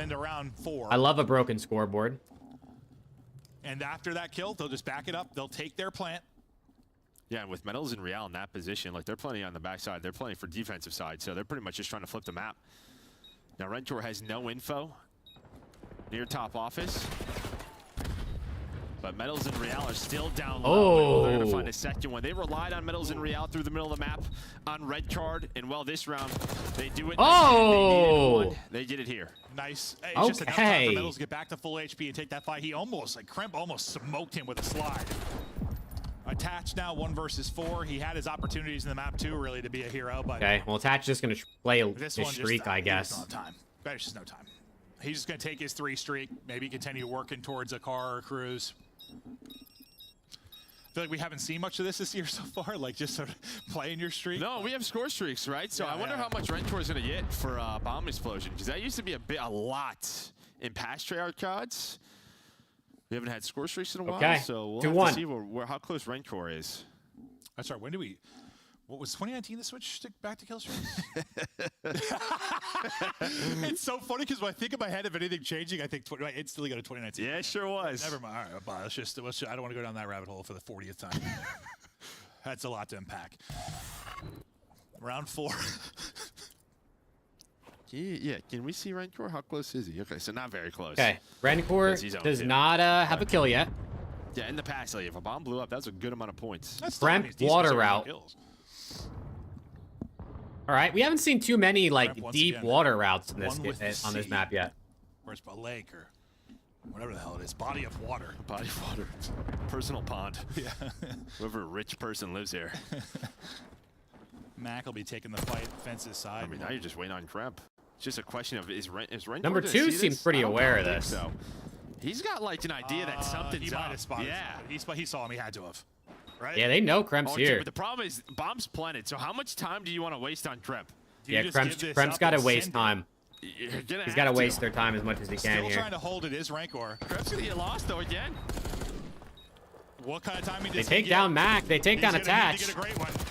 I love a broken scoreboard. And after that kill, they'll just back it up. They'll take their plant. Yeah, and with Metals and Real in that position, like they're playing on the backside. They're playing for defensive side, so they're pretty much just trying to flip the map. Now, Rentor has no info near top office. But Metals and Real are still down low. They're going to find a second one. They relied on Metals and Real through the middle of the map on red card. And well, this round, they do it. They did it here. Nice. It's just enough time for Metals to get back to full HP and take that fight. He almost, like, Crimp almost smoked him with a slide. Attached now 1 versus 4. He had his opportunities in the map too, really, to be a hero. But okay, well, Attach just going to play this streak, I guess. There's just no time. He's just going to take his 3 streak, maybe continue working towards a car or a cruise. I feel like we haven't seen much of this year so far, like just sort of playing your streak. No, we have score streaks, right? So I wonder how much Rentor is going to get for Bomb Explosion, because that used to be a lot in past Treyarch cards. We haven't had score streaks in a while, so we'll have to see how close Rentor is. That's right. When do we... What was 2019 the switch back to kill streaks? It's so funny because when I think in my head of anything changing, I think I instantly go to 2019. Yeah, it sure was. Never mind. All right, let's just, I don't want to go down that rabbit hole for the 40th time. That's a lot to unpack. Round 4. Yeah, can we see Rentor? How close is he? Okay, so not very close. Okay, Rentor does not have a kill yet. Yeah, in the past, like, if a bomb blew up, that's a good amount of points. Cramp water route. All right, we haven't seen too many like deep water routes in this on this map yet. Or it's a lake or whatever the hell it is. Body of water. Body of water. Personal pond. Yeah. Whoever rich person lives here. Mac will be taking the fight fence's side. I mean, now you're just waiting on Cramp. It's just a question of is Rentor Number 2 seems pretty aware of this. So he's got like an idea that something's he might up. have spotted he saw him. He had to have. Right? Yeah, they know Kremp's here. But the problem is Bomb's planted. So how much time do you want to waste on Kremp? Yeah, Kremp's got to waste time. He's got to waste their time as much as he can here. Still trying to hold it is Rancor. Kremp's going to get lost though again. What kind of time they take down Mac. They take down Attach.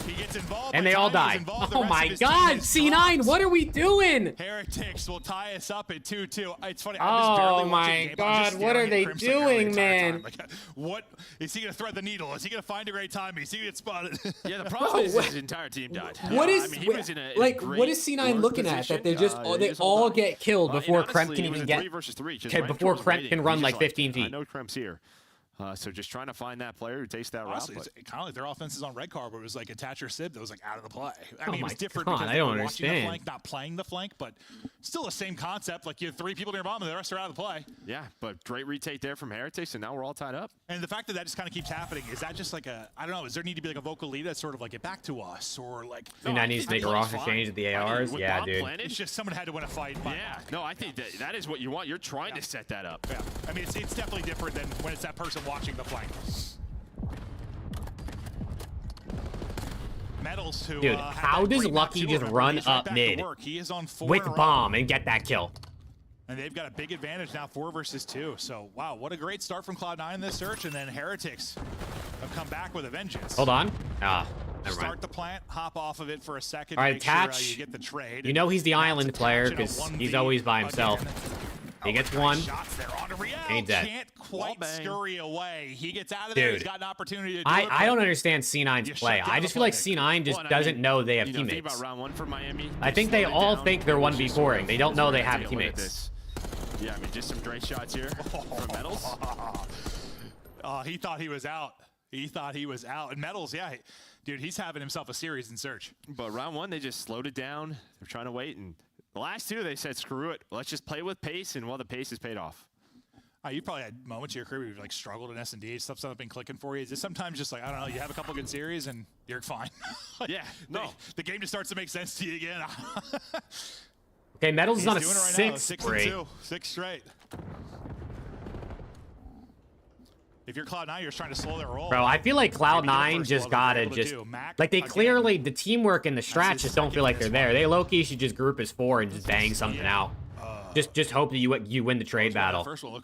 He gets involved, and they all die. Oh my God, C9, what are we doing? Heretics will tie us up at 2-2. It's funny. Oh my God, what are they doing, man? Like, what is he going to thread the needle? Is he going to find a great time? Is he going to get spotted? Yeah, the problem is his entire team died. What is I mean, he was in a what is C9 looking at that they just they all get killed before Kremp can even get before Kremp can run like 15 feet? I know Kremp's here. So just trying to find that player who takes that route. It's kind of like their offenses on red card, where it was like Attach or Sib that was like out of the play. I mean, it was different God, because I they don't were watching understand. the flank, not playing the flank, but still the same concept. Like you have 3 people near bomb and the rest are out of the play. Yeah, but great retake there from Heretics, and now we're all tied up. And the fact that just kind of keeps happening, is that just like a, I don't know, does there need to be like a vocal lead that's sort of like, get back to us, or like... I needs to make a roster change at the ARs? Yeah, dude. It's just someone had to win a fight. Yeah, no, I think that is what you want. You're trying to set that up. Yeah, I mean, it's definitely different than when it's that person watching the flank. Metals, who, dude, how does Lucky just run up mid he is on 4 with bomb and get that kill? And they've got a big advantage now, 4 versus 2. So, wow, what a great start from Cloud9 in this search. And then Heretics have come back with a vengeance. Hold on. Never Start mind. the plant, hop off of it for a second. All right, make sure, Attach. you get the trade. You know he's the island player because he's always by himself. He gets one. And he's dead. Can't quite scurry away. He gets out of there. He's got an opportunity to do it. I don't understand C9's play. I just feel like C9 just doesn't know they have Think teammates. about round 1 for Miami. I think they all think they're 1v4ing. They don't know they have teammates. Yeah, I mean, just some great shots here from Metals. He thought he was out. He thought he was out. And Metals, yeah, dude, he's having himself a series in search. But round 1, they just slowed it down. They're trying to wait. And the last 2, they said, screw it. Let's just play with pace. And well, the pace has paid off. You probably had moments in your career where you've like struggled in S&D, stuff's not been clicking for you. Is it sometimes just like, I don't know, you have a couple good series and you're fine? Yeah, no. The game just starts to make sense to you again. Okay, Metals is on a doing it right 6 now. 6 break. and 2, 6 straight. If you're Cloud9, you're just trying to slow their roll. Bro, I feel like Cloud9 just gotta just... Like, they clearly... The teamwork and the strats just don't feel like they're there. They low-key should just group as 4 and just bang something out. Just hope that you win the trade battle. First one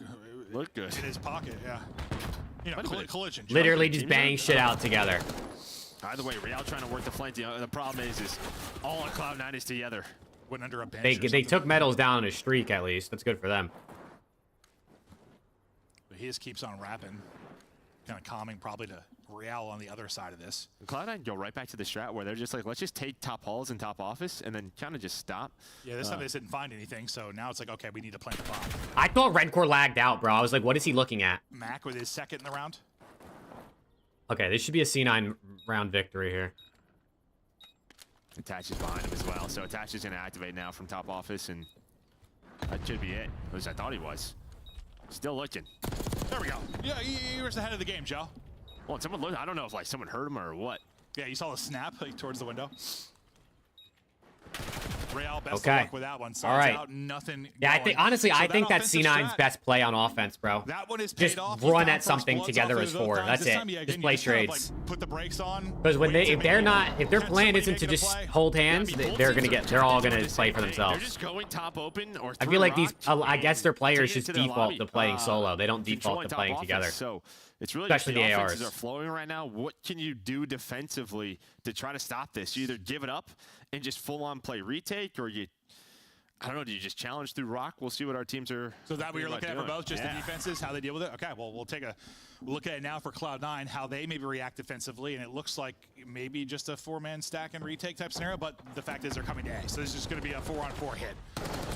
look good. In his pocket, yeah. You know, collision. Literally just bang shit out together. Either way, Real trying to work the flank. The problem is all of Cloud9 is together. Went under a bench. They took Metals down a streak, at least. That's good for them. But he just keeps on rapping. Kind of calming probably to Real on the other side of this. Cloud9 go right back to the strat where they're just like, let's just take top halls and top office and then kind of just stop. Yeah, this time they didn't find anything, so now it's like, okay, we need to plant the bomb. I thought Redcore lagged out, bro. I was like, what is he looking at? Mac with his second in the round. Okay, this should be a C9 round victory here. Attach is behind him as well, so Attach is going to activate now from top office, and that should be it. At least I thought he was. Still looking. There we go. Yeah, he was ahead of the game, Joe. Well, someone looked. I don't know if like someone heard him or what. Yeah, you saw the snap like towards the window. Real, best of luck with that one. All right. Out, nothing yeah, going. I think honestly, so I think that's C9's best play on offense, bro. That one is just paid off. run at something together as 4. That's it. Just play trades. Put the brakes on. Because when if their plan isn't to just hold hands, they're all gonna play for themselves. They're just going top open or I feel like I guess their players just default to playing solo. They don't default to playing together. So it's really especially the offenses ARs are flowing right now. What can you do defensively to try to stop this? You either give it up and just full on play retake, or I don't know, do you just challenge through rock? We'll see what our teams are. So that we were looking at for both, just the defenses, how they deal with it? Okay, well, we'll look at it now for Cloud9, how they maybe react defensively, and it looks like maybe just a 4-man stack and retake type scenario, but the fact is they're coming to A, so this is just going to be a 4-on-4 hit.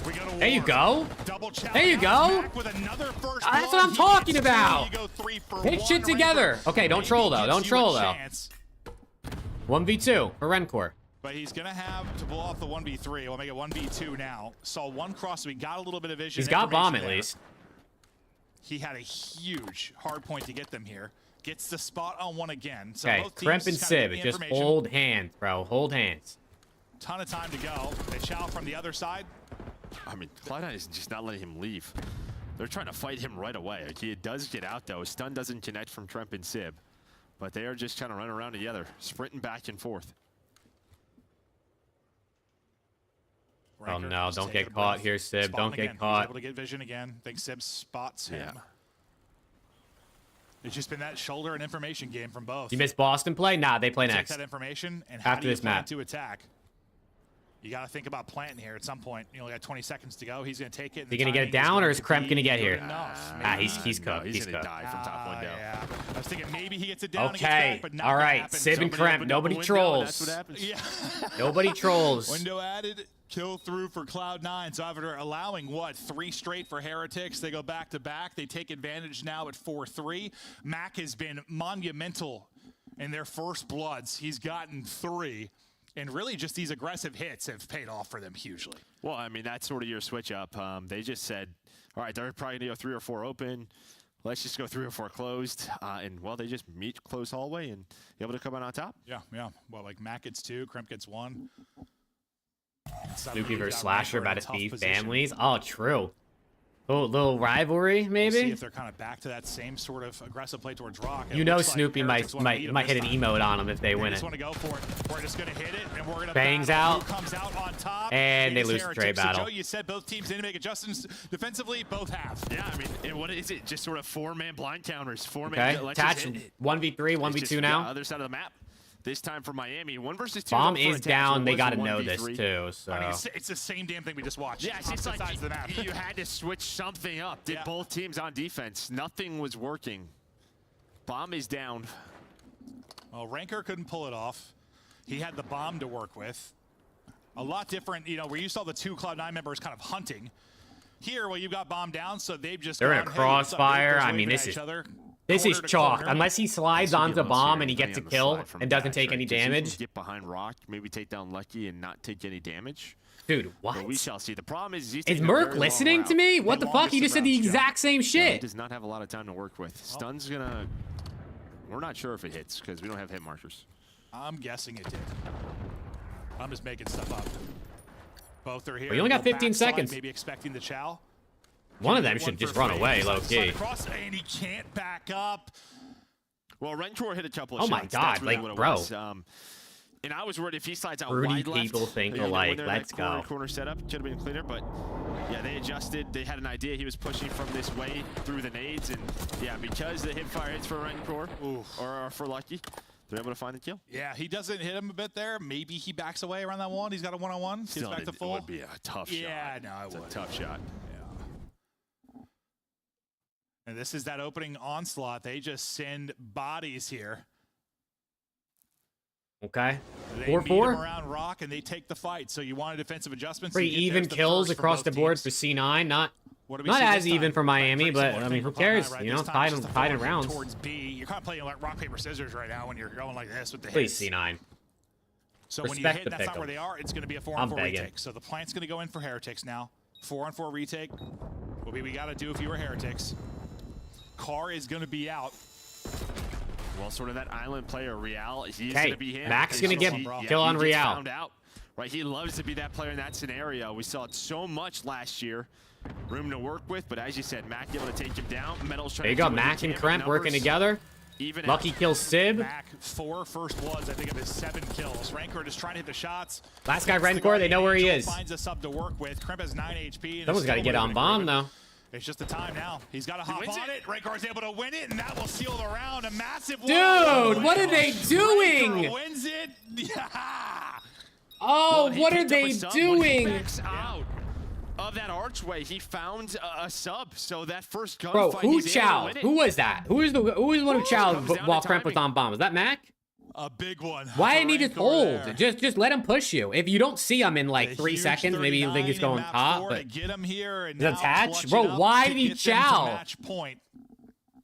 We go to there you go. Double there you go. With another first that's what I'm talking about. Hit shit together. Okay, don't troll, though. Don't troll, though. 1v2 for Rencore. But he's going to have to pull off the 1v3. We'll make it 1v2 now. Saw one cross, so he got a little bit of vision. He's got bomb at least. He had a huge hard point to get them here. Gets the spot on one again. So okay, Kremp and Civ, just hold hands, bro. Hold hands. Ton of time to go. They chow from the other side. I mean, Cloud9 is just not letting him leave. They're trying to fight him right away. Like, he does get out, though. Stun doesn't connect from Kremp and Civ. But they are just trying to run around together, sprinting back and forth. Oh no, don't get caught here, Sib. Don't get caught. He's able to get vision again. I think Sib spots him. It's just been that shoulder and information game from both. You missed Boston play? Nah, they play next. Take that information and after this map to attack. You got to think about planting here at some point. You only got 20 seconds to go. He's going to take it. Is he going to get it down, or is Kremp going to get here? He's cooked. He's going to die from top window. Yeah. I was thinking maybe he gets it down. Okay. All right. Sib and Kremp. Nobody trolls. That's what happens. Yeah. Nobody trolls. Window added. Kill through for Cloud9. So after allowing, 3 straight for Heretics, they go back-to-back. They take advantage now at 4-3. Mac has been monumental in their first bloods. He's gotten 3. And really just these aggressive hits have paid off for them hugely. Well, I mean, that's sort of your switch up. They just said, all right, they're probably going to go 3 or 4 open. Let's just go 3 or 4 closed. And, well, they just meet closed hallway and able to come out on top. Yeah. Well, like Mac gets 2, Kremp gets 1. Snoopy versus Slasher about to be families. Oh, true. Little rivalry, maybe. We'll see if they're kind of back to that same sort of aggressive play towards Rock. You know, Snoopy might hit an emote on him if they win it. Just want to go for it. We're just going to hit it, and we're going to bangs out. Comes out on top, and they lose the trade battle. So Joe, you said both teams didn't make adjustments defensively. Both have. Yeah, I mean, what is it? Just sort of 4-man blind counters. 4-man. Okay. Attach 1v3, 1v2 now. Other side of the map. This time for Miami, 1 versus 2. Bomb is down. They got to know this too. So I mean, it's the same damn thing we just watched. Yeah, it's just like you had to switch something up. Did both teams on defense? Nothing was working. Bomb is down. Well, Ranker couldn't pull it off. He had the bomb to work with. A lot different, where you saw the 2 Cloud9 members kind of hunting. Here, well, you've got bomb down, so they've just they're in a crossfire. I mean, this is chalk. Unless he slides onto bomb and he gets a kill and doesn't take any damage. Get behind Rock, maybe take down Lucky and not take any damage. Dude, what? But we shall see. The problem is Merc listening to me? What the fuck? He just said the exact same shit. He does not have a lot of time to work with. Stun's gonna. We're not sure if it hits because we don't have hit markers. I'm guessing it did. I'm just making stuff up. Both are here. Well, you only got 15 seconds. Maybe expecting the chow. One of them should just run away, low key. And he can't back up. Well, Rentor hit a couple of Oh shots. my God, That's really like, what it bro. was. And I was worried if he slides out Fruity wide left. people think you know, alike. when they're in Let's that go. Corner setup could have been cleaner, but yeah, they adjusted. They had an idea he was pushing from this way through the nades, and yeah, because the hip fire hits for Rentor or for Lucky, they're able to find the kill. Yeah, he doesn't hit him a bit there. Maybe he backs away around that one. He's got a one-on-one. Gets Still, back to full. It would be a tough shot. Yeah, no, it it's would. a tough shot. Yeah. And this is that opening onslaught. They just send bodies here. Okay. They 4-4. meet him around Rock, and they take the fight. So you wanted defensive adjustments. Pretty even kills across the board for C9. Not as even for Miami, but I mean, who cares? You know, tied in rounds. Towards B. You're kind of playing like rock, paper, scissors right now when you're going like this with the Please, hits. C9. So when you Respect hit, the that's not pick 'em. where they are. It's going to be a I'm 4-on-4 begging. retake. So the plant's going to go in for Heretics now. 4-on-4 retake. What we got to do if you were Heretics. Carr is going to be out. Well, sort of that island player, Real. He's Hey, going to be him. Mac's gonna get kill on he gets Real. found out. Right, he loves to be that player in that scenario. We saw it so much last year. Room to work with, but as you said, Mac able to take him down. Metal's trying There you to go, do what he Mac and can, but Kremp working numbers together. even Lucky out. kills Sib. Mac, 4 first bloods, I think, of his 7 kills. Rancor just trying to hit the shots. Last guy, Rencor, they know where he is. Finds a sub to work with. Kremp has 9 HP. And Someone's got to get on bomb, though. It's just the time now. He's got to hop on it. Rancor's able to win it, and that will seal the round. A massive Dude, what are they doing? Rancor wins it. Yeah. Oh, Well, what he are picked up they a sub when he doing? backs out of that archway, he found a sub. So that first gunfight, Bro, who he's able to chowed? win it. Who was that? Who was the one who chowed comes down while to Kremp was timing. on bomb? Was that Mac? A big one. Why for didn't he just Rancor hold? there. Just let him push you. If you don't see him in like A 3 huge seconds, maybe you think it's 39 in going map top, 4 but to get him here and Is now attached? clutch it Bro, up why to did he get them to chow? match point.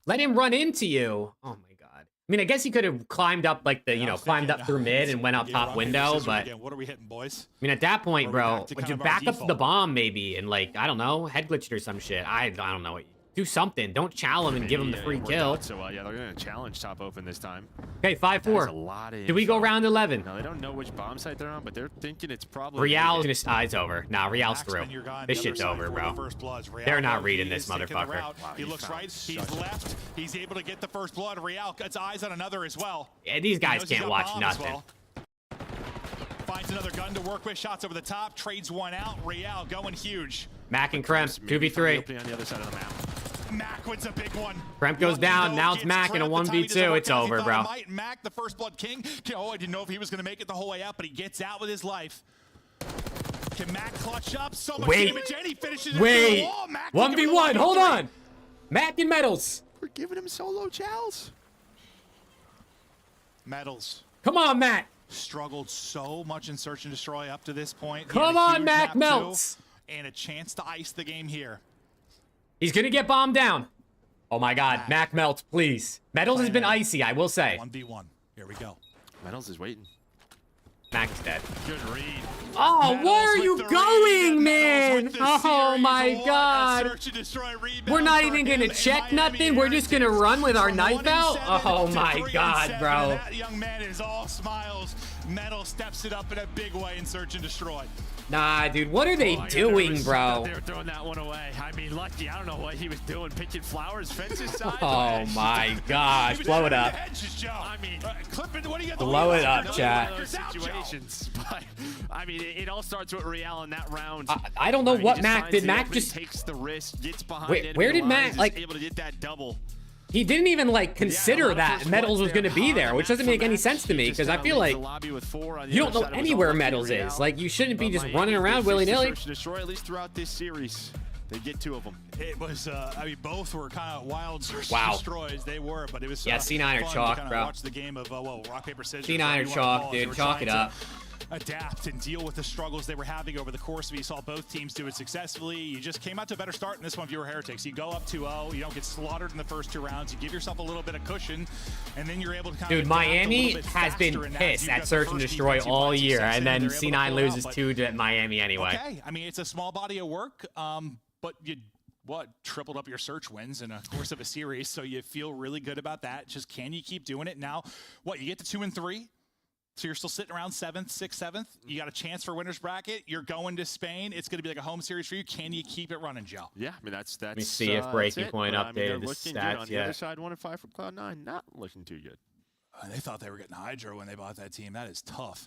let him run into you. Oh my god. I mean, I guess he could have climbed up like the, climbed up through mid and went out top window, but Again, what are we hitting, boys? I mean, at that point, Or we bro, back to would kind you of our back up default? the bomb maybe and like, I don't know, head glitch it or some shit. I don't know. Do something. Don't chow him and give him the Yeah, free it worked kill. out So yeah, they're gonna challenge top open this time. Okay, 5-4. Do we go round 11? No, they don't know which bomb site they're on, but they're thinking it's probably Real's gonna it's over. Nah, Real's through. Your guy on This the other shit's side over, for bro. the first bloods. Real, They're not though, reading he this is taking the motherfucker. route. He looks right. He's left. He's able to get the first blood. Real gets eyes on another as well. Yeah, these guys He knows he's can't got watch bomb as nothing. well. Finds another gun to work with. Shots over the top. Trades one out. Real going huge. Mac and Kremp, 2v3. on the other side of the map. Mac wins a big one. Kremp goes down. Now it's Mac in a 1v2. It's over, bro. Mac, the first blood king. Oh, I didn't know if he was going to make it the whole way out, but he gets out with his life. Can Mac clutch up? So much Wait. damage, and he finishes it through Wait. the wall. Mac will give him the 1v1. Hold 1v3. on. Mac and Metals. We're giving him solo chows. Metals. Come on, Mac. Struggled so much in Search and Destroy up to this point. He Come had a on, huge Mac map too, Melts. and a chance to ice the game here. He's gonna get bombed down. Oh my god. Mac melts, please. Metals has been icy, I will say. 1v1. Here we go. Metals is waiting. Mac's dead. Good read. Oh, Metals where are with you the read, going, and man? Metals with the Oh series. my What a god. Search and Destroy rebound We're not for even him gonna and check Miami nothing. We're just gonna run with our From knife 1 and out. 7 Oh to my 3 and god, 7, bro. and that young man is all smiles. Metal steps it up in a big way in Search and Destroy. Nah, dude, what are they Oh, yeah, doing, they bro? were throwing that one away. I mean, Lucky, I don't know what he was doing, picking flowers, fences side. Oh my gosh, blow it up. I mean, clip it. What do you got? Blow it up, Another chat. one of those situations, but I mean, it all starts with Real in that round. I don't know mean, what he Mac finds did. the Mac opening, just takes the risk, gets behind. Wait, enemy where did Mac, lines, is like- able to get that double? he didn't even like consider lot of that first Metals was bloods gonna there. be there, which doesn't make any sense to me Just because I kinda feel leaves like the lobby with 4 on the you don't other know side. It was anywhere all Lucky Metals Real. is. Like you shouldn't be But just Miami, running around they willy face the nilly. Search and Destroy, at least throughout this series. They get 2 of them. It was, I mean, both were kind of wild Search Wow. and Destroys. They were, but it was Yeah, C9 are fun chalk, to kinda bro. watch the game of, rock, paper, scissors. C9 whatever are you wanna chalk, call it. They dude. were Chalk trying it to up. Adapt and deal with the struggles they were having over the course. We saw both teams do it successfully. You just came out to a better start in this one if you were Heretics. You go up 2-0, you don't get slaughtered in the first 2 rounds, you give yourself a little bit of cushion, and then you're able to kind Dude, of adapt a Miami little bit has been faster in that. pissed You've at got the Search and first Destroy defense, you all find year, success and in, then they're able to C9 pull it out, loses but- 2 to Miami anyway. Okay, I mean, it's a small body of work, but you tripled up your search wins in a course of a series, so you feel really good about that. Just can you keep doing it? Now, you get to 2 and 3? So you're still sitting around 7th, 6th, 7th. You got a chance for winner's bracket. You're going to Spain. It's going to be like a home series for you. Can you keep it running, Joe? Yeah, I mean, that's. Let me see if Breaking Point updated the stats on the yet. other side, 1-5 from Cloud9, not looking too good. They thought they were getting Hydra when they bought that team. That is tough.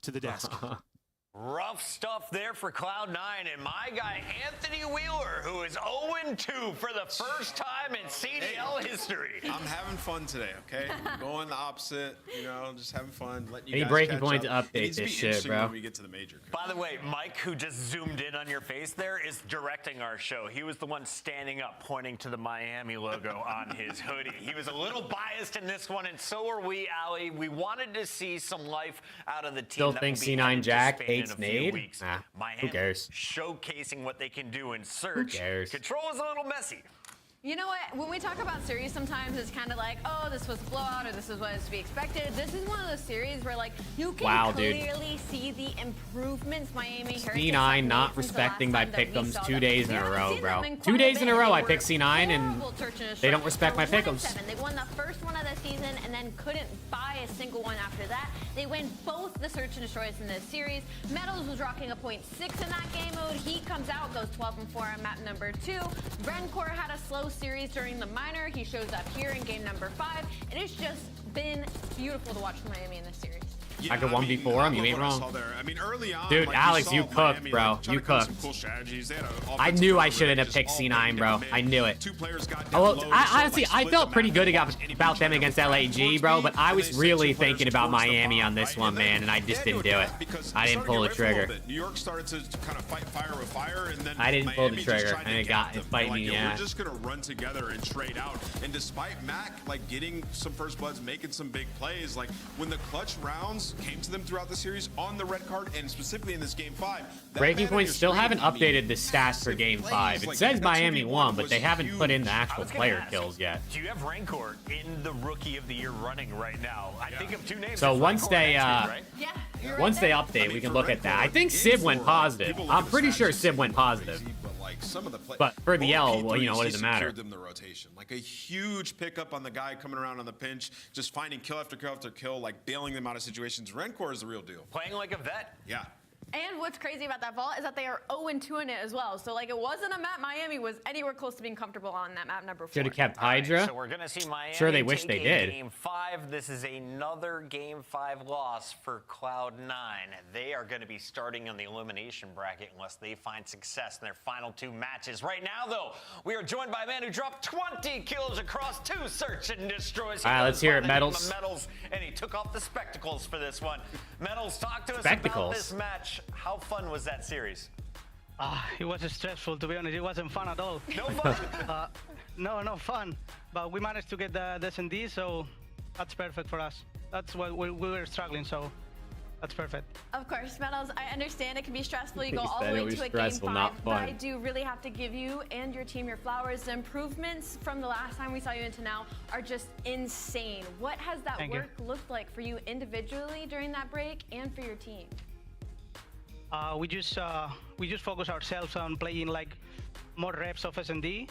To the desk. Rough stuff there for Cloud9, and my guy Anthony Wheeler, who is 0-2 for the first time in CDL history. I'm having fun today, okay? I'm going the opposite, you know, just having fun, letting you Any guys Breaking catch Point up. to It needs update to be this shit, interesting bro. when we get to the major. By the way, Mike, who just zoomed in on your face there, is directing our show. He was the one standing up, pointing to the Miami logo on his hoodie. He was a little biased in this one, and so are we, Ali. We wanted to see some life out of the team. Still that think will be C9 headed to Jack Spain hates in a few Nade? weeks. Nah, Miami who cares? showcasing what they can do in search. Who cares? Control is a little messy. You know what? When we talk about series, sometimes it's kind of like, oh, this was a blowout, or this is what is to be expected. This is one of those series where, like, you can clearly see the improvements Miami C9 not respecting my pick'ems 2 days in a row, bro. 2 days in a row I pick C9 and they don't respect my pick'ems. They won the first one of the season and then couldn't buy a single one after that. They win both the search and destroys in this series. Metals was rocking a 0.6 in that game mode. He comes out, goes 12-4 on map number 2. Rencor had a slow series during the minor. He shows up here in game number 5. And it's just been beautiful to watch Miami in this series. I could 1v4 him, you ain't wrong. I mean, early on, dude, like, Alex, saw you cooked, Miami, bro. like, try You to come up with cooked. some cool strategies. They had an I offensive knew I cover shouldn't have just picked all C9, bro. mid. I knew it. Two players got Oh, well, down low, I, so, like, honestly, I split felt the pretty map good up. about them against LAG, bro, but I was really thinking about Miami on this one, man, and I just didn't do it. I didn't pull the trigger. New York started to kind of fight fire with fire, and then I didn't pull the Miami just trigger, tried to and it gap got it them. fight They're me, like, yo, yeah. We're just gonna run together and trade out. And despite Mac like getting some first bloods, making some big plays, like when the clutch rounds came to them throughout the series on the red card, and specifically in this game 5. Breaking Point still haven't updated the stats for game 5. It says Miami won, but they haven't put in the actual player kills yet. Do you have Rancor in the Rookie of the Year running right now? I think of two names. So It's once Rancor they and X-Men, right? once they update, we can look at that. I think Civ went positive. I'm pretty sure Civ went positive. But for the L, well, you know, what does it matter? Them the rotation, like a huge pickup on the guy coming around on the pinch, just finding kill after kill after kill, like bailing them out of situations. Rencor is the real deal. Playing like a vet. Yeah. And what's crazy about that vault is that they are 0-2 in it as well. So, like, it wasn't a map Miami was anywhere close to being comfortable on that map number 4. Should have kept Hydra. So we're going to see Miami Sure, they wish take they a did. Game 5. This is another Game 5 loss for Cloud9. They are going to be starting on the elimination bracket unless they find success in their final 2 matches. Right now, though, we are joined by a man who dropped 20 kills across 2 search and destroys. All right, let's hear it, Metals. Metals, and he took off the spectacles for this one. Metals, talk to us Spectacles? about this match. How fun was that series? It was stressful, to be honest. It wasn't fun at all. No fun? No fun. But we managed to get the S&D, so that's perfect for us. That's what we were struggling, so that's perfect. Of course, Metals, I understand it can be stressful. You go He all the said way it was to a stressful, game 5, not but fun. I do really have to give you and your team your flowers. The improvements from the last time we saw you into now are just insane. What has that Thank you. work looked like for you individually during that break and for your team? We just focus ourselves on playing like more reps of S&D,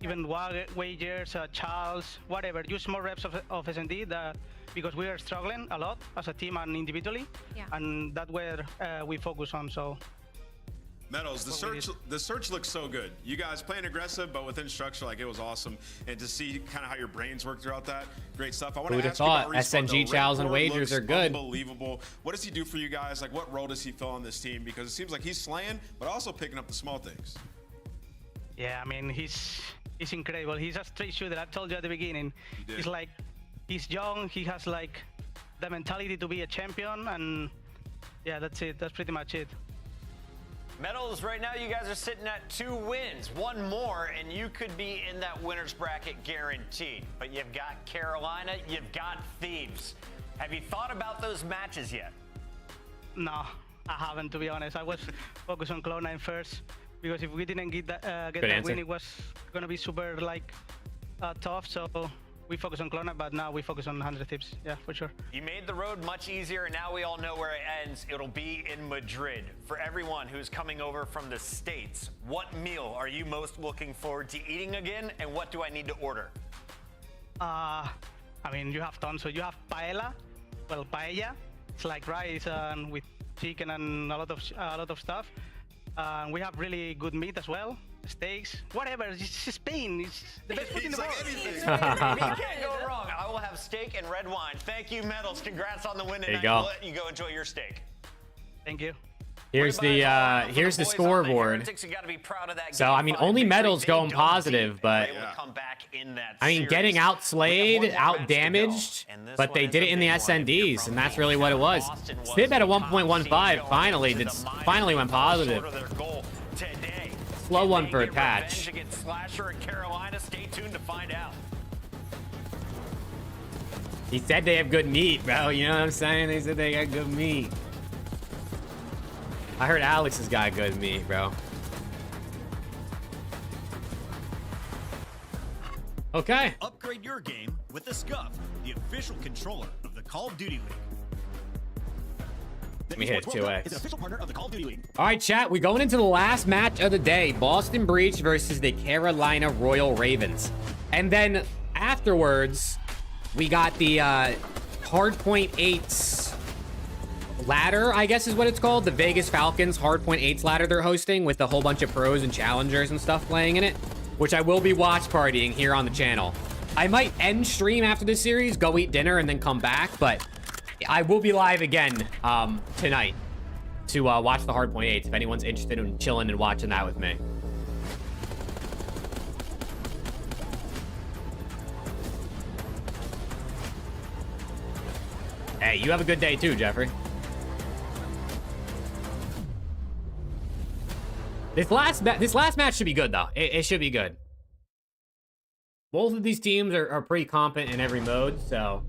even Wagers, Charles, whatever. Use more reps of S&D because we are struggling a lot as a team and individually, and that's where we focus on. So. Metals, the search looks so good. You guys playing aggressive, but within structure, like it was awesome. And to see kind of how your brains work throughout that, great stuff. I want Who'd to have ask you about thought? Respawn, SNG though. chows and Rencor wagers looks are good. Unbelievable. What does he do for you guys? Like, what role does he fill on this team? Because it seems like he's slaying, but also picking up the small things. Yeah, I mean, he's incredible. He's a straight shooter. I told you at the beginning. He's like, he's young. He has like the mentality to be a champion, and yeah, that's it. That's pretty much it. Metals, right now you guys are sitting at 2 wins. 1 more, and you could be in that winner's bracket guaranteed. But you've got Carolina, you've got Thieves. Have you thought about those matches yet? No, I haven't, to be honest. I was focused on Cloud9 first, because if we didn't get that win, it was gonna be super like tough. So we focus on Cloud9, but now we focus on 100 Thieves. Yeah, for sure. You made the road much easier, and now we all know where it ends. It'll be in Madrid. For everyone who's coming over from the States, what meal are you most looking forward to eating again, and what do I need to order? I mean, you have tons. So you have paella, It's like rice and with chicken and a lot of stuff. We have really good meat as well, steaks, whatever. It's Spain. It's the best food in the world. You can't go wrong. I will have steak and red wine. Thank you, Medals. Congrats on the win tonight. There you go. I'll let you go enjoy your steak. Thank you. Here's the scoreboard. So I mean, only Medals going positive, but I mean, getting outslayed, out damaged, but they did it in the SNDs, and that's really what it was. Sib at a 1.15 finally went positive. Slow one for a patch. He said they have good meat, bro. You know what I'm saying? They said they got good meat. I heard Alex has got good meat, bro. Okay. Upgrade your game with the SCUMP, the official controller of the Call of Duty League. Let me hit 2x. Is an official partner of the Call of Duty League. All right, chat. We're going into the last match of the day. Boston Breach versus the Carolina Royal Ravens. And then afterwards, we got the Hardpoint 8s ladder, I guess is what it's called. The Vegas Falcons Hardpoint 8s ladder they're hosting with a whole bunch of pros and challengers and stuff playing in it, which I will be watch partying here on the channel. I might end stream after this series, go eat dinner, and then come back, but I will be live again tonight to watch the Hardpoint 8s if anyone's interested in chilling and watching that with me. Hey, you have a good day too, Jeffrey. This last match should be good, though. It should be good. Both of these teams are pretty competent in every mode, so.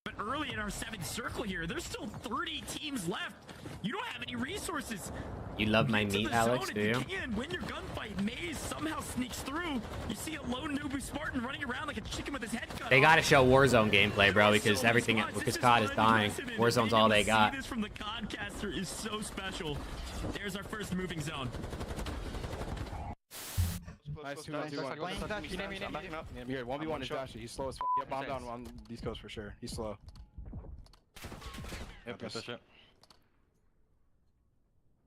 But early in our 7th circle here, there's still 30 teams left. You don't have any resources. You love my meat, Alex, do you? Can win your gunfight. Maze somehow sneaks through. You see a lone newbie Spartan running around like a chicken with his head cut They off. gotta show Warzone gameplay, bro, because everything, because COD is dying. Warzone's all they got. This from the CODcaster is so special. There's our first moving zone. Nice, 2-1. You're 1v1 is Dashy. He's slow as f***. Get bomb down on East Coast for sure. He's slow. Yep, push it.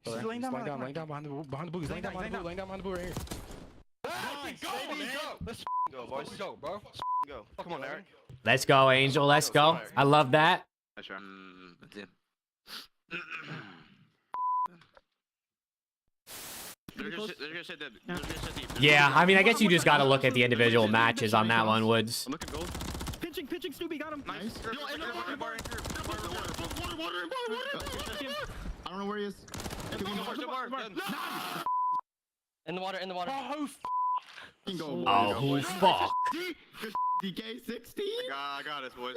He's laying down behind the blue. He's laying down behind the blue right here. Let's go, boys. Let's go, bro. Let's go. Come on, Eric. Let's go, Angel. Let's go. I love that. Yeah, I mean, I guess you just gotta look at the individual matches on that one, Woods. Pitching, Snoopy got him. Nice. I don't know where he is. In the water, in the water. Oh, fuck. DK16. I got it, boys.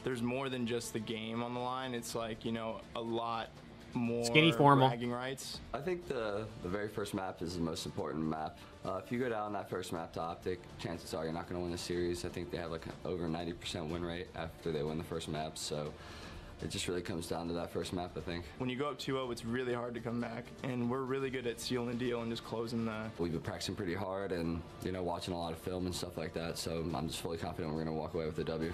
There's more than just the game on the line. It's like, you know, a lot more skinny formal bragging rights. I think the very first map is the most important map. If you go down that first map to Optic, chances are you're not going to win the series. I think they have like over 90% win rate after they win the first map, so it just really comes down to that first map, I think. When you go up 2-0, it's really hard to come back, and we're really good at sealing the deal and just closing the... We've been practicing pretty hard and, you know, watching a lot of film and stuff like that, so I'm just fully confident we're going to walk away with the W.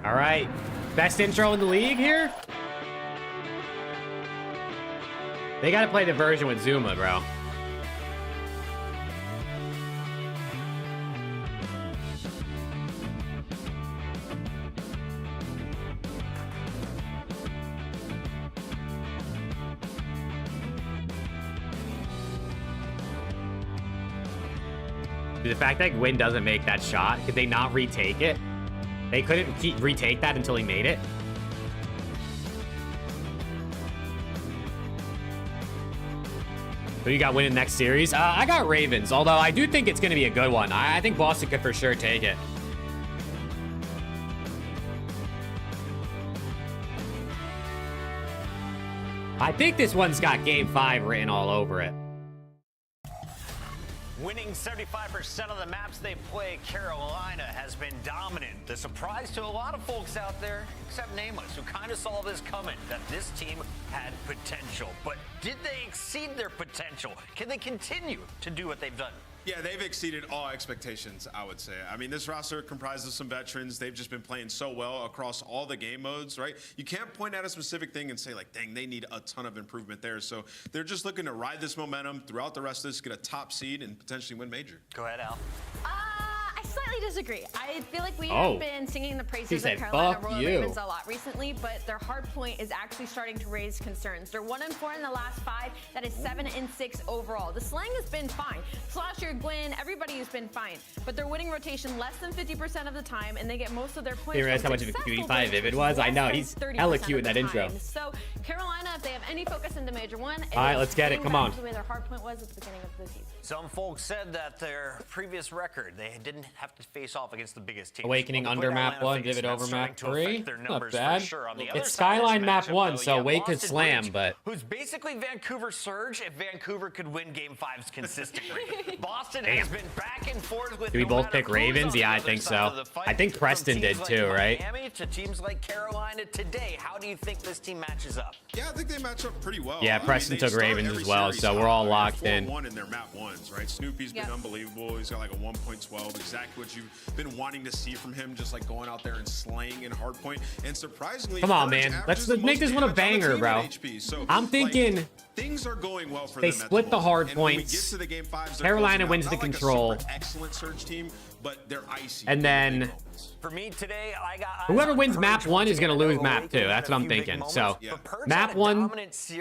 All right. Best intro in the league here? They got to play the version with Zuma, bro. The fact that Gwyn doesn't make that shot, could they not retake it? They couldn't retake that until he made it. Who you got winning next series? I got Ravens, although I do think it's going to be a good one. I think Boston could for sure take it. I think this one's got Game 5 written all over it. Winning 75% of the maps they play, Carolina has been dominant. The surprise to a lot of folks out there, except Nameless, who kind of saw this coming, that this team had potential. But did they exceed their potential? Can they continue to do what they've done? Yeah, they've exceeded all expectations, I would say. I mean, this roster comprises some veterans. They've just been playing so well across all the game modes, right? You can't point at a specific thing and say, like, dang, they need a ton of improvement there. So they're just looking to ride this momentum throughout the rest of this, get a top seed, and potentially win major. Go ahead, Al. I slightly disagree. I feel like we Oh. have been singing the She praises said, of Carolina "Fuck Royal you." Ravens a lot recently, but their hard point is actually starting to raise concerns. They're 1-4 in the last 5. That is 7-6 overall. The slang has been fine. Slasher, Gwyn, everybody has been fine, but they're winning rotation less than 50% of the time, and they get most of their points. You realize how much of a cutie pie Vivid was? I know, he's hella cute in that intro. So Carolina, if they have any focus into Major 1, All right, let's get it. Come on. the way their hard point was at the beginning of the season. Some folks said that their previous record, they didn't have to face off against the biggest teams. Awakening Well, under the map Atlanta 1, face, Vivid that's over starting map to affect 3. their Not numbers for bad. sure. On the other It's side of this Skyline map matchup, 1, though, so yeah, Wake could Boston slam, Breach, but who's basically Vancouver Surge if Vancouver could win Game 5s consistently. Boston Damn. has been back and forth with do we no both matter pick who's Ravens? on Yeah, the I other think side so. of the fight. I think From Preston teams did like too, right? Miami to teams like Carolina today. How do you think this team matches up? Yeah, I think they match up pretty well. Yeah, I mean, Preston they took start Ravens every as well, series so hot. we're all They're locked in. 4-1 in their map 1s, right? Snoopy's been unbelievable. He's got like a 1.12, exactly what you've been wanting to see from him, just like going out there and slaying in hardpoint. And surprisingly, Come on, Courage man. averages Let's the make most this one a damage on the banger, team bro. in HP. So, I'm like, thinking things are going well for they them at split the the hard moment. And when we points. get to the game 5s, they're Carolina closing wins out. the Not like a control. super excellent Surge team, but they're icy. And then For me today, I got whoever wins map 1 is going to lose map 2. That's what I'm thinking. So, map 1,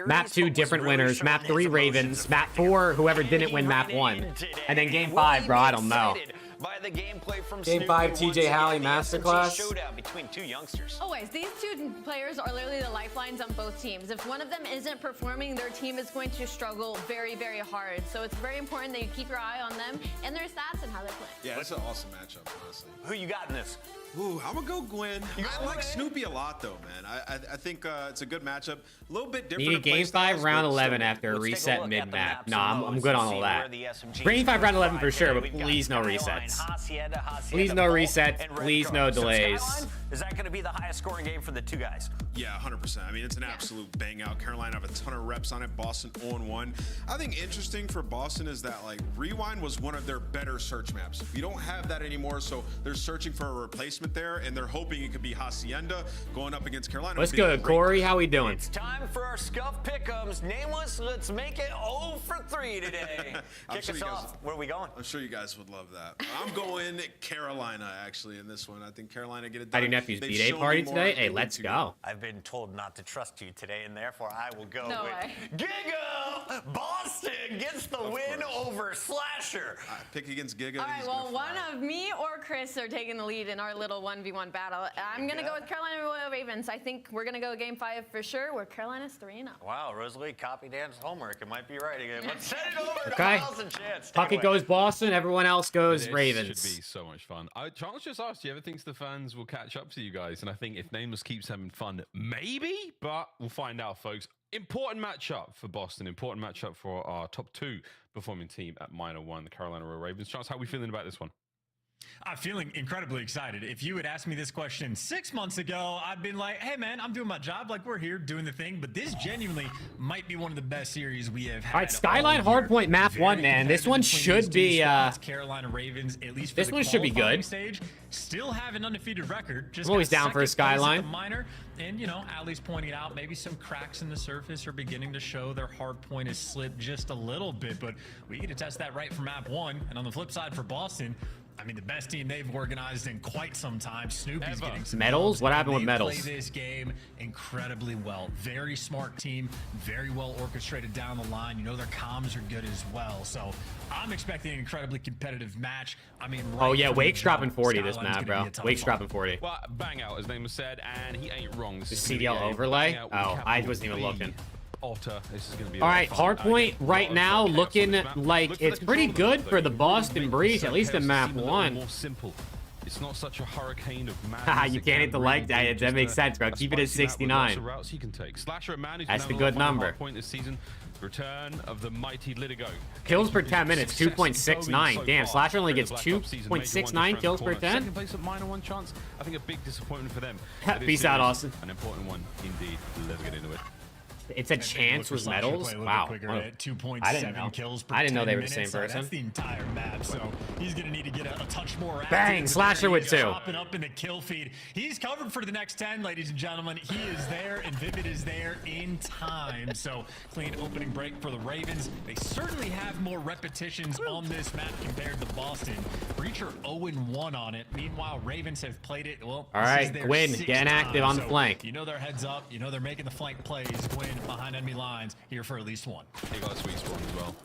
map 2, different winners. Map 3, Ravens. Map 4, whoever didn't win map 1. And then game 5, bro, I don't know. By the gameplay from Game Snoopy 5, once TJ again, Halley the Masterclass. SMG showdown between two youngsters. Always. These two players are literally the lifelines on both teams. If one of them isn't performing, their team is going to struggle very, very hard. So it's very important that you keep your eye on them and their stats and how they play. Yeah, it's an awesome matchup, honestly. Who you got in this? Ooh, I'm gonna go Gwyn. You I go like Gwyn? Snoopy a lot, though, man. I think it's a good matchup. A little bit different. Needed in game play 5, styles, round but 11 still- after a Let's take a reset look at the mid-map. maps No, and I'm modes good and on see all where that. the SMGs Game 5, round 11 for thrive sure, today. but We've got please no Skyline, resets. Hacienda, Please no Vault, resets. and Red Please Guard. no So delays. Skyline, is that going to be the highest scoring game for the two guys? Yeah, 100%. I mean, it's an absolute bang out. Carolina have a ton of reps on it. Boston 0-1. I think interesting for Boston is that, like, Rewind was one of their better search maps. We don't have that anymore, so they're searching for a replacement there, and they're hoping it could be Hacienda going up against Carolina. What's would be a good, great- Corey? How we doing? It's time for our Scuff Pick'ems. Nameless, let's make it 0 for 3 today. I'm Kick sure us you guys- off. Where are we going? I'm sure you guys would love that. I'm going Carolina, actually, in this one. I think Carolina get it How done. do your nephew's They've B-Day shown party me more today? than Hey, they let's need to. go. I've been told not to trust you today, and therefore I will go No with way. Giga. Boston gets the win over Slasher. Pick against Giga. All right, he's well, gonna one fly. of me or Chris are taking the lead in our little 1v1 battle. I'm going to go with Carolina Royal Ravens. I think we're going to go game 5 for sure, where Carolina's 3-0. Wow, Rosalie, copy Dan's homework. It might be right again. Let's send it over to Okay. Miles and Chance. Take Puckett it away. goes Boston. Everyone else goes This Ravens. should be so much fun. Charles just asked, do you ever think the fans will catch up to you guys? And I think if Nameless keeps having fun, maybe, but we'll find out, folks. Important matchup for Boston. Important matchup for our top 2 performing team at Minor 1, the Carolina Royal Ravens. Charles, how are we feeling about this one? I'm feeling incredibly excited. If you had asked me this question 6 months ago, I'd been like, hey, man, I'm doing my job. Like, we're here doing the thing. But this genuinely might be one of the best series we have had. All right, Skyline all year. Hardpoint map Very 1, man. This competitive one between should these two be, squads. Carolina Ravens, at least for this the one should be qualifying good. Stage, still have an undefeated record. Just I'm always got down for a second place at Skyline. the minor. And, you know, Ali's pointing out maybe some cracks in the surface are beginning to show. Their hard point has slipped just a little bit. But we get to test that right for map 1. And on the flip side for Boston, I mean, the best team they've organized in quite some time. Snoopy's getting some Medals? dubs, What and happened with they medals? Play this game incredibly well. Very smart team, very well orchestrated down the line. You know, their comms are good as well. So I'm expecting an incredibly competitive match. I mean, Oh, right yeah, from the Wake's dropping jump, 40 this Skyline's map, gonna bro. be a ton of Wake's fun. dropping 40. Well, bang out, as Nameless said, and he ain't wrong. This The is gonna be CDL a overlay? bang out with Oh, I capital wasn't even B. looking. Otter. This is going to be All right, Hardpoint right now looking like it's pretty good for the Boston Breach, at least in map 1. More simple. It's not such a hurricane of Haha, you can't hit the like. That makes sense, bro. Keep it at 69. Routes he can take. Slasher and Man, That's the good number. Point this season. Return of the mighty Litigo. Kills per 10 minutes, 2.69. Damn, Slasher only gets 2.69 kills per 10. Second place at Minor 1 chance. I think a big disappointment for them. Peace out, Austin. An important one indeed. Let's get into it. It's a chance with medals. Wow. Quicker Oh. at 2.7 I didn't know. kills per I didn't know 10 they were the minutes. same person. That's the entire map, so he's gonna need to get a touch more active. Bang, slasher with 2. Popping up in the kill feed. He's covered for the next 10, ladies and gentlemen. He is there, and Vivid is there in time. So clean opening break for the Ravens. They certainly have more repetitions on this map compared to Boston. Breacher 0-1 on it. Meanwhile, Ravens have played it. Well, all right, Gwyn getting active on the flank. You know they're heads up. You know they're making the flank plays. Gwyn behind enemy lines here for at least 1. He got a sweet spawn as well.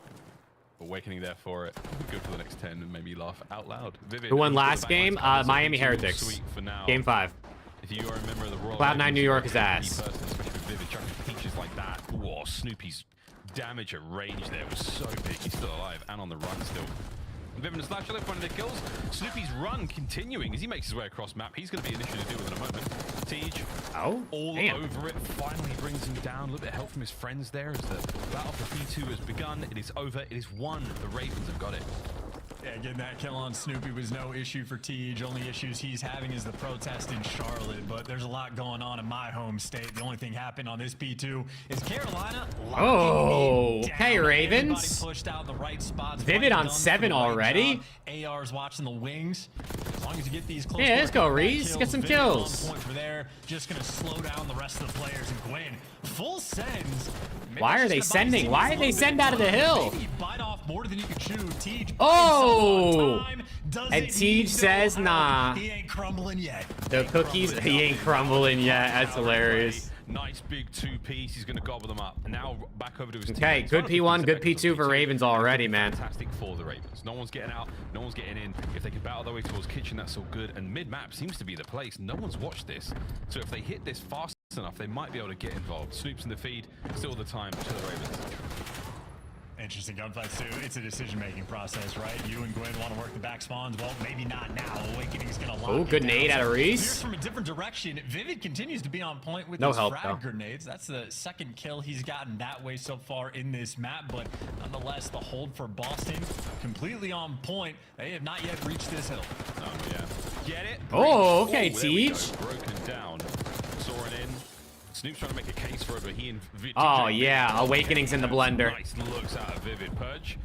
Awakening there for it. Good for the next 10 and maybe laugh out loud. Vivid, Who won last game? Miami Heretics. Game 5. If you are a member of the Royal Cloud9 New York is ass. Especially with Vivid chucking peaches like that. Whoa, Snoopy's damage at range there was so big. He's still alive and on the run still. Vivid and Slasher left one of the kills. Snoopy's run continuing as he makes his way across map. He's going to be an issue to deal with in a moment. Teej, all over it. Finally brings him down. A little bit of help from his friends there as the battle for P2 has begun. It is over. It is won. The Ravens have got it. Yeah, getting that kill on Snoopy was no issue for Teej. Only issues he's having is the protest in Charlotte, but there's a lot going on in my home state. The only thing happened on this P2 is Carolina. Okay, Ravens. Pushed out the right spots. Vivid on 7 already. AR's watching the wings. As long as you get these close. Yeah, let's go, Reese. Get some kills. Point for there. Just gonna slow down the rest of the players. And Gwyn, full sends. Why are they sending? Why did they send out of the hill? Maybe bite off more than you can chew. Teej. Oh! And Teej says, nah. He ain't crumbling yet. The cookies, he ain't crumbling yet. That's hilarious. Nice big 2-piece. He's going to gobble them up. And now back over to his Okay, good P1, good P2 for Ravens already, man. Fantastic for the Ravens. No one's getting out. No one's getting in. If they can battle their way towards kitchen, that's all good. And mid-map seems to be the place. No one's watched this. So if they hit this fast enough, they might be able to get involved. Snoop's in the feed. Still the time to the Ravens. Interesting gunfights too. It's a decision-making process, right? You and Gwyn want to work the back spawns. Well, maybe not now. Awakening's gonna lock Oh, good nade out of Reese. From a different direction. Vivid continues to be on point with no his help, frag though. grenades. That's the second kill he's gotten that way so far in this map. But nonetheless, the hold for Boston completely on point. They have not yet reached this hill. Oh yeah, get it. Oh, okay, Teej. Broken down. Soaring in. Snoop's trying to make a case for it, but he and oh, yeah. Awakening's in the blender. Nice looks out of Vivid. Purge.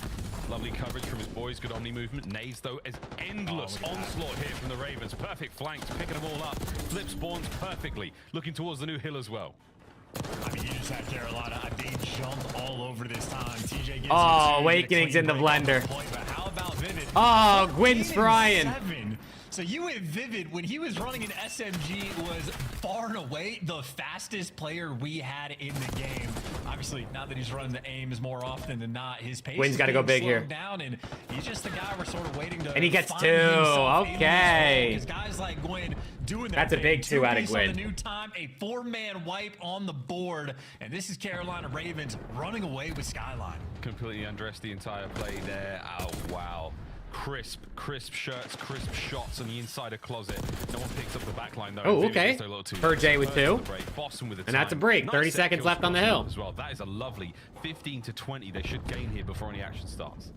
Lovely coverage from his boys. Good Omni movement. Nades, though, as endless onslaught here from the Ravens. Perfect flanks, picking them all up. Flip spawns perfectly. Looking towards the new hill as well. I mean, you just had Carolina. They jumped all over this time. TJ gets Awakening's in the blender. How about Vivid? Oh, Gwyn's frying. So you and Vivid, when he was running an SMG, was far and away the fastest player we had in the game. Obviously, now that he's running the aims more often than not, his pace Gwyn's got to go big here. Down, and he's just the guy we're sort of waiting to. And he gets 2. Okay. Okay. Guys like Gwyn doing that's a big 2 out of Gwyn. On the new time, a 4-man wipe on the board, and this is Carolina Ravens running away with Skyline. Completely undressed the entire play there. Oh wow. Crisp shirts, crisp shots on the inside of closet. No one picks up the back line though. Oh, okay. Per J with 2. Boston with a and that's a break. Nice 30 seconds left on the hill. As well. That is a lovely 15 to 20 they should gain here before any action starts.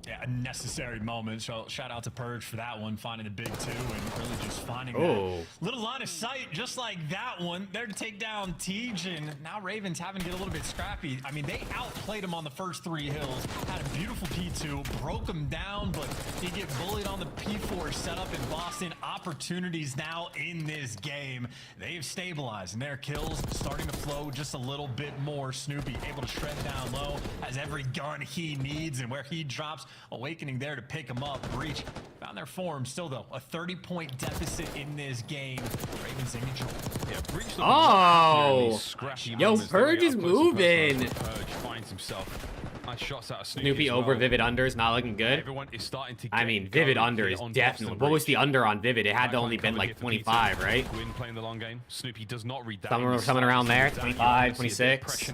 Yeah, a necessary moment. So shout out to Purge for that one, finding the big 2 and really just finding that little line of sight, just like that one. There to take down Teej, and now Ravens having to get a little bit scrappy. I mean, they outplayed him on the first 3 hills, had a beautiful P2, broke him down, but he get bullied on the P4 setup in Boston. Opportunities now in this game. They've stabilized, and their kills starting to flow just a little bit more. Snoopy able to shred down low, has every gun he needs, and where he drops, Awakening there to pick him up. Breach found their form. Still, though, a 30-point deficit in this game. Ravens in control. Yeah, Breach. Oh! Yo, Purge is moving. Purge finds himself. Nice shots out of Snoopy over Vivid under is not looking good. Everyone is starting to I mean, Vivid under is definitely. What was the under on Vivid? It had to only been like 25, right? Gwyn playing the long game. Snoopy does not read that. Something around there, 25, 26.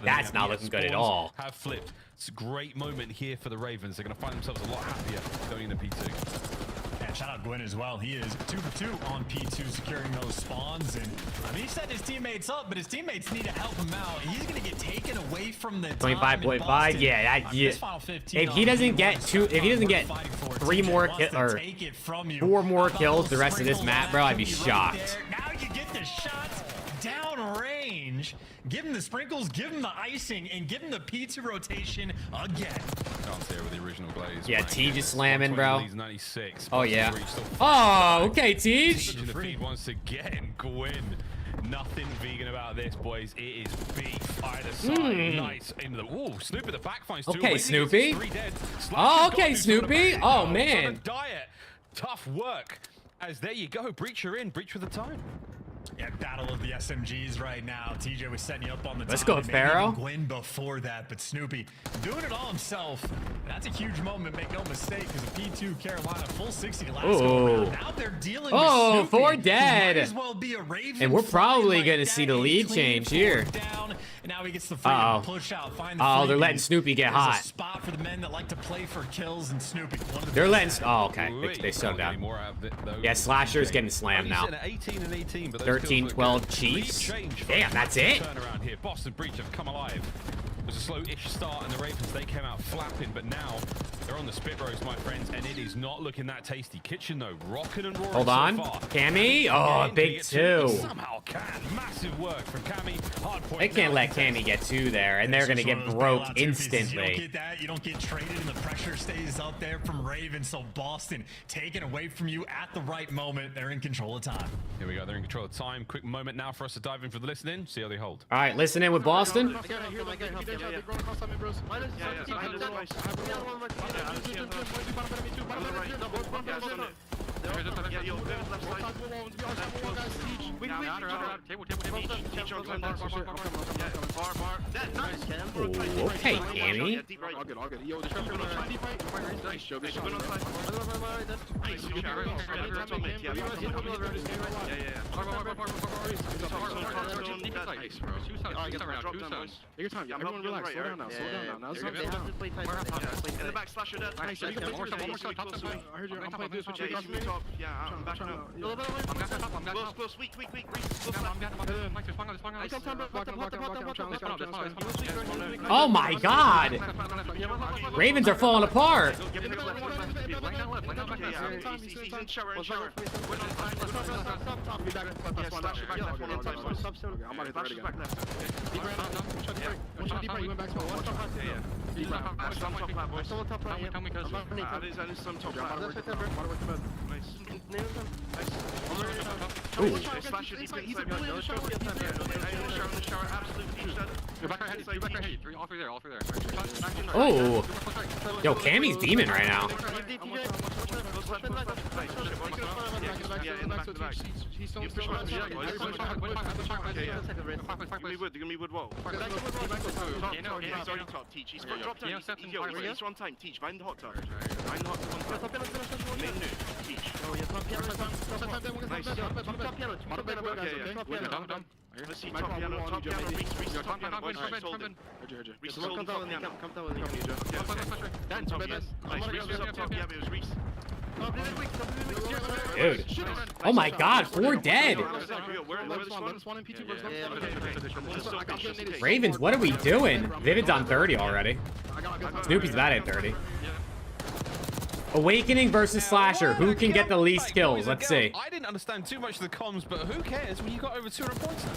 That's not looking good at all. Have flipped. It's a great moment here for the Ravens. They're going to find themselves a lot happier going into P2. And shout out Gwyn as well. He is 2 for 2 on P2, securing those spawns. And I mean, he set his teammates up, but his teammates need to help him out. He's going to get taken away from the 25.5. Yeah, if he doesn't get 3 more kills or 4 more kills the rest of this map, bro, I'd be shocked. Now you get the shots down range. Give him the sprinkles, give him the icing, and give him the P2 rotation again. Can't see it with the original glaze. Yeah, T just slamming, bro. 96. Oh, yeah. Oh, okay, T. The feed once again. Gwyn. Nothing vegan about this, boys. It is beef either side. Nice into the. Ooh, Snoopy at the back finds two. Okay, Snoopy. Oh, okay, Snoopy. Oh, man. Diet. Tough work. As there you go. Breacher in. Breach with the time. Yeah, battle of the SMGs right now. TJ was setting you up on the Let's top. go, Pharaoh. Gwyn before that, but Snoopy doing it all himself. That's a huge moment, make no mistake, because the P2 Carolina full 60 last go around. Now they're dealing with Snoopy, 4 dead. Might as well be a Raven, and we're probably like going to see the lead change here. Down, and now he gets the freedom to push out, find the they're freebie. letting Snoopy get There's hot. A spot for the men that like to play for kills, and Snoopy. They're letting. Oh, okay. They shut down. Yeah, Slasher's getting slammed now. 18 and 18, but 13, 12 Chiefs. Damn, that's it. Turn around here. Boston Breach have come alive. It was a slow-ish start, and the Ravens, they came out flapping, but now they're on the spit roast, my friends, and it is not looking that tasty. Kitchen, though, rocking and roaring. Hold on. So far. Cammy. Oh, big 2. Somehow can. Massive work from Cammy. Hard point. They can't let Cammy get 2 there, and they're going to get broke instantly. You don't get that. You don't get traded, and the pressure stays up there from Raven. So Boston taken away from you at the right moment. They're in control of time. Here we go. They're in control of time. Quick moment now for us to dive in for the listening. See how they hold. All right, listen in with Boston. Okay, Cammy. Everyone relax. Slow down now. Slow down now. In the back, Slasher dead. I heard you. I'm playing this with you. Yeah, I'm back now. Close, weak. Oh my God! Ravens are falling apart. Oh, yo, Cammy's beaming right now. He's on time. Teach. Mind the hot tub. Dude. Oh my God, 4 dead. Ravens, what are we doing? Vivid's on 30 already. Snoopy's bad at 30. Awakening versus Slasher. Who can get the least kills? Let's see. I didn't understand too much of the comms, but who cares when you got over 200 points now?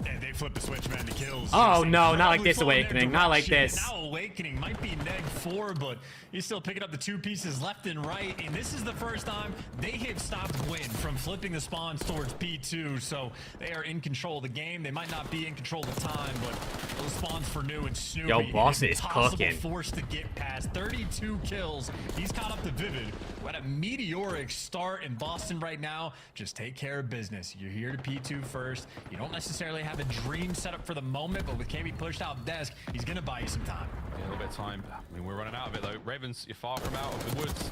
And they flip the switch, man, to kills. Oh, no, not like this Awakening. Not like this. Now Awakening might be neg 4, but he's still picking up the 2 pieces left and right. And this is the first time they have stopped Gwyn from flipping the spawns towards P2. So they are in control of the game. They might not be in control of the time, but those spawns for New and Snoopy. Yo, Boston is cooking. Forced to get past 32 kills. He's caught up to Vivid. We're at a meteoric start in Boston right now. Just take care of business. You're here to P2 first. You don't necessarily have a dream setup for the moment, but with Cammy pushed out desk, he's going to buy you some time. Yeah, a little bit of time. I mean, we're running out of it, though. Ravens, you're far from out of the woods.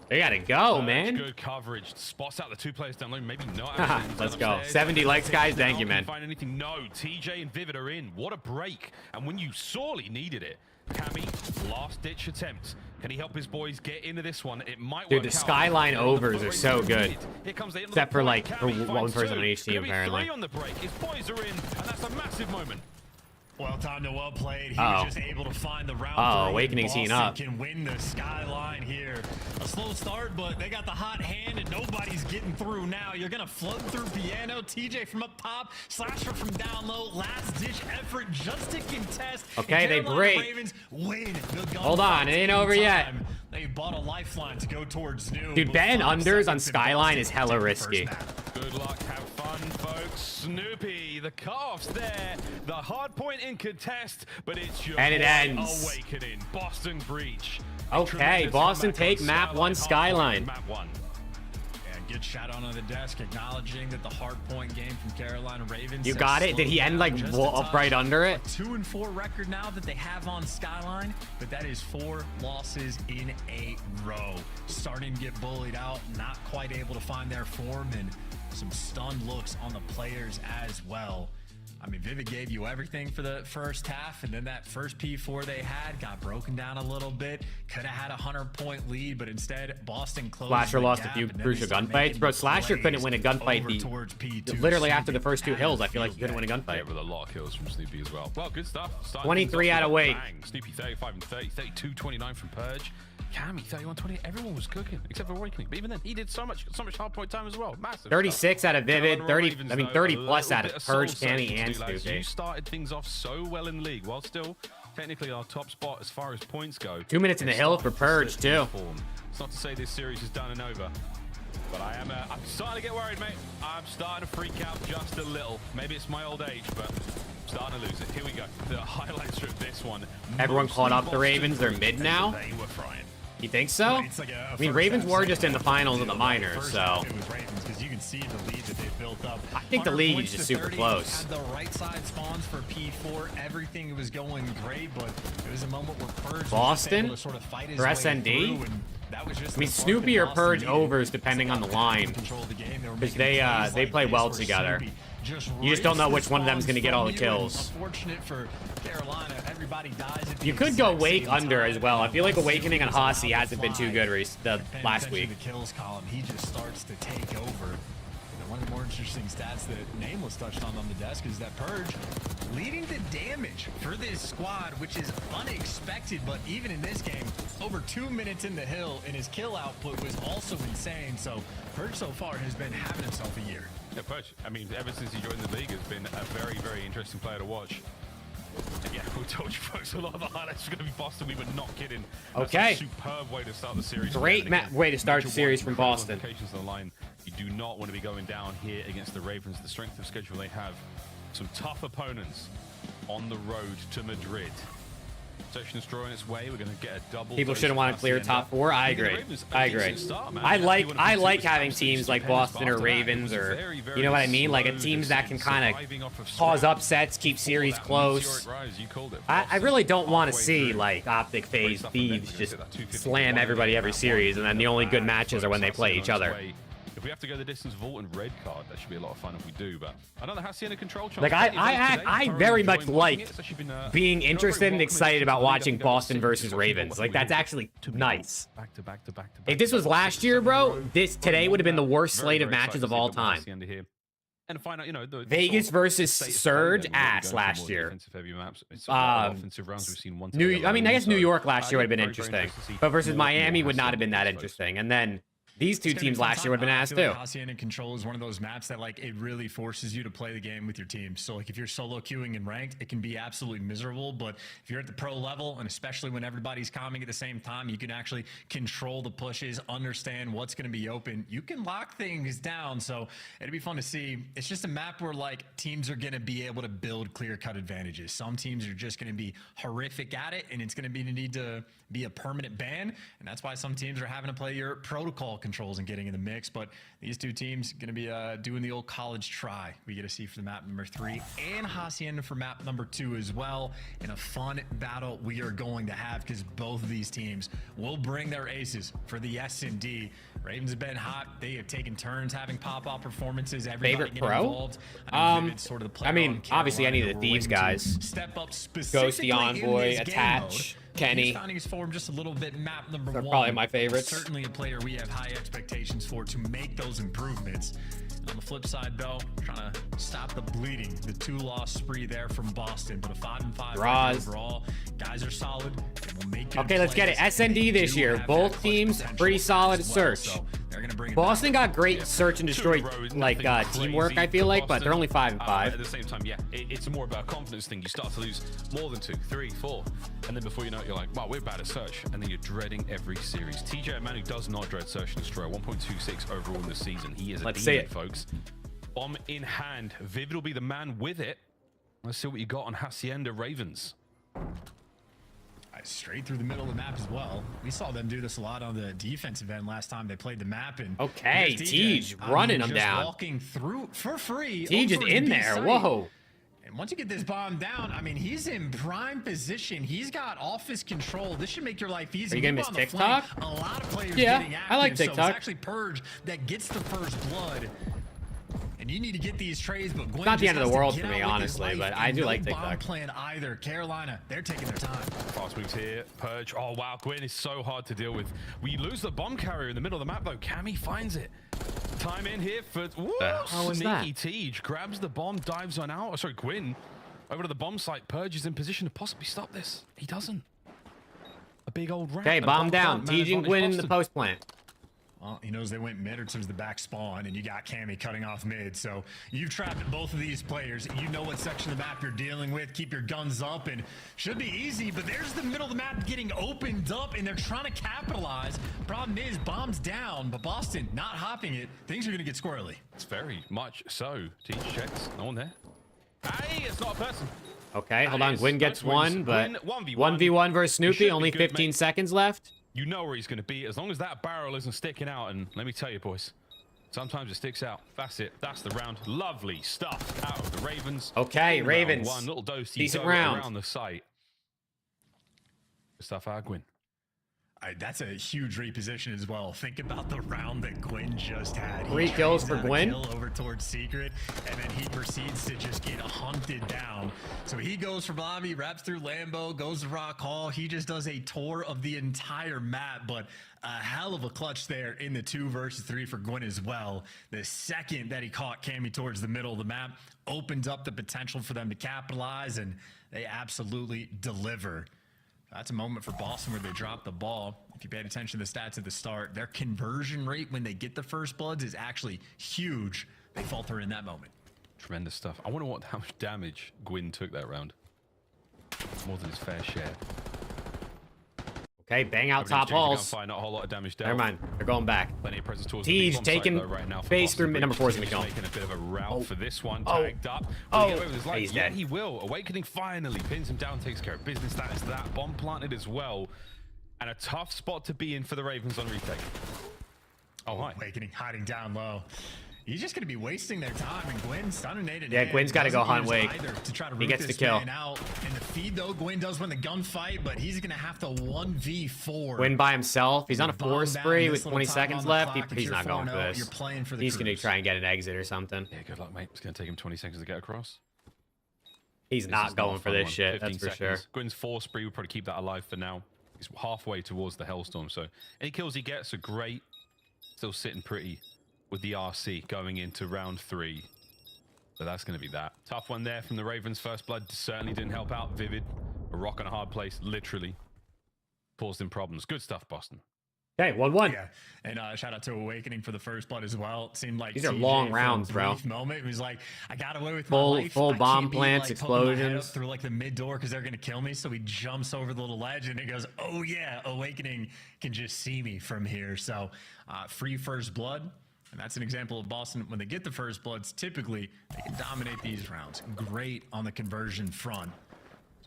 They gotta go, man. Good coverage. Spots out the 2 players down low. Maybe not. Let's go. 70 likes, guys. Thank you, man. Find anything? No. TJ and Vivid are in. What a break. And when you sorely needed it, Cammy, last-ditch attempt. Can he help his boys get into this one? It might work. Dude, the Skyline overs are so good. Except for, like, for one person on each team, apparently. 3 on the break. His boys are in, and that's a massive moment. Well timed and well played. He was just able to find the round. Awakening's heating up. Can win the skyline here. A slow start, but they got the hot hand and nobody's getting through now. You're gonna float through piano. TJ from up top, Slasher from down low. Last ditch effort just to contest. Okay, they break. Ravens win the Hold on, it ain't over yet. They bought a lifeline to go towards noon. Dude, betting unders on Skyline is hella risky. Good luck, have fun, folks. Snoopy, the cutoff's there. The hard point in contest, but it's your and it ends. Awakening. Boston breach. Okay, Boston take map 1 Skyline. Map 1. Good shot on the desk, acknowledging that the hard point game from Carolina Ravens. You got it? Did he end like up right under it? 2-4 record now that they have on Skyline, but that is 4 losses in a row. Starting to get bullied out, not quite able to find their form, and some stunned looks on the players as well. I mean, Vivid gave you everything for the first half, and then that first P4 they had got broken down a little bit. Could have had a 100-point lead, but instead, Boston closed. Slasher lost a few crucial gunfights. Bro, Slasher couldn't win a gunfight. Literally after the first 2 hills, I feel like he couldn't win a gunfight. Yeah, with a lot of kills from Snoopy as well. Well, good stuff. 23 out of weight. Snoopy 35 and 30, 32, 29 from Purge. Cammy 31, 20. Everyone was cooking except for Awakening. But even then, he did so much hard point time as well. Massive. 36 out of Vivid, 30. I mean, 30 plus out of Purge, Cammy, and Snoopy. You started things off so well in the league, while still technically our top spot as far as points go. 2 minutes in the hill for Purge too. It's not to say this series is done and over, but I'm starting to get worried, mate. I'm starting to freak out just a little. Maybe it's my old age, but I'm starting to lose it. Here we go. The highlights from this one. Everyone caught up the Ravens. They're mid now. They were frying. You think so? I mean, Ravens were just in the finals of the minors, so. It was Ravens because you can see the lead that they've built up. I think the league is just super close. Had the right side spawns for P4. Everything was going great, but it was a moment where Purge Boston was able to sort of fight his for way SND. through, and that was just I mean, Snoopy or Purge overs depending on the line, because they play well together. You just don't know which one of them is going to get all the kills. Unfortunate for Carolina, everybody dies at the You could go exact Wake same under time. as well. I feel like Awakening on Hossie hasn't been too good last week. The kills column, he just starts to take over. And one of the more interesting stats that Nameless touched on the desk is that Purge leading the damage for this squad, which is unexpected, but even in this game, over 2 minutes in the hill, and his kill output was also insane. So Purge so far has been having himself a year. Yeah, Purge, I mean, ever since he joined the league, has been a very, very interesting player to watch. And yeah, we told you folks a lot of the highlights were going to be Boston. We were not kidding. That's Okay. a superb way to start the series. Great way to start the series from Boston. On the line. You do not want to be going down here against the Ravens. The strength of schedule they have. Some tough opponents on the road to Madrid. Search and Destroy on its way. We're going to get a double. People shouldn't want to clear top 4. I agree. I agree. I like having teams like Boston or Ravens, or you know what I mean, like teams that can kind of cause upsets, keep series close. I really don't want to see like OPTIC, FAZE, Thieves just slam everybody every series, and then the only good matches are when they play each other. If we have to go the distance, Vault and red card, that should be a lot of fun if we do. But I don't know how Sienna control. Like I very much like being interested and excited about watching Boston versus Ravens. Like that's actually nice. If this was last year, bro, today would have been the worst slate of matches of all time. And find out, you know, Vegas versus Surge ass last year. I mean, I guess New York last year would have been interesting, but versus Miami would not have been that interesting. And then these two teams last year would have been ass too. Hacienda Control is one of those maps that like it really forces you to play the game with your team. So like if you're solo queuing and ranked, it can be absolutely miserable. But if you're at the pro level, and especially when everybody's calming at the same time, you can actually control the pushes, understand what's going to be open. You can lock things down. So it'd be fun to see. It's just a map where like teams are going to be able to build clear-cut advantages. Some teams are just going to be horrific at it, and it's going to be the need to be a permanent ban. And that's why some teams are having to play your protocol controls and getting in the mix. But these two teams going to be doing the old college try. We get to see for the map number 3 and Hacienda for map number 2 as well. In a fun battle we are going to have, because both of these teams will bring their aces for the S&D. Ravens have been hot. They have taken turns having pop-out performances. Favorite pro? Sort of the I mean, obviously any of the Thieves guys. Step up Ghost the Envoy, Attach, Kenny. He's finding his form just a little bit. Map number 1. They're probably my favorites. Certainly a player we have high expectations for to make those improvements. On the flip side, though, trying to stop the bleeding. The 2-loss spree there from Boston, but a 5-5 Draws. overall. Guys are solid. Will make Okay, let's get it. SND this year. Both teams pretty solid search. Boston got great search and destroy like teamwork, I feel like, but they're only 5-5. At the same time, yeah, it's more about a confidence thing. You start to lose more than 2, 3, 4, and then before you know it, you're like, wow, we're bad at search, and then you're dreading every series. TJ, a man who does not dread search and destroy, 1.26 overall in the season. He is a demon, folks. Bomb in hand. Vivid will be the man with it. Let's see what you got on Hacienda Ravens. Straight through the middle of the map as well. We saw them do this a lot on the defensive end last time they played the map. And okay, Tej running them down. Walking through for free. Tej is in there. Whoa. And once you get this bomb down, I mean, he's in prime position. He's got office control. This should make your life easy. Are you gonna miss TikTok? A lot of players getting active, I like TikTok. So it's actually Purge that gets the first blood. And you need to get these trays, but Gwen not the end of the world for me, me, honestly, but I do like TikTok. Plan either. Carolina, they're taking their time. Fast moves here. Purge. Oh, wow. Gwen is so hard to deal with. We lose the bomb carrier in the middle of the map, though. Cammy finds it. Time in here for... Woo, sneaky Tej. Grabs the bomb, dives on out. Oh, sorry, Gwyn. Over to the bomb site. Purge is in position to possibly stop this. He doesn't. A big old rat. Okay, bomb down. Tej and Gwyn in the post plant. Well, he knows they went mid or towards the back spawn, and you got Cammy cutting off mid. So you've trapped both of these players. You know what section of the map you're dealing with. Keep your guns up, and should be easy. But there's the middle of the map getting opened up, and they're trying to capitalize. Problem is, bomb's down, but Boston not hopping it. Things are going to get squirrely. It's very much so. Tej checks. No one there. Hey, it's not a person. Okay, hold on. Gwyn gets one, but 1v1 versus Snoopy. Only 15 seconds left. You know where he's going to be as long as that barrel isn't sticking out. And let me tell you, boys, sometimes it sticks out. That's it. That's the round. Lovely stuff out of the Ravens. Okay, Ravens. One little dose. Decent round. Around the site. Good stuff out of Gwyn. That's a huge reposition as well. Think about the round that Gwyn just had. 3 kills for Gwyn. Over towards Secret, and then he proceeds to just get hunted down. So he goes for Bobby, wraps through Lambo, goes to Rock Hall. He just does a tour of the entire map, but a hell of a clutch there in the 2 versus 3 for Gwyn as well. The second that he caught Cammy towards the middle of the map opens up the potential for them to capitalize, and they absolutely deliver. That's a moment for Boston where they drop the ball. If you paid attention to the stats at the start, their conversion rate when they get the first bloods is actually huge. They falter in that moment. Tremendous stuff. I wonder how much damage Gwyn took that round. More than his fair share. Okay, bang out top halls. Not a whole lot of damage there. Never mind. They're going back. Plenty of presence towards Tej taking right now base through number 4 is going to be making a bit of a route for this one. Oh. Tagged up. He's dead. He will. Awakening finally pins him down, takes care of business. That is that. Bomb planted as well. And a tough spot to be in for the Ravens on retake. Oh, hi. Awakening hiding down low. He's just going to be wasting their time, and Gwyn stunning Nate. Yeah, Gwyn's got to go hunt Wake. He gets the kill. Out. In the feed, though, Gwyn does win the gunfight, but he's going to have to 1v4. Gwyn by himself. He's on a 4 spree with 20 seconds left. He's not going for this. You're playing for the He's going to try and get an exit or something. Yeah, good luck, mate. It's going to take him 20 seconds to get across. He's not going for this shit, that's for sure. Gwyn's 4 spree will probably keep that alive for now. He's halfway towards the Hellstorm, so any kills he gets are great. Still sitting pretty with the RC going into round 3. So that's going to be that. Tough one there from the Ravens. First blood certainly didn't help out. Vivid, a rock on a hard place, literally. Caused him problems. Good stuff, Boston. Okay, 1-1. Yeah, and shout out to Awakening for the first blood as well. It seemed like these are long rounds, bro. Moment, it was like, I got away with my life. Full bomb plants, explosions through like the mid door because they're gonna kill me. So he jumps over the little ledge and he goes, "Oh yeah, Awakening can just see me from here." So free first blood. And that's an example of Boston. When they get the first bloods, typically they can dominate these rounds. Great on the conversion front.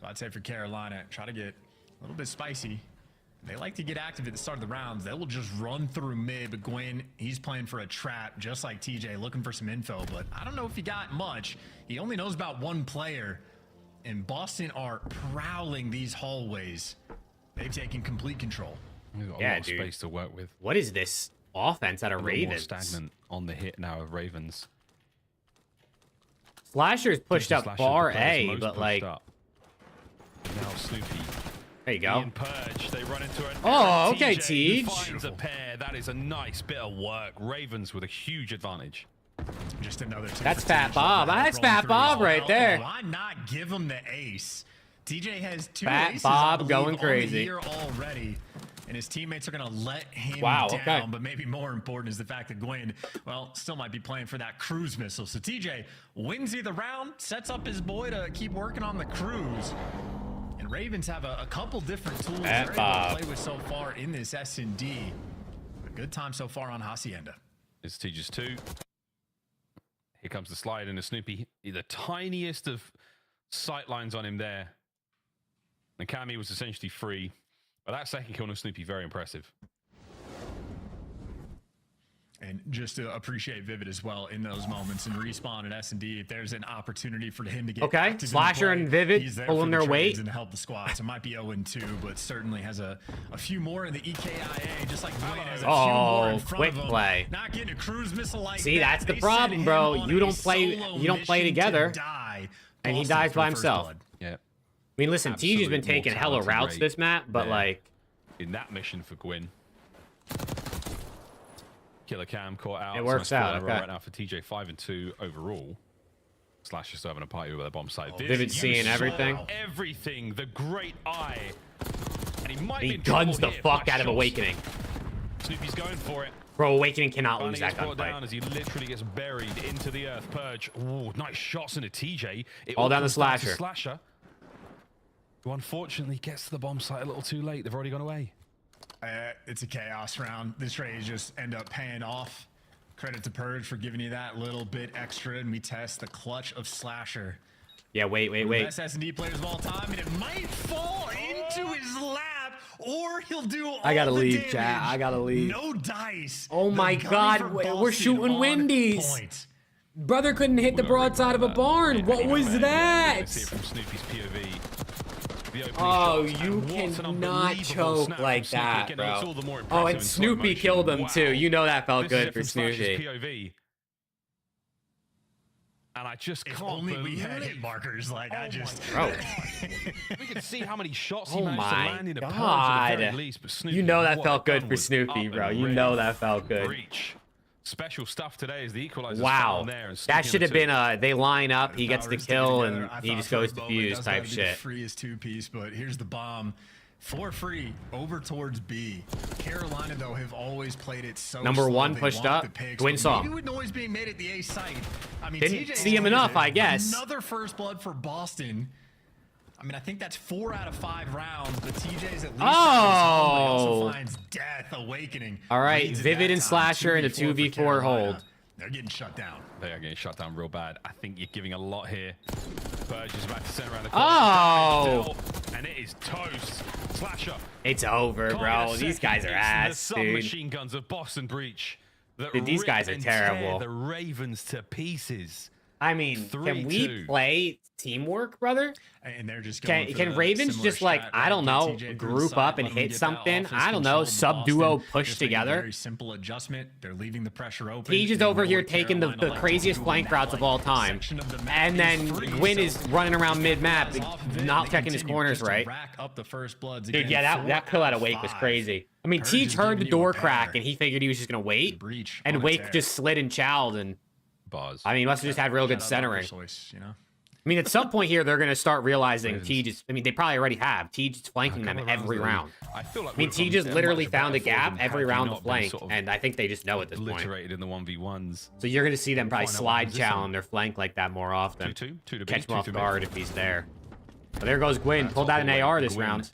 So I'd say for Carolina, try to get a little bit spicy. They like to get active at the start of the rounds. They will just run through mid, but Gwyn, he's playing for a trap, just like TJ, looking for some info. But I don't know if he got much. He only knows about 1 player, and Boston are prowling these hallways. They've taken complete control. We've got a lot of space to work with. What is this offense out of Ravens? More stagnant on the hit now of Ravens. Slasher's pushed up bar A, but like... Now Snoopy. There you go. Purge, they run into an okay, Tej. Finds a pair. That is a nice bit of work. Ravens with a huge advantage. Just another two. That's Fat Bob. That's Fat Bob right there. Why not give him the ace? TJ has 2 Fat aces, Bob going on the crazy year already. And his teammates are going to let him Wow, down. okay. But maybe more important is the fact that Gwyn, well, still might be playing for that cruise missile. So TJ wins either round, sets up his boy to keep working on the cruise. And Ravens have a couple different tools they're able to play with so far in this S&D. A good time so far on Hacienda. It's TJ's 2. Here comes the slide into Snoopy. The tiniest of sight lines on him there. And Cammy was essentially free. But that second kill on Snoopy, very impressive. And just to appreciate Vivid as well in those moments and respawn at S&D, if there's an opportunity for him to get okay. active in the Slasher play, and Vivid he's there pulling for the their weight trades and to help the squad. So it might be 0-2, but certainly has a few more in the EKIA, just like Gwyn has a few more in front quick of him. play. Not getting a cruise missile like See, that. that's the They problem, sent bro. him on You a don't play. solo You don't play mission to together, die. and he Boston dies for by first himself. blood. Yeah. I mean, listen, TJ's been Absolute taking hella mortality routes rate this map, but there. like In that mission for Gwyn. Killer Cam caught out. It works out, okay. Right now for TJ, 5-2 overall. Slash is still having a party with a bomb site. Oh, Vivid seeing everything. Everything. The great eye. And he might he be guns the fuck out of Awakening. Snoopy's going for it. Bro, Awakening cannot lose Gets that brought down gunfight. as he literally gets buried into the earth. Purge. Ooh, nice shots into TJ. It All down the comes to Slasher. Slasher, who unfortunately gets to the bomb site a little too late. They've already gone away. It's a chaos round. This trade just end up paying off. Credit to Purge for giving you that little bit extra, and we test the clutch of Slasher. Yeah, wait. Best S&D players of all time, and it might fall into his lap, or he'll do all I gotta the leave, damage. chat. I gotta leave. No dice. Oh my God, we're shooting Wendy's. Brother couldn't hit the broadside of a barn. What was that? See it from Snoopy's POV. Oh, you cannot choke like that, bro. Oh, and Snoopy killed him too. You know that felt good for Snoopy. POV. And I just If can't only believe we had hit markers. Like I just. Bro. We can see how many shots he Oh managed to my land in a Purge at the very God. least, but Snoopy, You know that what felt a good gun for was Snoopy, up bro. and You ready know for that felt good. Breach. Special stuff today is the equalizer. Wow. There and That Snoopy should on have the been two. they line up, he gets the Powers kill, together. and I he thought just for goes a to moment fuse that's type gotta be the shit. freest two-piece, but here's the bomb. For free over towards B. Carolina though have always played it so Number slow. one They pushed want up. the picks, Gwyn but saw maybe him. with noise being made at the A site. I mean, Didn't TJ see him sees enough, it. I guess. Another first blood for Boston. I mean, I think that's 4 out of 5 rounds, but TJ's at least also finds death. Awakening. All right, Leads at Vivid that and time, Slasher in a 2v4 for 2v4 Carolina. hold. They're getting shut down. They are getting shut down real bad. I think you're giving a lot here. Purge is about to send around the corner. Oh! And it is toast. Slasher. It's over, Can't bro. get a These guys are second. ass, It's the dude. submachine guns of Boston Breach. That Dude, these rip guys are and tear terrible. The Ravens to pieces. I mean, can we 3-2. play teamwork, brother? And they're just going Can Ravens just like, I don't know, group up and hit something? I don't know, sub duo push together. Very simple adjustment. They're leaving the pressure open. Teej is over here taking the craziest flank routes of all time. And then Gwyn is running around mid-map, not checking his corners right. Dude, yeah, that kill out of Wake was crazy. I mean, Teej heard the door crack and he figured he was just going to wait. And Wake just slid and chowed and... Buzz. I mean, he must have just had real good centering. I mean, at some point here, they're going to start realizing Teej is... I mean, they probably already have. Teej is flanking them every round. I mean, Teej just literally found a gap every round to flank, and I think they just know at this point. Obliterated in the 1v1s. So you're going to see them probably slide chow on their flank like that more often. 2-2. 2 to Catch B, him off 2 to guard if he's there. But there goes Gwyn. Pulled out an AR this round.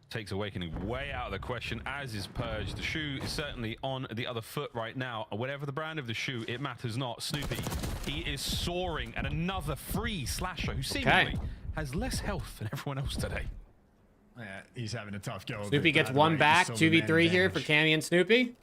Takes Awakening way out of the question, as is Purge. The shoe is certainly on the other foot right now. Whatever the brand of the shoe, it matters not. Snoopy, he is soaring, and another free Slasher who seemingly has less health than everyone else today. Yeah, he's having a tough go. Snoopy gets one back. 2v3 here for Cammy and Snoopy.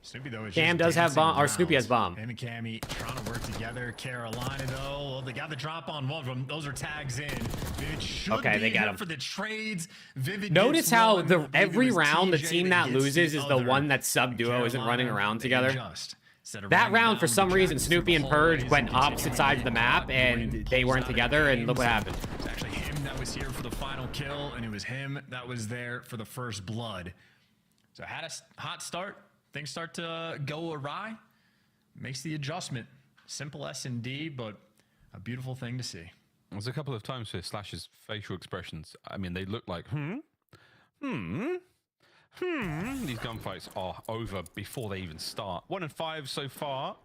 Snoopy, though, is Cam just does have bomb, or dancing Snoopy has around. bomb. Him and Cammy trying to work together. Carolina, though, well, they got the drop on one of them. Those are tags in. Vivid should Okay, be they got hit him. for the trades. Vivid Notice gets how one. the I believe it every was round the TJ team that gets loses is the other. one that sub duo isn't running Carolina, around they together. adjust. Instead of That running round, down for some the reason, tracks Snoopy through and the Purge hallways went and opposite continue sides of the map, Gwyn and they pulls weren't out of together, and look what games. happened. It's actually him that was here for the final kill, and it was him that was there for the first blood. So had a hot start. Things start to go awry. Makes the adjustment. Simple S&D, but a beautiful thing to see. There's a couple of times where Slash's facial expressions, I mean, they look like, These gunfights are over before they even start. 1 and 5 so far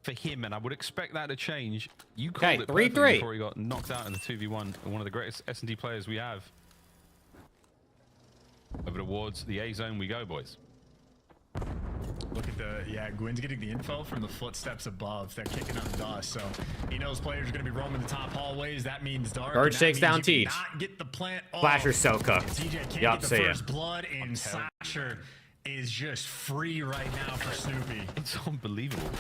for him, and I would expect that to change. You called it 3-3 before he got knocked out in the 2v1. One of the greatest S&D players we have. Over towards the A zone we go, boys. Look at the, yeah, Gwyn's getting the info from the footsteps above. They're kicking up dust, so he knows players are going to be roaming the top hallways. That means dark. Urge takes down Teach. Get the plant off. Slasher's so cooked. TJ can't Yup, get the first blood, and Slasher is just free right now for Snoopy. It's unbelievable.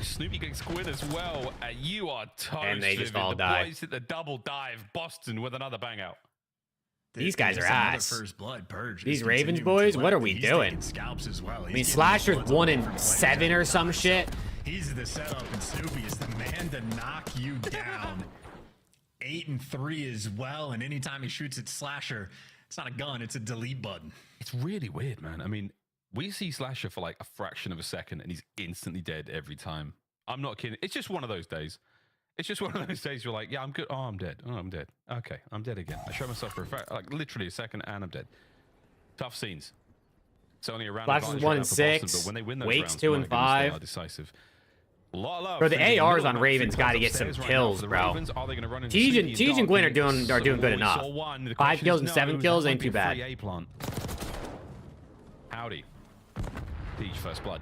Snoopy gets Gwyn as well. You are toast. And they just Vivid. all the die. boys hit the double dive. Boston with another bang out. These guys are ass. First blood purge. These Ravens boys, what are we doing? Scalps as well. I mean, Slasher's 1 and 7 or some shit. He's the setup, and Snoopy is the man to knock you down. 8 and 3 as well, and anytime he shoots at Slasher, it's not a gun, it's a delete button. It's really weird, man. I mean, we see Slasher for like a fraction of a second, and he's instantly dead every time. I'm not kidding. It's just one of those days. It's just one of those days you're like, yeah, I'm good. Oh, I'm dead. Oh, I'm dead. Okay, I'm dead again. I showed myself for a fact, like literally a second, and I'm dead. Tough scenes. It's only a round. Flash is 1 and 6. But when they win those Waits rounds, 2 my and goodness, they 5. are decisive. A lot of love. Bro, the Through ARs middle on map, Ravens three got to players get some upstairs right now kills, for the bro. Ravens. Are they gonna run into Teej Sleepy and and Dark? Gwyn are So doing good we enough. saw one. The 5 question kills is and 7 no, kills that ain't might too be a bad. 3A plant. Howdy. Teej first blood.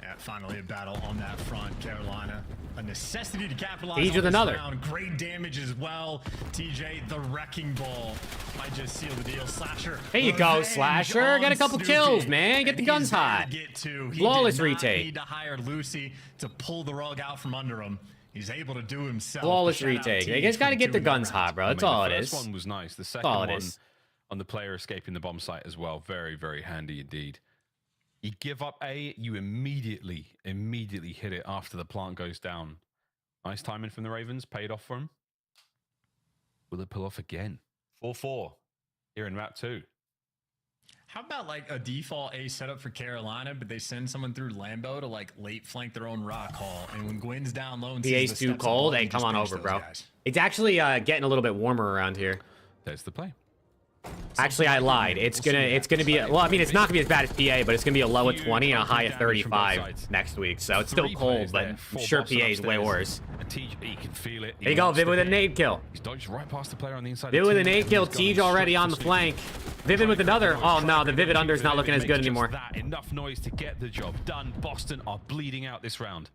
Yeah, finally a battle on that front. Carolina, a necessity to capitalize Teej on with this another. round. Great damage as well. TJ, the wrecking ball, might just seal the deal. Slasher. There you go, revenge Slasher. on Get a couple Snoopy. kills, man. Get And the guns he's there to hot. get to. He Flawless did not retake. Need to hire Lucy to pull the rug out from under him. He's able to do himself. Flawless Shout out retake. Teej You guys got to for get the 2 guns rounds. hot, bro. That's all it is. The first one was nice. The That's second all it one is. on the player escaping the bomb site as well. Very, very handy indeed. You give up A, you immediately hit it after the plant goes down. Nice timing from the Ravens. Paid off for him. Will it pull off again? 4-4 here in map 2. How about like a default A setup for Carolina, but they send someone through Lambo to like late flank their own rock hall, and when Gwyn's down low and sees PA's the too steps cold. above, Hey, he come just on finishes over, those bro. guys. It's actually getting a little bit warmer around here. There's the play. Actually, I lied. It's gonna be well. I mean, it's not gonna be as bad as PA, but it's gonna be a low of 20 and a high of 35 next week. So it's still cold, but I'm sure PA is way worse. He can feel it. There you go, Viv with a nade kill. He's dodged right past the player on the inside. Viv with a nade kill. Teej already on the flank. Vivid with another. Oh no, the Vivid under is not looking as good anymore. That enough noise to get the job done. Boston are bleeding out this round.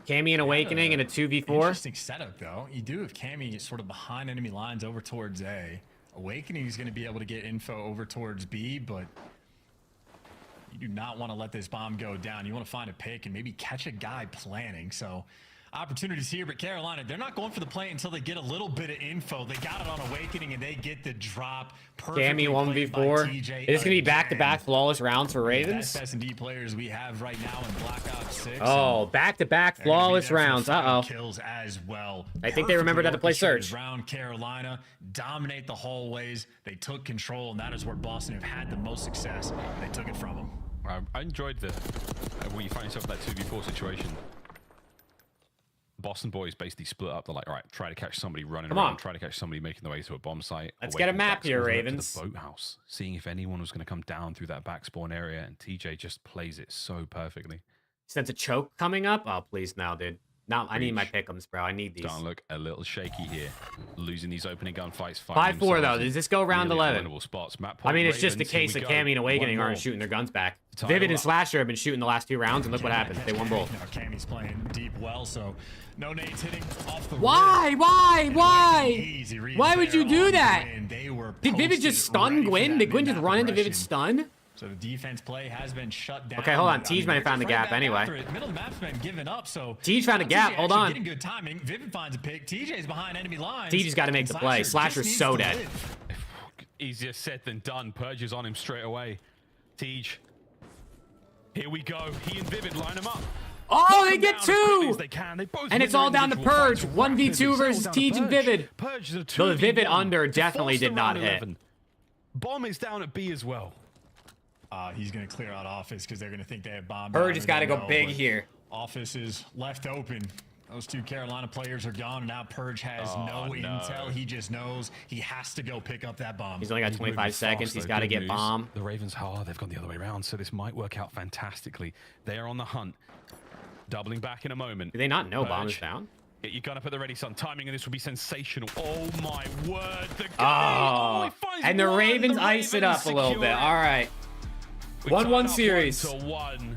Cammy and Awakening in a 2v4. Interesting setup, though. You do have Cammy sort of behind enemy lines over towards A. Awakening is going to be able to get info over towards B, but you do not want to let this bomb go down. You want to find a pick and maybe catch a guy planning. So opportunities here, but Carolina, they're not going for the play until they get a little bit of info. They got it on Awakening, and they get the drop. Cammy 1v4. It's going to be back-to-back flawless rounds for Ravens. Best S&D players we have right now in Black Ops 6. Oh, back-to-back flawless rounds. Uh-oh. Kills as well. I think they remembered how to play Surge. Round Carolina, dominate the hallways. They took control, and that is where Boston have had the most success. They took it from them. I enjoyed the when you find yourself in that 2v4 situation. Boston boys basically split up. They're like, all right, try to catch somebody running around, try to catch somebody making their way to a bomb site. Let's get a map here, Ravens. To the boathouse, seeing if anyone was going to come down through that back spawn area, and TJ just plays it so perfectly. Sense a choke coming up? Oh, please now, dude. Now I need my pick'ems, bro. I need these. Starting to look a little shaky here. Losing these opening gunfights. 5-4 though. Does this go round 11? Spots. I mean, it's just the case that Cammy and Awakening aren't shooting their guns back. Vivid and Slasher have been shooting the last 2 rounds, and look what happened. They won both. Cammy's playing deep well, so no nades hitting off the Why? Why would you do that? Did Vivid just stun Gwyn? Did Gwyn just run into Vivid's stun? So the defense play has been shut down. Okay, hold on. Teej might have found the gap anyway. Middle of the map's been given up, so Teej found a gap. Hold on. Getting good timing. Vivid finds a pick. TJ's behind enemy lines. Teej has got to make the play. Slasher's so dead. Easier said than done. Purge is on him straight away. Teej. Here we go. He and Vivid line him up. Oh, they get 2! They both and it's all down to Purge. 1v2 versus Teej and Vivid. Purge is a 2v1. The Vivid under definitely did not hit. Bomb is down at B as well. he's going to clear out Office because they're going to think they have bomb. Purge has got to go big here. Office is left open. Those two Carolina players are gone, and now Purge has no intel. He just knows he has to go pick up that bomb. He's only got 25 seconds. He's got to get bomb. The Ravens, they've gone the other way around, so this might work out fantastically. They are on the hunt, doubling back in a moment. Do they not know bomb is down? Get your gun up at the ready, son. Timing of this will be sensational. Oh my word! The oh, and the Ravens ice it up a little bit. All right, 1-1 series. 1-1.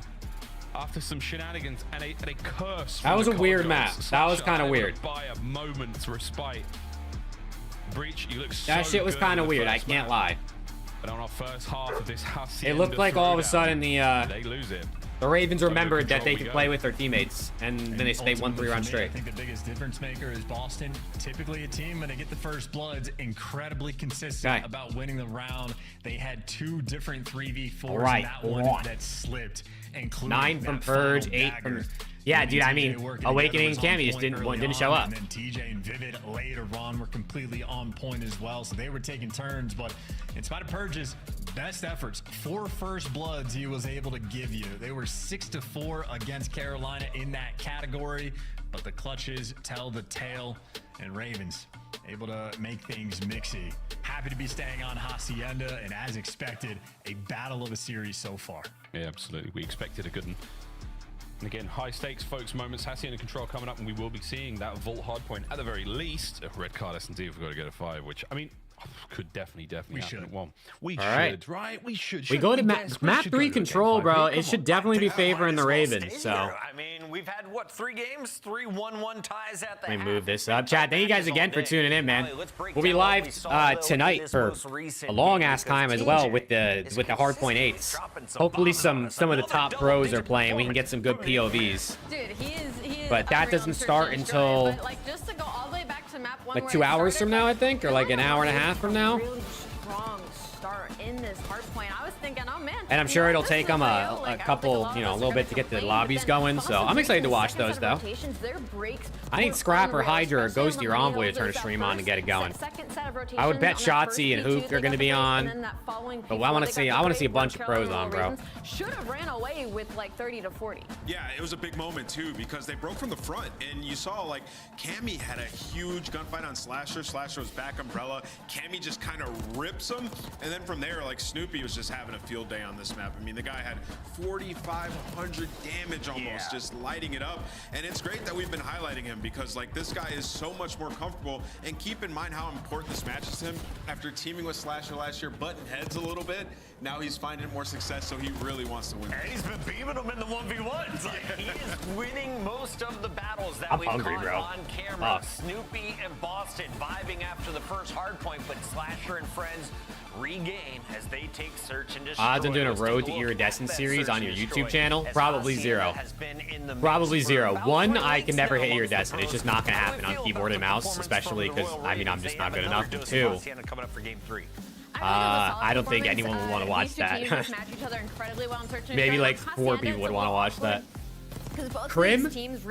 After some shenanigans and a curse. That was a weird map. That was kind of weird. By a moment's respite. Breach, you look so that shit was kind of weird. I can't lie. But on our first half of this it looked like all of a sudden they lose it. The Ravens remembered that they could play with their teammates, and then they stayed 1-3 rounds straight. I think the biggest difference maker is Boston. Typically a team when they get the first bloods, incredibly consistent about winning the round. They had 2 different 3v4s, and that one that slipped. 9 from Purge, 8 from... Yeah, dude, I mean, Awakening and Cammy just didn't show up. And then TJ and Vivid later on were completely on point as well, so they were taking turns. But in spite of Purge's best efforts, 4 first bloods he was able to give you. They were 6-4 against Carolina in that category, but the clutches tell the tale, and Ravens able to make things mixy. Happy to be staying on Hacienda, and as expected, a battle of a series so far. Yeah, absolutely. We expected a good one. And again, high stakes, folks, moments. Hacienda control coming up, and we will be seeing that vault hardpoint at the very least. A red card S&D if we've got to get a 5, which, I mean, could definitely happen at 1. We should, right? We should. We go to map 3 control, bro. It should definitely be favoring the Ravens. So I mean, we've had what, 3 games, 3 1-1 ties at the. Let me move this up, Chad. Thank you guys again for tuning in, man. We'll be live tonight for a long ass time as well with the hardpoint 8s. Hopefully some of the top pros are playing. We can get some good POVs. Dude, he is but that doesn't start until just to go all the way back to map 1 like 2 hours from now, I think, or like an hour and a half from now. Really strong start in this hardpoint. I was thinking, oh man. And I'm sure it'll take them a couple, you know, a little bit to get the lobbies going. So I'm excited to watch those though. I need Scrap or Hydra or Ghosty or Envoy to turn a stream on and get it going. I would bet Shotzi and Hook are going to be on. But I want to see a bunch of pros on, bro. Should have ran away with like 30 to 40. Yeah, it was a big moment too because they broke from the front, and you saw like Cammy had a huge gunfight on Slasher. Slasher was back umbrella. Cammy just kind of rips him, and then from there, like Snoopy was just having a field day on this map. I mean, the guy had 4,500 damage almost, just lighting it up. And it's great that we've been highlighting him because like this guy is so much more comfortable. And keep in mind how important this match is to him. After teaming with Slasher last year, butting heads a little bit, now he's finding more success, so he really wants to win. And he's been beaming them in the 1v1s. Like, he is winning most of the battles that we've hungry, caught bro. on camera. Snoopy and Boston vibing after the first hardpoint, but Slasher and friends regain as they take search and destroy. Odds on doing a Road to Iridescent series on your YouTube channel? Probably 0. Probably 0. 1, I can never hit Iridescent. It's just not going to happen on keyboard and mouse, especially because, I mean, I'm just not good enough. 2, coming up for game 3. I don't think anyone would want to watch that. Maybe like 4 people would want to watch that. Crim?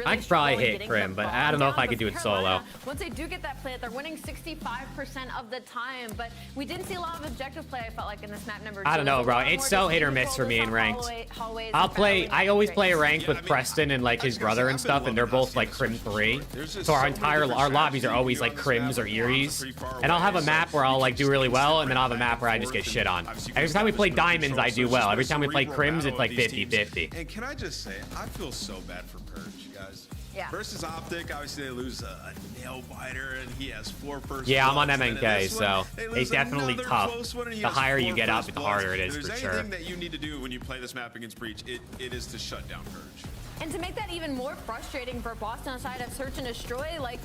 I could probably hit Crim, but I don't know if I could do it solo. Once they do get that plant, they're winning 65% of the time, but we didn't see a lot of objective play, I felt like, in this map number 2. I don't know, bro. It's so hit or miss for me in ranked. I always play ranked with Preston and like his brother and stuff, and they're both like Crim 3. So our lobbies are always like Crims or Eries. And I'll have a map where I'll like do really well, and then I'll have a map where I just get shit on. Every time we play Diamonds, I do well. Every time we play Crims, it's like 50-50. And can I just say, I feel so bad for Purge, guys. Yeah. Versus Optic, obviously they lose a nail biter, and he has 4 first. Yeah, I'm on MNK, so it's definitely tough. The higher you get up, the harder it is for sure. If there's anything that you need to do when you play this map against Breach, it is to shut down Purge. And to make that even more frustrating for Boston aside of Search and Destroy, like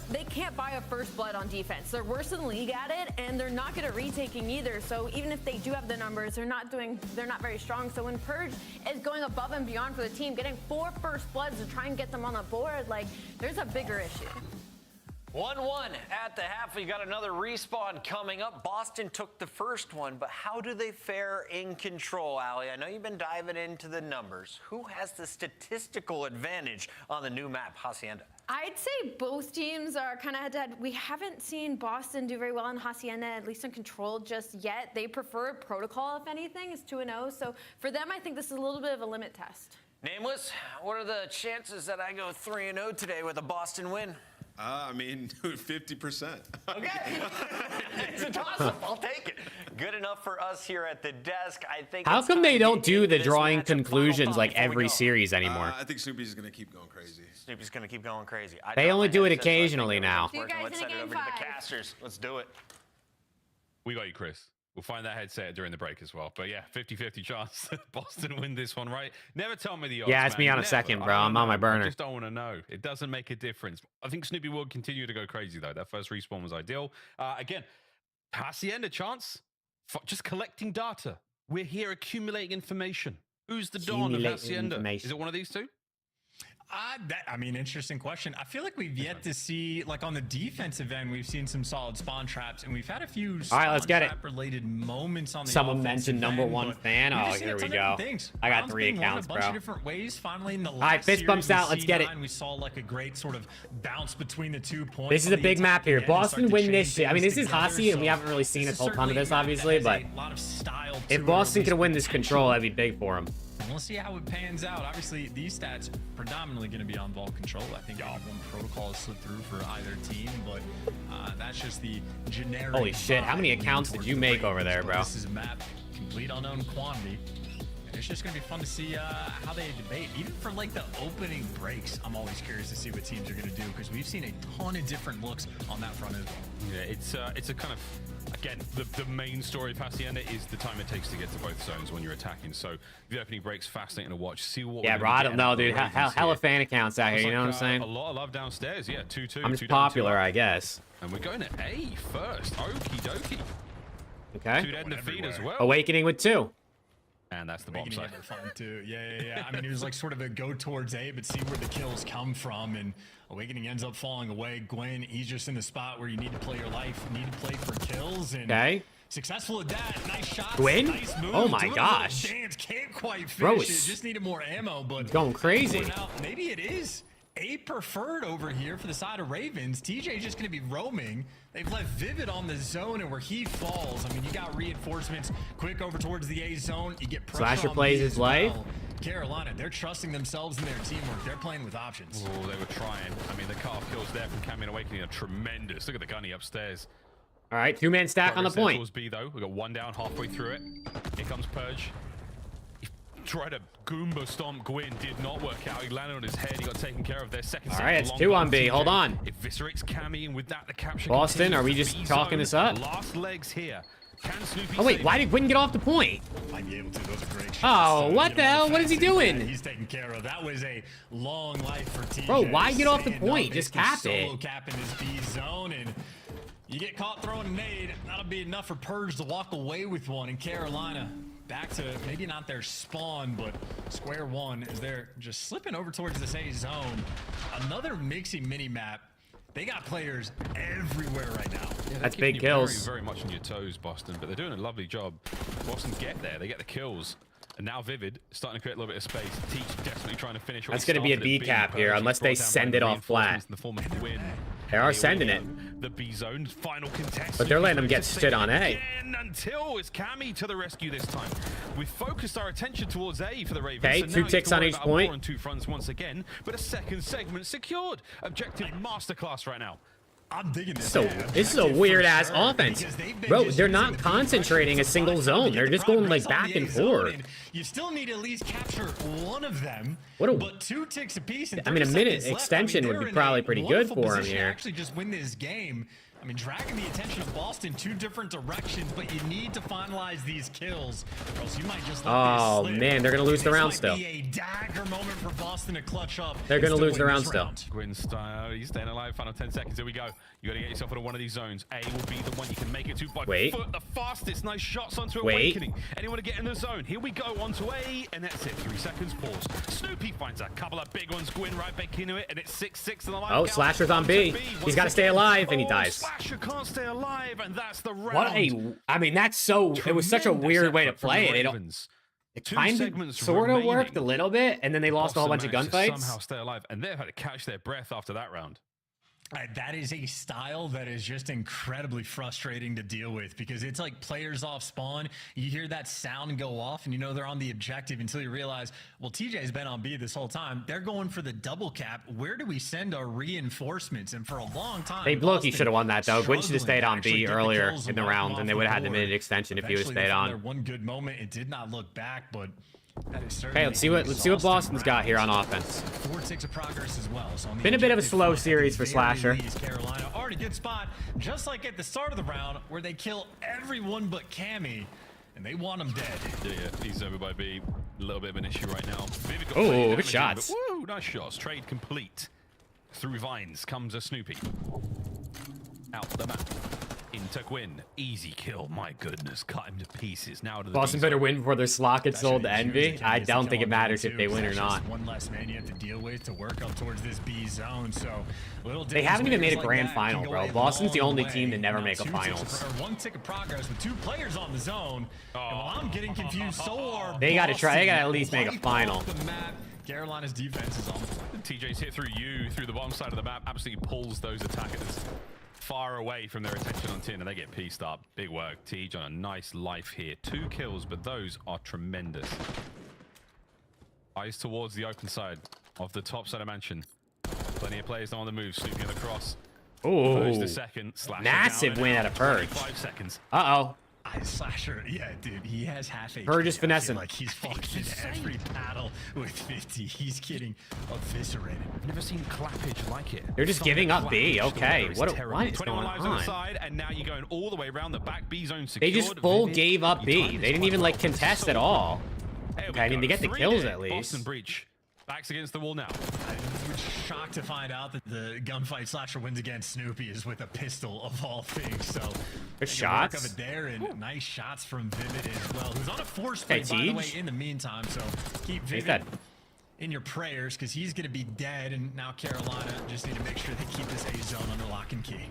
they can't buy a first blood on defense. They're worse than the league at it, and they're not good at retaking either. So even if they do have the numbers, they're not very strong. So when Purge is going above and beyond for the team, getting 4 first bloods to try and get them on the board, like there's a bigger issue. 1-1 at the half. We got another respawn coming up. Boston took the first one, but how do they fare in control, Allie? I know you've been diving into the numbers. Who has the statistical advantage on the new map, Hacienda? I'd say both teams are kind of head-to-head. We haven't seen Boston do very well in Hacienda, at least in control, just yet. They prefer protocol, if anything, is 2-0. So for them, I think this is a little bit of a limit test. Nameless, what are the chances that I go 3-0 today with a Boston win? I mean, 50%. Okay. It's a toss-up. I'll take it. Good enough for us here at the desk. I think. How come they don't do the drawing conclusions like every series anymore? I think Snoopy's going to keep going crazy. Snoopy's going to keep going crazy. They only do it occasionally now. Let's send it over to the casters. Let's do it. We got you, Chris. We'll find that headset during the break as well. But yeah, 50-50 chance Boston win this one, right? Never tell me the odds. Yeah, it's me on a second, bro. I'm on my burner. I just don't want to know. It doesn't make a difference. I think Snoopy will continue to go crazy, though. That first respawn was ideal. Again, Hacienda chance. Just collecting data. We're here accumulating information. Who's the Don of Hacienda? Is it one of these two? I mean, interesting question. I feel like we've yet to see, like on the defensive end, we've seen some solid spawn traps, and we've had a few spawn trap-related moments on the Someone mentioned #1 fan. Oh, here we go. I got 3 accounts, bro. A bunch of different ways. Finally, in the last all right, fist bumps out. Let's get it. We saw like a great sort of bounce between the 2 points. This is a big map here. Boston win this shit. I mean, this is Hasi, and we haven't really seen a whole ton of this, obviously, but if Boston can win this control, that'd be big for them. And we'll see how it pans out. Obviously, these stats predominantly going to be on ball control. I think one protocol has slipped through for either team, but that's just the generic. Holy shit! How many accounts did you make over there, bro? This is a map, complete unknown quantity. And it's just going to be fun to see how they debate. Even for like the opening breaks, I'm always curious to see what teams are going to do, because we've seen a ton of different looks on that front as well. Yeah, it's a kind of, again, the main story of Hacienda is the time it takes to get to both zones when you're attacking. So the opening break's fascinating to watch. See what. Yeah, bro, I don't know, dude. Hella fan accounts out here. You know what I'm saying? A lot of love downstairs. Yeah, 2-2. I'm just popular, I guess. And we're going to A first. Okie dokie. Okay. 2 dead in the feed as well. Awakening with 2. And that's the bomb site. Fun too. Yeah. I mean, it was like sort of a go towards A, but see where the kills come from. And Awakening ends up falling away. Gwen, he's just in the spot where you need to play your life, need to play for kills. And successful at that. Nice shot. Gwen? Nice move. Oh my gosh. Dance can't quite finish it. Just needed more ammo, but going crazy. Maybe it is A preferred over here for the side of Ravens. TJ just going to be roaming. They've left Vivid on the zone, and where he falls, I mean, you got reinforcements quick over towards the A zone. You get pressure Slasher on plays B his as life. well. Carolina, they're trusting themselves and their teamwork. They're playing with options. Oh, they were trying. I mean, the car kills there from Cam and Awakening are tremendous. Look at the gunny upstairs. All right, 2-man stack on the point. B, though. We got 1 down halfway through it. Here comes Purge. Tried to Goomba stomp Gwyn, did not work out. He landed on his head. He got taken care of there. Second. All right, it's 2 on B. Hold on. Eviscerates Cammy, and with that, the capture. Boston, are we just chalking this up? Last legs here. Can Snoopy? Oh wait, why did Gwyn get off the point? Might be able to. Those are great shots. Oh, what the hell? What is he doing? He's taken care of. That was a long life for TJ. Bro, why get off the point? Just cap it. Solo cap in his B zone, and you get caught throwing a nade. That'll be enough for Purge to walk away with one in Carolina. Back to maybe not their spawn, but square one as they're just slipping over towards this A zone. Another mixy mini map. They got players everywhere right now. Yeah, that's big kills. Very much on your toes, Boston, but they're doing a lovely job. Boston get there. They get the kills. And now Vivid starting to create a little bit of space. Teach desperately trying to finish. That's going to be a B cap here, unless they send it off flat. In the form of the win. They are sending it. The B zone final contest. But they're letting them get shit on A. Until it's Cammy to the rescue this time. We've focused our attention towards A for the Ravens. Okay, so 2 ticks on each point. On 2 fronts once again, but a second segment secured. Objective masterclass right now. I'm digging this. So this is a weird ass offense, bro. They're not concentrating a single zone. They're just going like back and forth. You still need to at least capture one of them. But 2 ticks apiece. I mean, a minute extension would be probably pretty good for him here. Actually, just win this game. I mean, dragging the attention of Boston 2 different directions, but you need to finalize these kills, or else you might just let Oh, this slip. man, they're going to lose the round This still. might be a dagger moment for Boston to clutch up. They're going to and lose the win round this still. Gwyn style, he's staying alive. Final 10 seconds. Here we go. You got to get yourself into one of these zones. A will be the one you can make it to by foot. The fastest. Nice shots onto Awakening. Anyone to get in the zone. Here we go onto A, and that's it. 3 seconds. Pause. Snoopy finds a couple of big ones. Gwyn right back into it, and it's 6-6 in the line. Oh, Slasher's on B. He's got to stay alive, and he dies. Slasher can't stay alive, and that's the round. What a... I mean, that's so... It was such a weird way to play it. It kind of sort of worked a little bit, and then they lost a whole bunch of gunfights. Somehow stay alive, and they've had to catch their breath after that round. That is a style that is just incredibly frustrating to deal with, because it's like players off spawn. You hear that sound go off and you know they're on the objective until you realize, well, TJ's been on B this whole time. They're going for the double cap. Where do we send our reinforcements? And for a long time, They Loki should have won that, though. Gwyn should have stayed on B earlier in the round, and they would have had the minute extension if he would have stayed on. One good moment. It did not look back, but Okay, let's see what Boston's got here on offense. 4 ticks of progress as well. So been a bit of a slow series for Slasher. Carolina already good spot, just like at the start of the round where they kill everyone but Cammy, and they want him dead. Yeah, he's over by B. A little bit of an issue right now. Oh, good shots. Woo, nice shots. Trade complete. Through vines comes a Snoopy. Out the map. Into Gwyn. Easy kill. My goodness. Cut him to pieces. Now to the Boston better win before their slot gets sold to Envy. I don't think it matters if they win or not. One less man you have to deal with to work up towards this B zone. So they haven't even made a grand final, bro. Boston's the only team to never make a finals. 1 tick of progress with 2 players on the zone. And while I'm getting confused, so are they got to try. They got to at least make a final. Carolina's defense is on. TJ's hit through the bottom side of the map. Absolutely pulls those attackers far away from their attention on tin, and they get pieced up. Big work. Tej on a nice life here. 2 kills, but those are tremendous. Eyes towards the open side of the top side of mansion. Plenty of players on the move. Snoopy on the cross. Oh, the second. massive win out of Purge. 5 seconds. Uh-oh. Slasher, yeah, dude, he has half HP. Purge is finessing. Like he's fucking every battle with 50. He's getting eviscerated. I've never seen clappage like it. They're just giving up B. Okay, what is 21 going lives on the on? side, and now you're going all the way around the back B zone secured. They just full gave up B. They didn't even like contest at all. Okay, I mean, they get the kills at least. Boston breach. Backs against the wall now. I'm shocked to find out that the gunfight Slasher wins against Snoopy is with a pistol of all things. So good shots. Of it there, and nice shots from Vivid as well, who's on a force play, by the way, in the meantime. So keep Vivid in your prayers, because he's going to be dead, and now Carolina just need to make sure they keep this A zone under lock and key.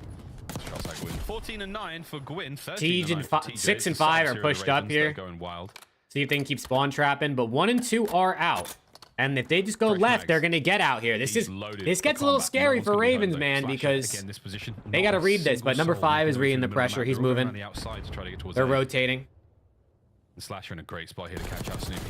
Shots like Gwyn. 14-9 for Gwyn. Tej and 6 and 5 are pushed up here. Going wild. See if they can keep spawn trapping, but 1 and 2 are out. And if they just go left, they're gonna get out here. This gets a little scary for Ravens, man, because they gotta read this. But number 5 is reading the pressure. He's moving. They're rotating. Slasher in a great spot here to catch up Snoopy.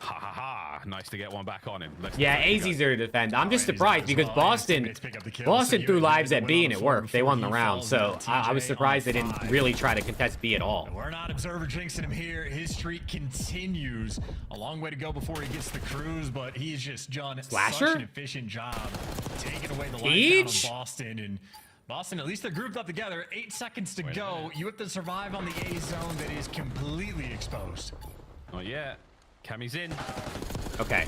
Ha ha ha! Nice to get one back on him. Yeah, AZ's there to defend. I'm just surprised because Boston threw lives at B and it worked. They won the round, so I was surprised they didn't really try to contest B at all. We're not observer jinxing him here. His streak continues. A long way to go before he gets the cruise, but he's just done such an efficient job taking away the line down on Boston. And Boston, at least they're grouped up together. 8 seconds to go. You have to survive on the A zone that is completely exposed. Oh yeah. Cammy's in. Okay.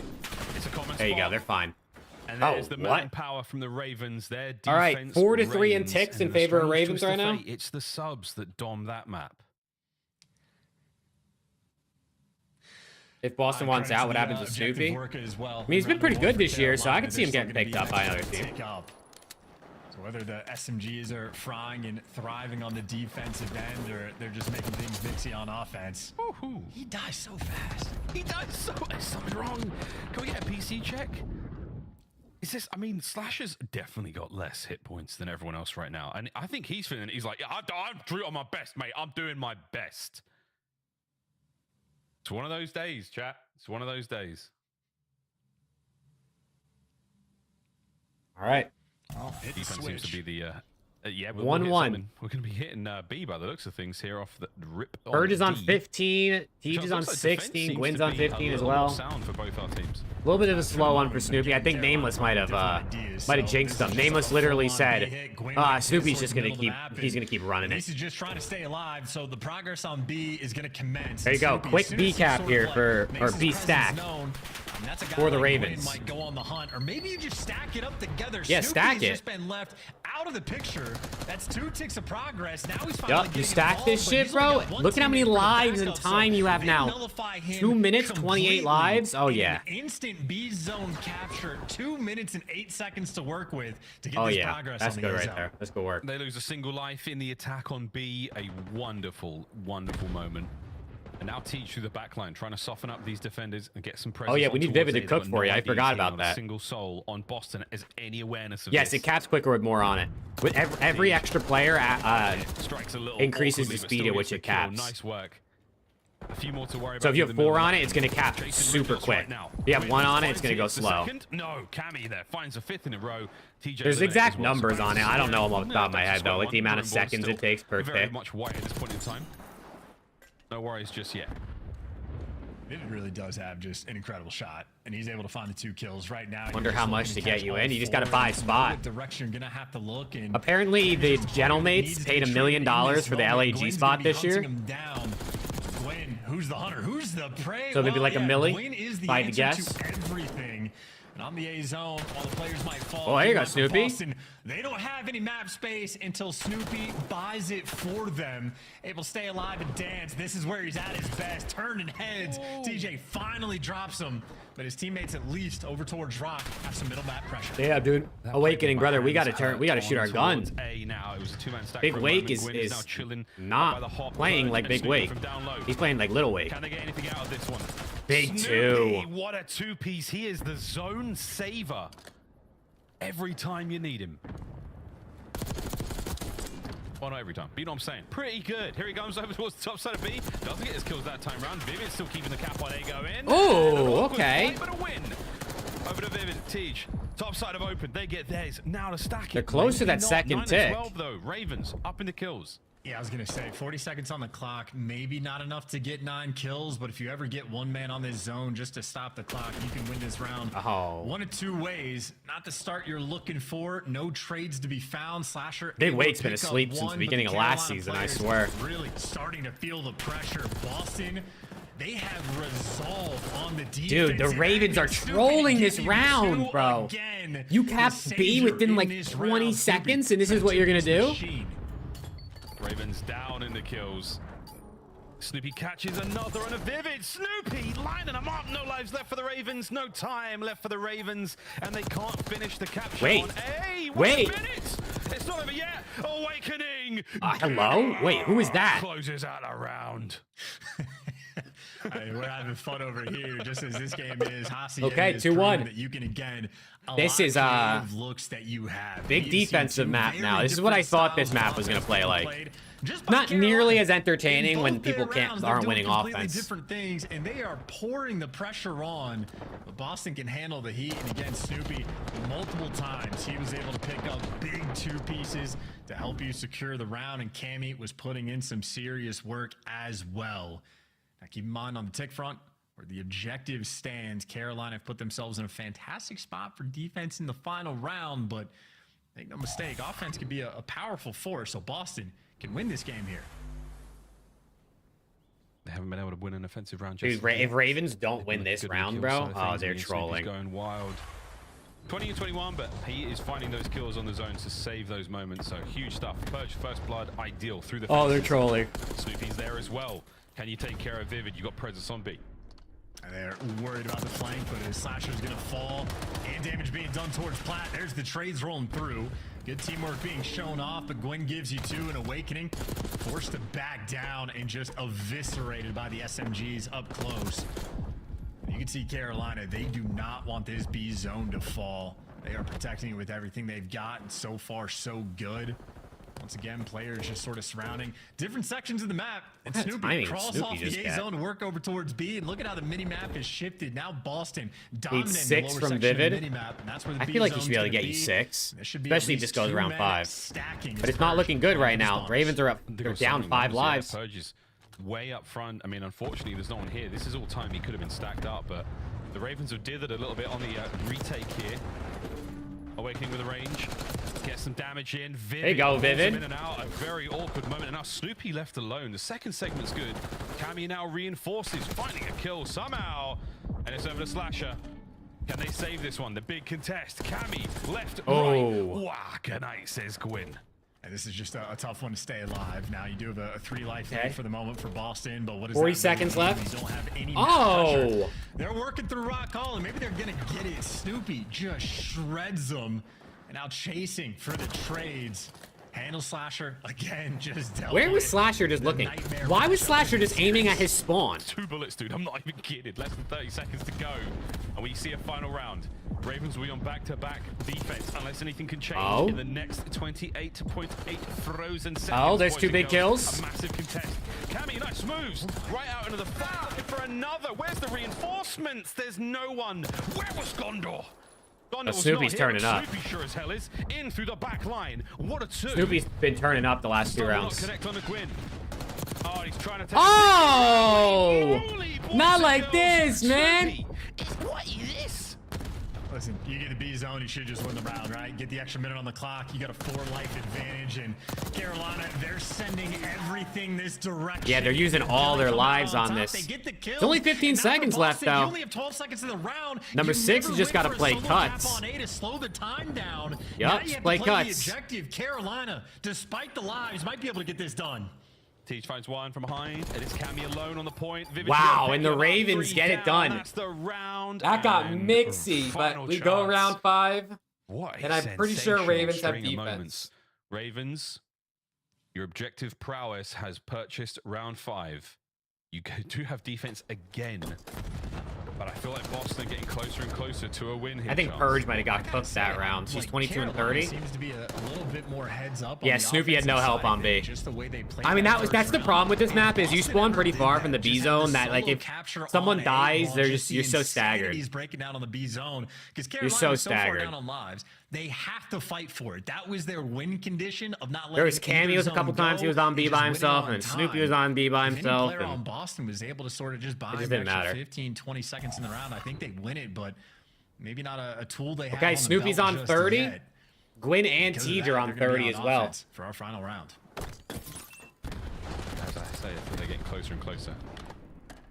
It's a common there you go. They're fine. And there's the manpower from the Ravens. Their defense. All right, 4-3 in ticks in favor of Ravens right now. It's the subs that dom that map. If Boston wants out, what happens with Snoopy? I mean, he's been pretty good this year, so I could see him getting picked up by another team. So whether the SMGs are frying and thriving on the defensive end, or they're just making things mixy on offense. He dies so fast. He dies so... Is something wrong? Can we get a PC check? Is this... I mean, Slasher's definitely got less hit points than everyone else right now. And I think he's feeling... He's like, yeah, I'm doing my best, mate. I'm doing my best. It's one of those days, chat. It's one of those days. All right. Defense seems to be the Yeah, 1-1. We're going to be hitting B by the looks of things here off the rip. Purge is on D. 15. Teach is on Looks like 16. defense Gwyn's seems on to be 15 a as little well. more sound for both our teams. A little bit of a slow one for Snoopy. I think Nameless might have jinxed him. Nameless literally said, Snoopy's just gonna keep running it. This is just trying to stay alive, so the progress on B is gonna commence. There you go. Quick B cap here or B stack for the Ravens. Might go on the hunt, or maybe you just stack it up together. Yeah, stack it. Just been left out of the picture. That's 2 ticks of progress. Now he's finally Yup, you stack this shit, bro. Look at how many lives and time you have now. 2 minutes, 28 lives. Oh yeah. Instant B zone capture. 2 minutes and 8 seconds to work with to get Oh this yeah, progress. that's on the good right zone. there. That's good work. They lose a single life in the attack on B. A wonderful, wonderful moment. And now Teach through the back line, trying to soften up these defenders and get some presence. Oh yeah, we need Vivid to towards cook A. for you. I No forgot idea about on that. A single soul on Boston as any awareness of Yes, this. it caps quicker with more on it. With every extra player strikes a little increases awkwardly, the but speed still at which gets it the kill. caps. Nice work. A few more to worry about. So if you have in the middle 4 of on the it, it's going to cap Jason super Rivers quick. right now. If you have 1 on it, it's Finds going to go the slow. second. No, Cammy there finds a 5th in a row. TJ There's eliminated exact as well. numbers on it. I don't know them off the top of my That's head though, like the one. amount of Green ball seconds still it takes per very tick. much white at this point in time. No worries just yet. Vivid really does have just an incredible shot, and he's able to find the 2 kills right now. Wonder how much to get you in. You just got to to buy a spot. Direction you're gonna have to look in. Apparently, the Gentlemates paid $1 million for the LAG spot this year. Gwen, who's the hunter? Who's the prey? So maybe like a milli, Gwen is the if I had to answer guess. to everything. And on the A zone, while the players might fall. Oh, there you go, for Snoopy. Boston, they don't have any map space until Snoopy buys it for them. Able to stay alive and dance. This is where he's at his best. Turning heads. TJ finally drops him. But his teammates, at least over towards Rock, have some middle map pressure. Yeah, dude. Awakening, brother. We got to shoot our guns. A now. It was a 2-man stack. Big for a Wake moment. Gwyn is now chilling not by the hop playing road, like and Big Snoopy Wake. from down low. He's playing like Little Wake. Can they get anything out of this one? Big Snoopy, 2. what a 2-piece. He is the zone saver every time you need him. Well, not every time, but you know what I'm saying. Pretty good. Here he comes over towards the top side of B. Doesn't get his kills that time round. Vivid still keeping the cap on A going. Oh, okay. But a win. Over to Vivid. Teach. Top side of open. They get theirs. Now to stack it. They're close to Maybe that not. second 9 tick. and 12 though. Ravens up in the kills. Yeah, I was going to say 40 seconds on the clock, maybe not enough to get 9 kills, but if you ever get 1 man on this zone just to stop the clock, you can win this round. Oh. 1 of 2 ways. Not the start you're looking for. No trades to be found. Slasher. Big able to Wake's been pick up asleep since 1, the but beginning of last Carolina season, I players swear. Really starting to feel the pressure. Boston, they have resolve on the defense. Dude, the Ravens are trolling this round, bro. You capped B within like 20 seconds, and this is what you're going to do? Ravens down in the kills. Snoopy catches another and a Vivid. Snoopy lining them up. No lives left for the Ravens. No time left for the Ravens. And they can't finish the capture Wait. on A. Wait. 1 minute. It's not over yet. Awakening. Hello? Wait, who is that? Closes out a round. We're having fun over here, just as this game is. Hacienda Okay, is 2-1. proving that you can again. This is looks that you have. big We've seen defensive 2 map very now. This is what I different thought this styles map of was going to offense play being like. played just by Not Carolina. nearly as In entertaining when both their people rounds, they're aren't doing winning completely offense. different things, and they are pouring the pressure on. But Boston can handle the heat, and again, Snoopy, multiple times, he was able to pick up big 2 pieces to help you secure the round, and Cammy was putting in some serious work as well. Now, keep in mind on the tick front, where the objective stands, Carolina have put themselves in a fantastic spot for defense in the final round, but make no mistake, offense can be a powerful force, so Boston can win this game here. They haven't been able to win an offensive round. Dude, if Ravens don't win this round, bro, oh, they're trolling. Going wild. 20 and 21, but he is finding those kills on the zone to save those moments. So huge stuff. Purge first blood, ideal through the. Oh, they're trolling. Snoopy's there as well. Can you take care of Vivid? You got presence on B. They're worried about the flank, but his Slasher's gonna fall, and damage being done towards Platt. There's the trades rolling through. Good teamwork being shown off, but Gwen gives you 2 an Awakening. Forced to back down and just eviscerated by the SMGs up close. You can see Carolina, they do not want this B zone to fall. They are protecting it with everything they've got, and so far so good. Once again, players just sort of surrounding different sections of the map. And What Snoopy timing crawls Snoopy off just the A got. zone to work over towards B. And look at how the mini-map has shifted. Now Boston Need dominating the 6 lower from section Vivid. of the mini-map. And that's where the I B feel like he zone's should be able to gonna get you 6, There should be especially at if this least goes 2 round men 5. stacking But as it's not Purge looking good right now. responders. Ravens are up. They're down 5 lives. Purge is way up front. I mean, unfortunately, there's no one here. This is all time he could have been stacked up, but the Ravens have dithered a little bit on the retake here. Awakening with a range. Get some damage in. Vivid There you go, pulls him Vivid. in and out. A very awkward moment. And now Snoopy left alone. The second segment's good. Cammy now reinforces, finding a kill somehow. And it's over to Slasher. Can they save this one? The big contest. Cammy left, right. Wow, good night, says Gwyn. And this is just a tough one to stay alive. Now you do have a 3 life lead for the moment for Boston, but what is 40 that seconds really mean? left. You don't have any Oh! pressure. They're working through Rock Hall, and maybe they're gonna get it. Snoopy just shreds them, and now chasing for the trades. Handle Slasher again, just dealt Where was with Slasher just the looking? nightmare Why was matchup. Slasher just aiming at his spawn? 2 bullets, dude. I'm not even kidding. Less than 30 seconds to go. And we see a final round. Ravens will be on back-to-back defense unless anything can change in the next 28.8 frozen seconds. Oh, there's boys 2 and big girls. kills. A massive contest. Cammy, nice moves. Right out into the fire. Looking for another. Where's the reinforcements? There's no one. Where was Gondor? Gondor was Snoopy's not here, turning but up. Snoopy sure as hell is. In through the back line. What a 2. Snoopy's been turning up the last 2 Still not rounds. connect on the Gwyn. Oh, he's trying to take Oh! Holy Not boys like and this, girls. man. Snoopy. What is this? Listen, you get the B zone, you should just win the round, right? Get the extra minute on the clock. You got a 4 life advantage, and Carolina, they're sending everything this direction. Yeah, they're using all their lives on this. They get the kill. It's only 15 seconds left, You though. only have 12 seconds in the round. Number You 6 never has just wait got to for a play solo tap cuts. on A to slow the time down. Yup, Now you have play to cuts. The objective. Carolina, despite the lives, might be able to get this done. Teach finds one from behind. It is Cammy alone on the point. Vivid Wow, Shield and the picking up Ravens 3 get it down. done. That's the round. That got and mixy, but final we go chance. round 5. What a And I'm pretty sure sensational Ravens have string of defense. moments. Ravens, your objective prowess has purchased round 5. You do have defense again. But I feel like Boston are getting closer and closer to a win here. I think Charles. Purge might have got cooked that round. She's 22 and 30. Seems to be a little bit more heads up. Yeah, on the Snoopy had no offensive help side on than B. just the way they play I mean, that that's the first problem with this round. map is you spawn pretty far from the B Just had zone. the That like solo if capture on someone A dies, while they're just you're the so staggered. insanity's breaking down on the B zone because You're Carolina's so so far staggered. down on lives. They have to fight for it. That was their win condition of not letting There was cameos a couple times. He was on B by himself, and Snoopy was on B by If himself. Any player on And Boston was able to sort of just buy just an didn't extra matter. 15, 20 seconds in the round. I think they win it, but maybe not a tool they have. Okay, on the Snoopy's belt on just 30. yet. Gwyn and Because of Tej that, are on they're gonna be 30 as well. offense for our final round. As I say, I feel they're getting closer and closer.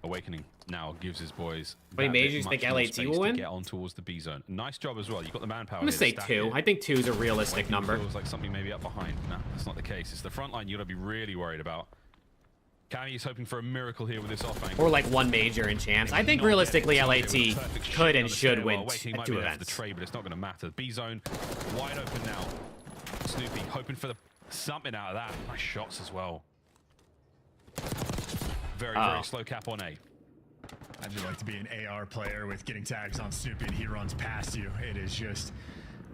Awakening now gives his boys. Wait, that Majors bit think much more LAT space will to win? Get on towards the B zone. Nice job as well. You got the manpower. I'm gonna here say to stack 2. it. I think 2 is a realistic Awakening number. feels like something maybe up behind. No, that's not the case. It's the front line you got to be really worried about. Cammy is hoping for a miracle here with this off angle. Or like 1 major in champs. I think realistically LAT could and should win Awakening at might 2 be there for events. the trade, but it's not going to matter. B zone wide open now. Snoopy hoping for something out of that. Nice shots as well. Very slow cap on A. I'd just like to be an AR player with getting tags on Snoopy and he runs past you. It is just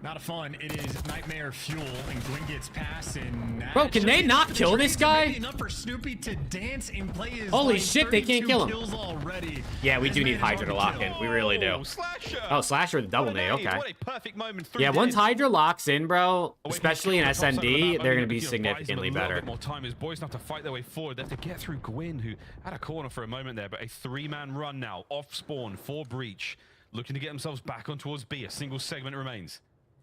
not a fun. It is nightmare fuel, and Gwyn gets past. And Bro, can they not kill this guy? Enough for Snoopy to dance and play his Holy like shit, they can't 32 kill him. kills already. Yeah, we This do need man is Hydra to on lock kill. in. We really do. Slasher. Oh, Slasher with the double nade. Okay. What a perfect moment. Yeah, once Hydra locks in, bro, Awakening especially in kill on the top side of the SND, map, they're only going to be buys them significantly a little better. bit more time. His boys have to fight their way forward. They have to get through Gwyn, who had a corner for a moment there, but a 3-man run now off spawn for breach, looking to get themselves back on towards B. A single segment remains.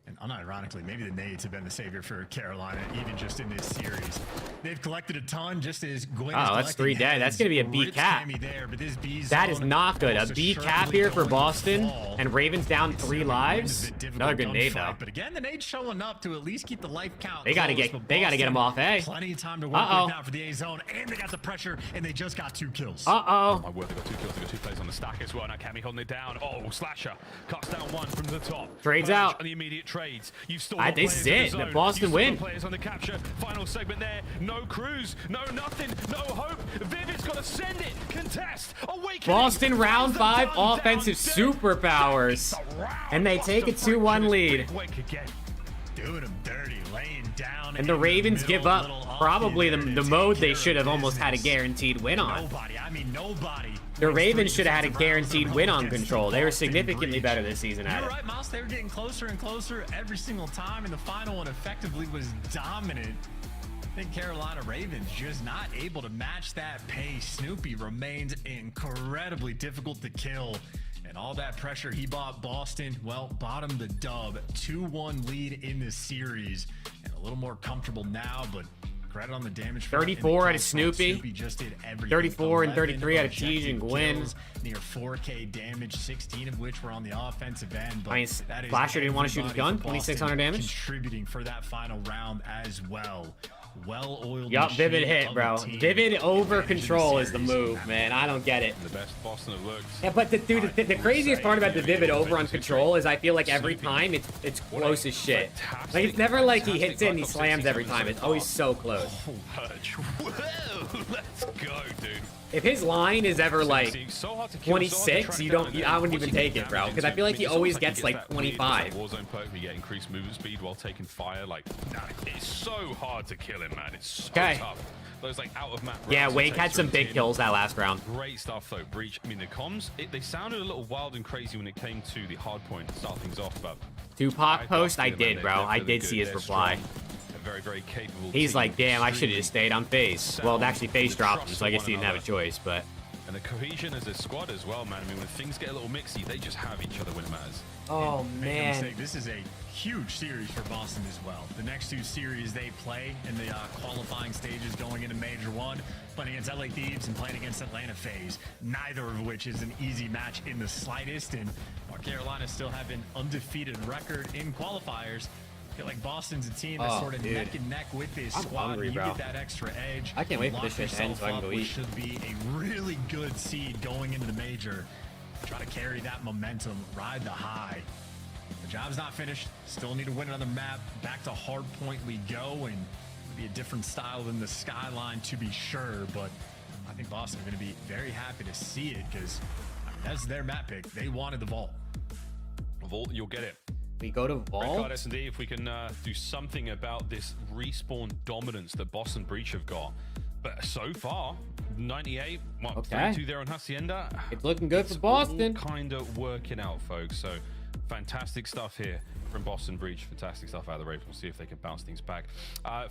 And unironically, maybe the nades have been the savior for Carolina, even just in this series. They've collected a ton, just as Gwyn Oh, that's 3 dead. That's going to be a B cap. That is not good. A B cap here for Boston, and Ravens down 3 lives. Another good nade, though. But again, the nade's showing up to at least keep the life count. They got to close, get but they got to get him off A. Plenty of time to work with now for the A zone, and they got the pressure, and they just got 2 kills. Uh-oh. My word, they got 2 kills. They got 2 players on the stack as well. Now Cammy holding it down. Oh, Slasher cuts down 1 from the top. Trades Purge out. on the immediate trades. You've still This is it. The Boston win. Players on the capture. Final segment there. No cruise. No nothing. No hope. Vivid's got to send it. Contest. Awakening. Boston round 5 offensive superpowers. And they take a 2-1 lead. Wake again. doing him dirty, laying down. And the Ravens give up probably the mode they should have almost had a guaranteed win on. Nobody. The Ravens should have had a guaranteed win on control. They were significantly better this season at it. You're right, Miles. They were getting closer and closer every single time, and the final one effectively was dominant. I think Carolina Ravens just not able to match that pace. Snoopy remains incredibly difficult to kill. And all that pressure he bought Boston, well, bought him the dub. 2-1 lead in this series. And a little more comfortable now, but credit on the damage. 34 out of Snoopy. Snoopy just did everything. 34 and 33 out of Tej and Gwyn. Near 4K damage, 16 of which were on the offensive end. But that is Flasher didn't want to shoot his gun. 2,600 damage. Contributing for that final round as well. Well-oiled. Yup, Vivid hit, bro. Vivid over control is the move, man. I don't get it. The best Boston have looked. Yeah, but the craziest part about the Vivid over on control is I feel like every time it's close as shit. Like it's never like he hits it and he slams every time. It's always so close. Whoa, let's go, dude. If his line is ever like 26, I wouldn't even take it, bro. Because I feel like he always gets like 25. Warzone perk, we get increased movement speed while taking fire. Like, it's so hard to kill him, man. It's so tough. Those like out of map. Yeah, Wake had some big kills that last round. Great stuff though. Breach. I mean, the comms, they sounded a little wild and crazy when it came to the hard point to start things off, but Tupac post, I did, bro. I did see his reply. Very, very capable. He's like, damn, I should have just stayed on FaZe. Well, actually, FaZe dropped him, so I guess he didn't have a choice, but... And the cohesion as a squad as well, man. I mean, when things get a little mixy, they just have each other when it matters. Oh, man. This is a huge series for Boston as well. The next two series they play in the qualifying stages going into Major 1, playing against LA Thieves and playing against Atlanta FaZe, neither of which is an easy match in the slightest. And North Carolina still have an undefeated record in qualifiers. I feel like Boston's a team that's sort of neck and neck with this squad. Hungry, you bro. get that extra edge. I can't wait for this shit to end so I can go eat. Should be a really good seed going into the major. Try to carry that momentum, ride the high. The job's not finished. Still need to win another map. Back to hard point we go, and it'll be a different style than the Skyline to be sure. But I think Boston are going to be very happy to see it because that's their map pick. They wanted the vault. Vault, you'll get it. We go to Vault. Red card S&D, if we can do something about this respawn dominance that Boston Breach have got. But so far, 98, what, 3-2 there on Hacienda. It's looking good for Boston. Kind of working out, folks. So fantastic stuff here from Boston Breach. Fantastic stuff out of the Ravens. We'll see if they can bounce things back.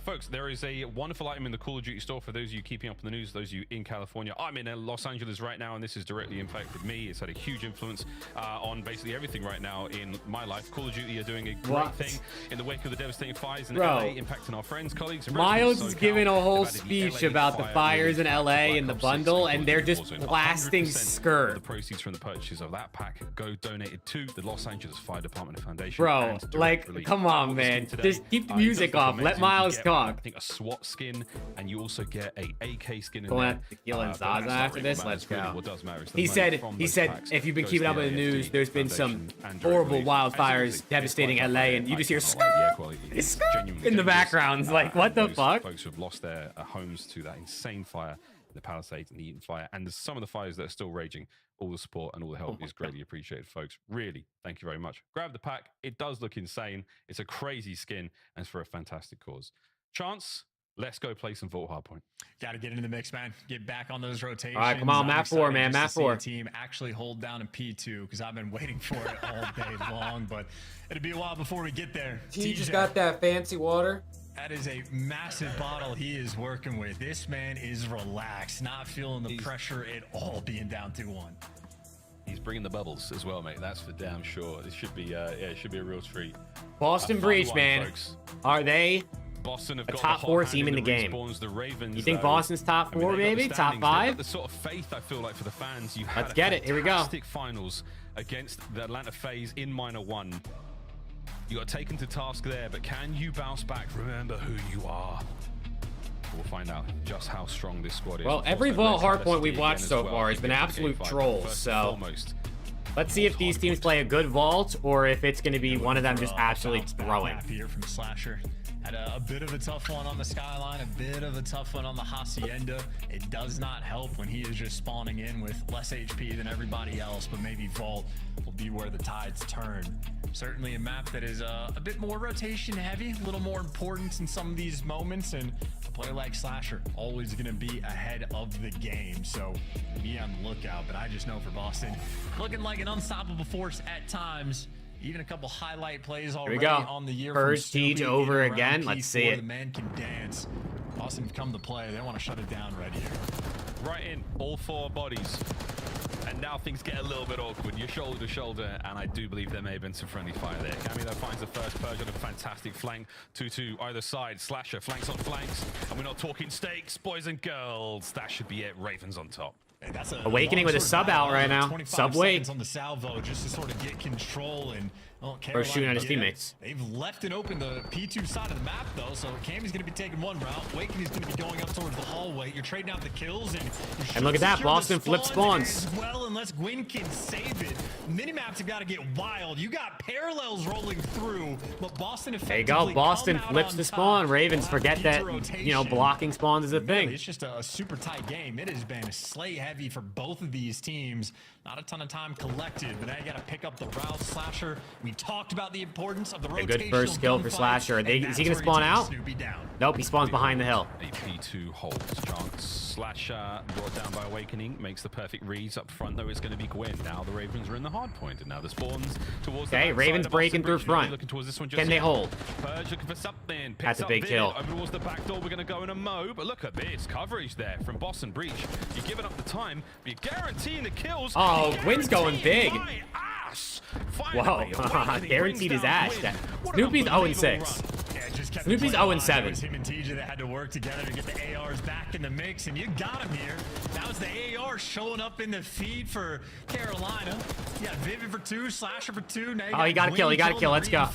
Folks, there is a wonderful item in the Call of Duty store for those of you keeping up on the news, those of you in California. I'm in Los Angeles right now, and this has directly impacted me. It's had a huge influence on basically everything right now in my life. Call of Duty are doing a great thing in the wake of the devastating fires in LA, impacting our friends, colleagues, and Miles is giving a whole speech about the fires in LA and the bundle, and they're just blasting Skirt. The proceeds from the purchase of that pack go donated to the Los Angeles Fire Department Foundation. Bro, like, come on, man. Just keep the music off. Let Miles talk. I think a SWAT skin, and you also get a AK skin. Going at Tequila and Zaza after this. Let's go. He said, if you've been keeping up with the news, there's been some horrible wildfires devastating LA, and you just hear in the background. Like, what the fuck? Folks who have lost their homes to that insane fire, the Palisades and the Eaton fire, and some of the fires that are still raging. All the support and all the help is greatly appreciated, folks. Really, thank you very much. Grab the pack. It does look insane. It's a crazy skin, and it's for a fantastic cause. Chance, let's go play some Vault Hardpoint. Got to get into the mix, man. Get back on those rotations. All right, come on, map 4, man. Map 4. Team actually hold down in P2 because I've been waiting for it all day long, but it'll be a while before we get there. He just got that fancy water. That is a massive bottle he is working with. This man is relaxed, not feeling the pressure at all being down 2-1. He's bringing the bubbles as well, mate. That's for damn sure. This should be, it should be a real treat. Boston Breach, man. Folks. Are they Boston have a got top 4 team in the game? The Ravens, you think Boston's top 4, maybe? Top 5? The sort of faith I feel like for the fans. You Let's get it. Here we go. Fantastic finals against the Atlanta FaZe in Minor 1. You got taken to task there, but can you bounce back? Remember who you are. We'll find out just how strong this squad is. Well, every Vault Hardpoint we've watched so far has been absolute trolls, so... Let's see if these teams play a good vault or if it's going to be one of them just absolutely throwing. Here from Slasher. Had a bit of a tough one on the Skyline, a bit of a tough one on the Hacienda. It does not help when he is just spawning in with less HP than everybody else, but maybe Vault will be where the tides turn. Certainly a map that is a bit more rotation heavy, a little more important in some of these moments, and a player like Slasher always going to be ahead of the game, so be on the lookout. But I just know for Boston, looking like an unstoppable force at times. Even a couple highlight plays already on the year. First Siege over again. Let's see it. The man can dance. Boston have come to play. They want to shut it down right here. Right in, all 4 bodies. And now things get a little bit awkward. You're shoulder to shoulder, and I do believe there may have been some friendly fire there. Camilo finds the first Purge on a fantastic flank. 2-2 either side. Slasher flanks on flanks. And we're not talking stakes, boys and girls. That should be it. Ravens on top. Hey, that's Awakening with a sub out right now. Sub wait. On the salvo just to sort of get control and or shooting at his teammates. They've left it open the P2 side of the map though, so Cammy's going to be taking one route. Awakening's going to be going up towards the hallway. You're trading out the kills and look at that, Boston flip spawns. As well, unless Gwyn can save it. Minimaps have got to get wild. You got parallels rolling through, but Boston effectively. There you go. Boston flips the spawn. Ravens forget that blocking spawns is a thing. It's just a super tight game. It has been slay heavy for both of these teams. Not a ton of time collected, but now you got to pick up the route. Slasher, we talked about the importance of the rotational. A good first kill for Slasher. Is he going to spawn out? Nope, he spawns behind the hill. A P2 holds chance. Slasher brought down by Awakening makes the perfect reads up front, though it's going to be Gwyn. Now the Ravens are in the hard point, and now the spawns towards the Ravens breaking through front. Can they hold? Purge looking for something. That's a big kill. Over towards the back door, we're going to go in a mo, but look at this coverage there from Boston Breach. You're giving up the time, but you're guaranteeing the kills. Oh, Gwyn's going big. Whoa, guaranteed his ass. Snoopy's 0-6. Snoopy's 0-7. Him and TJ that had to work together to get the ARs back in the mix, and you got him here. That was the AR showing up in the feed for Carolina. You got Vivid for 2, Slasher for 2. Now you got to kill. You got to kill. Let's go.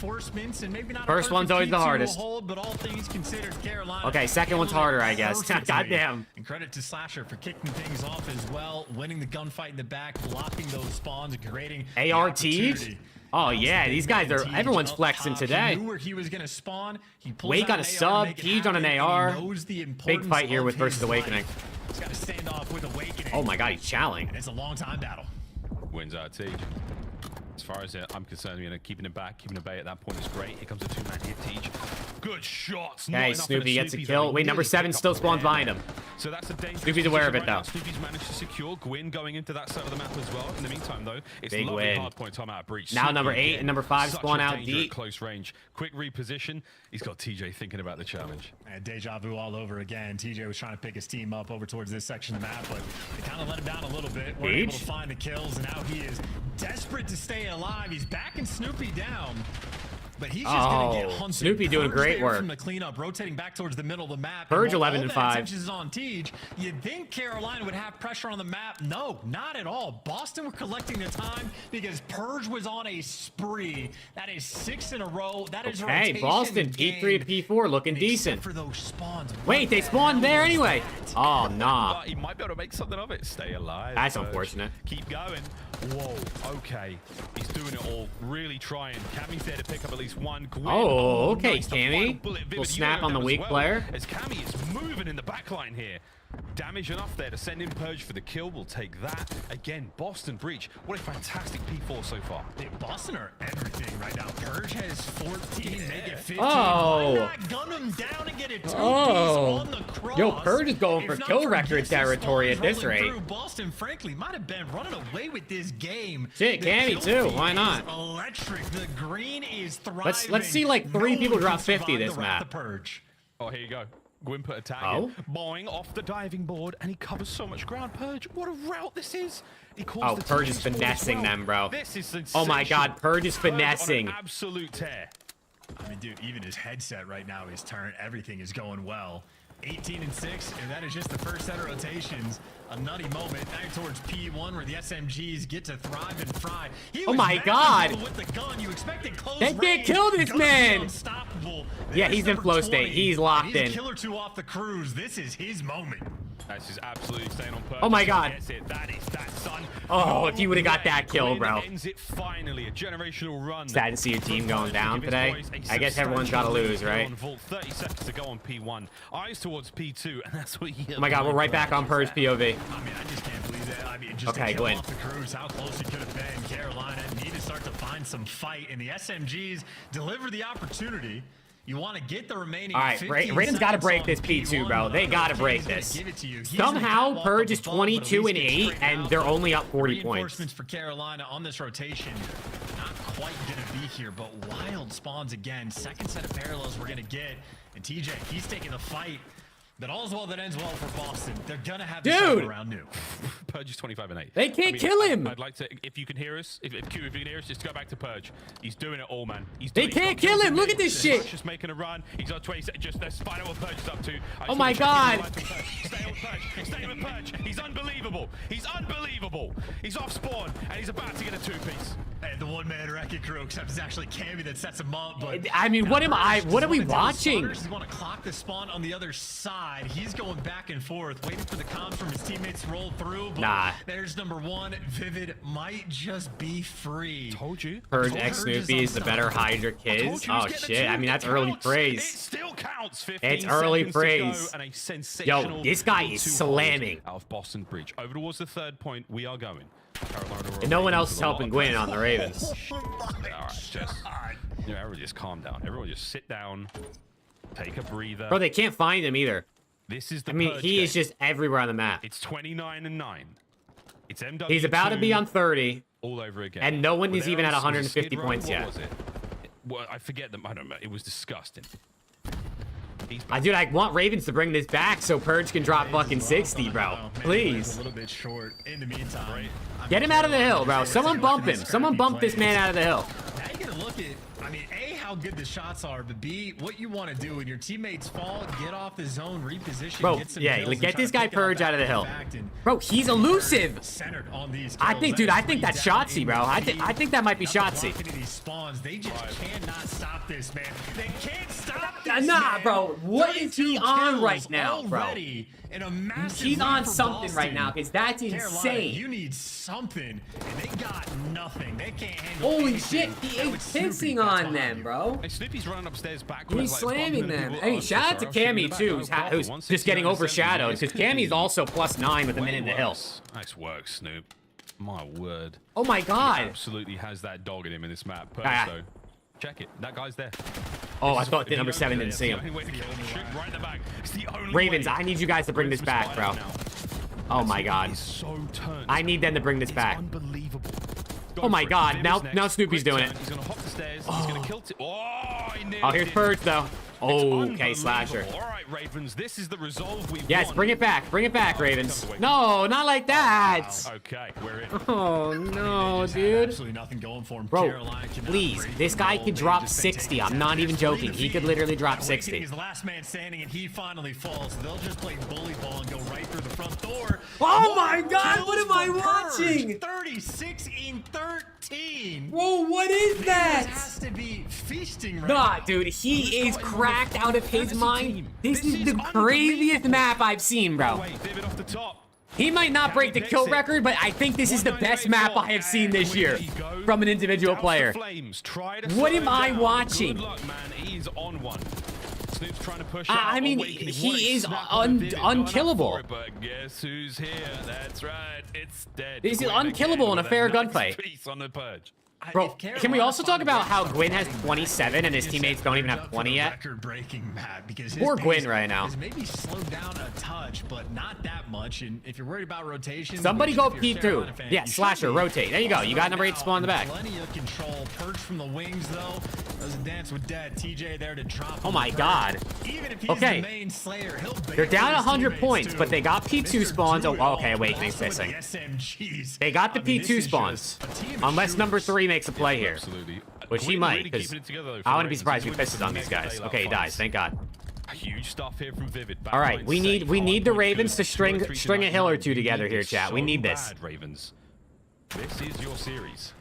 And maybe not first one's always the hardest. Hold, but all things considered, Carolina. Okay, second one's harder, I guess. Goddamn. And credit to Slasher for kicking things off as well, winning the gunfight in the back, blocking those spawns, and creating ARTs. Oh yeah, these guys are. Everyone's flexing today. He knew where he was gonna spawn. He Wake on a sub. Teej on an AR. Big fight here with versus Awakening. He's got to stand off with Awakening. Oh my God, he's challenging. And it's a long time battle. Wins out Teej. As far as I'm concerned, keeping it back, keeping it bay at that point is great. Here comes a 2-man hit, Teej. Good shots. Okay, Snoopy gets a kill. Wait, number 7 still spawns behind him. So that's a dangerous. Snoopy's aware of it though. Snoopy's managed to secure Gwyn going into that side of the map as well. In the meantime, though, it's big lovely win. hard point time out breach. Now number 8 and number 5 spawn out deep. Close range, quick reposition. He's got TJ thinking about the challenge. And deja vu all over again. TJ was trying to pick his team up over towards this section of the map, but they kind of let him down a little bit. We're able to find the kills, and now he is desperate to stay alive. He's backing Snoopy down. But he's just gonna get hunted. Snoopy doing great work from the cleanup, rotating back towards the middle of the map. Purge 11-5. Attention is on Teej. You'd think Carolina would have pressure on the map. No, not at all. Boston were collecting the time because Purge was on a spree. That is 6 in a row. That is hey, Boston P3 to P4 looking decent. For those spawns. Wait, they spawned there anyway. Oh nah. He might be able to make something of it. Stay alive. That's unfortunate. Keep going. Whoa. Okay. He's doing it all. Really trying. Cammy's there to pick up at least one. Gwyn. Oh, okay, nice. Cammy. We'll snap on the weak player. As Cammy is moving in the backline here. Damage enough there to send in Purge for the kill. We'll take that. Again, Boston Breach. What a fantastic P4 so far. Dude, Boston are everything right now. Purge has 14, they get 15. Oh. Why not gun him down and get a 2-piece on the cross? Yo, Purge is going for kill record territory at this rate. Boston, frankly, might have been running away with this game. Shit, Cammy too. Why not? Electric. The green is thriving. Let's see like 3 people drop 50 this map. Oh, here you go. Gwyn put a tag in, boing off the diving board, and he covers so much ground. Purge, what a route this is! He calls Purge is finessing them, bro. This is sensational. Oh my God, Purge is finessing. Purge on an absolute tear. I mean, dude, even his headset right now is turned. Everything is going well. 18-6, and that is just the first set of rotations. A nutty moment back towards P1 where the SMGs get to thrive and fry. Oh my God! With the gun, you expected close they can't kill this man. Unstoppable. Yeah, he's in flow state. He's locked in. Killer 2 off the cruise. This is his moment. That's just absolutely staying on purpose. Oh my God. That is that, son. Oh, if you would have got that kill, bro. Ends it finally. A generational run. Sad to see your team going down today. I guess everyone's got to lose, right? 30 seconds to go on P1. Eyes towards P2, and that's what you. Oh my God, we're right back on Purge POV. I mean, I just can't believe that. I mean, just okay, to kill Glenn. off the cruise, how close he could have been. Carolina need to start to find some fight, and the SMGs deliver the opportunity. You want to get the remaining. All right, Raven's got to break this P2, bro. They got to break this. Somehow, Purge is 22-8, and they're only up 40 points. Reinforcements for Carolina on this rotation. Not quite gonna be here, but wild spawns again. Second set of parallels we're gonna get, and TJ, he's taking the fight. That all's well that ends well for Boston. They're gonna have this around new. Purge is 25-8. They can't kill him. I'd like to, if you can hear us, if you can hear us, just go back to Purge. He's doing it all, man. They can't kill him. Look at this shit. Just making a run. He's on 20. Just let's find out what Purge is up to. Oh my God. Stay with Purge. Stay with Purge. He's unbelievable. He's unbelievable. He's off spawn and he's about to get a 2-piece. Hey, the one-man wrecking crew, except it's actually Cammy that sets him up. But I mean, what are we watching? He's want to clock the spawn on the other side. He's going back and forth, waiting for the comms from his teammates to roll through. But there's number one. Vivid might just be free. Told you. Purge X Snoopy is the better Hydra kids. Oh shit! I mean, that's early praise. It still counts. It's early praise. And a sensational Yo, this guy is slamming. Out of Boston Bridge. Over towards the 3rd point. We are going. And no one else is helping Gwen on the Ravens. All right, just everyone just calm down. Everyone just sit down, take a breather. Bro, they can't find him either. This is the. I mean, he is just everywhere on the map. It's 29-9. It's MW. He's about to be on 30. All over again. And no one is even at 150 points yet. What was it? Well, I forget them. I don't know. It was disgusting. Dude, I want Ravens to bring this back so Purge can drop fucking 60, bro. Please. A little bit short. In the meantime, get him out of the hill, bro. Someone bump him. Someone bump this man out of the hill. Now you gotta look at, I mean, A, how good the shots are, but B, what you want to do when your teammates fall, get off the zone, reposition, bro, get some yeah, kills, get this guy Purge out of the hill. And bro, he's elusive. Centered on these I think, dude, I think that's Shotzzy, bro. I think that might be Shotzzy. These spawns, they just cannot stop this, man. They can't stop this, Nah, bro. What is he on right now, bro? In a massive He's on lead for something Boston. right now, because that's Carolina, insane. you need something, and they got nothing. They can't handle Holy anything. shit, he is pissing on them, bro. Hey, Snoopy's running upstairs backwards. He's slamming them. Hey, shout out to Cammy, too, who's just getting overshadowed, because Cammy's also +9 with a minute in the hill. Nice work, Snoop. My word. Oh my God. He absolutely has that dog in him in this map. Purge, though. Check it. That guy's there. Oh, I thought the number 7 didn't see him. Right in the back. It's the only Ravens, way. I need you guys to bring this back, bro. Oh my God. I need them to bring this back. Unbelievable. Oh my God. Now Snoopy's doing it. He's gonna hop the stairs. He's gonna kill it. Oh, here's Purge though. Oh, okay, Slasher. All right, Ravens. This is the resolve we Yes, want. bring it back. Bring it back, Ravens. No, not like that. Okay, we're in. Oh no, dude. Absolutely nothing going for him. Bro, please, this guy could drop 60. I'm not even joking. He could literally drop 60. He's the last man standing, and he finally falls. They'll just play bully ball and go right through the front door. Oh my God, what am I watching? 36 in 13. Whoa, what is that? This has to be feasting right Nah, now. dude, he is cracked out of his mind. This is the craziest map I've seen, bro. He might not break the kill record, but I think this is the best map I have seen this year from an individual player. What am I watching? Good luck, man. He's on one. Snoop's trying to push I mean, he is unkillable. But guess who's here? That's right. It's dead. This is unkillable in a fair gunfight. Piece on the Purge. Bro, can we also talk about how Gwyn has 27 and his teammates don't even have 20 yet? Record-breaking map because his Poor pace Gwyn right now. is maybe slowed down a touch, but not that much. And if you're worried about rotation, Somebody go P2. Yeah, Slasher, rotate. There you go. You got number 8 spawn in the back. Plenty of control. Purge from the wings, though. Doesn't dance with dead. TJ there to drop. Oh my God. Even if he's Okay. the main slayer, he'll They're down 100 points, but they got P2 spawns. Oh, okay, Awakening's missing. They got the P2 spawns. Unless number 3 makes a play here. Which he might, because I wouldn't be surprised if he pisses on these guys. Okay, he dies. Thank God. Huge stuff here from Vivid. All right, we need the Ravens to string a hill or two together here, chat. We need this. Ravens. This is your series.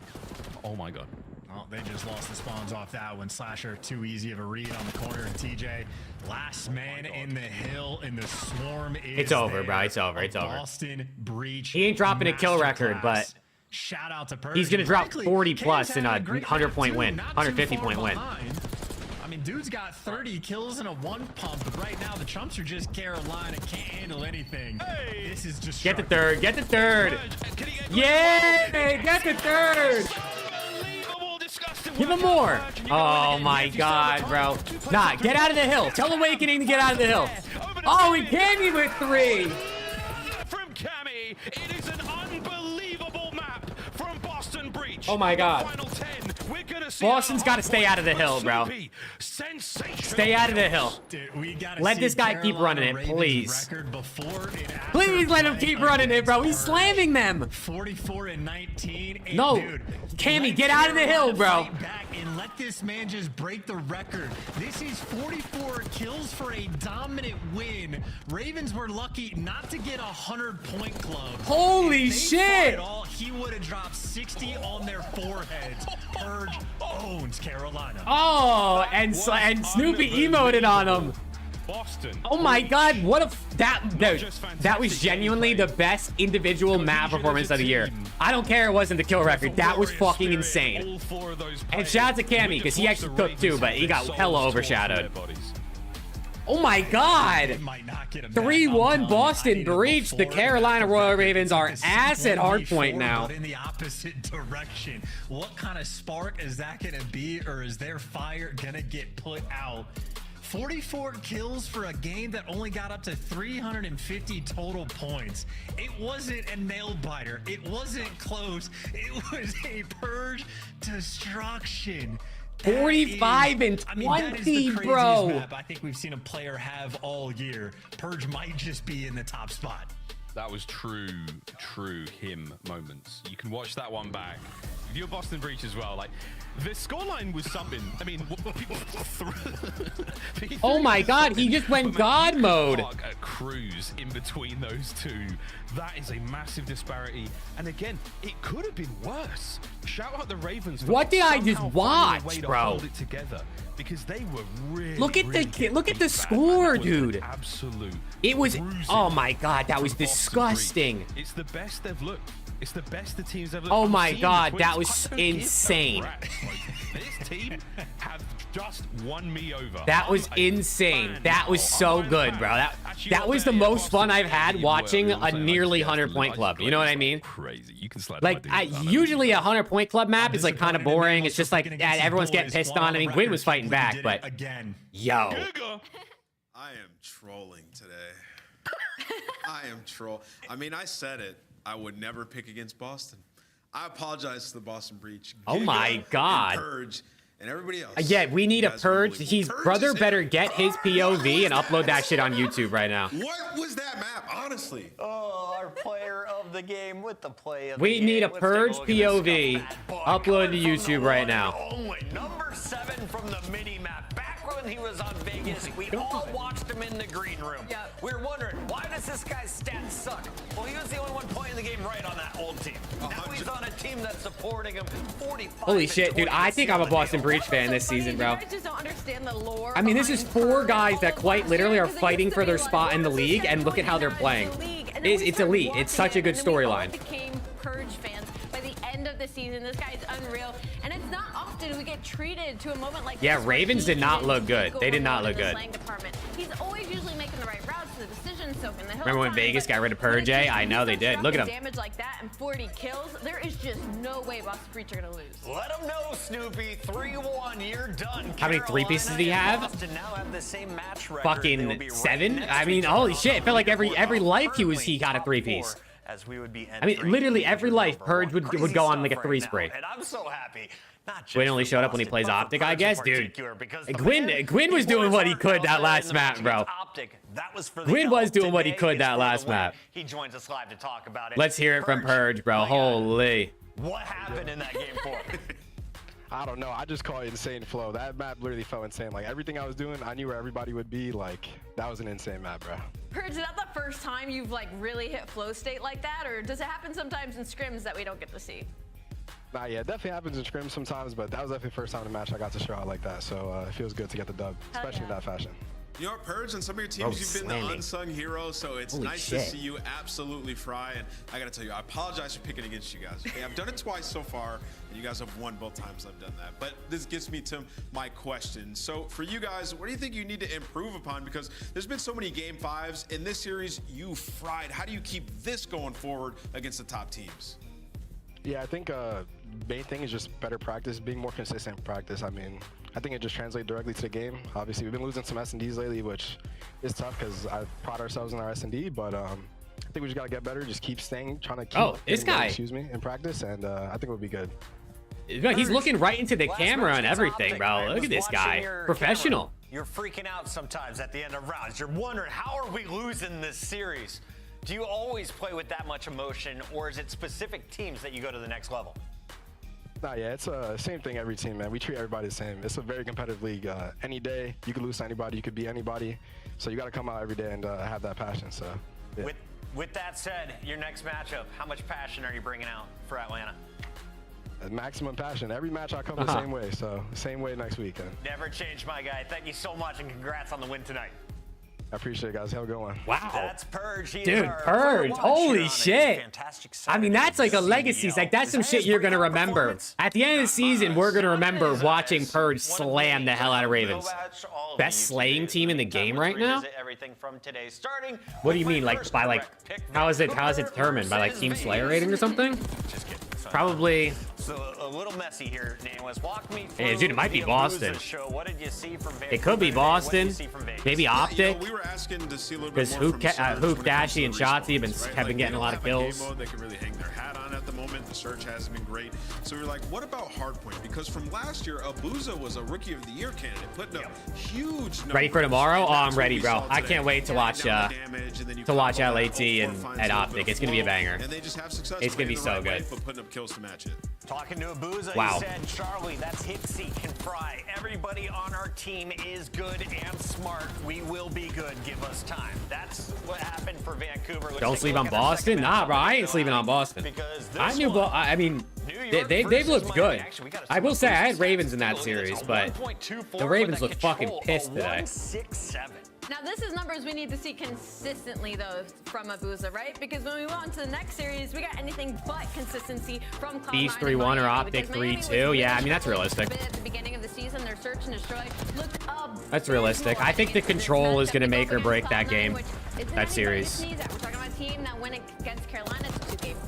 Oh my God. Well, they just lost the spawns off that one. Slasher, too easy of a read on the corner. And TJ, last man in the hill, and the swarm is It's over, there. bro. It's over. It's over. Boston breach. He ain't dropping a kill record, but shout out to Purge. he's gonna drop Frankly, 40 K's plus in a having great 100-point map, win, too. Not 150 too far point win. behind. I mean, dude's got 30 kills and a 1 pump, but right now the Chumps are just Carolina, can't handle anything. This is just Get the third. Get the third. Yay! Get the third. Give him more. Oh my God, bro. Nah, get out of the hill. Tell Awakening to get out of the hill. Oh, he Cammy with 3. From Cammy, it is an unbelievable map from Boston Breach. Oh my God. Final 10. We're gonna see Boston's got to stay out of the hill, bro. Stay out of the hill. Let this guy keep running it, please. Please let him keep running it, bro. He's slamming them. 44 and 19. No, Dude, Cammy, get out of the hill, bro. Back and let this man just break the record. This is 44 kills for a dominant win. Ravens were lucky not to get a 100-point club. Holy If they shit. fought all, he would have dropped 60 on their foreheads. Purge owns Carolina. Oh, and Snoopy emoted on him. Boston. Oh my God, what a that was genuinely the best individual map performance of the year. I don't care it wasn't the kill record. That was fucking insane. And shout out to Cammy because he actually cooked too, but he got hella overshadowed. Oh my God. 3-1 Boston Breach. The Carolina Royal Ravens are ass at hardpoint now. But in the opposite direction. What kind of spark is that going to be, or is their fire going to get put out? 44 kills for a game that only got up to 350 total points. It wasn't a nail biter. It wasn't close. It was a Purge destruction. 45 and 20, bro. Map I think we've seen a player have all year. Purge might just be in the top spot. That was true him moments. You can watch that one back. If you're Boston Breach as well, like the scoreline was something. I mean, Oh my God, he just went God mode. A cruise in between those two. That is a massive disparity. And again, it could have been worse. Shout out the Ravens. What did I just watch, bro? Hold it together because they were really. Look at the score, dude. Absolute. It was. Oh my God, that was disgusting. It's the best they've looked. It's the best the teams ever. Oh my God, that was insane. This team have just won me over. That was insane. That was so good, bro. That was the most fun I've had watching a nearly 100-point club. You know what I mean? Crazy. You can slide. Like, usually a 100-point club map is like kind of boring. It's just like everyone's getting pissed on. I mean, Gwyn was fighting back, but yo. I am trolling today. I am troll. I mean, I said it. I would never pick against Boston. I apologize to the Boston Breach. Oh my God. And Purge and everybody else. Yeah, we need a Purge. He's brother better get his POV and upload that shit on YouTube right now. What was that map, honestly? Oh, our player of the game with the play of We the need a game. Purge POV upload to YouTube right now. Number 7 from the mini map. Back when he was on Vegas, we all watched him in the green room. We were wondering, why does this guy's stats suck? Well, he was the only one playing the game right on that old team. Now he's on a team that's supporting him 45. Holy shit, dude. I think I'm a Boston Breach fan this season, bro. I just don't understand the lore. I mean, this is 4 guys that quite literally are fighting for their spot in the league, and look at how they're playing. It's elite. It's such a good storyline. Became Purge fans by the end of the season. This guy is unreal, and it's not often we get treated to a moment like Yeah, this where Ravens he did not is look good. They did not look in the good. slang department. He's always usually making the right routes, the decisions, soaking the hill. Remember when Vegas got rid of Purge? I know they did. Look at him. Damage like that and 40 kills. There is just no way Boston Breach are gonna lose. Let him know, Snoopy. 3-1, you're done. How many 3-pieces did he have? Boston now have the same match record. Fucking 7? I mean, holy shit. It felt like every life he got a 3-piece. As we would be I mean, literally every life Purge would go on like a 3 spree. And I'm so happy. Gwyn only showed up when he plays Optic, I guess, dude. Gwyn was doing what he could that last map, bro. Gwyn was doing what he could that last map. He joins us live to talk about it. Let's hear it from Purge, bro. Holy. What happened in that game for him? I don't know. I just call it insane flow. That map literally felt insane. Like everything I was doing, I knew where everybody would be. Like that was an insane map, bro. Purge, is that the first time you've like really hit flow state like that, or does it happen sometimes in scrims that we don't get to see? Nah, yeah, it definitely happens in scrims sometimes, but that was definitely the first time in a match I got to show out like that. So it feels good to get the dub, especially in that fashion. You know what, Purge, and some of your teams, you've been the unsung hero, so it's nice to see you absolutely fry. And I got to tell you, I apologize for picking against you guys. Okay, I've done it twice so far, and you guys have won both times I've done that. But this gets me to my question. So for you guys, what do you think you need to improve upon? Because there's been so many Game 5s. In this series, you fried. How do you keep this going forward against the top teams? Yeah, I think main thing is just better practice, being more consistent in practice. I mean, I think it just translates directly to the game. Obviously, we've been losing some S&Ds lately, which is tough because I pride ourselves in our S&D, but I think we just got to get better, just keep trying to keep this guy, in practice, and I think we'll be good. He's looking right into the camera and everything, bro. Look at this guy. Professional. You're freaking out sometimes at the end of rounds. You're wondering, how are we losing this series? Do you always play with that much emotion, or is it specific teams that you go to the next level? Nah, yeah, it's the same thing every team, man. We treat everybody the same. It's a very competitive league. Any day, you could lose to anybody, you could beat anybody. So you got to come out every day and have that passion. So, yeah. With that said, your next matchup, how much passion are you bringing out for Atlanta? Maximum passion. Every match I come the same way, so same way next week. Never change, my guy. Thank you so much, and congrats on the win tonight. I appreciate it, guys. Have a good one. Wow. That's Purge. Dude, Purge. Holy shit. I mean, that's like a legacy. Like, that's some shit you're going to remember. At the end of the season, we're going to remember watching Purge slam the hell out of Ravens. Best slaying team in the game right now? What do you mean? Like, by like, how is it determined? By like team slayer rating or something? Probably. So a little messy here, Nameless. Walk me through. Hey, dude, it might be Boston. What did you see from Vancouver? It could be Boston. Maybe Optic. We were asking to see a little because bit more Hoop, Dashy, and Shotzi have been getting a lot of kills. They can really hang their hat on at the moment. The search hasn't been great. So we're like, what about Hardpoint? Because from last year, Abuza was a Rookie of the Year candidate, putting up huge numbers. Ready for tomorrow? Oh, I'm ready, bro. I can't wait to watch LAT and Optic. It's gonna be a banger. And they just have success. It's gonna be so good. But putting up kills to match it. Talking to Abuza, wow. He said, Charlie, that's Hitsy can fry. Everybody on our team is good and smart. We will be good. Give us time. That's what happened for Vancouver. Don't sleep on Boston? Nah, bro. I ain't sleeping on Boston. I knew, I mean, they've looked good. I will say, I had Ravens in that series, but the Ravens look fucking pissed today. 1-6-7. Now, this is numbers we need to see consistently, though, from Abuza, right? Because when we go on to the next series, we got anything but consistency from Cloud9 Beast 3-1 or Optic 3-2. Yeah, I mean, that's realistic. At the beginning of the season, their search and destroy looked that's realistic. I think the control is going to make or break that game, that series. We're talking about a team that went against Carolina.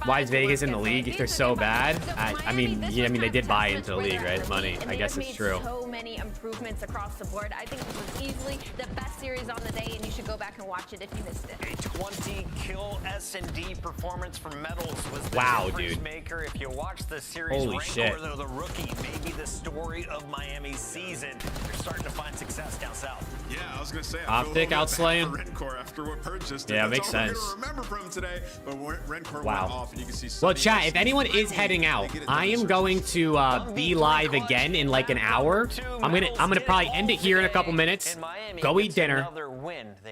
Why is Vegas in the league if they're so bad? I mean, they did buy into the league, right? Money. I guess it's true. So many improvements across the board. I think this was easily the best series on the day, and you should go back and watch it if you missed it. A 20-kill S&D performance from Metals was the difference maker. If you watch the series, holy shit. They're the rookie, maybe the story of Miami's season. They're starting to find success down south. Yeah, I was gonna say. Optic outslaying. After what Purge just did. Yeah, makes sense. Remember from today, but Rencor went off, and you can see. Well, chat, if anyone is heading out, I am going to be live again in like an hour. I'm gonna probably end it here in a couple minutes, go eat dinner,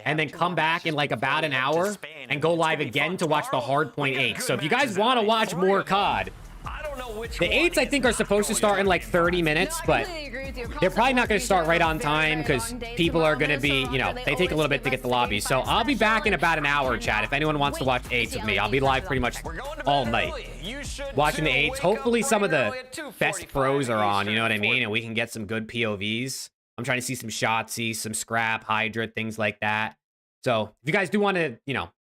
and then come back in like about an hour and go live again to watch the Hardpoint 8. So if you guys want to watch more COD, the 8s I think are supposed to start in like 30 minutes, but they're probably not going to start right on time because people are going to be, they take a little bit to get the lobby. So I'll be back in about an hour, chat. If anyone wants to watch 8s with me, I'll be live pretty much all night watching the 8s. Hopefully some of the best pros are on, you know what I mean? And we can get some good POVs. I'm trying to see some Shotzi, some Scrap, Hydra, things like that. So if you guys do want to,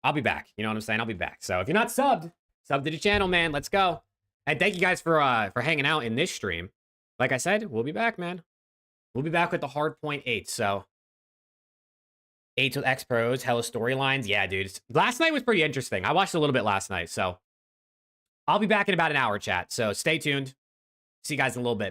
I'll be back. You know what I'm saying? I'll be back. So if you're not subbed, sub to the channel, man. Let's go. And thank you guys for hanging out in this stream. Like I said, we'll be back, man. We'll be back with the Hardpoint 8. So 8s with X-Pros, hella storylines. Yeah, dude. Last night was pretty interesting. I watched a little bit last night. So I'll be back in about an hour, chat. So stay tuned. See you guys in a little bit.